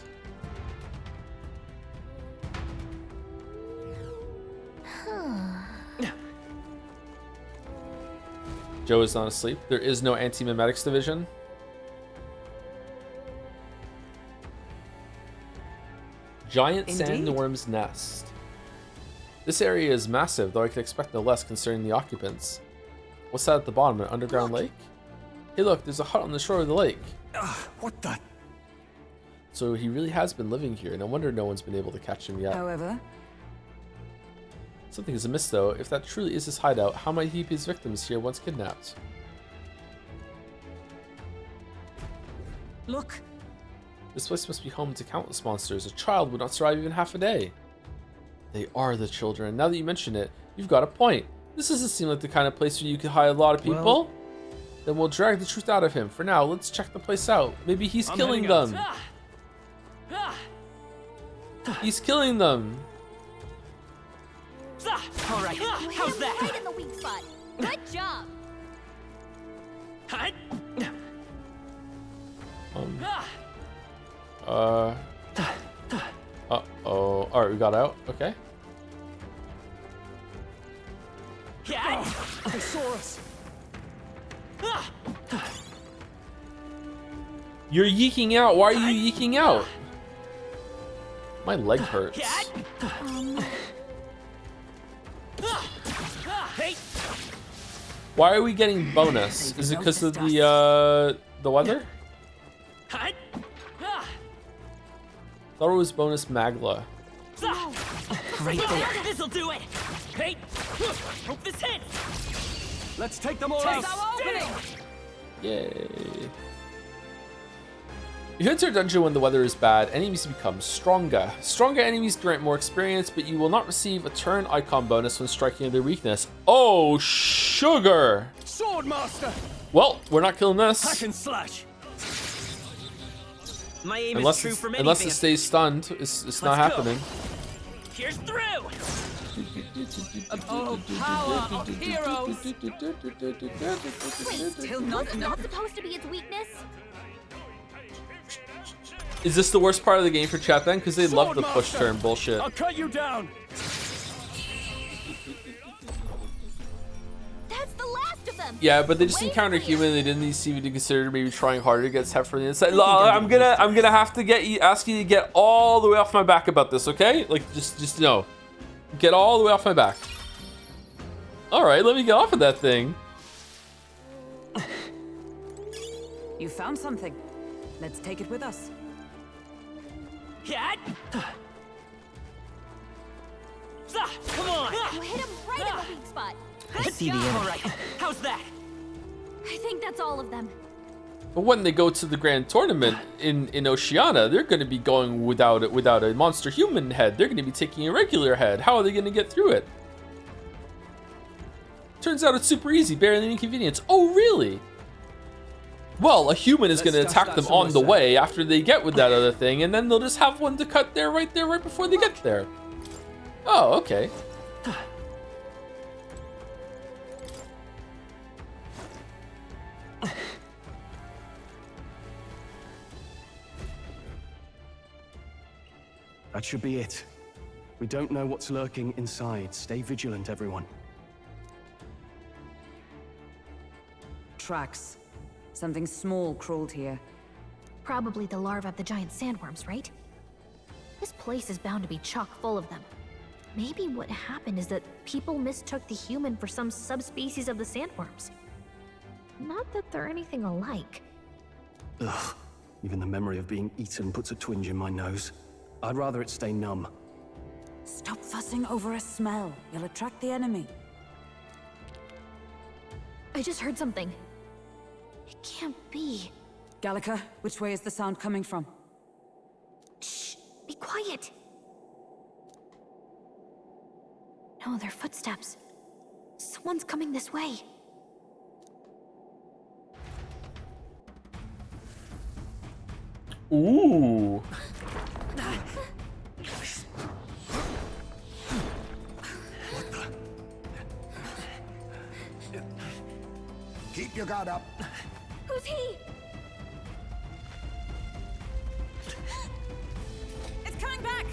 Joe is not asleep. There is no anti-memetics division. Giant Indeed. sandworm's nest. This area is massive, though I could expect no less concerning the occupants. What's that at the bottom? An underground lake? Hey look, there's a hut on the shore of the lake. What the? So he really has been living here. No wonder no one's been able to catch him yet. However, Something is amiss though. If that truly is his hideout, how might he keep his victims here once kidnapped? look, This place must be home to countless monsters. A child would not survive even half a day. They are the children. Now that you mention it, you've got a point. This doesn't seem like the kind of place where you could hide a lot of people. Well- Then we'll drag the truth out of him. For now, let's check the place out. Maybe he's I'm killing heading out. them. He's killing them. All right, how's that? Right in the weak spot. Good job. Uh-oh. Alright, we got out. Okay. They saw us. You're yeeking out. Why are you yeeking out? My leg hurts. Why are we getting bonus? Is it because of the weather? Thought it was bonus Magla. Right there. This'll do it. Hey, hope this hits. Let's take them all out. Yay. You enter a dungeon when the weather is bad, enemies become stronger. Stronger enemies grant more experience, but you will not receive a turn icon bonus when striking their weakness. Oh, sugar! Swordmaster! Well, we're not killing this. Hack and slash! My aim Unless is true from unless it anything. stays stunned, it's not happening. Here's through. Oh, power of heroes! Still not supposed to be its weakness? Is this the worst part of the game for chat then? Because they love the push turn bullshit. I'll cut you down! That's the last of them. Yeah, but they just encounter human. They didn't seem to consider maybe trying harder to get Seth from the inside. I'm gonna have to ask you to get all the way off my back about this, okay? Like just no, get all the way off my back. All right, let me get off of that thing. You found something. Let's take it with us. Yeah. Come on. You hit him right in the weak spot. I see the enemy. All right. How's that? I think that's all of them. But when they go to the grand tournament in Oceania, they're going to be going without a monster human head. They're going to be taking a regular head. How are they going to get through it? Turns out it's super easy, barely an inconvenience. Oh, really? Well, a human is going to attack them on the way after they get with that other thing, and then they'll just have one to cut right before they get there. Oh, okay. That should be it. We don't know what's lurking inside. Stay vigilant, everyone. Tracks. Something small crawled here. Probably the larvae of the giant sandworms, right? This place is bound to be chock full of them. Maybe what happened is that people mistook the human for some subspecies of the sandworms. Not that they're anything alike. Ugh. Even the memory of being eaten puts a twinge in my nose. I'd rather it stay numb. Stop fussing over a smell. You'll attract the enemy. I just heard something. It can't be. Gallica, which way is the sound coming from? Shh! Be quiet! No, they're footsteps. Someone's coming this way. Ooh. Keep your guard up. Who's he? It's coming back!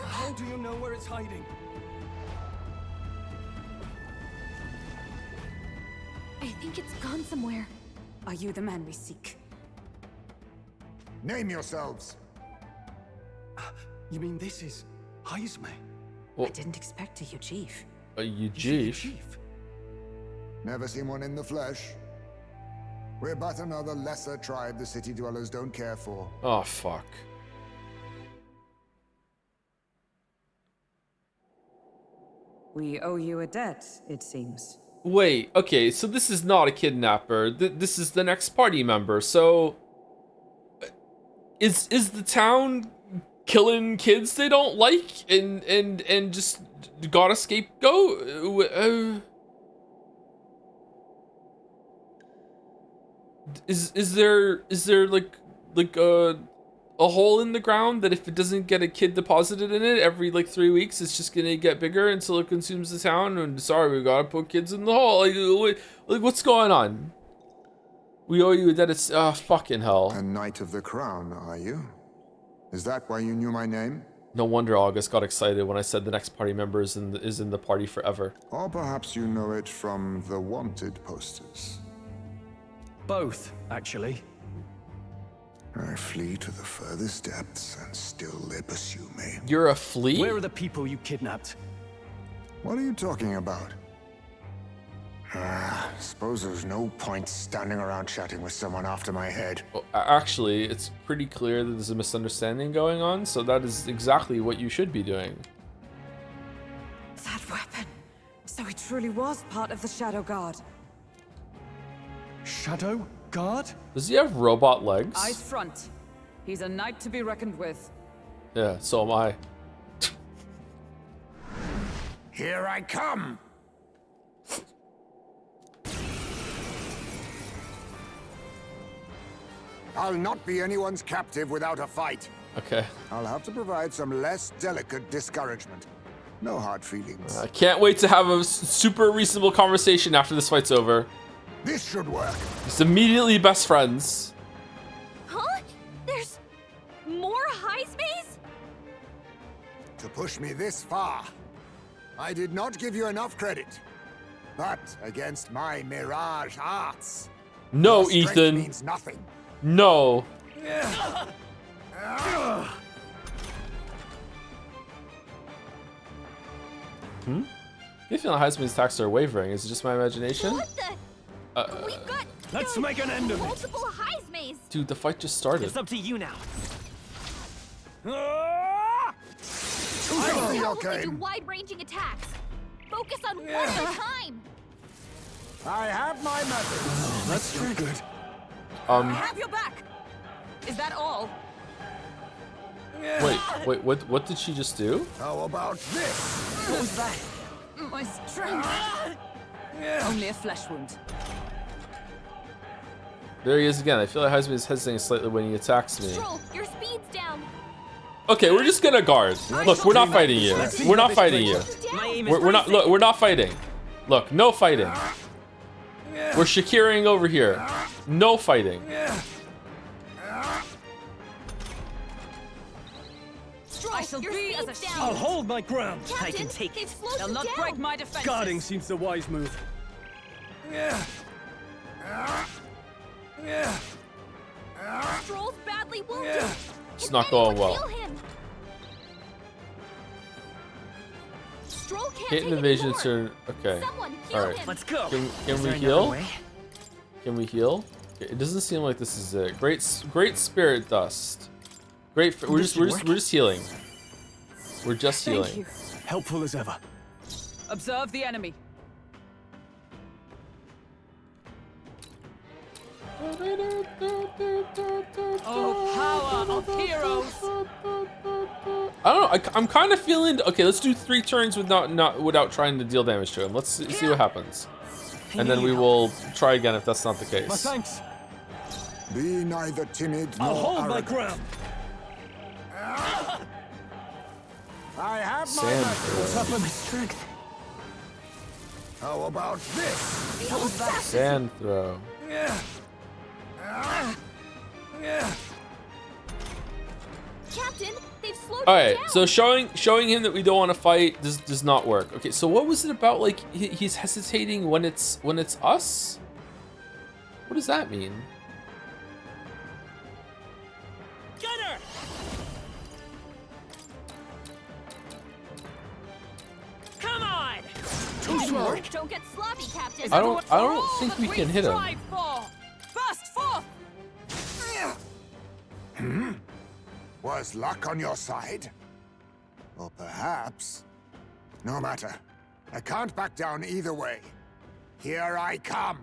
How do you know where it's hiding? I think it's gone somewhere. Are you the man we seek? Name yourselves. You mean this is Heismay? Well, I didn't expect a chief. you Is he the chief. chief? Never seen one in the flesh. We're but another lesser tribe the city dwellers don't care for. Oh, fuck. We owe you a debt, it seems. Wait, okay, so this is not a kidnapper. This is the next party member. So, is the town killing kids they don't like and just got a scapegoat? Is there like a hole in the ground that if it doesn't get a kid deposited in it every like 3 weeks, it's just gonna get bigger until it consumes the town? And sorry, we gotta put kids in the hole. Like what's going on? We owe you a debt. It's fucking hell. A Knight of the Crown, are you? Is that why you knew my name? No wonder August got excited when I said the next party member is in the party forever. Or perhaps you know it from the wanted posters. Both, actually. I flee to the furthest depths, and still they pursue me. You're a flea? Where are the people you kidnapped? What are you talking about? Suppose there's no point standing around chatting with someone after my head. Well, actually, it's pretty clear that there's a misunderstanding going on, so that is exactly what you should be doing. That weapon. So he truly was part of the Shadow Guard. Shadow Guard? Does he have robot legs? Eyes front. He's a knight to be reckoned with. Yeah, so am I. Here I come! I'll not be anyone's captive without a fight. Okay. I'll have to provide some less delicate discouragement. No hard feelings. I can't wait to have a super reasonable conversation after this fight's over. This should work. Just immediately best friends. Huh? There's more Heismays? To push me this far, I did not give you enough credit. But against my mirage arts, No, your strength Ethan. means nothing. No. I feel like Heismay's attacks are wavering. Is it just my imagination? What the? We've got Let's make an end of it. multiple Heismays. Dude, the fight just started. It's up to you now. I on don't your look at your game. wide-ranging attacks. Focus on one at a time. I have my methods. That's not good. I have your back. Is that all? Wait, what did she just do? How about this? What was that? My strength. Only a flesh wound. There he is again. I feel like Heisman is hesitating slightly when he attacks me. Stroll, your speed's down. Okay, we're just gonna guard. Look, we're not fighting you. We're not fighting you. My aim is We're not. Look, we're not fighting. Look, no fighting. We're Shakiring over here. No fighting. Stroll, I shall your be as speed's a down. I'll hold my ground. Captain, I can take they've it. slowed They'll you not down. break my defenses. Guarding seems the wise move. Stroll's badly wounded. It's Can not going anyone well. heal him? Stroll can't Hit take and evasion anymore. turn. Okay. Someone heal All right. him. Let's go. Can Is we there another heal? way? Can we heal? Okay, it doesn't seem like this is it. Great spirit dust. Great. We're This should work. just healing. We're just Thank healing. you. Helpful as ever. Observe the enemy. Oh, power of heroes! I don't know. I'm kind of feeling. Okay, let's do 3 turns without trying to deal damage to him. Let's see what happens, and then we will try again if that's not the My case. thanks. Be neither timid nor I'll hold my arrogant. ground. I have my Sand methods. throw. My strength. How about this? What was that? Sand throw. Captain, they've slowed All you right, down. so showing him that we don't want to fight does not work. Okay, so what was it about? Like he's hesitating when it's us. What does that mean? Gunner! Come on! Hey, don't get sloppy, Captain. I don't think we can hit him. Strive for. Burst forth! Was luck on your side? Or perhaps... No matter. I can't back down either way. Here I come.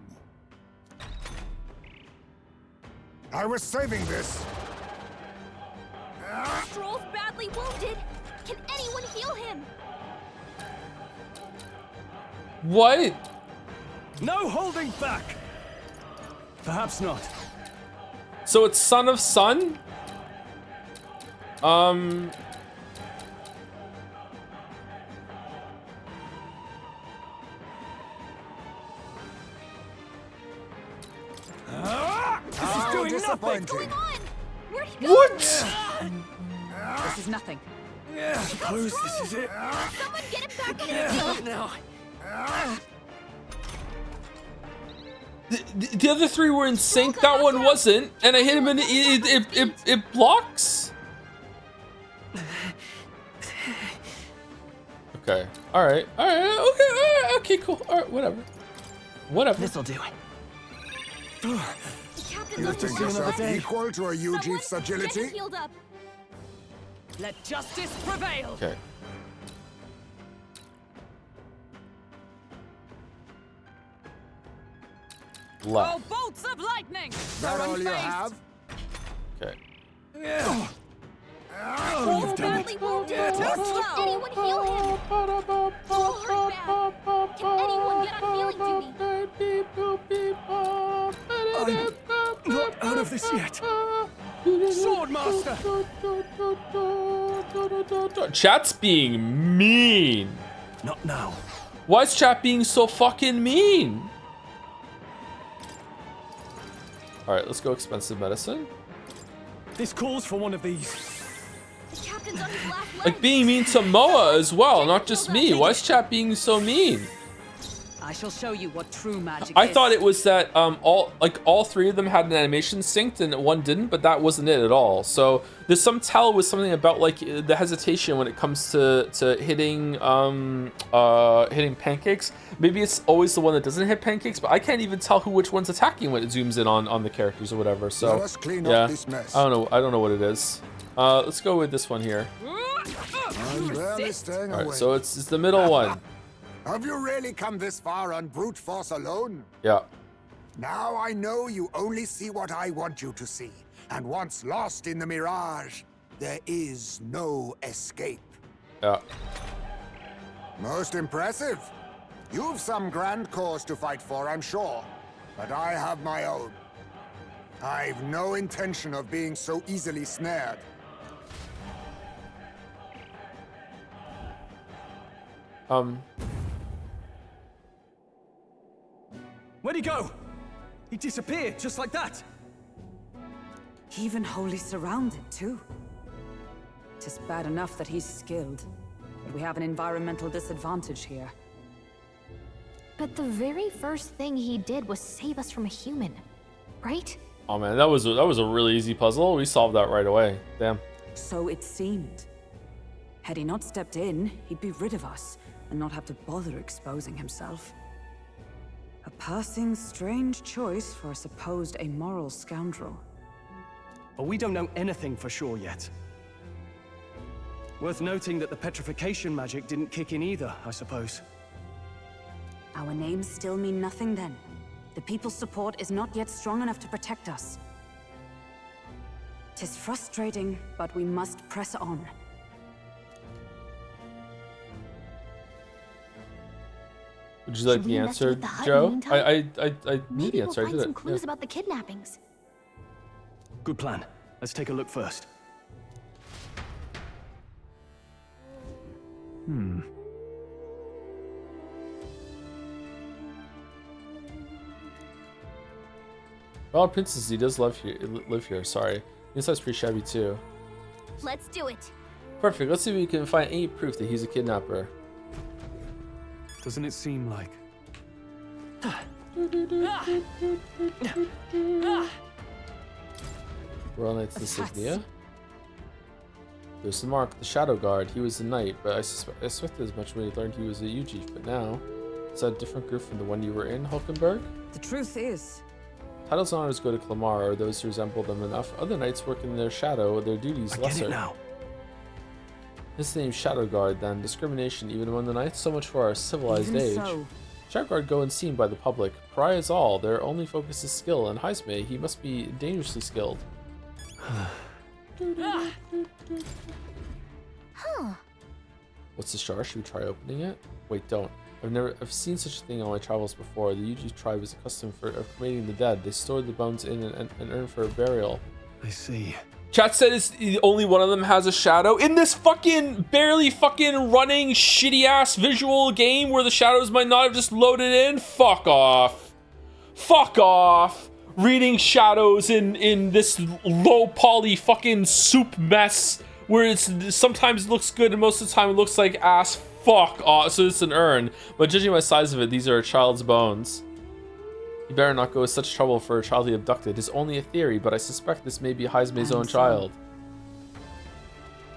I was saving this. Stroll's badly wounded. Can anyone heal him? What? No holding back. Perhaps not. So it's Son of Sun? This is doing nothing. Disappointing. What's going on? Where'd he go? What? This is nothing. Suppose this is it. Someone get him back on his feet. No. The other three were in sync. That one wasn't, and I hit him and it blocks. Okay. All right. Okay. Cool. All right. Whatever. This'll do it. You think yourself equal to a Yuji's agility? Let justice prevail. Okay. Left. Oh, bolts of lightning! That all you have? Okay. He's badly wounded. Can anyone heal him? He'll hurt bad. Can anyone get on healing duty? I'm not out of this yet. Swordmaster! Chat's being mean. Not now. Why is chat being so fucking mean? All right, let's go expensive medicine. This calls for one of these. The captain's on his last leg. Like being mean to Moa as well, not just me. Why is chat being so mean? I shall show you what true magic I is. thought it was that all three of them had an animation synced and one didn't, but that wasn't it at all. So there's some tell with something about like the hesitation when it comes to hitting hitting pancakes. Maybe it's always the one that doesn't hit pancakes, but I can't even tell which one's attacking when it zooms in on the characters or whatever. So Let us clean yeah, up this mess. I don't know what it is. Let's go with this one here. I'm barely staying All right, away. so it's the middle one. Have you really come this far on brute force alone? Yeah. Now I know you only see what I want you to see. And once lost in the mirage, there is no escape. Yeah. Most impressive. You've some grand cause to fight for, I'm sure. But I have my own. I've no intention of being so easily snared. Where'd he go? He disappeared just like that. Even wholly surrounded, too. Tis bad enough that he's skilled, but we have an environmental disadvantage here. But the very first thing he did was save us from a human, right? Oh man, that was a really easy puzzle. We solved that right away. Damn. So it seemed. Had he not stepped in, he'd be rid of us and not have to bother exposing himself. A passing strange choice for a supposed amoral scoundrel. But we don't know anything for sure yet. Worth noting that the petrification magic didn't kick in either, I suppose. Our names still mean nothing then. The people's support is not yet strong enough to protect us. 'Tis frustrating, but we must press on. Would you like the answer, Joe? I knew the answer. I did it. Some clues about the kidnappings. Good plan. Let's take a look first. Well, Princess, he does live here. Sorry, inside's pretty shabby too. Let's do it. Perfect. Let's see if we can find any proof that he's a kidnapper. Doesn't it seem like? Royal Knight's insignia. There's the mark, the Shadow Guard. He was a knight, but I suspected as much when he learned he was a Yuji. But now, is that a different group from the one you were in, Hulkenberg? The truth is, Titles and honors go to Clamar, or those who resemble them enough. Other knights work in their shadow, their duties lesser. I get it now. His name's Shadow Guard, then. Discrimination even among the knights, so much for our civilized even age. so, Shadow Guard go unseen by the public. Pariah is all. Their only focus is skill, and Heismay, he must be dangerously skilled. Huh. What's the star? Should we try opening it? Wait, don't. I've seen such a thing on my travels before. The Yuji tribe is accustomed of cremating the dead. They store the bones in and earn for a burial. I see. Chat said it's only one of them has a shadow in this fucking barely fucking running shitty ass visual game where the shadows might not have just loaded in. Fuck off. Fuck off. Reading shadows in this low poly fucking soup mess where it's sometimes it looks good and most of the time it looks like ass. Fuck off. So it's an urn, but judging by the size of it, these are a child's bones. He better not go to such trouble for a child he abducted. It's only a theory, but I suspect this may be Heismay's own child.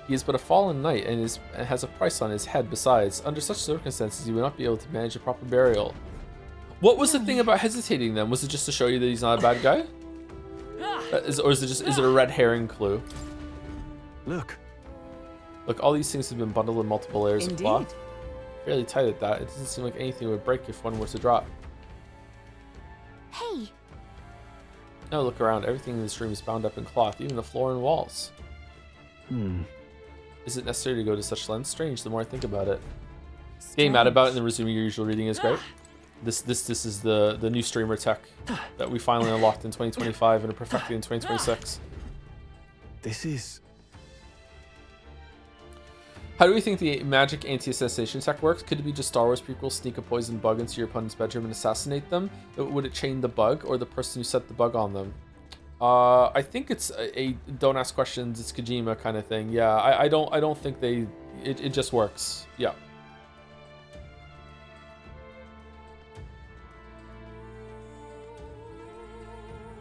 He is but a fallen knight and has a price on his head. Besides, under such circumstances, he will not be able to manage a proper burial. What was the thing about hesitating then? Was it just to show you that he's not a bad guy? Or is it a red herring clue? Look. Look, all these things have been bundled in multiple layers of cloth. Fairly tight at that. It doesn't seem like anything would break if one were to drop. Hey. Now look around. Everything in this room is bound up in cloth, even the floor and walls. Is it necessary to go to such lengths? Strange, the more I think about it. Getting mad about it and then resuming your usual reading is great. This is the new streamer tech that we finally unlocked in 2025 and are perfecting in 2026. This is... How do we think the magic anti-assassination tech works? Could it be just Star Wars prequels, sneak a poison bug into your opponent's bedroom and assassinate them? Would it chain the bug or the person who set the bug on them? I think it's a don't ask questions, it's Kojima kind of thing. Yeah, I don't think it just works. Yeah.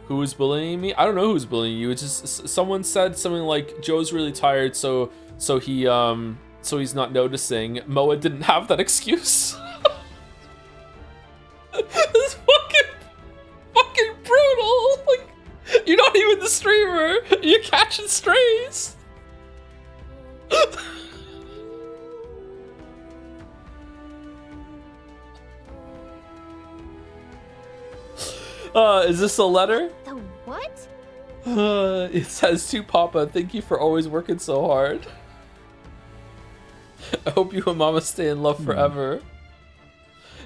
Who is bullying me? I don't know who's bullying you. It's just someone said something like Joe's really tired, so he's not noticing. Moa didn't have that excuse. It's fucking brutal. Like, you're not even the streamer. You're catching strays. Is this a letter? The what? It says to Papa, thank you for always working so hard. I hope you and Mama stay in love forever.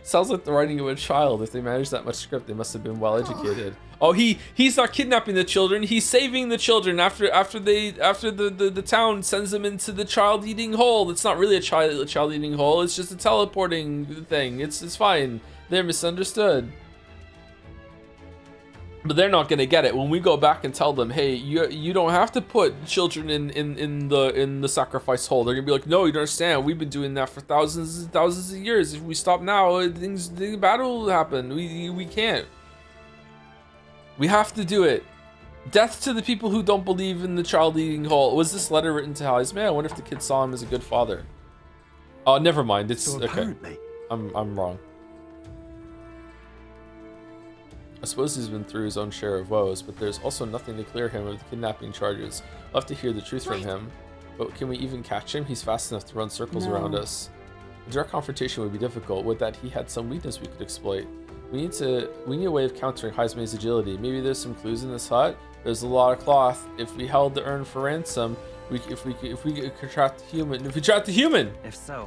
Sounds like the writing of a child. If they managed that much script, they must have been well educated. Oh, he's not kidnapping the children. He's saving the children after the town sends them into the child eating hole. It's not really a child eating hole. It's just a teleporting thing. It's fine. They're misunderstood. But they're not gonna get it when we go back and tell them, hey, you don't have to put children in the sacrifice hole. They're gonna be like, no, you don't understand. We've been doing that for thousands and thousands of years. If we stop now, the battle will happen. We can't. We have to do it. Death to the people who don't believe in the child eating hole. Was this letter written to Heismay? I wonder if the kid saw him as a good father. Oh, never mind. It's so apparently... okay. I'm wrong. I suppose he's been through his own share of woes, but there's also nothing to clear him of the kidnapping charges. We'll have to hear the truth from him. But can we even catch him? He's fast enough to run circles around us. A direct confrontation would be difficult. Would that he had some weakness we could exploit? We need a way of countering Heismay's agility. Maybe there's some clues in this hut. There's a lot of cloth. If we held the urn for ransom, if we could trap the human. If we trapped the human. If so.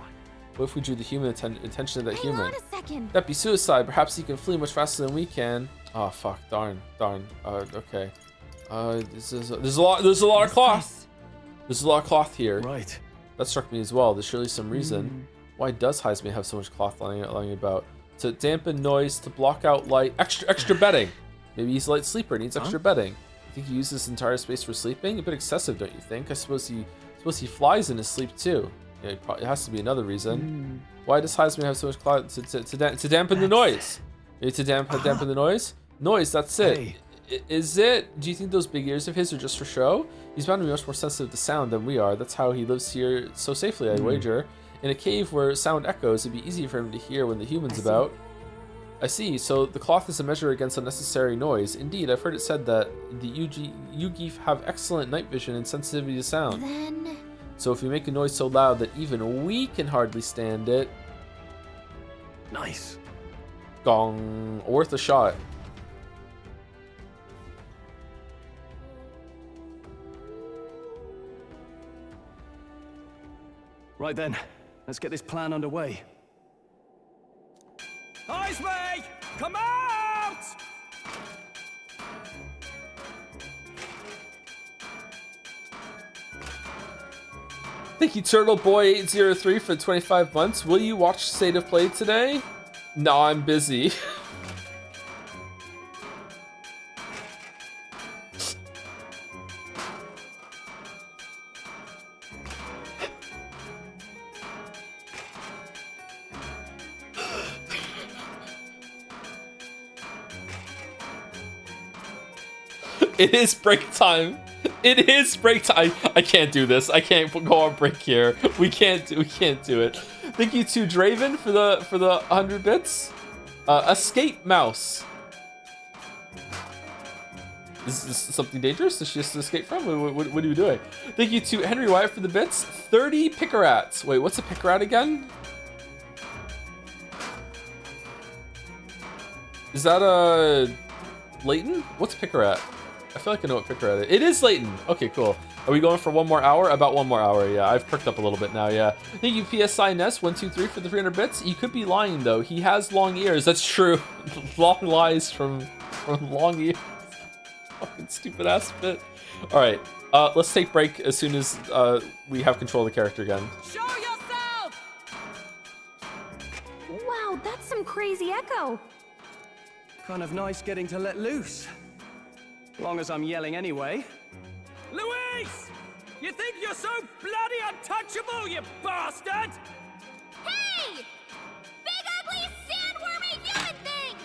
What if we drew the human attention to that Hang human? on a second. That'd be suicide. Perhaps he can flee much faster than we can. Oh fuck! Darn. Okay. There's a lot of cloth. There's a lot of cloth here. Right. That struck me as well. There's surely some reason. Why does Heismay have so much cloth lying about? To dampen noise, to block out light, extra bedding. Maybe he's a light sleeper, needs extra bedding. You think he uses this entire space for sleeping? A bit excessive, don't you think? I suppose he flies in his sleep too. Yeah, it has to be another reason. Why does Heismay have so much cloth to dampen the noise? Maybe to dampen the noise? Noise, that's it. Hey. Is it? Do you think those big ears of his are just for show? He's bound to be much more sensitive to sound than we are. That's how he lives here so safely, I'd wager. In a cave where sound echoes, it'd be easy for him to hear when the human's about. I see. So the cloth is a measure against unnecessary noise. Indeed, I've heard it said that the Yugi have excellent night vision and sensitivity to sound. Then... So if we make a noise so loud that even we can hardly stand it... Nice. Gong. Worth a shot. Right then, let's get this plan underway. Heismay! Come out! Thank you, Turtle Boy 803 for 25 months. Will you watch State of Play today? No, I'm busy. It is break time. It is break time. I can't do this. I can't go on break here. We can't do it. Thank you to Draven for the 100 bits. Escape mouse. Is this something dangerous? Does she just escape from? What are you doing? Thank you to Henry Wyatt for the bits. 30 Pickerats. Wait, what's a Pickerat again? Is that Leighton? What's Pickerat? I feel like I know what Pickerat is. It is Leighton. Okay, cool. Are we going for one more hour? About 1 more hour, yeah. I've perked up a little bit now, yeah. Thank you, PSI Ness 123 for the 300 bits. You could be lying, though. He has long ears. That's true. Long lies from long ears. Fucking stupid ass bit. All right, let's take break as soon as we have control of the character again. Show yourself! Wow, that's some crazy echo. Kind of nice getting to let loose. Long as I'm yelling anyway. Louise! You think you're so bloody untouchable, you bastard? Hey! Big ugly sandwormy human thing!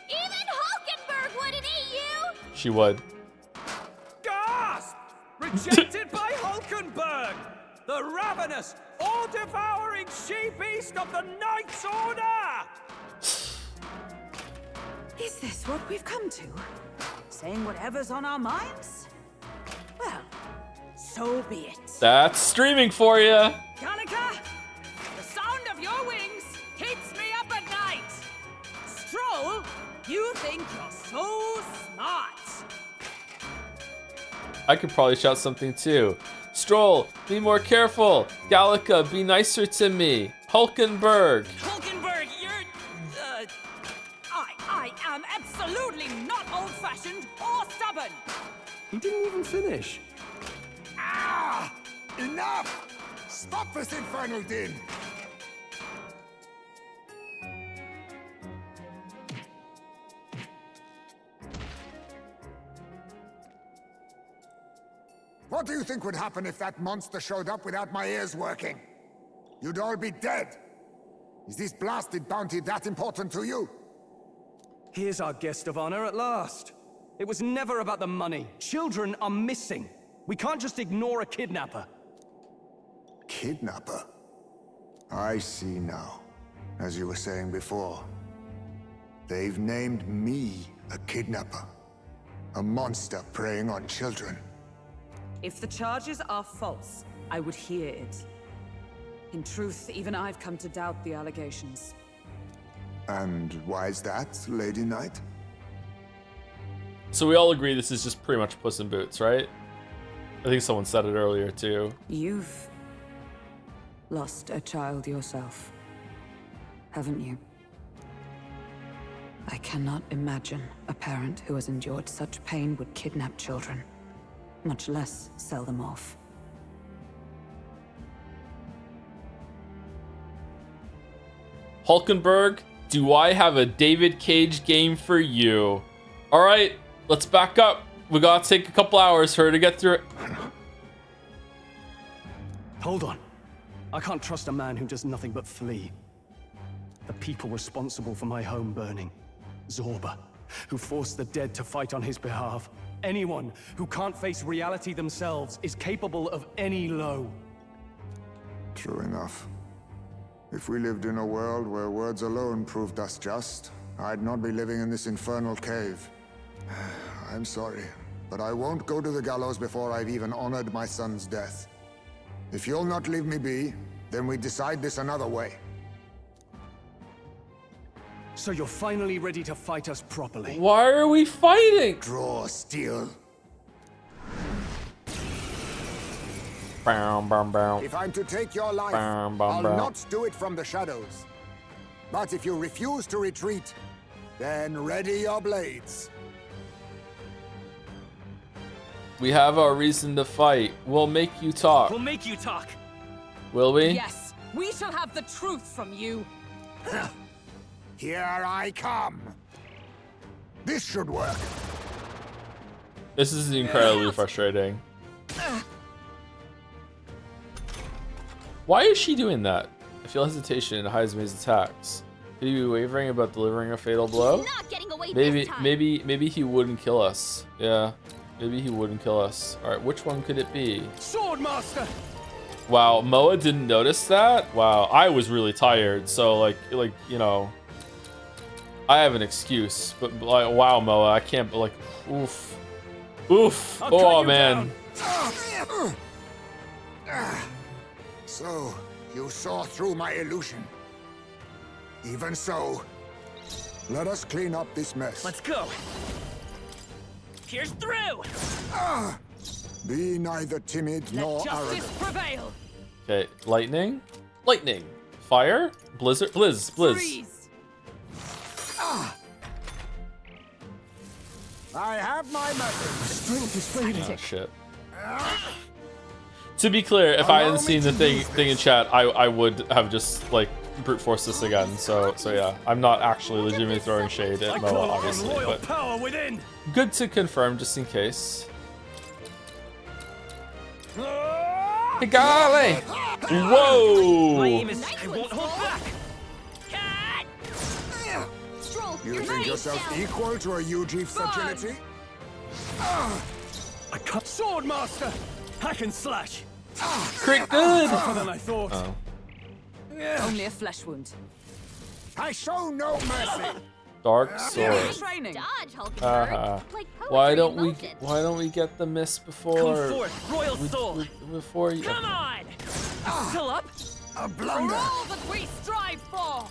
Even Hulkenberg wouldn't eat you! She would. Gasp! Rejected by Hulkenberg! The ravenous, all-devouring she-beast of the Knight's Order! Is this what we've come to? Saying whatever's on our minds? Well, so be it. That's streaming for you. Gallica, the sound of your wings keeps me up at night. Stroll, you think you're so smart. I could probably shout something too. Stroll, be more careful. Gallica, be nicer to me. Hulkenberg. Hulkenberg, you're... I am absolutely not old-fashioned or stubborn. He didn't even finish. Ah! Enough! Stop this infernal din! What do you think would happen if that monster showed up without my ears working? You'd all be dead. Is this blasted bounty that important to you? Here's our guest of honor at last. It was never about the money. Children are missing. We can't just ignore a kidnapper. Kidnapper? I see now. As you were saying before, they've named me a kidnapper. A monster preying on children. If the charges are false, I would hear it. In truth, even I've come to doubt the allegations. And why is that, Lady Knight? So we all agree this is just pretty much Puss in Boots, right? I think someone said it earlier too. You've lost a child yourself, haven't you? I cannot imagine a parent who has endured such pain would kidnap children, much less sell them off. Hulkenberg, do I have a David Cage game for you? All right, let's back up. We gotta take a couple hours for her to get through it. Hold on. I can't trust a man who does nothing but flee. The people responsible for my home burning. Zorba, who forced the dead to fight on his behalf. Anyone who can't face reality themselves is capable of any low. True enough. If we lived in a world where words alone proved us just, I'd not be living in this infernal cave. I'm sorry, but I won't go to the gallows before I've even honored my son's death. If you'll not leave me be, then we decide this another way. So you're finally ready to fight us properly. Why are we fighting? Draw steel. Bow, bow, bow. If I'm to take your life, Bow, bow, I'll bow. not do it from the shadows. But if you refuse to retreat, then ready your blades. We have our reason to fight. We'll make you talk. We'll make you talk. Will we? Yes, we shall have the truth from you. Here I come. This should work. This is incredibly frustrating. Why is she doing that? I feel hesitation in Heismay's attacks. Could he be wavering about delivering a fatal blow? He's not getting away way Maybe this time. maybe he wouldn't kill us. Yeah. Maybe he wouldn't kill us. All right, which one could it be? Swordmaster! Wow, Moa didn't notice that? Wow, I was really tired, so like you know, I have an excuse, but like, wow, Moa, I can't, like, oof. Oh man. So, you saw through my illusion. Even so, let us clean up this mess. Let's go. Here's through. Be neither timid nor Let arrogant. justice prevail. Okay, lightning, fire, blizzard, blizz. Freeze. I have my methods. Strength is fading. Oh shit. To be clear, if I hadn't seen the thing in chat, I would have just like brute forced this again. So yeah, I'm not actually legitimately throwing shade at Moa, obviously, royal but power within. good to confirm just in case. Hey, golly! Whoa! My aim is I won't hold back. Stroll, You you're think right yourself down. equal to a Ujief's agility? I cut Swordmaster! Hack and slash! Crit good! Tougher than I thought. Oh. Only a flesh wound. I show no mercy. Dark sword. Training. Dodge, Hulkenberg. Uh-huh. Like Why poetry don't in we motion. get the miss Come before forth, royal soul. before you? Come on. Still up? A For blunder. all that we strive for.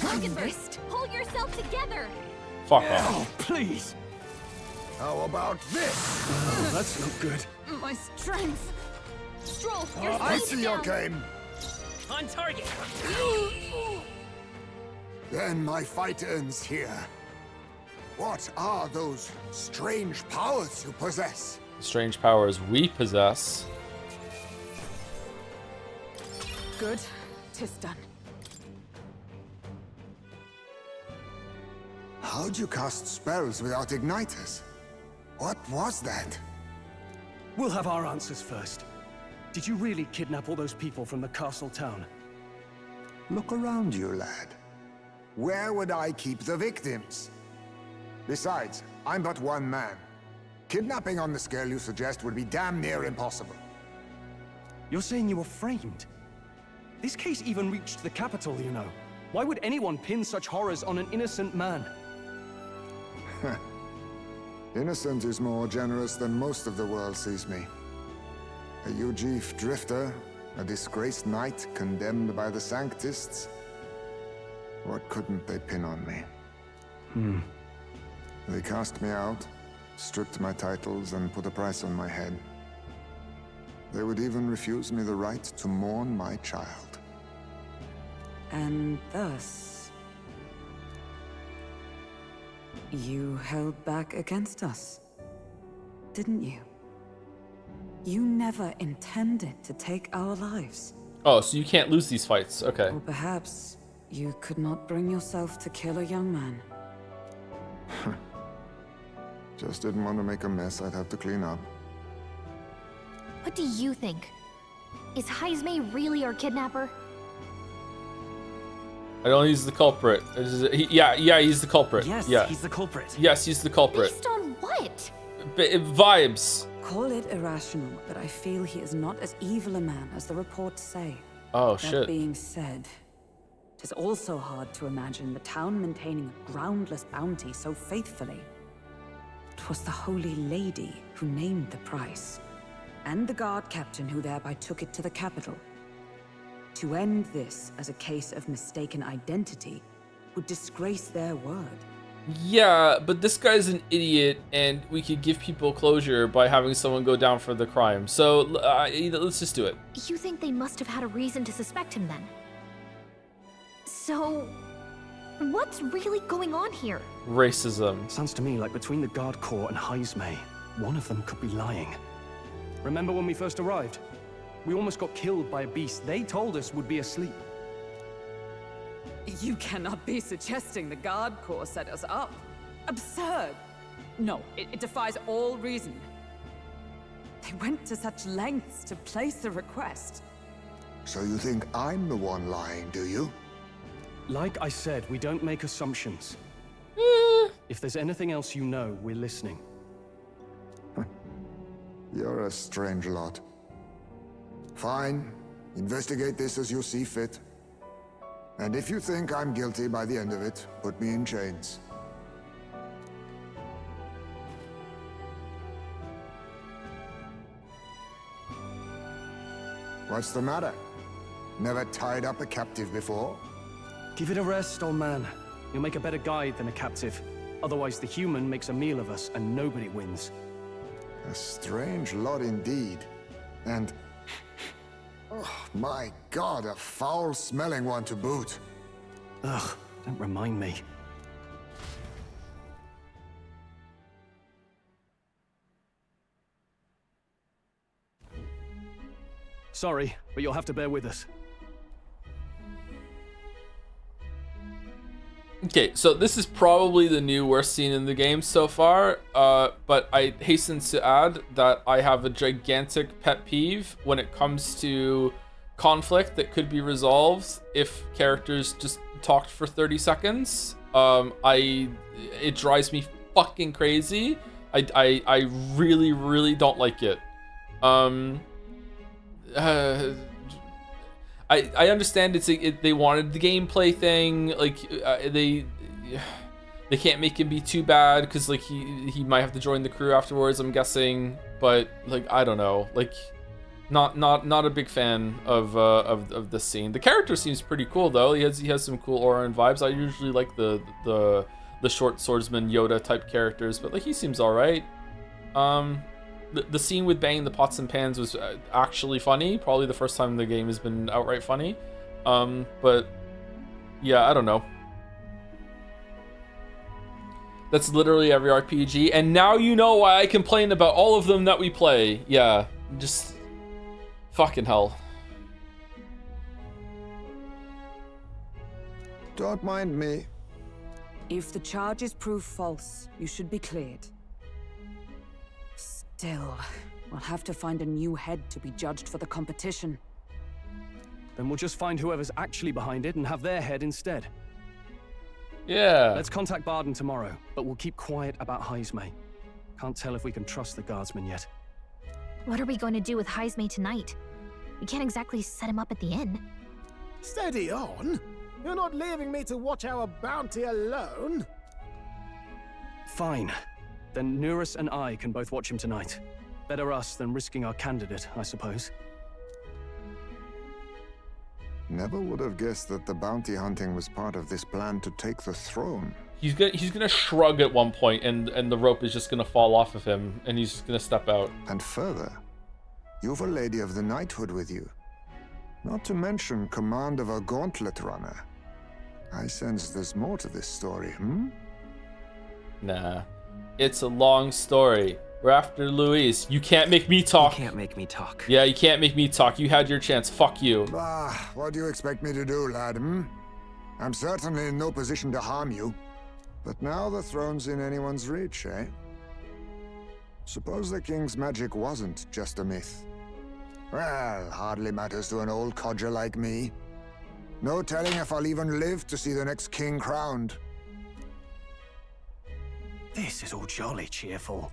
Hulkenberg, pull yourself together. Fuck off. Oh, please! How about this? Oh, that's not good. My strength. Stroll, you're I slowed see your down. game. On target. Then my fight ends here. What are those strange powers you possess? Strange powers we possess. Good. 'Tis done. How'd you cast spells without igniters? What was that? We'll have our answers first. Did you really kidnap all those people from the castle town? Look around you, lad. Where would I keep the victims? Besides, I'm but one man. Kidnapping on the scale you suggest would be damn near impossible. You're saying you were framed? This case even reached the capital, you know. Why would anyone pin such horrors on an innocent man? Innocent is more generous than most of the world sees me. A Ujief drifter, a disgraced knight condemned by the Sanctists. What couldn't they pin on me? They cast me out, stripped my titles, and put a price on my head. They would even refuse me the right to mourn my child. And thus, you held back against us, didn't you? You never intended to take our lives. Oh, so you can't lose these fights. Okay. Or perhaps you could not bring yourself to kill a young man. Just didn't want to make a mess I'd have to clean up. What do you think? Is Heismay really our kidnapper? I don't know, he's the culprit. Yeah, he's the culprit. Yes, yeah. he's the culprit. Yes, he's the culprit. Based on what? Vibes. Call it irrational, but I feel he is not as evil a man as the reports say. Oh, That shit. being said, it is also hard to imagine the town maintaining a groundless bounty so faithfully. 'Twas the Holy Lady who named the price, and the guard captain who thereby took it to the capital. To end this as a case of mistaken identity would disgrace their word. Yeah, but this guy's an idiot, and we could give people closure by having someone go down for the crime. So let's just do it. You think they must have had a reason to suspect him then? So, what's really going on here? Racism. Sounds to me like between the Guard Corps and Heismay, one of them could be lying. Remember when we first arrived? We almost got killed by a beast they told us would be asleep. You cannot be suggesting the Guard Corps set us up. Absurd! No, it defies all reason. They went to such lengths to place a request. So you think I'm the one lying, do you? Like I said, we don't make assumptions. If there's anything else you know, we're listening. You're a strange lot. Fine. Investigate this as you see fit. And if you think I'm guilty by the end of it, put me in chains. What's the matter? Never tied up a captive before? Give it a rest, old man. You'll make a better guide than a captive. Otherwise, the human makes a meal of us, and nobody wins. A strange lot indeed. And... oh, my God, a foul-smelling one to boot. Ugh, don't remind me. Sorry, but you'll have to bear with us. Okay, so this is probably the new worst scene in the game so far, but I hasten to add that I have a gigantic pet peeve when it comes to conflict that could be resolved if characters just talked for 30 seconds. It drives me fucking crazy. I really don't like it. I understand they wanted the gameplay thing, like they can't make him be too bad because like he might have to join the crew afterwards, I'm guessing, but like I don't know, like not a big fan of this scene. The character seems pretty cool though. He has some cool aura and vibes. I usually like the short swordsman Yoda type characters, but like he seems all right. The scene with banging the pots and pans was actually funny. Probably the first time the game has been outright funny. But yeah, I don't know. That's literally every RPG. And now you know why I complain about all of them that we play. Yeah, just fucking hell. Don't mind me. If the charges prove false, you should be cleared. Still, we'll have to find a new head to be judged for the competition. Then we'll just find whoever's actually behind it and have their head instead. Yeah. Let's contact Barden tomorrow, but we'll keep quiet about Heismay. Can't tell if we can trust the guardsman yet. What are we going to do with Heismay tonight? We can't exactly set him up at the inn. Steady on. You're not leaving me to watch our bounty alone. Fine. Then Nurus and I can both watch him tonight. Better us than risking our candidate, I suppose. Never would have guessed that the bounty hunting was part of this plan to take the throne. He's gonna shrug at one point, and the rope is just gonna fall off of him, and he's just gonna step out. And further, you've a lady of the knighthood with you. Not to mention command of a gauntlet runner. I sense there's more to this story, Nah. It's a long story. We're after Luis. You can't make me talk. You can't make me talk. Yeah, you can't make me talk. You had your chance. Fuck you. What do you expect me to do, lad, I'm certainly in no position to harm you. But now the throne's in anyone's reach, eh? Suppose the king's magic wasn't just a myth. Well, hardly matters to an old codger like me. No telling if I'll even live to see the next king crowned. This is all jolly cheerful.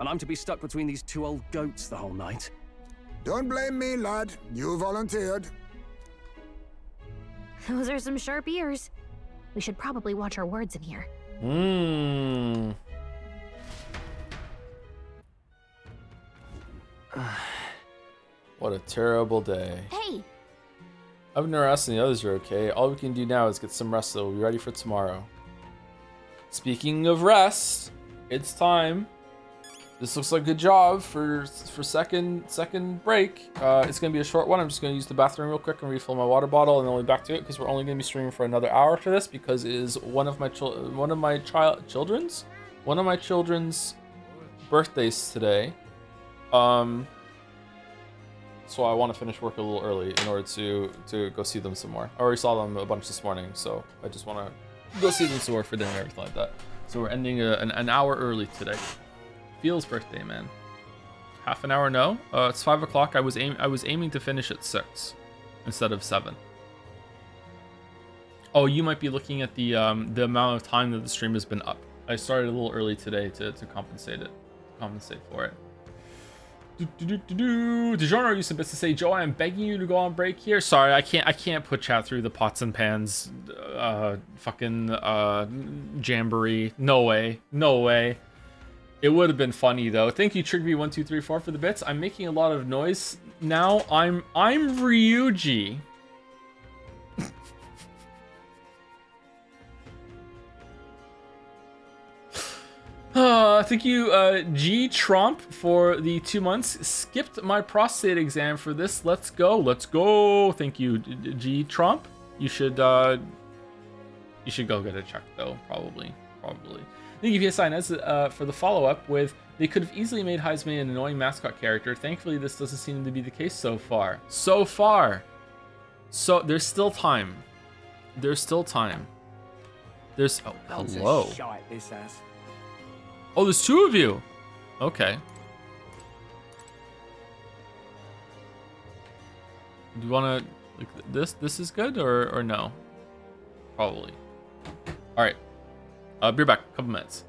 And I'm to be stuck between these two old goats the whole night. Don't blame me, lad. You volunteered. Those are some sharp ears. We should probably watch our words in here. What a terrible day. Hey! I've no rest and the others are okay. All we can do now is get some rest so we'll be ready for tomorrow. Speaking of rest, it's time. This looks like a good job for second break. It's gonna be a short one. I'm just gonna use the bathroom real quick and refill my water bottle, and then we'll be back to it because we're only gonna be streaming for another hour after this because it is one of my children's birthdays today. So I want to finish work a little early in order to go see them some more. I already saw them a bunch this morning, so I just want to go see them some more for dinner and everything like that. So we're ending an hour early today. Feels birthday, man. Half an hour? No. It's 5 o'clock. I was aiming to finish at 6 instead of 7. Oh, you might be looking at the amount of time that the stream has been up. I started a little early today to compensate for it. DeJourno used some bits to say, Joe, I am begging you to go on break here. Sorry, I can't put chat through the pots and pans fucking jamboree. No way. It would have been funny though. Thank you, Trigby1234 for the bits. I'm making a lot of noise now. I'm Ryuji. Thank you, G Trump, for the 2 months. Skipped my prostate exam for this. Let's go. Thank you, G Trump. You should go get it checked though. Probably. Thank you, PSI Nez, for the follow-up with, they could have easily made Heismay an annoying mascot character. Thankfully, this doesn't seem to be the case so far. So there's still time. There's, oh, hello. Oh, there's 2 of you. Okay. Do you want to, like, this is good or no? Probably. All right. Be back. Couple minutes.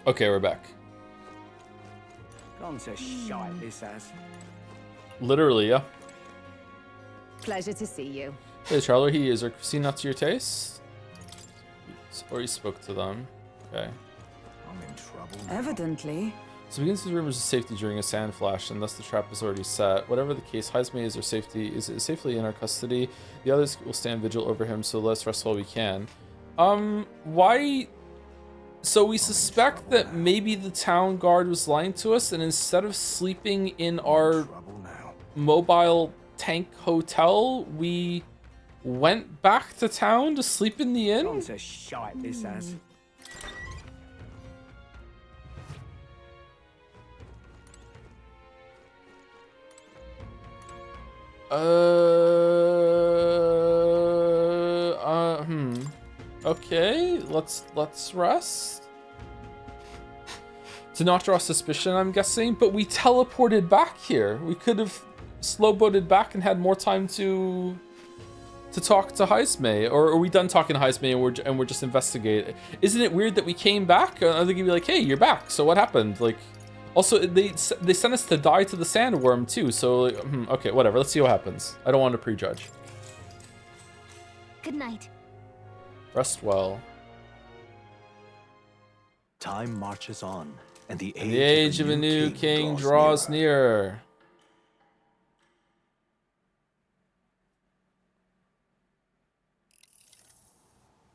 Okay, we're back. Gone to shite, this has. Literally, yeah. Pleasure to see you. Hey, Charlie, is there cuisine not to your taste? Or you spoke to them. Okay. I'm in trouble now. Evidently. So begins with rumors of safety during a sand flash, and thus the trap is already set. Whatever the case, Heismay is safely in our custody. The others will stand vigil over him, so let's rest while we can. Why? So we suspect that maybe the town guard was lying to us, and instead of sleeping in our mobile Tank Hotel, we went back to town to sleep in the inn? Gone to shite, this has. Okay, let's rest. To not draw suspicion, I'm guessing, but we teleported back here. We could have slow-boated back and had more time to talk to Heismay, or are we done talking to Heismay and we're just investigating? Isn't it weird that we came back? Are they gonna be like, hey, you're back? So what happened? Like, also they sent us to die to the sandworm too. So okay, whatever. Let's see what happens. I don't want to prejudge. Good night. Rest well. Time marches on, and the age of a new king draws nearer.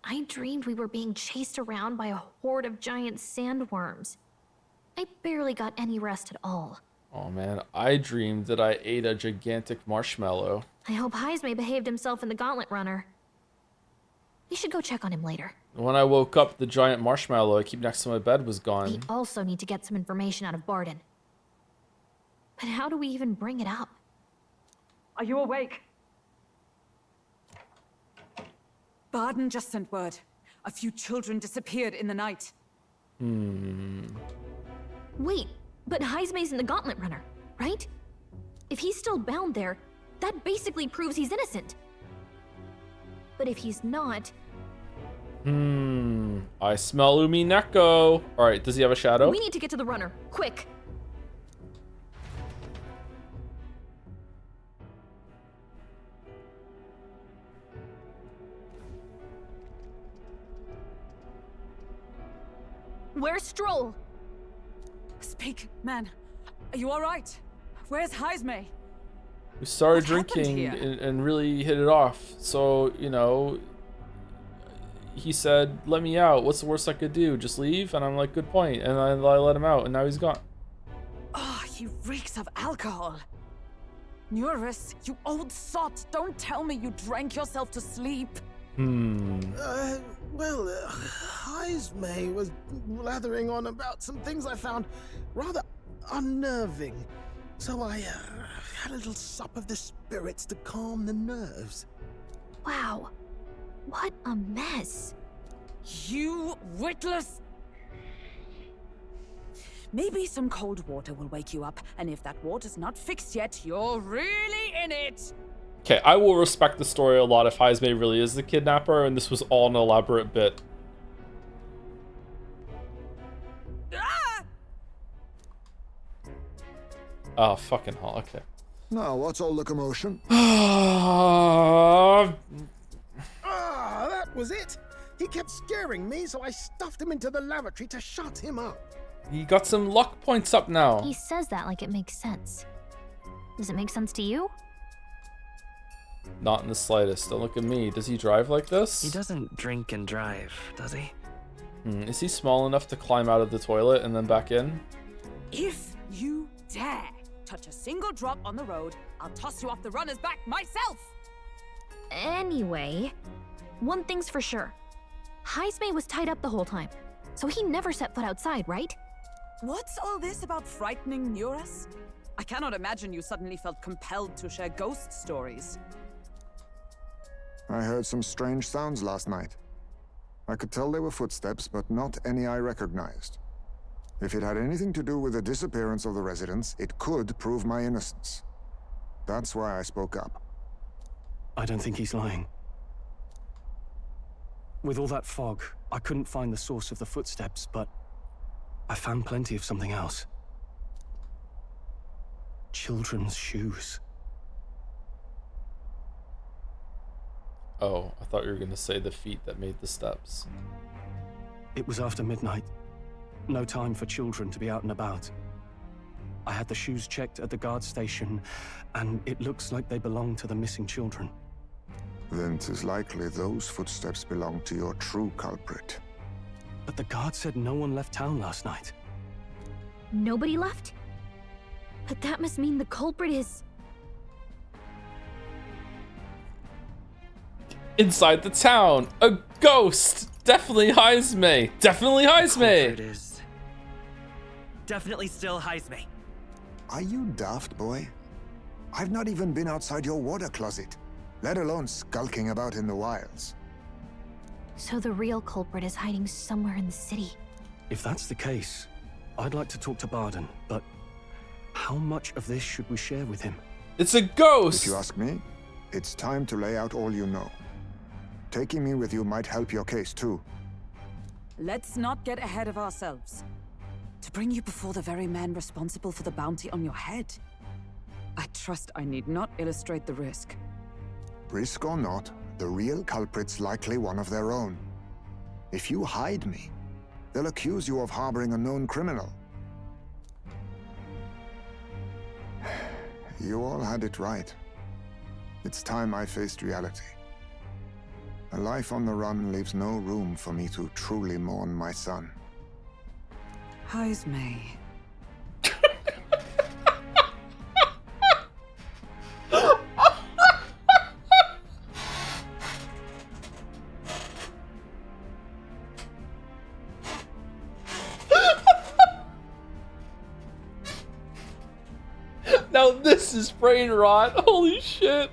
I dreamed we were being chased around by a horde of giant sandworms. I barely got any rest at all. Oh man, I dreamed that I ate a gigantic marshmallow. I hope Heismay behaved himself in the Gauntlet Runner. We should go check on him later. When I woke up, the giant marshmallow I keep next to my bed was gone. We also need to get some information out of Barden. But how do we even bring it up? Are you awake? Barden just sent word. A few children disappeared in the night. Wait, but Heismay's in the Gauntlet Runner, right? If he's still bound there, that basically proves he's innocent. But if he's not... I smell Umineko. Alright, does he have a shadow? We need to get to the runner, quick! Where's Stroll? Speak, man. Are you alright? Where's Heismay? We started What drinking happened and really hit it off. So, you know, he said, let me out. What's the worst I could do? Just leave? And I'm like, good point. And I let him out, and now he's gone. Oh, he reeks of alcohol. Eurus, you old sot, don't tell me you drank yourself to sleep. Well, Heismay was blathering on about some things I found rather unnerving. So I had a little sup of the spirits to calm the nerves. Wow, what a mess. You witless... Maybe some cold water will wake you up, and if that water's not fixed yet, you're really in it. Okay, I will respect the story a lot if Heismay really is the kidnapper, and this was all an elaborate bit. Oh, fucking hell, okay. Now, what's all the commotion? Ah, that was it. He kept scaring me, so I stuffed him into the lavatory to shut him up. He got some luck points up now. He says that like it makes sense. Does it make sense to you? Not in the slightest. Don't look at me. Does he drive like this? He doesn't drink and drive, does he? Is he small enough to climb out of the toilet and then back in? If you dare touch a single drop on the road, I'll toss you off the runner's back myself! Anyway, one thing's for sure. Heismay was tied up the whole time, so he never set foot outside, right? What's all this about frightening Eurus? I cannot imagine you suddenly felt compelled to share ghost stories. I heard some strange sounds last night. I could tell they were footsteps, but not any I recognized. If it had anything to do with the disappearance of the residents, it could prove my innocence. That's why I spoke up. I don't think he's lying. With all that fog, I couldn't find the source of the footsteps, but I found plenty of something else. Children's shoes. Oh, I thought you were going to say the feet that made the steps. It was after midnight. No time for children to be out and about. I had the shoes checked at the guard station, and it looks like they belong to the missing children. Then 'tis likely those footsteps belong to your true culprit. But the guard said no one left town last night. Nobody left? But that must mean the culprit is... Inside the town, a ghost. Definitely Heismay. Definitely Heismay. It is. Definitely still Heismay. Are you daft, boy? I've not even been outside your water closet, let alone skulking about in the wilds. So the real culprit is hiding somewhere in the city. If that's the case, I'd like to talk to Barden, but how much of this should we share with him? It's a ghost! If you ask me, it's time to lay out all you know. Taking me with you might help your case too. Let's not get ahead of ourselves. To bring you before the very man responsible for the bounty on your head. I trust I need not illustrate the risk. Risk or not, the real culprit's likely one of their own. If you hide me, they'll accuse you of harboring a known criminal. You all had it right. It's time I faced reality. A life on the run leaves no room for me to truly mourn my son. Heismay. Now this is brain rot. Holy shit.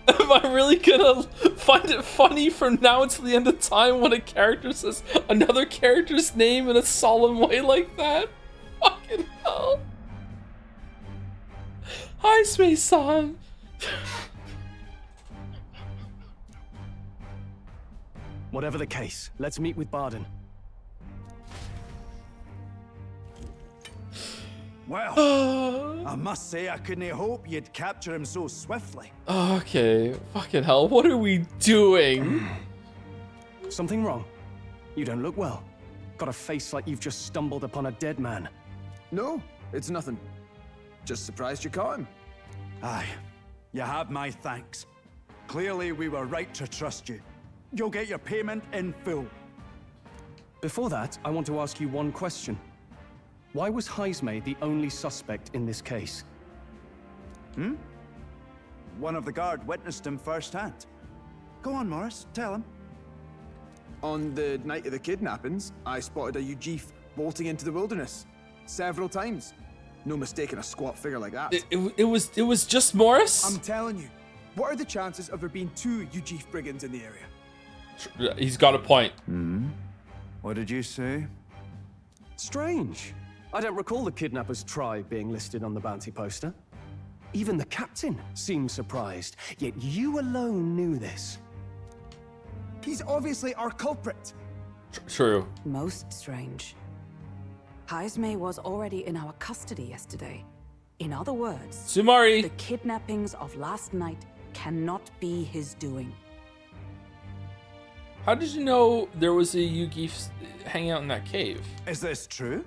Am I really gonna find it funny from now until the end of time when a character says another character's name in a solemn way like that? Fucking hell. Heismay-san. Whatever the case, let's meet with Barden. Well, I must say I couldn't hope you'd capture him so swiftly. Okay, fucking hell, what are we doing? Something wrong? You don't look well. Got a face like you've just stumbled upon a dead man. No, it's nothing. Just surprised you caught him. Aye, you have my thanks. Clearly we were right to trust you. You'll get your payment in full. Before that, I want to ask you one question. Why was Heismay the only suspect in this case? One of the guard witnessed him firsthand. Go on, Morris, tell him. On the night of the kidnappings, I spotted a Ujif bolting into the wilderness. Several times. No mistaking a squat figure like that. It was just Morris? I'm telling you. What are the chances of there being 2 Ujif brigands in the area? He's got a point. What did you say? Strange. I don't recall the kidnappers' tribe being listed on the bounty poster. Even the captain seemed surprised, yet you alone knew this. He's obviously our culprit. True. Most strange. Heismay was already in our custody yesterday. In other words, Sumari. The kidnappings of last night cannot be his doing. How did you know there was a Ujif hanging out in that cave? Is this true?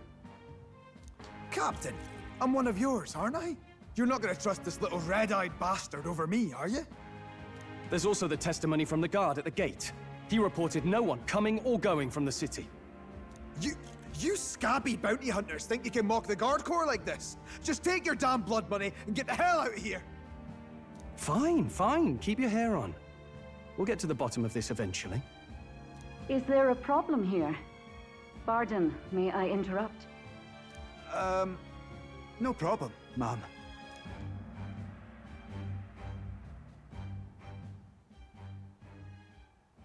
Captain, I'm one of yours, aren't I? You're not gonna trust this little red-eyed bastard over me, are you? There's also the testimony from the guard at the gate. He reported no one coming or going from the city. You scabby bounty hunters think you can mock the guard corps like this? Just take your damn blood money and get the hell out of here! Fine. Keep your hair on. We'll get to the bottom of this eventually. Is there a problem here? Barden, may I interrupt? No problem, ma'am.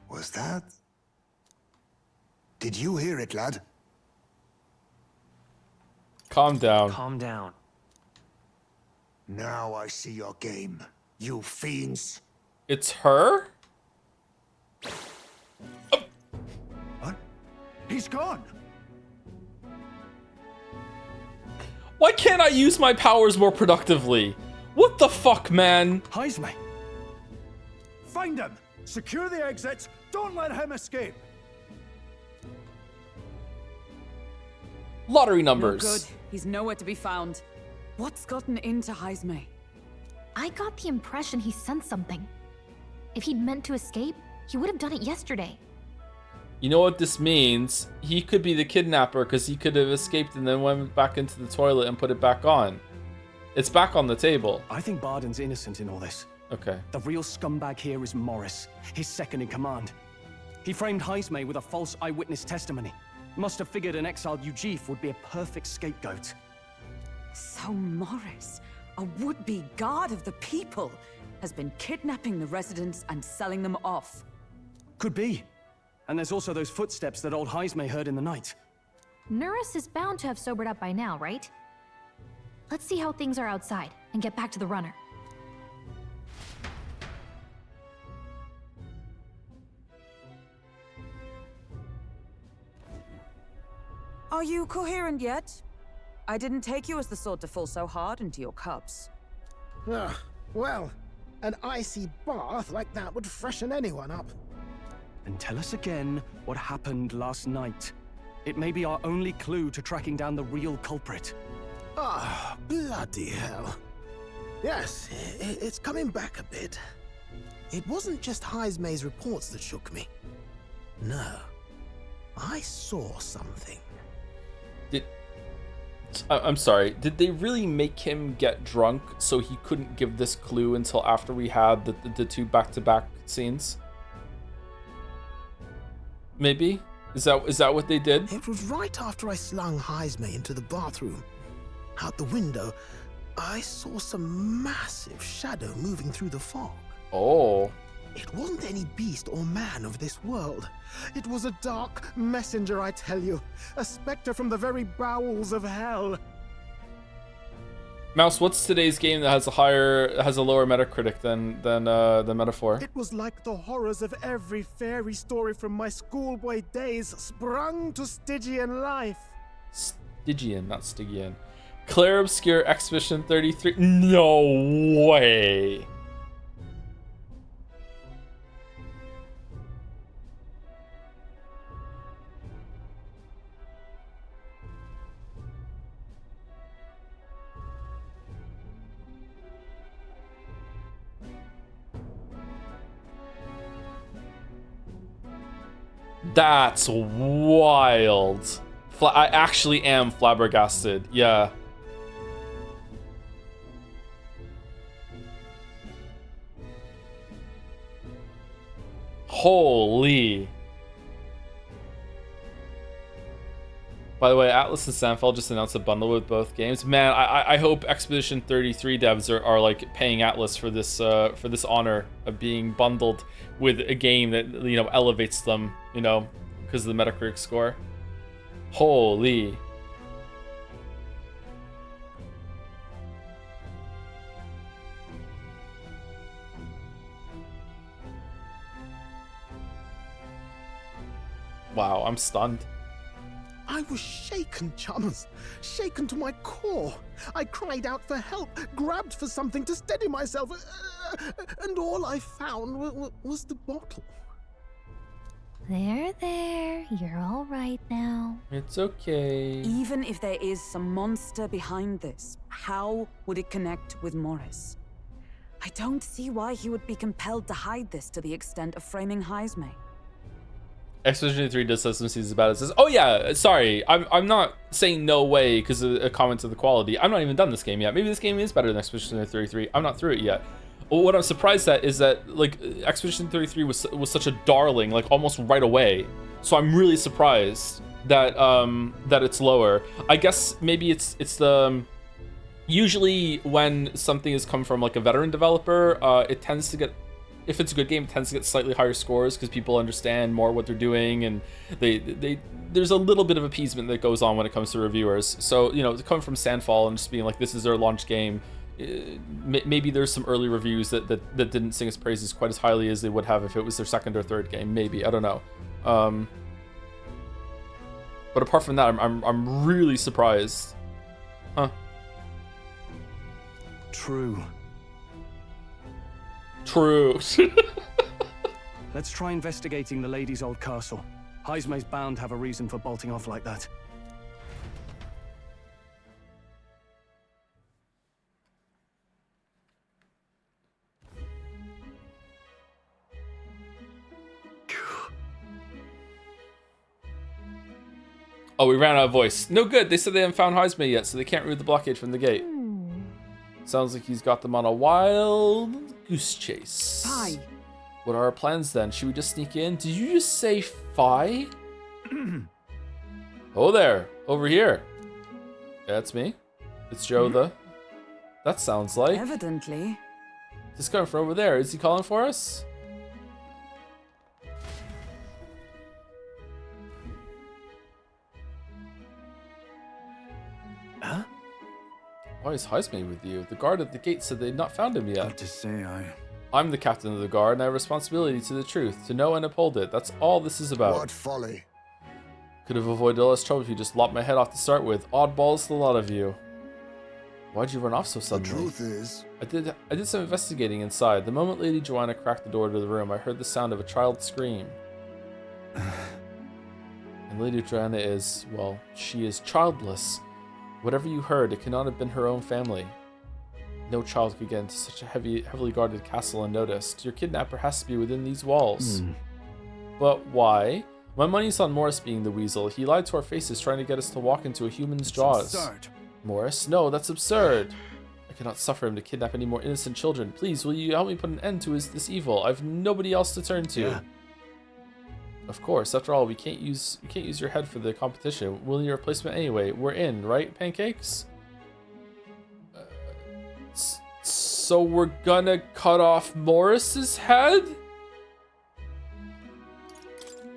Was that? Did you hear it, lad? Calm down. Calm down. Now I see your game, you fiends. It's her? What? He's gone! Why can't I use my powers more productively? What the fuck, man? Heismay. Find him! Secure the exits! Don't let him escape! Lottery No numbers. good. He's nowhere to be found. What's gotten into Heismay? I got the impression he sensed something. If he'd meant to escape, he would have done it yesterday. You know what this means? He could be the kidnapper because he could have escaped and then went back into the toilet and put it back on. It's back on the table. I think Barden's innocent in all this. Okay. The real scumbag here is Morris, his second in command. He framed Heismay with a false eyewitness testimony. Must have figured an exiled Ujif would be a perfect scapegoat. So Morris, a would-be guard of the people, has been kidnapping the residents and selling them off. Could be. And there's also those footsteps that old Heismay heard in the night. Nurse is bound to have sobered up by now, right? Let's see how things are outside and get back to the runner. Are you coherent yet? I didn't take you as the sort to fall so hard into your cups. Well, an icy bath like that would freshen anyone up. And tell us again what happened last night. It may be our only clue to tracking down the real culprit. Ah, bloody hell. Yes, it's coming back a bit. It wasn't just Heismay's reports that shook me. No, I saw something. I'm sorry, did they really make him get drunk so he couldn't give this clue until after we had the two back-to-back scenes? Maybe? Is that what they did? It was right after I slung Heismay into the bathroom. Out the window, I saw some massive shadow moving through the fog. Oh. It wasn't any beast or man of this world. It was a dark messenger, I tell you. A specter from the very bowels of hell. Mouse, what's today's game that has a lower Metacritic than Metaphor? It was like the horrors of every fairy story from my schoolboy days sprung to Stygian life. Stygian, not Stygian. Claire Obscure Expedition 33. No way. That's wild. I actually am flabbergasted. Yeah. Holy. By the way, Atlas and Sanfeld just announced a bundle with both games. Man, I hope Expedition 33 devs are like paying Atlas for this honor of being bundled with a game that, you know, elevates them, you know, because of the Metacritic score. Holy. Wow, I'm stunned. I was shaken, chums. Shaken to my core. I cried out for help, grabbed for something to steady myself, and all I found was the bottle. There. You're all right now. It's okay. Even if there is some monster behind this, how would it connect with Morris? I don't see why he would be compelled to hide this to the extent of framing Heismay. Expedition 3 does have some seasons about it. Says, oh yeah, sorry, I'm not saying no way because of a comment to the quality. I'm not even done this game yet. Maybe this game is better than Expedition 33. I'm not through it yet. What I'm surprised at is that like Expedition 33 was such a darling, like almost right away. So I'm really surprised that that it's lower. I guess maybe it's the usually when something has come from like a veteran developer, it tends to get, if it's a good game, it tends to get slightly higher scores because people understand more what they're doing, and there's a little bit of appeasement that goes on when it comes to reviewers. So, you know, to come from Sandfall and just being like, this is their launch game, maybe there's some early reviews that didn't sing its praises quite as highly as they would have if it was their second or third game. Maybe, I don't know. But apart from that, I'm really surprised. Huh? True. Let's try investigating the lady's old castle. Heismay's bound to have a reason for bolting off like that. Oh, we ran out of voice. No good. They said they haven't found Heismay yet, so they can't remove the blockade from the gate. Sounds like he's got them on a wild goose chase. Spy. What are our plans then? Should we just sneak in? Did you just say fi? Oh there, over here. Yeah, it's me. It's Joe That sounds like. Evidently. He's coming from over there. Is he calling for us? Huh? Why is Heismay with you? The guard at the gate said they'd not found him yet. Hard to say, I'm the captain of the guard, and I have responsibility to the truth, to know and uphold it. That's all this is about. What folly. Could have avoided all this trouble if you just lopped my head off to start with. Oddballs, the lot of you. Why'd you run off so suddenly? The truth is... I did some investigating inside. The moment Lady Joanna cracked the door to the room, I heard the sound of a child scream. And Lady Joanna is, well, she is childless. Whatever you heard, it cannot have been her own family. No child could get into such a heavily guarded castle unnoticed. Your kidnapper has to be within these walls. But why? My money's on Morris being the weasel. He lied to our faces trying to get us to walk into a human's jaws. Absurd. Morris? No, that's absurd. I cannot suffer him to kidnap any more innocent children. Please, will you help me put an end to this evil? I've nobody else to turn to. Yeah. Of course, after all, we can't use your head for the competition. We'll need a replacement anyway. We're in, right, Pancakes? So we're gonna cut off Morris's head?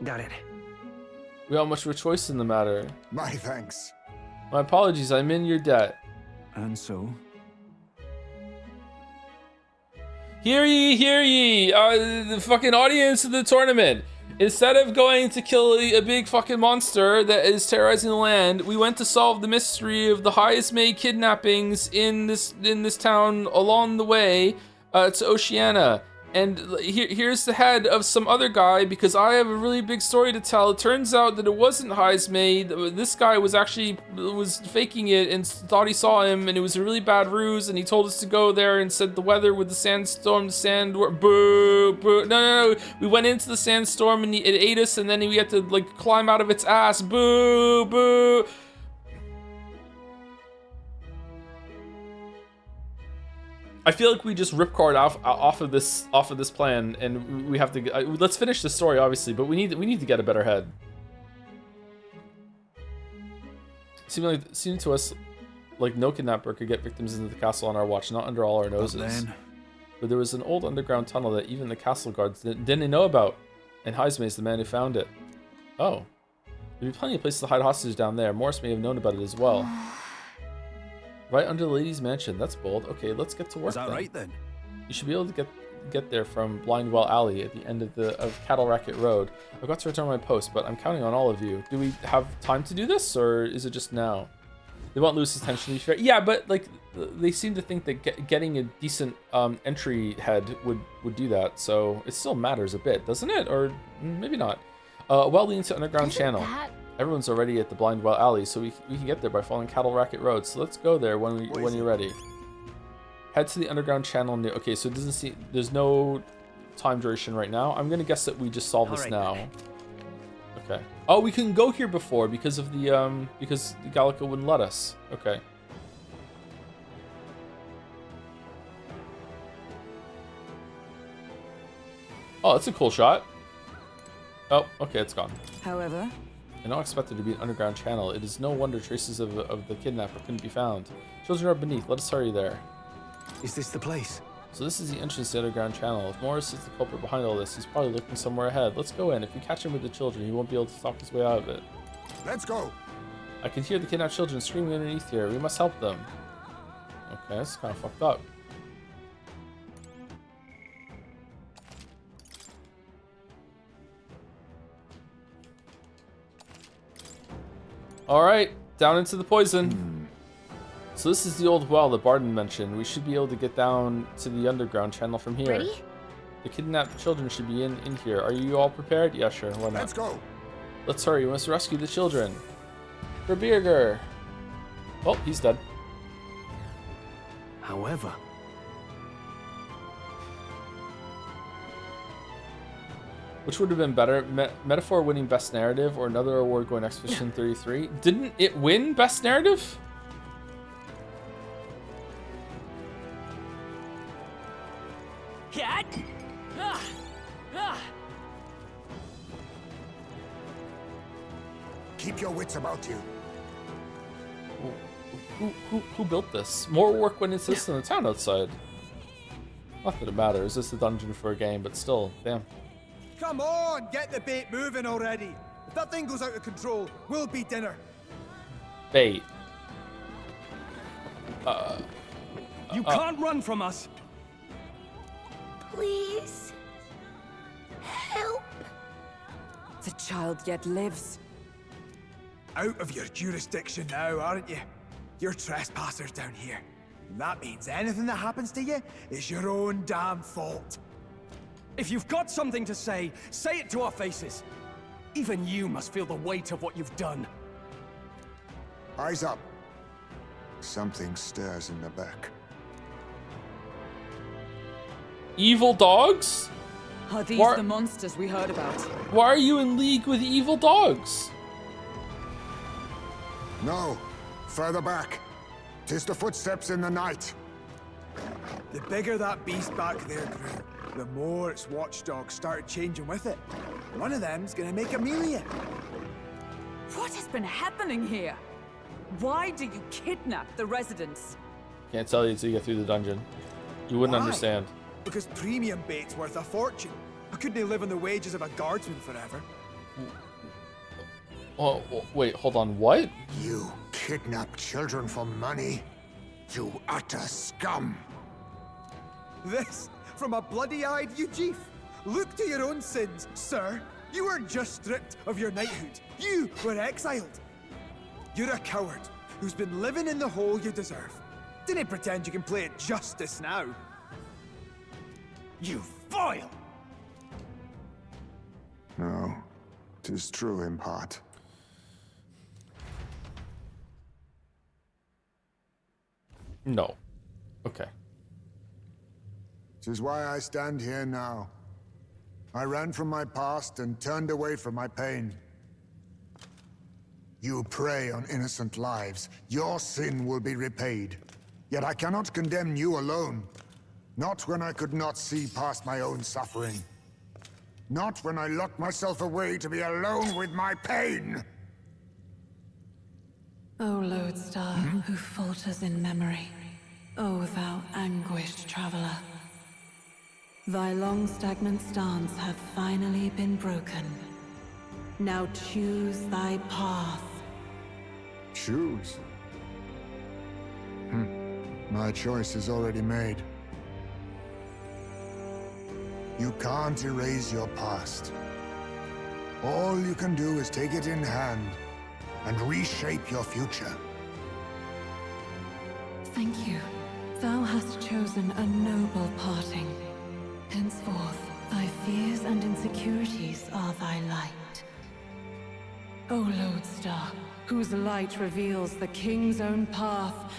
Got it. We don't have much of a choice in the matter. My thanks. My apologies, I'm in your debt. And so? Hear ye, the fucking audience of the tournament. Instead of going to kill a big fucking monster that is terrorizing the land, we went to solve the mystery of the Heismay kidnappings in this town along the way to Oceania. And here's the head of some other guy, because I have a really big story to tell. It turns out that it wasn't Heismay. This guy was faking it and thought he saw him, and it was a really bad ruse, and he told us to go there and said the weather with the sandstorm, boo, boo. No. We went into the sandstorm and it ate us, and then we had to like climb out of its ass. Boo, boo. I feel like we just ripcord off of this plan, and we have to let's finish the story, obviously, but we need to get a better head. Seemed to us like no kidnapper could get victims into the castle on our watch, not under all our noses. But there was an old underground tunnel that even the castle guards didn't know about, and Heismay's the man who found it. Oh, there'd be plenty of places to hide hostages down there. Morris may have known about it as well. Right under the lady's mansion. That's bold. Okay, let's get to work. Is that right then? You should be able to get there from Blindwell Alley at the end of Cattle Racket Road. I've got to return my post, but I'm counting on all of you. Do we have time to do this, or is it just now? They won't lose attention, to be fair. Yeah, but like they seem to think that getting a decent entry head would do that. So it still matters a bit, doesn't it? Or maybe not. Well leading to underground channel. Everyone's already at the Blindwell Alley, so we can get there by following Cattle Racket Road. So let's go there when you're ready. Head to the underground channel near. Okay, so it doesn't see. There's no time duration right now. I'm gonna guess that we just solve this now. Okay. Oh, we couldn't go here before because of the because Gallica wouldn't let us. Okay. Oh, that's a cool shot. Oh, okay, it's gone. However, I now expect there to be an underground channel. It is no wonder traces of the kidnapper couldn't be found. Children are beneath. Let us hurry there. Is this the place? So this is the entrance to the underground channel. If Morris is the culprit behind all this, he's probably looking somewhere ahead. Let's go in. If we catch him with the children, he won't be able to talk his way out of it. Let's go. I can hear the kidnapped children screaming underneath here. We must help them. Okay, this is kind of fucked up. Alright, down into the poison. So this is the old well that Barden mentioned. We should be able to get down to the underground channel from here. Ready? The kidnapped children should be in here. Are you all prepared? Yeah, sure. Why not? Let's go. Let's hurry. We must rescue the children. Verbierger. Oh, he's dead. However, which would have been better? Metaphor winning Best Narrative or another award going Expedition 33? Didn't it win Best Narrative? keep your wits about you. Who built this? More work went into this than the town outside. Not that it matters. It's a dungeon for a game, but still, damn. Come on, get the bait moving already. If that thing goes out of control, we'll be dinner. Bait. You can't run from us. Please. Help. The child yet lives. Out of your jurisdiction now, aren't you? You're trespassers down here. And that means anything that happens to you is your own damn fault. If you've got something to say it to our faces. Even you must feel the weight of what you've done. Eyes up. Something stirs in the back. Evil dogs? Are these the monsters we heard about? Why are you in league with evil dogs? No, further back. 'Tis the footsteps in the night. The bigger that beast back there grew, the more its watchdogs started changing with it. One of them's gonna make Amelia. What has been happening here? Why do you kidnap the residents? Can't tell you until you get through the dungeon. You wouldn't Why? understand. Because premium bait's worth a fortune. I couldn't live on the wages of a guardsman forever. Oh, wait, hold on, what? You kidnap children for money? You utter scum! This from a bloody-eyed Ujif. Look to your own sins, sir. You weren't just stripped of your knighthood. You were exiled. You're a coward who's been living in the hole you deserve. Didn't pretend you can play at justice now. You foil! No, 'tis true in part. No. Okay. 'Tis why I stand here now. I ran from my past and turned away from my pain. You prey on innocent lives. Your sin will be repaid. Yet I cannot condemn you alone. Not when I could not see past my own suffering. Not when I locked myself away to be alone with my pain. O lodestar, who falters in memory, O thou anguished traveler. Thy long stagnant stance hath finally been broken. Now choose thy path. Choose? My choice is already made. You can't erase your past. All you can do is take it in hand and reshape your future. Thank you. Thou hast chosen a noble parting. Henceforth, thy fears and insecurities are thy light. O lodestar, whose light reveals the king's own path,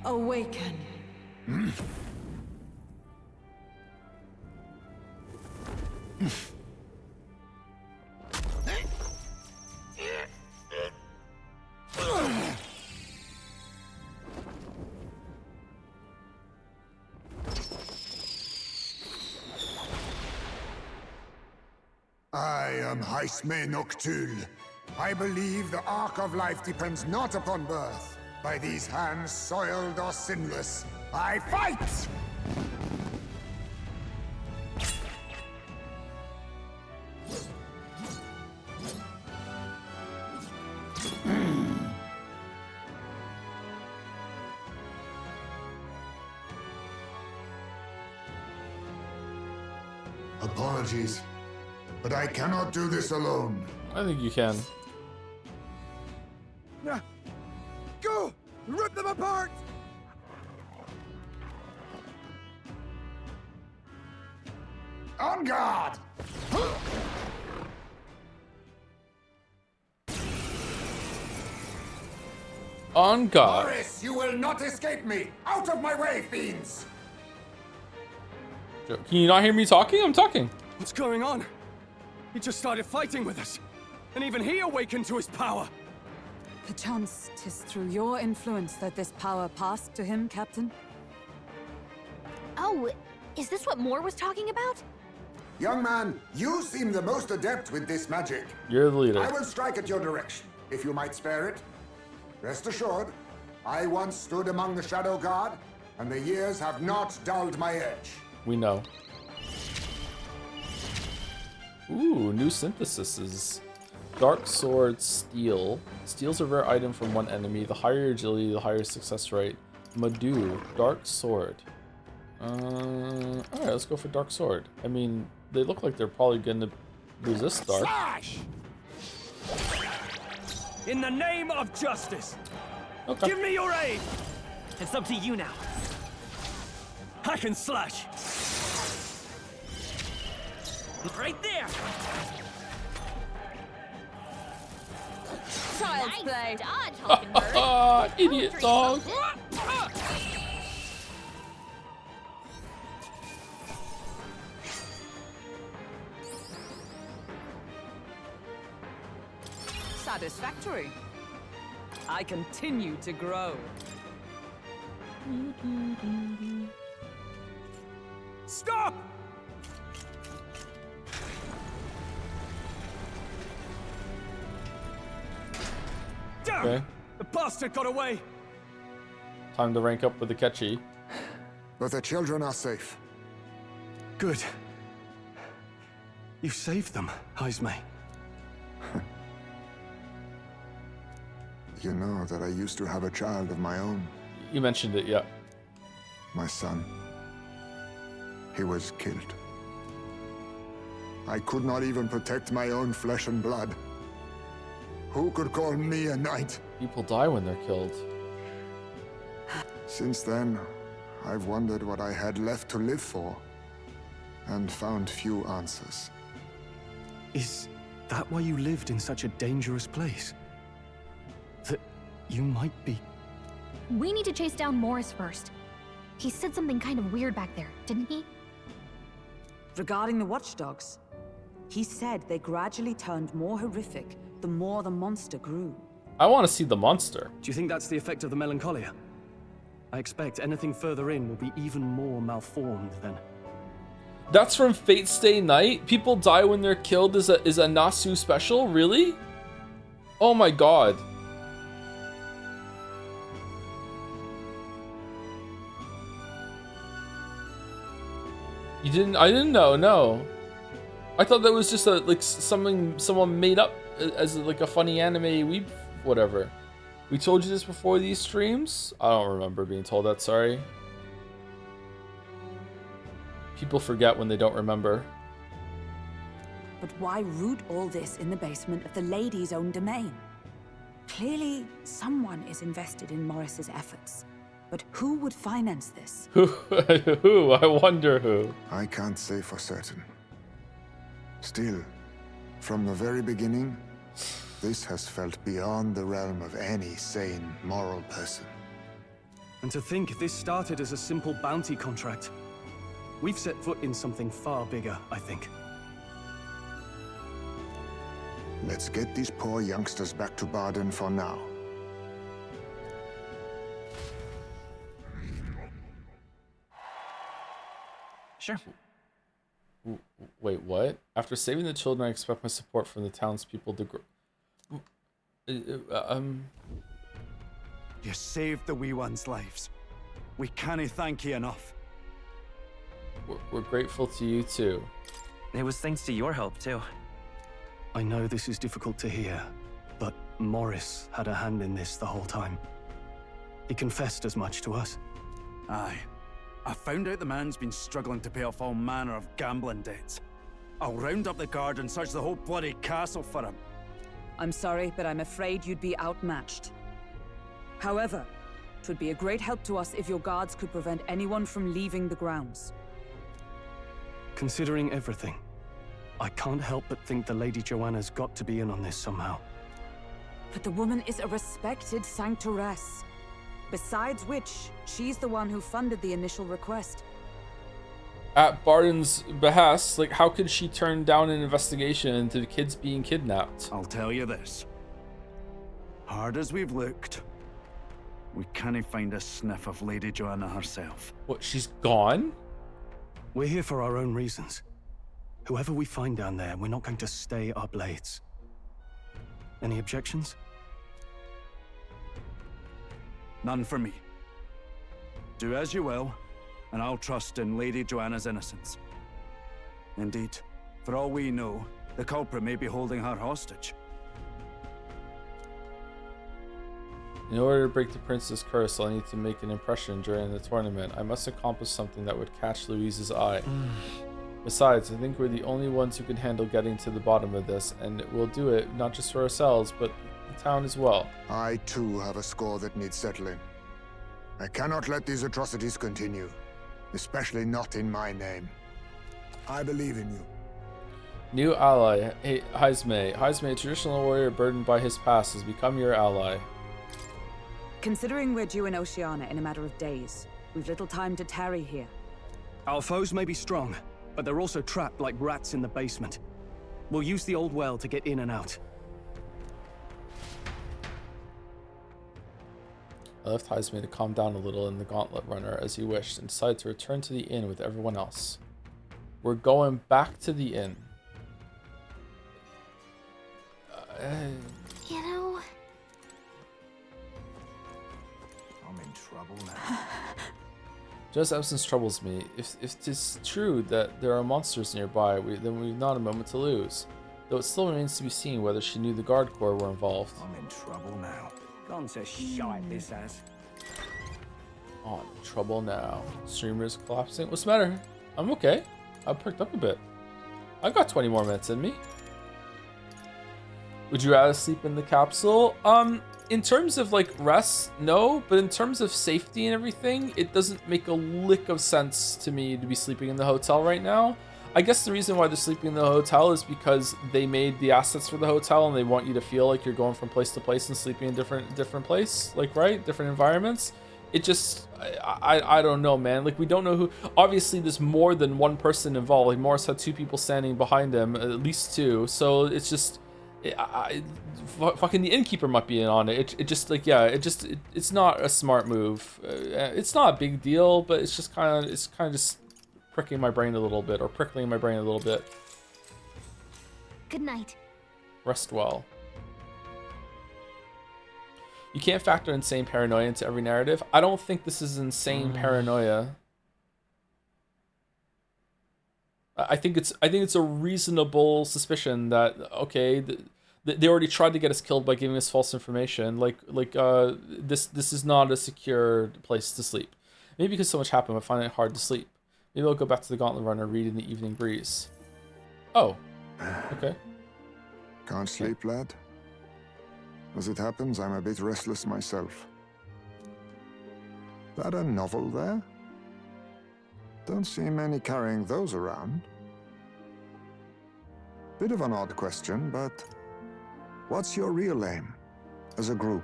awaken. I am Heismay Cometh. I believe the arc of life depends not upon birth. By these hands soiled or sinless, I fight! Apologies, but I cannot do this alone. I think you can. Go! Rip them apart! On guard! On guard. Boris, you will not escape me! Out of my way, fiends! Can you not hear me talking? I'm talking. What's going on? He just started fighting with us. And even he awakened to his power. Perchance 'tis through your influence that this power passed to him, Captain? Oh, is this what Moore was talking about? Young man, you seem the most adept with this magic. You're the leader. I will strike at your direction. if you might spare it. Rest assured, I once stood among the Shadow Guard, and the years have not dulled my edge. We know. Ooh, new syntheses. Dark Sword Steel. Steals a rare item from one enemy. The higher your agility, the higher success rate. Madu. Dark Sword. Alright, let's go for Dark Sword. I mean, they look like they're probably gonna resist dark. Slash! In the name of justice, okay. Give me your aid! It's up to you now. I can slash! Right there! Child's play. Idiot dog! Satisfactory. I continue to grow. Stop! Damn! Okay. The bastard got away! Time to rank up with the catchy. But the children are safe. Good. You saved them, Heismay. You know that I used to have a child of my own. You mentioned it, yeah. My son. He was killed. I could not even protect my own flesh and blood. Who could call me a knight? People die when they're killed. Since then, I've wondered what I had left to live for, and found few answers. Is that why you lived in such a dangerous place? That you might be... We need to chase down Morris first. He said something kind of weird back there, didn't he? Regarding the watchdogs, he said they gradually turned more horrific the more the monster grew. I want to see the monster. Do you think that's the effect of the melancholia? I expect anything further in will be even more malformed then. That's from Fate Stay Night? People die when they're killed is a Nasu special? Really? Oh my god. You didn't? I didn't know, no. I thought that was just a, like, someone made up as like a funny anime weep, whatever. We told you this before these streams? I don't remember being told that, sorry. People forget when they don't remember. But why root all this in the basement of the lady's own domain? Clearly, someone is invested in Morris's efforts. But who would finance this? Who? I wonder who. I can't say for certain. Still, from the very beginning, this has felt beyond the realm of any sane, moral person. And to think this started as a simple bounty contract. We've set foot in something far bigger, I think. Let's get these poor youngsters back to Barden for now. Sure. Wait, what? After saving the children, I expect my support from the townspeople to grow. You saved the wee ones' lives. We can't thank you enough. We're grateful to you too. It was thanks to your help too. I know this is difficult to hear, but Morris had a hand in this the whole time. He confessed as much to us. Aye. I found out the man's been struggling to pay off all manner of gambling debts. I'll round up the guard and search the whole bloody castle for him. I'm sorry, but I'm afraid you'd be outmatched. However, it would be a great help to us if your guards could prevent anyone from leaving the grounds. Considering everything, I can't help but think the Lady Joanna's got to be in on this somehow. But the woman is a respected sanctoress. Besides which, she's the one who funded the initial request. At Barden's behest, like, how could she turn down an investigation into the kids being kidnapped? I'll tell you this. Hard as we've looked, we can't find a sniff of Lady Joanna herself. What, she's gone? We're here for our own reasons. Whoever we find down there, we're not going to stay our blades. Any objections? None for me. Do as you will, and I'll trust in Lady Joanna's innocence. Indeed, for all we know, the culprit may be holding her hostage. In order to break the prince's curse, I'll need to make an impression during the tournament. I must accomplish something that would catch Louise's eye. Besides, I think we're the only ones who can handle getting to the bottom of this, and we'll do it not just for ourselves, but the town as well. I too have a score that needs settling. I cannot let these atrocities continue, especially not in my name. I believe in you. New ally, hey, Heismay. Heismay, a traditional warrior burdened by his past, has become your ally. Considering we're due in Oceania in a matter of days, we've little time to tarry here. Our foes may be strong, but they're also trapped like rats in the basement. We'll use the old well to get in and out. I left Heismay to calm down a little in the gauntlet runner as he wished and decided to return to the inn with everyone else. We're going back to the inn. You know... I'm in trouble now. Joe's absence troubles me. If it is true that there are monsters nearby, then we've not a moment to lose. Though it still remains to be seen whether she knew the guard corps were involved. I'm in trouble now. Gone to shite, this has. Oh, I'm in trouble now. Streamer's collapsing. What's the matter? I'm okay. I perked up a bit. I've got 20 more minutes in me. Would you rather sleep in the capsule? In terms of like rest, no, but in terms of safety and everything, it doesn't make a lick of sense to me to be sleeping in the hotel right now. I guess the reason why they're sleeping in the hotel is because they made the assets for the hotel and they want you to feel like you're going from place to place and sleeping in different place, like, right? Different environments. It just, I don't know, man. Like, we don't know who. Obviously, there's more than one person involved. Like, Morris had 2 people standing behind him, at least 2. So it's just, fucking the innkeeper might be in on it. It just, like, yeah, it's not a smart move. It's not a big deal, but it's just kind of just pricking my brain a little bit, or prickling my brain a little bit. Good night. Rest well. You can't factor insane paranoia into every narrative. I don't think this is insane paranoia. I think it's a reasonable suspicion that, okay, they already tried to get us killed by giving us false information. This is not a secure place to sleep. Maybe because so much happened, I find it hard to sleep. Maybe I'll go back to the Gauntlet Runner, read in the evening breeze. Oh, okay. Can't sleep, lad? As it happens, I'm a bit restless myself. That a novel there? Don't see many carrying those around. Bit of an odd question, but what's your real aim as a group?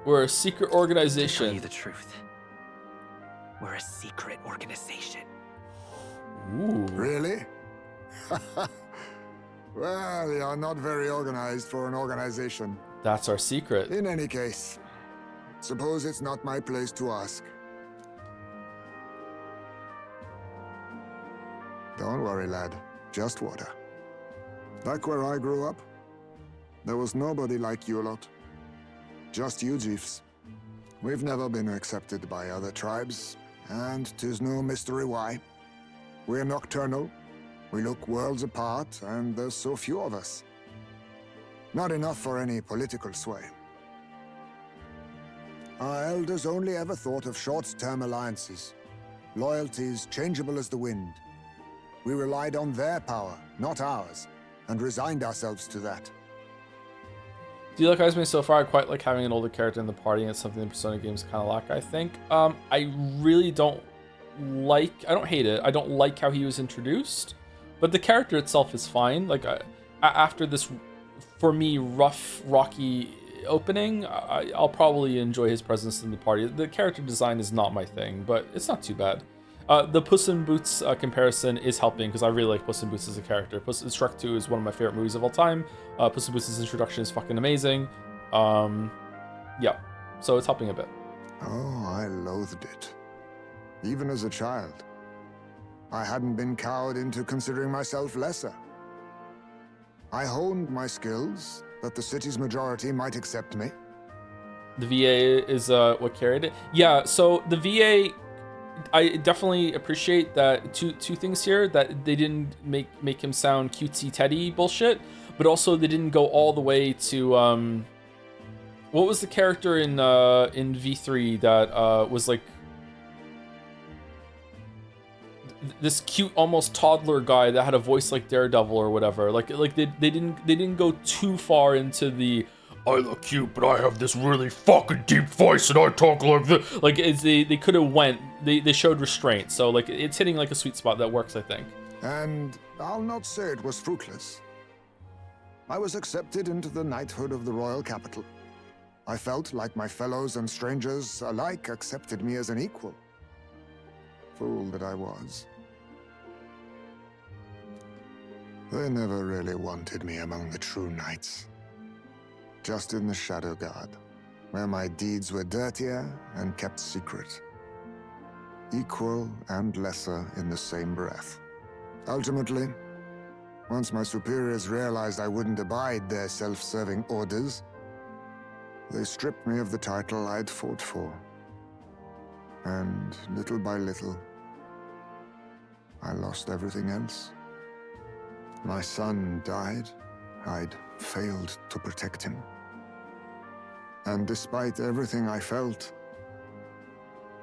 We're a secret organization. To tell you the truth, we're a secret organization. Ooh. Really? Well, you're not very organized for an organization. That's our secret. In any case, suppose it's not my place to ask. Don't worry, lad. Just water. Back where I grew up, there was nobody like you lot. Just you chiefs. We've never been accepted by other tribes, and 'tis no mystery why. We're nocturnal, we look worlds apart, and there's so few of us. Not enough for any political sway. Our elders only ever thought of short-term alliances, loyalties changeable as the wind. We relied on their power, not ours, and resigned ourselves to that. Do you like Heismay so far? I quite like having an older character in the party, and it's something the Persona games kind of lack, I think. I really don't like, I don't hate it, I don't like how he was introduced, but the character itself is fine. Like, after this, for me, rough, rocky opening, I'll probably enjoy his presence in the party. The character design is not my thing, but it's not too bad. The Puss in Boots comparison is helping, because I really like Puss in Boots as a character. Shrek 2 is one of my favorite movies of all time. Puss in Boots' introduction is fucking amazing. Yeah, so it's helping a bit. Oh, I loathed it. Even as a child. I hadn't been cowed into considering myself lesser. I honed my skills that the city's majority might accept me. The VA is what carried it. Yeah, so the VA, I definitely appreciate that two things here, that they didn't make him sound cutesy Teddy bullshit, but also they didn't go all the way to what was the character in V3 that was like this cute almost toddler guy that had a voice like Daredevil or whatever. Like they didn't go too far into the I look cute, but I have this really fucking deep voice and I talk like this. Like they could have went. They showed restraint, so like it's hitting like a sweet spot that works, I think. And I'll not say it was fruitless. I was accepted into the knighthood of the royal capital. I felt like my fellows and strangers alike accepted me as an equal. Fool that I was. They never really wanted me among the true knights. Just in the Shadow Guard, where my deeds were dirtier and kept secret. Equal and lesser in the same breath. Ultimately, once my superiors realized I wouldn't abide their self-serving orders, they stripped me of the title I'd fought for. And little by little, I lost everything else. My son died. I'd failed to protect him. And despite everything I felt,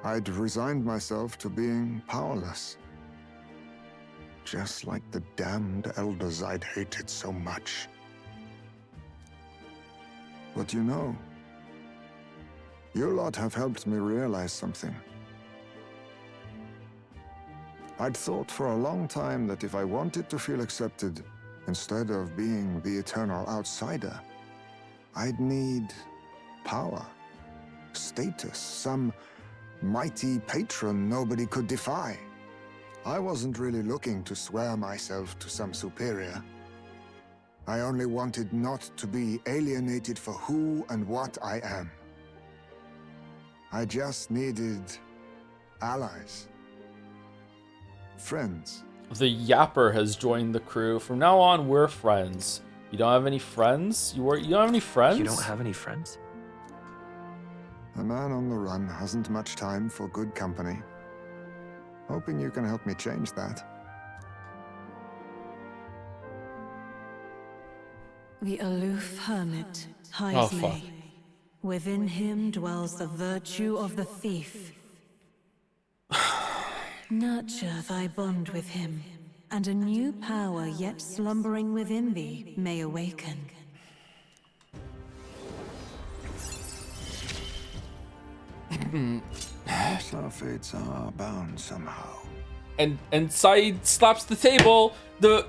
I'd resigned myself to being powerless. Just like the damned elders I'd hated so much. But you know, you lot have helped me realize something. I'd thought for a long time that if I wanted to feel accepted, instead of being the eternal outsider, I'd need power, status, some mighty patron nobody could defy. I wasn't really looking to swear myself to some superior. I only wanted not to be alienated for who and what I am. I just needed allies. Friends. The Yapper has joined the crew. From now on, we're friends. You don't have any friends? You don't have any friends? You don't have any friends? A man on the run hasn't much time for good company. Hoping you can help me change that. The aloof hermit, Heismay. Within him dwells the virtue of the thief. Nurture thy bond with him, and a new power yet slumbering within thee may awaken. Our fates are bound somehow. And Saeed slaps the table. The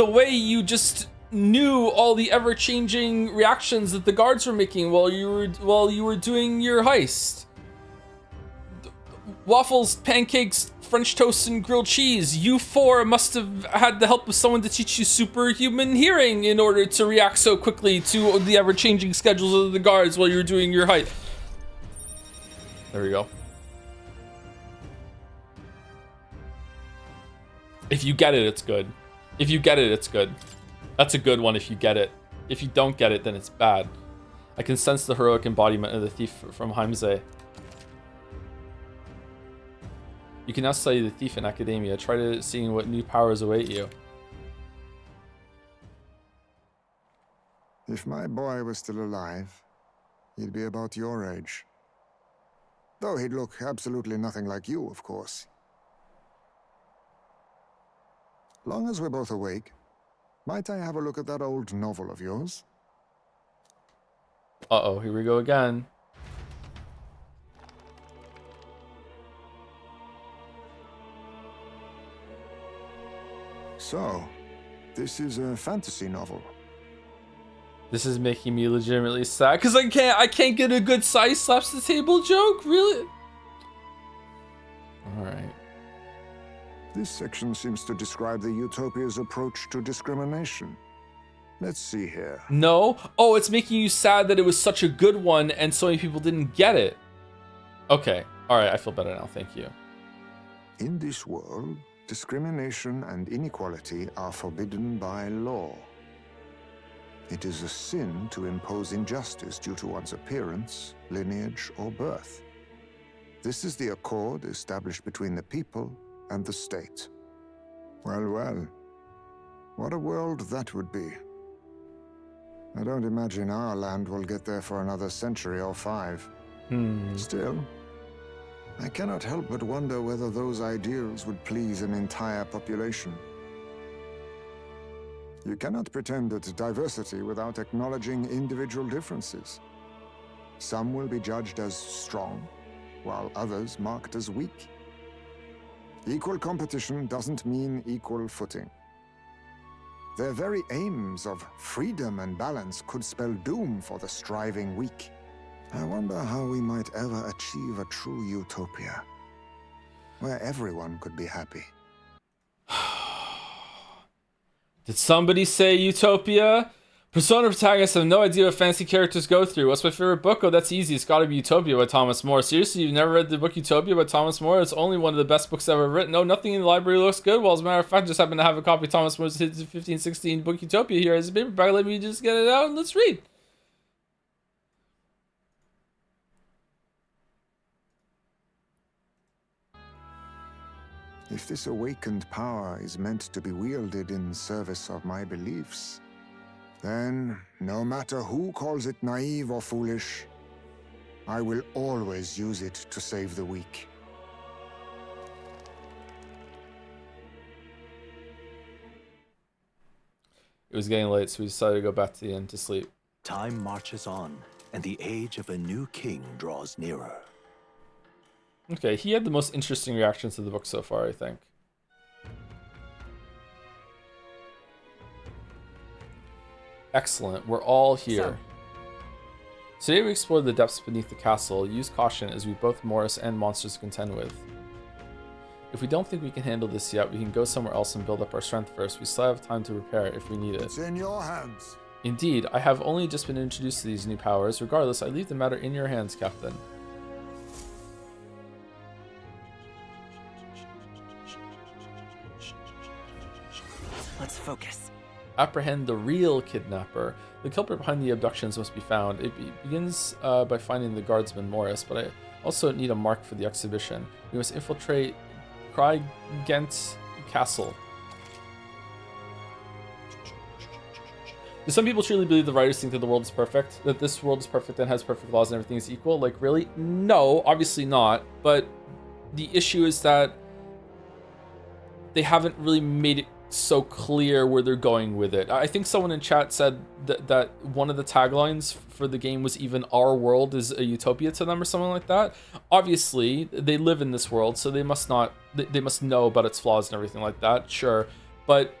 way you just knew all the ever-changing reactions that the guards were making while you were doing your heist. Waffles, pancakes, French toast, and grilled cheese. You four must have had the help of someone to teach you superhuman hearing in order to react so quickly to the ever-changing schedules of the guards while you were doing your heist. There we go. If you get it, it's good. If you get it, it's good. That's a good one if you get it. If you don't get it, then it's bad. I can sense the heroic embodiment of the thief from Heismay. You can now study the thief in academia. Try to see what new powers await you. If my boy was still alive, he'd be about your age. Though he'd look absolutely nothing like you, of course. Long as we're both awake, might I have a look at that old novel of yours? Uh-oh, here we go again. So, this is a fantasy novel. This is making me legitimately sad because I can't get a good size slaps the table joke, really? Alright. This section seems to describe the Utopia's approach to discrimination. Let's see here. No? Oh, it's making you sad that it was such a good one and so many people didn't get it. Okay. Alright, I feel better now. Thank you. In this world, discrimination and inequality are forbidden by law. It is a sin to impose injustice due to one's appearance, lineage, or birth. This is the accord established between the people and the state. Well, well. What a world that would be. I don't imagine our land will get there for another century or 5. Still, I cannot help but wonder whether those ideals would please an entire population. You cannot pretend at diversity without acknowledging individual differences. Some will be judged as strong, while others marked as weak. Equal competition doesn't mean equal footing. Their very aims of freedom and balance could spell doom for the striving weak. I wonder how we might ever achieve a true utopia, where everyone could be happy. Did somebody say Utopia? Persona protagonists have no idea what fantasy characters go through. What's my favorite book? Oh, that's easy. It's gotta be Utopia by Thomas More. Seriously, you've never read the book Utopia by Thomas More? It's only one of the best books ever written. No, nothing in the library looks good. Well, as a matter of fact, I just happen to have a copy of Thomas More's 1516 book Utopia here as a paperback. Let me just get it out and let's read. If this awakened power is meant to be wielded in service of my beliefs, then, no matter who calls it naive or foolish, I will always use it to save the weak. It was getting late, so we decided to go back to the inn to sleep. Time marches on, and the age of a new king draws nearer. Okay, he had the most interesting reactions to the book so far, I think. Excellent, we're all here. Today we explore the depths beneath the castle. Use caution as we both Morris and monsters to contend with. If we don't think we can handle this yet, we can go somewhere else and build up our strength first. We still have time to repair it if we need it. It's in your hands. Indeed, I have only just been introduced to these new powers. Regardless, I leave the matter in your hands, Captain. Let's focus. Apprehend the real kidnapper. The culprit behind the abductions must be found. It begins by finding the guardsman Morris, but I also need a mark for the exhibition. We must infiltrate Krygent Castle. Do some people truly believe the writers think that the world is perfect? That this world is perfect and has perfect laws and everything is equal? Like, really? No, obviously not. But the issue is that they haven't really made it so clear where they're going with it. I think someone in chat said that one of the taglines for the game was even our world is a utopia to them or something like that. Obviously, they live in this world, so they must know about its flaws and everything like that, sure. But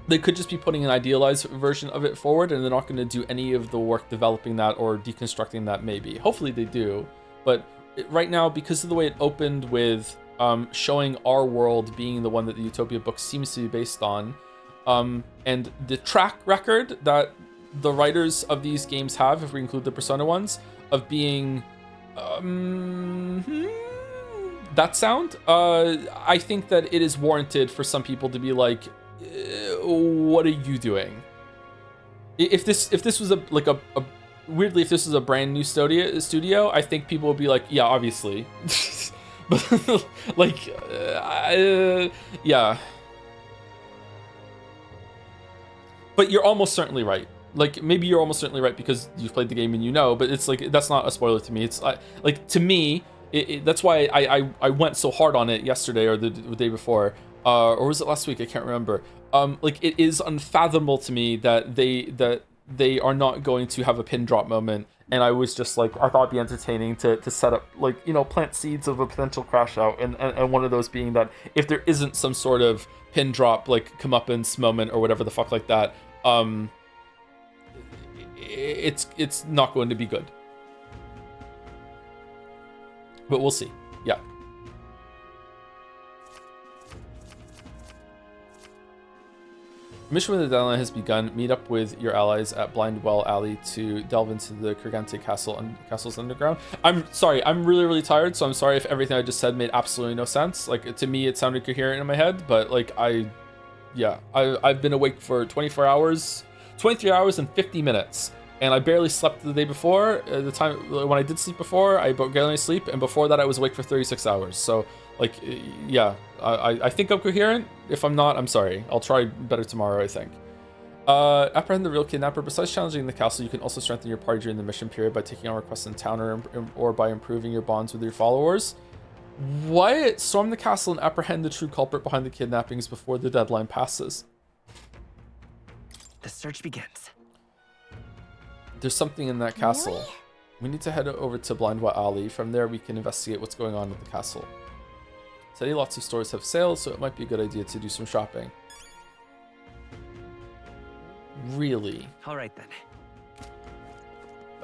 they could just be putting an idealized version of it forward and they're not going to do any of the work developing that or deconstructing that maybe. Hopefully they do. But right now, because of the way it opened with showing our world being the one that the Utopia book seems to be based on, and the track record that the writers of these games have, if we include the Persona ones, of being that sound, I think that it is warranted for some people to be like, what are you doing? If this was a weirdly, if this was a brand new studio, I think people would be like, yeah, obviously. But like, yeah. But you're almost certainly right. Like, maybe you're almost certainly right because you've played the game and you know, but it's like, that's not a spoiler to me. It's like, to me, that's why I went so hard on it yesterday or the day before, or was it last week? I can't remember. Like, it is unfathomable to me that they are not going to have a pin drop moment. And I was just like, I thought it'd be entertaining to set up, like, you know, plant seeds of a potential crash out. And one of those being that if there isn't some sort of pin drop, like, comeuppance moment or whatever the fuck like that, it's not going to be good. But we'll see. Yeah. Mission with the deadline has begun. Meet up with your allies at Blindwell Alley to delve into the Krygent Castle and Castle's underground. I'm sorry, I'm really tired, so I'm sorry if everything I just said made absolutely no sense. Like, to me, it sounded coherent in my head, but like, I've been awake for 24 hours, 23 hours and 50 minutes. And I barely slept the day before. The time when I did sleep before, I barely sleep, and before that I was awake for 36 hours. So, like, yeah, I think I'm coherent. If I'm not, I'm sorry. I'll try better tomorrow, I think. Apprehend the real kidnapper. Besides challenging the castle, you can also strengthen your party during the mission period by taking on requests in town or by improving your bonds with your followers. What? Storm the castle and apprehend the true culprit behind the kidnappings before the deadline passes. The search begins. There's something in that castle. Really? We need to head over to Blindwa Alley. From there, we can investigate what's going on with the castle. Today, lots of stores have sales, so it might be a good idea to do some shopping. Really? All right, then.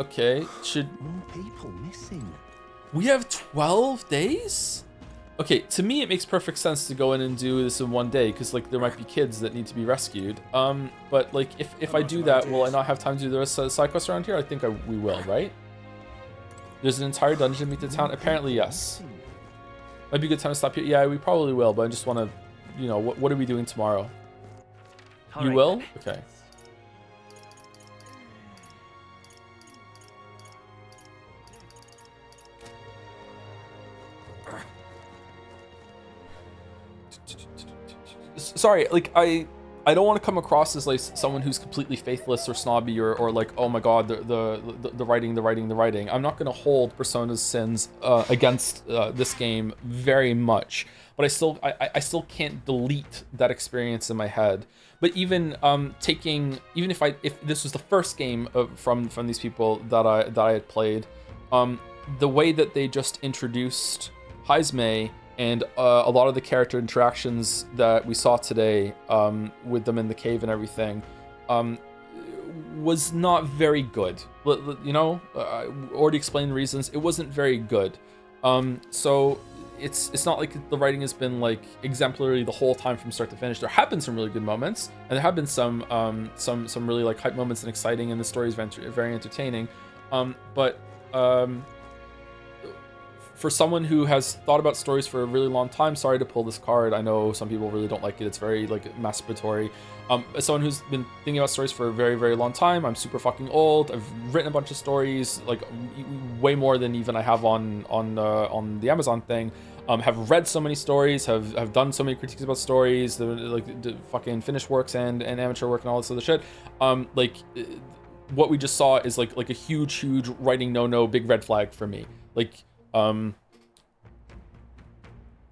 Okay, should... More people missing. We have 12 days? Okay, to me, it makes perfect sense to go in and do this in one day, because, like, there might be kids that need to be rescued. But, like, if I do that, will I not have time to do the rest of the side quests around here? I think we will, right? There's an entire dungeon to meet the town? Apparently, yes. Might be a good time to stop here. Yeah, we probably will, but I just want to, you know, what are we doing tomorrow? You will? Okay. Sorry, like, I don't want to come across as like someone who's completely faithless or snobby or like, oh my god, the writing. I'm not going to hold Persona's sins against this game very much, but I still can't delete that experience in my head. But even if this was the first game from these people that I had played, the way that they just introduced Heismay and a lot of the character interactions that we saw today with them in the cave and everything was not very good. You know, I already explained the reasons. It wasn't very good. So it's not like the writing has been like exemplary the whole time from start to finish. There have been some really good moments, and there have been some really like hype moments and exciting, and the story is very entertaining. For someone who has thought about stories for a really long time, sorry to pull this card. I know some people really don't like it. It's very like masturbatory. As someone who's been thinking about stories for a very, very long time, I'm super fucking old. I've written a bunch of stories, like way more than even I have on the Amazon thing. Have read so many stories, have done so many critiques about stories, the fucking finished works and amateur work and all this other shit. What we just saw is like a huge writing no big red flag for me. Like.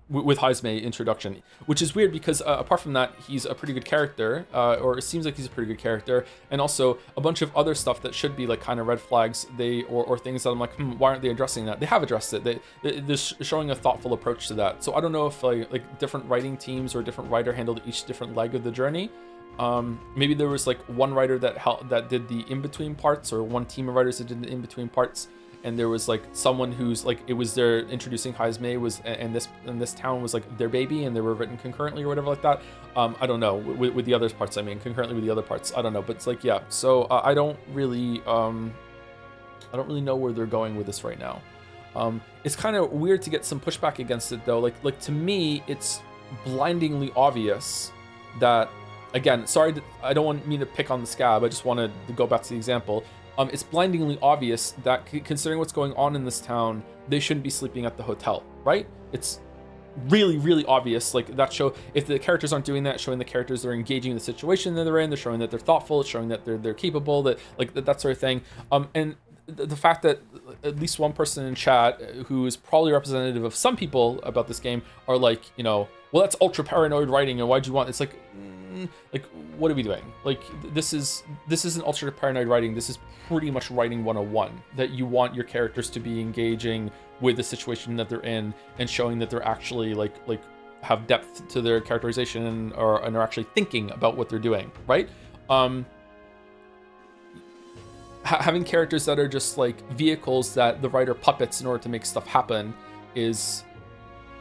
With Heismay introduction, which is weird because apart from that, he's a pretty good character, or it seems like he's a pretty good character, and also a bunch of other stuff that should be like kind of red flags, or things that I'm like, why aren't they addressing that? They have addressed it. They're showing a thoughtful approach to that. So I don't know if like different writing teams or different writer handled each different leg of the journey. Maybe there was like one writer that did the in-between parts, or one team of writers that did the in-between parts. And there was like someone who's like, it was their introducing Heismay was, and this town was like their baby, and they were written concurrently or whatever like that. I don't know with the other parts. I mean, concurrently with the other parts. I don't know, but it's like, yeah. So I don't really know where they're going with this right now. It's kind of weird to get some pushback against it though. Like to me, it's blindingly obvious that, again, sorry, I don't want me to pick on the scab. I just wanted to go back to the example. It's blindingly obvious that considering what's going on in this town, they shouldn't be sleeping at the hotel, right? It's really obvious. Like that show, if the characters aren't doing that, showing the characters are engaging in the situation that they're in, they're showing that they're thoughtful, it's showing that they're capable, that like that sort of thing. And the fact that at least one person in chat who is probably representative of some people about this game are like, you know, well, that's ultra paranoid writing, and why'd you want? It's like what are we doing? Like this isn't ultra paranoid writing. This is pretty much writing 101, that you want your characters to be engaging with the situation that they're in and showing that they're actually like have depth to their characterization and are actually thinking about what they're doing, right? Having characters that are just like vehicles that the writer puppets in order to make stuff happen is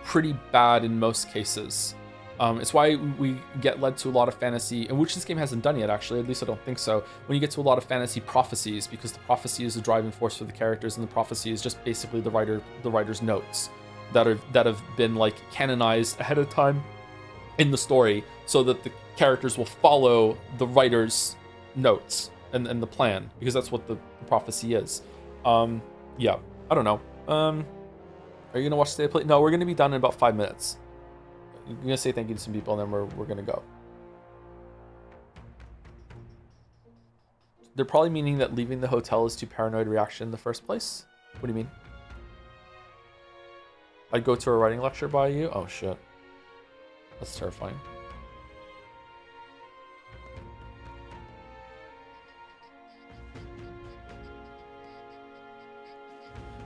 pretty bad in most cases. It's why we get led to a lot of fantasy, and which this game hasn't done yet, actually. At least I don't think so. When you get to a lot of fantasy prophecies, because the prophecy is the driving force for the characters, and the prophecy is just basically the writer's notes that have been like canonized ahead of time in the story, so that the characters will follow the writer's notes and the plan, because that's what the prophecy is. Yeah, I don't know. Are you gonna watch State of Play? No, we're gonna be done in about 5 minutes. I'm gonna say thank you to some people, and then we're gonna go. They're probably meaning that leaving the hotel is too paranoid reaction in the first place. What do you mean? I'd go to a writing lecture by you? Oh shit. That's terrifying.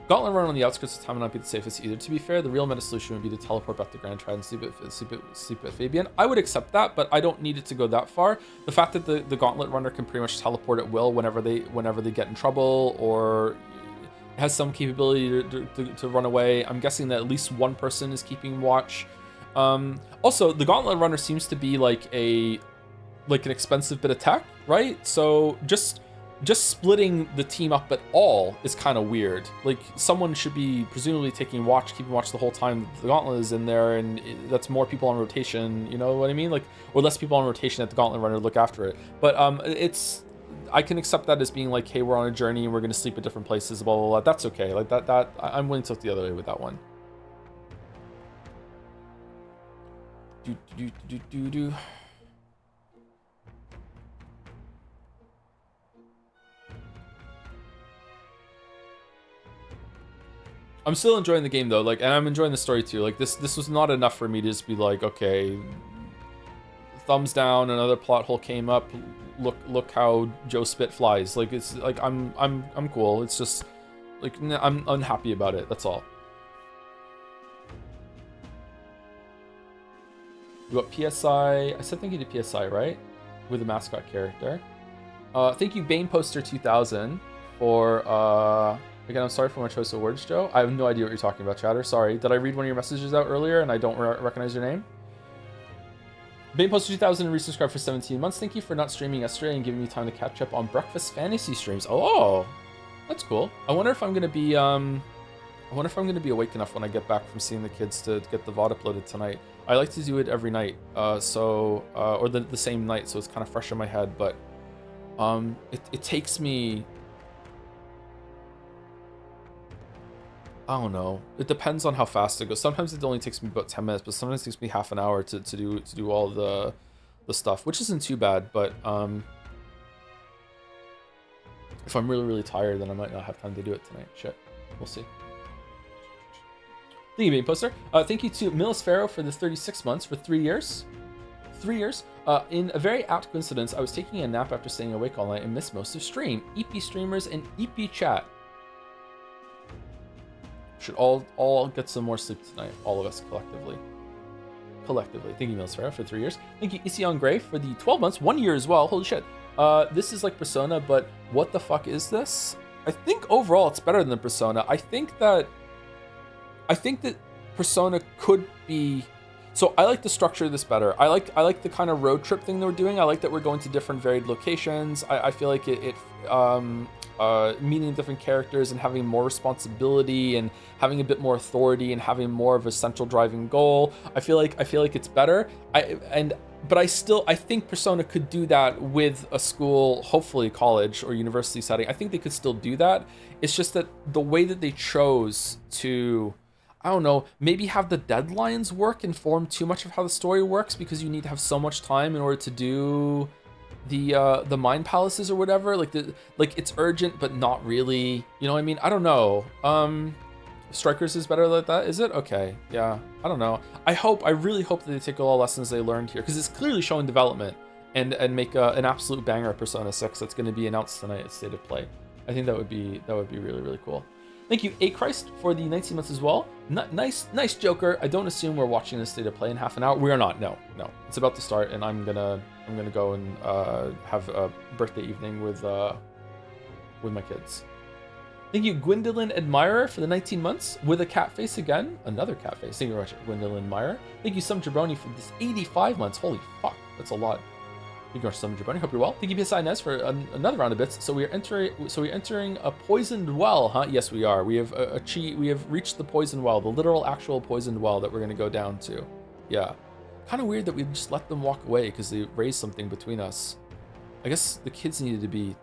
Gauntlet run on the outskirts of town would not be the safest either. To be fair, the real meta solution would be to teleport back to Grand Trad and sleep at Fabian. I would accept that, but I don't need it to go that far. The fact that the Gauntlet runner can pretty much teleport at will whenever they get in trouble, or has some capability to run away. I'm guessing that at least one person is keeping watch. Also, the Gauntlet runner seems to be like an expensive bit of tech, right? So just splitting the team up at all is kind of weird. Like, someone should be presumably keeping watch the whole time the Gauntlet is in there, and that's more people on rotation, you know what I mean? Like, or less people on rotation at the Gauntlet runner look after it. But I can accept that as being like, hey, we're on a journey and we're gonna sleep at different places, blah blah blah. That's okay. Like that I'm willing to look the other way with that one. I'm still enjoying the game though, like, and I'm enjoying the story too. Like, this was not enough for me to just be like, okay, thumbs down, another plot hole came up. Look how Joe Spit flies. Like, it's like I'm cool. It's just like I'm unhappy about it. That's all. You got PSI. I said thank you to PSI, right? With the mascot character. Thank you, Bane Poster 2000 for again, I'm sorry for my choice of words, Joe. I have no idea what you're talking about, chatter. Sorry. Did I read one of your messages out earlier and I don't recognize your name? Bane Poster 2000 and resubscribed for 17 months. Thank you for not streaming yesterday and giving me time to catch up on breakfast fantasy streams. Oh, that's cool. I wonder if I'm gonna be awake enough when I get back from seeing the kids to get the VOD uploaded tonight. I like to do it every night, or the same night, so it's kind of fresh in my head. But it takes me, I don't know. It depends on how fast it goes. Sometimes it only takes me about 10 minutes, but sometimes it takes me half an hour to do all the stuff, which isn't too bad. But if I'm really tired, then I might not have time to do it tonight. Shit, we'll see. Thank you, Bane Poster. Thank you to Milos Farrow for the 36 months for 3 years. 3 years. In a very apt coincidence, I was taking a nap after staying awake all night and missed most of stream. EP streamers and EP chat. Should all get some more sleep tonight, all of us collectively. Thank you, Milos Farrow, for 3 years. Thank you, Ision Gray, for the 12 months, 1 year as well. Holy shit. This is like Persona, but what the fuck is this? I think overall it's better than Persona. I think that Persona could be. So I like the structure of this better. I like the kind of road trip thing that we're doing. I like that we're going to different varied locations. I feel like it meeting different characters and having more responsibility and having a bit more authority and having more of a central driving goal. I feel like it's better. But I think Persona could do that with a school, hopefully college or university setting. I think they could still do that. It's just that the way that they chose to, I don't know, maybe have the deadlines work inform too much of how the story works, because you need to have so much time in order to do the mind palaces or whatever. Like it's urgent but not really, you know what I mean? I don't know. Strikers is better like that, is it? Okay, yeah, I don't know. I really hope that they take all the lessons they learned here, because it's clearly showing development, and make an absolute banger of Persona 6 that's going to be announced tonight at State of Play. I think that would be really cool. Thank you, A Christ, for the 19 months as well. Nice Joker. I don't assume we're watching this State of Play in half an hour. We are not. No. It's about to start, and I'm gonna go and have a birthday evening with my kids. Thank you, Gwendolyn Admirer, for the 19 months with a cat face again. Another cat face. Thank you very much, Gwendolyn Admirer. Thank you, Some Jabroni, for this 85 months. Holy fuck, that's a lot. Thank you very much, Some Jabroni. Hope you're well. Thank you, PSI Nez, for another round of bits. So we're entering a poisoned well, huh? Yes, we are. We have reached the poisoned well, the literal, actual poisoned well that we're gonna go down to. Yeah. Kind of weird that we just let them walk away because they raised something between us. I guess the kids needed to be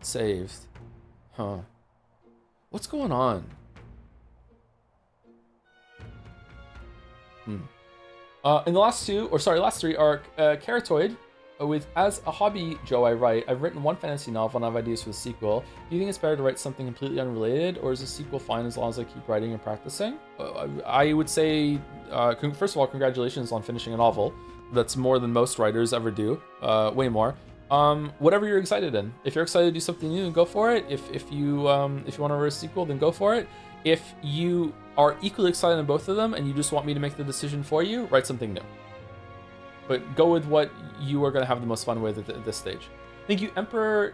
saved. Huh. What's going on? In the last three are Caratoid, with As a Hobby, Joe, I write. I've written one fantasy novel and I have ideas for the sequel. Do you think it's better to write something completely unrelated, or is the sequel fine as long as I keep writing and practicing? I would say, first of all, congratulations on finishing a novel. That's more than most writers ever do, way more. Whatever you're excited in. If you're excited to do something new, then go for it. If you want to write a sequel, then go for it. If you are equally excited in both of them and you just want me to make the decision for you, write something new. But go with what you are going to have the most fun with at this stage. Thank you, Emperor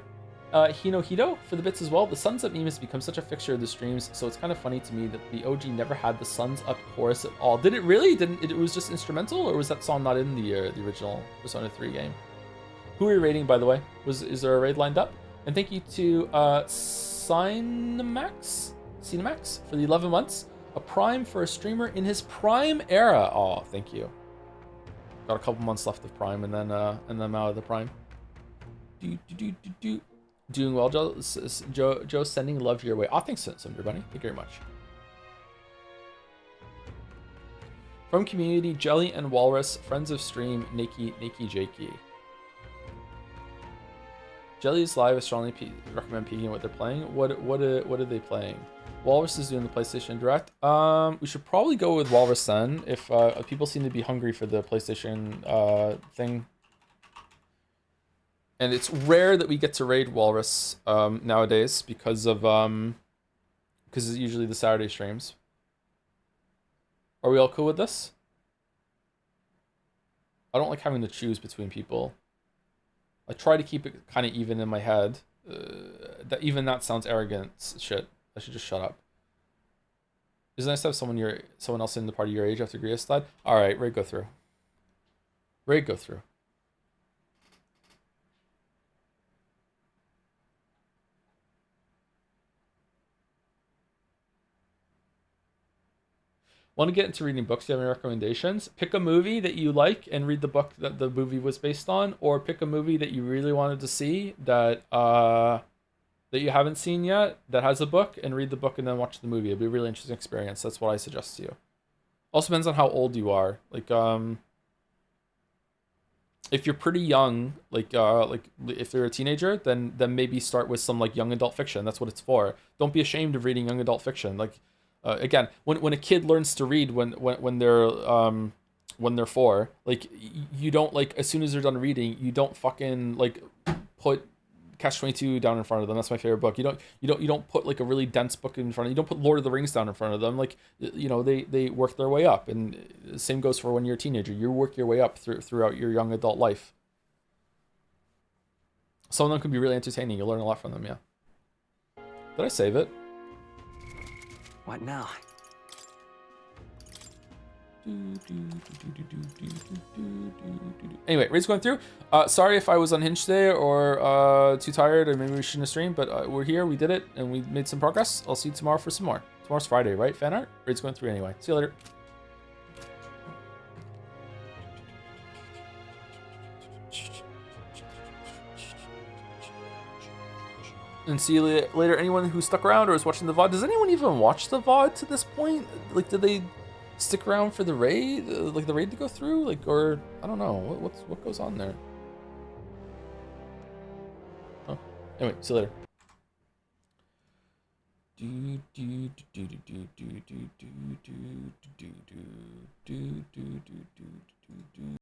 Hinohito, for the bits as well. The Suns Up meme has become such a fixture of the streams, so it's kind of funny to me that the OG never had the Suns Up chorus at all. Did it really? It was just instrumental, or was that song not in the original Persona 3 game? Who are you rating, by the way? Is there a raid lined up? And thank you to Cinemax for the 11 months. A prime for a streamer in his prime era. Oh, thank you. Got a couple months left of prime, and then I'm out of the prime. Doing well, Joe. Sending love your way. Oh, thanks, everybody. Thank you very much. From community, Jelly and Walrus, friends of stream, Nikki Jakey. Jelly's live. I strongly recommend peeking what they're playing. What are they playing? Walrus is doing the PlayStation Direct. We should probably go with Walrus then, if people seem to be hungry for the PlayStation thing. And it's rare that we get to raid Walrus nowadays because it's usually the Saturday streams. Are we all cool with this? I don't like having to choose between people. I try to keep it kind of even in my head. That sounds arrogant. Shit. I should just shut up. It's nice to have someone else in the party your age after Grias died. All right, raid go through. Raid go through. Want to get into reading books? Do you have any recommendations? Pick a movie that you like and read the book that the movie was based on, or pick a movie that you really wanted to see that you haven't seen yet, that has a book, and read the book and then watch the movie. It'll be a really interesting experience. That's what I suggest to you. Also depends on how old you are. Like, if you're pretty young, like if you're a teenager, then maybe start with some like young adult fiction. That's what it's for. Don't be ashamed of reading young adult fiction. Like, again, when a kid learns to read when they're 4, like you don't, like, as soon as they're done reading, you don't fucking like put Catch-22 down in front of them. That's my favorite book. You don't put like a really dense book in front of them. You don't put Lord of the Rings down in front of them. Like, you know, they work their way up, and the same goes for when you're a teenager. You work your way up throughout your young adult life. Some of them can be really entertaining. You'll learn a lot from them. Yeah. Did I save it? What now? Anyway, raid's going through. Sorry if I was unhinged today or too tired, or maybe we shouldn't have streamed, but we're here, we did it, and we made some progress. I'll see you tomorrow for some more. Tomorrow's Friday, right? Fan art? Raid's going through anyway. See you later. And see you later. Anyone who stuck around or is watching the VOD, does anyone even watch the VOD to this point? Like, did they stick around for the raid, like the raid to go through, like, or I don't know what goes on there. Oh, anyway, see you later.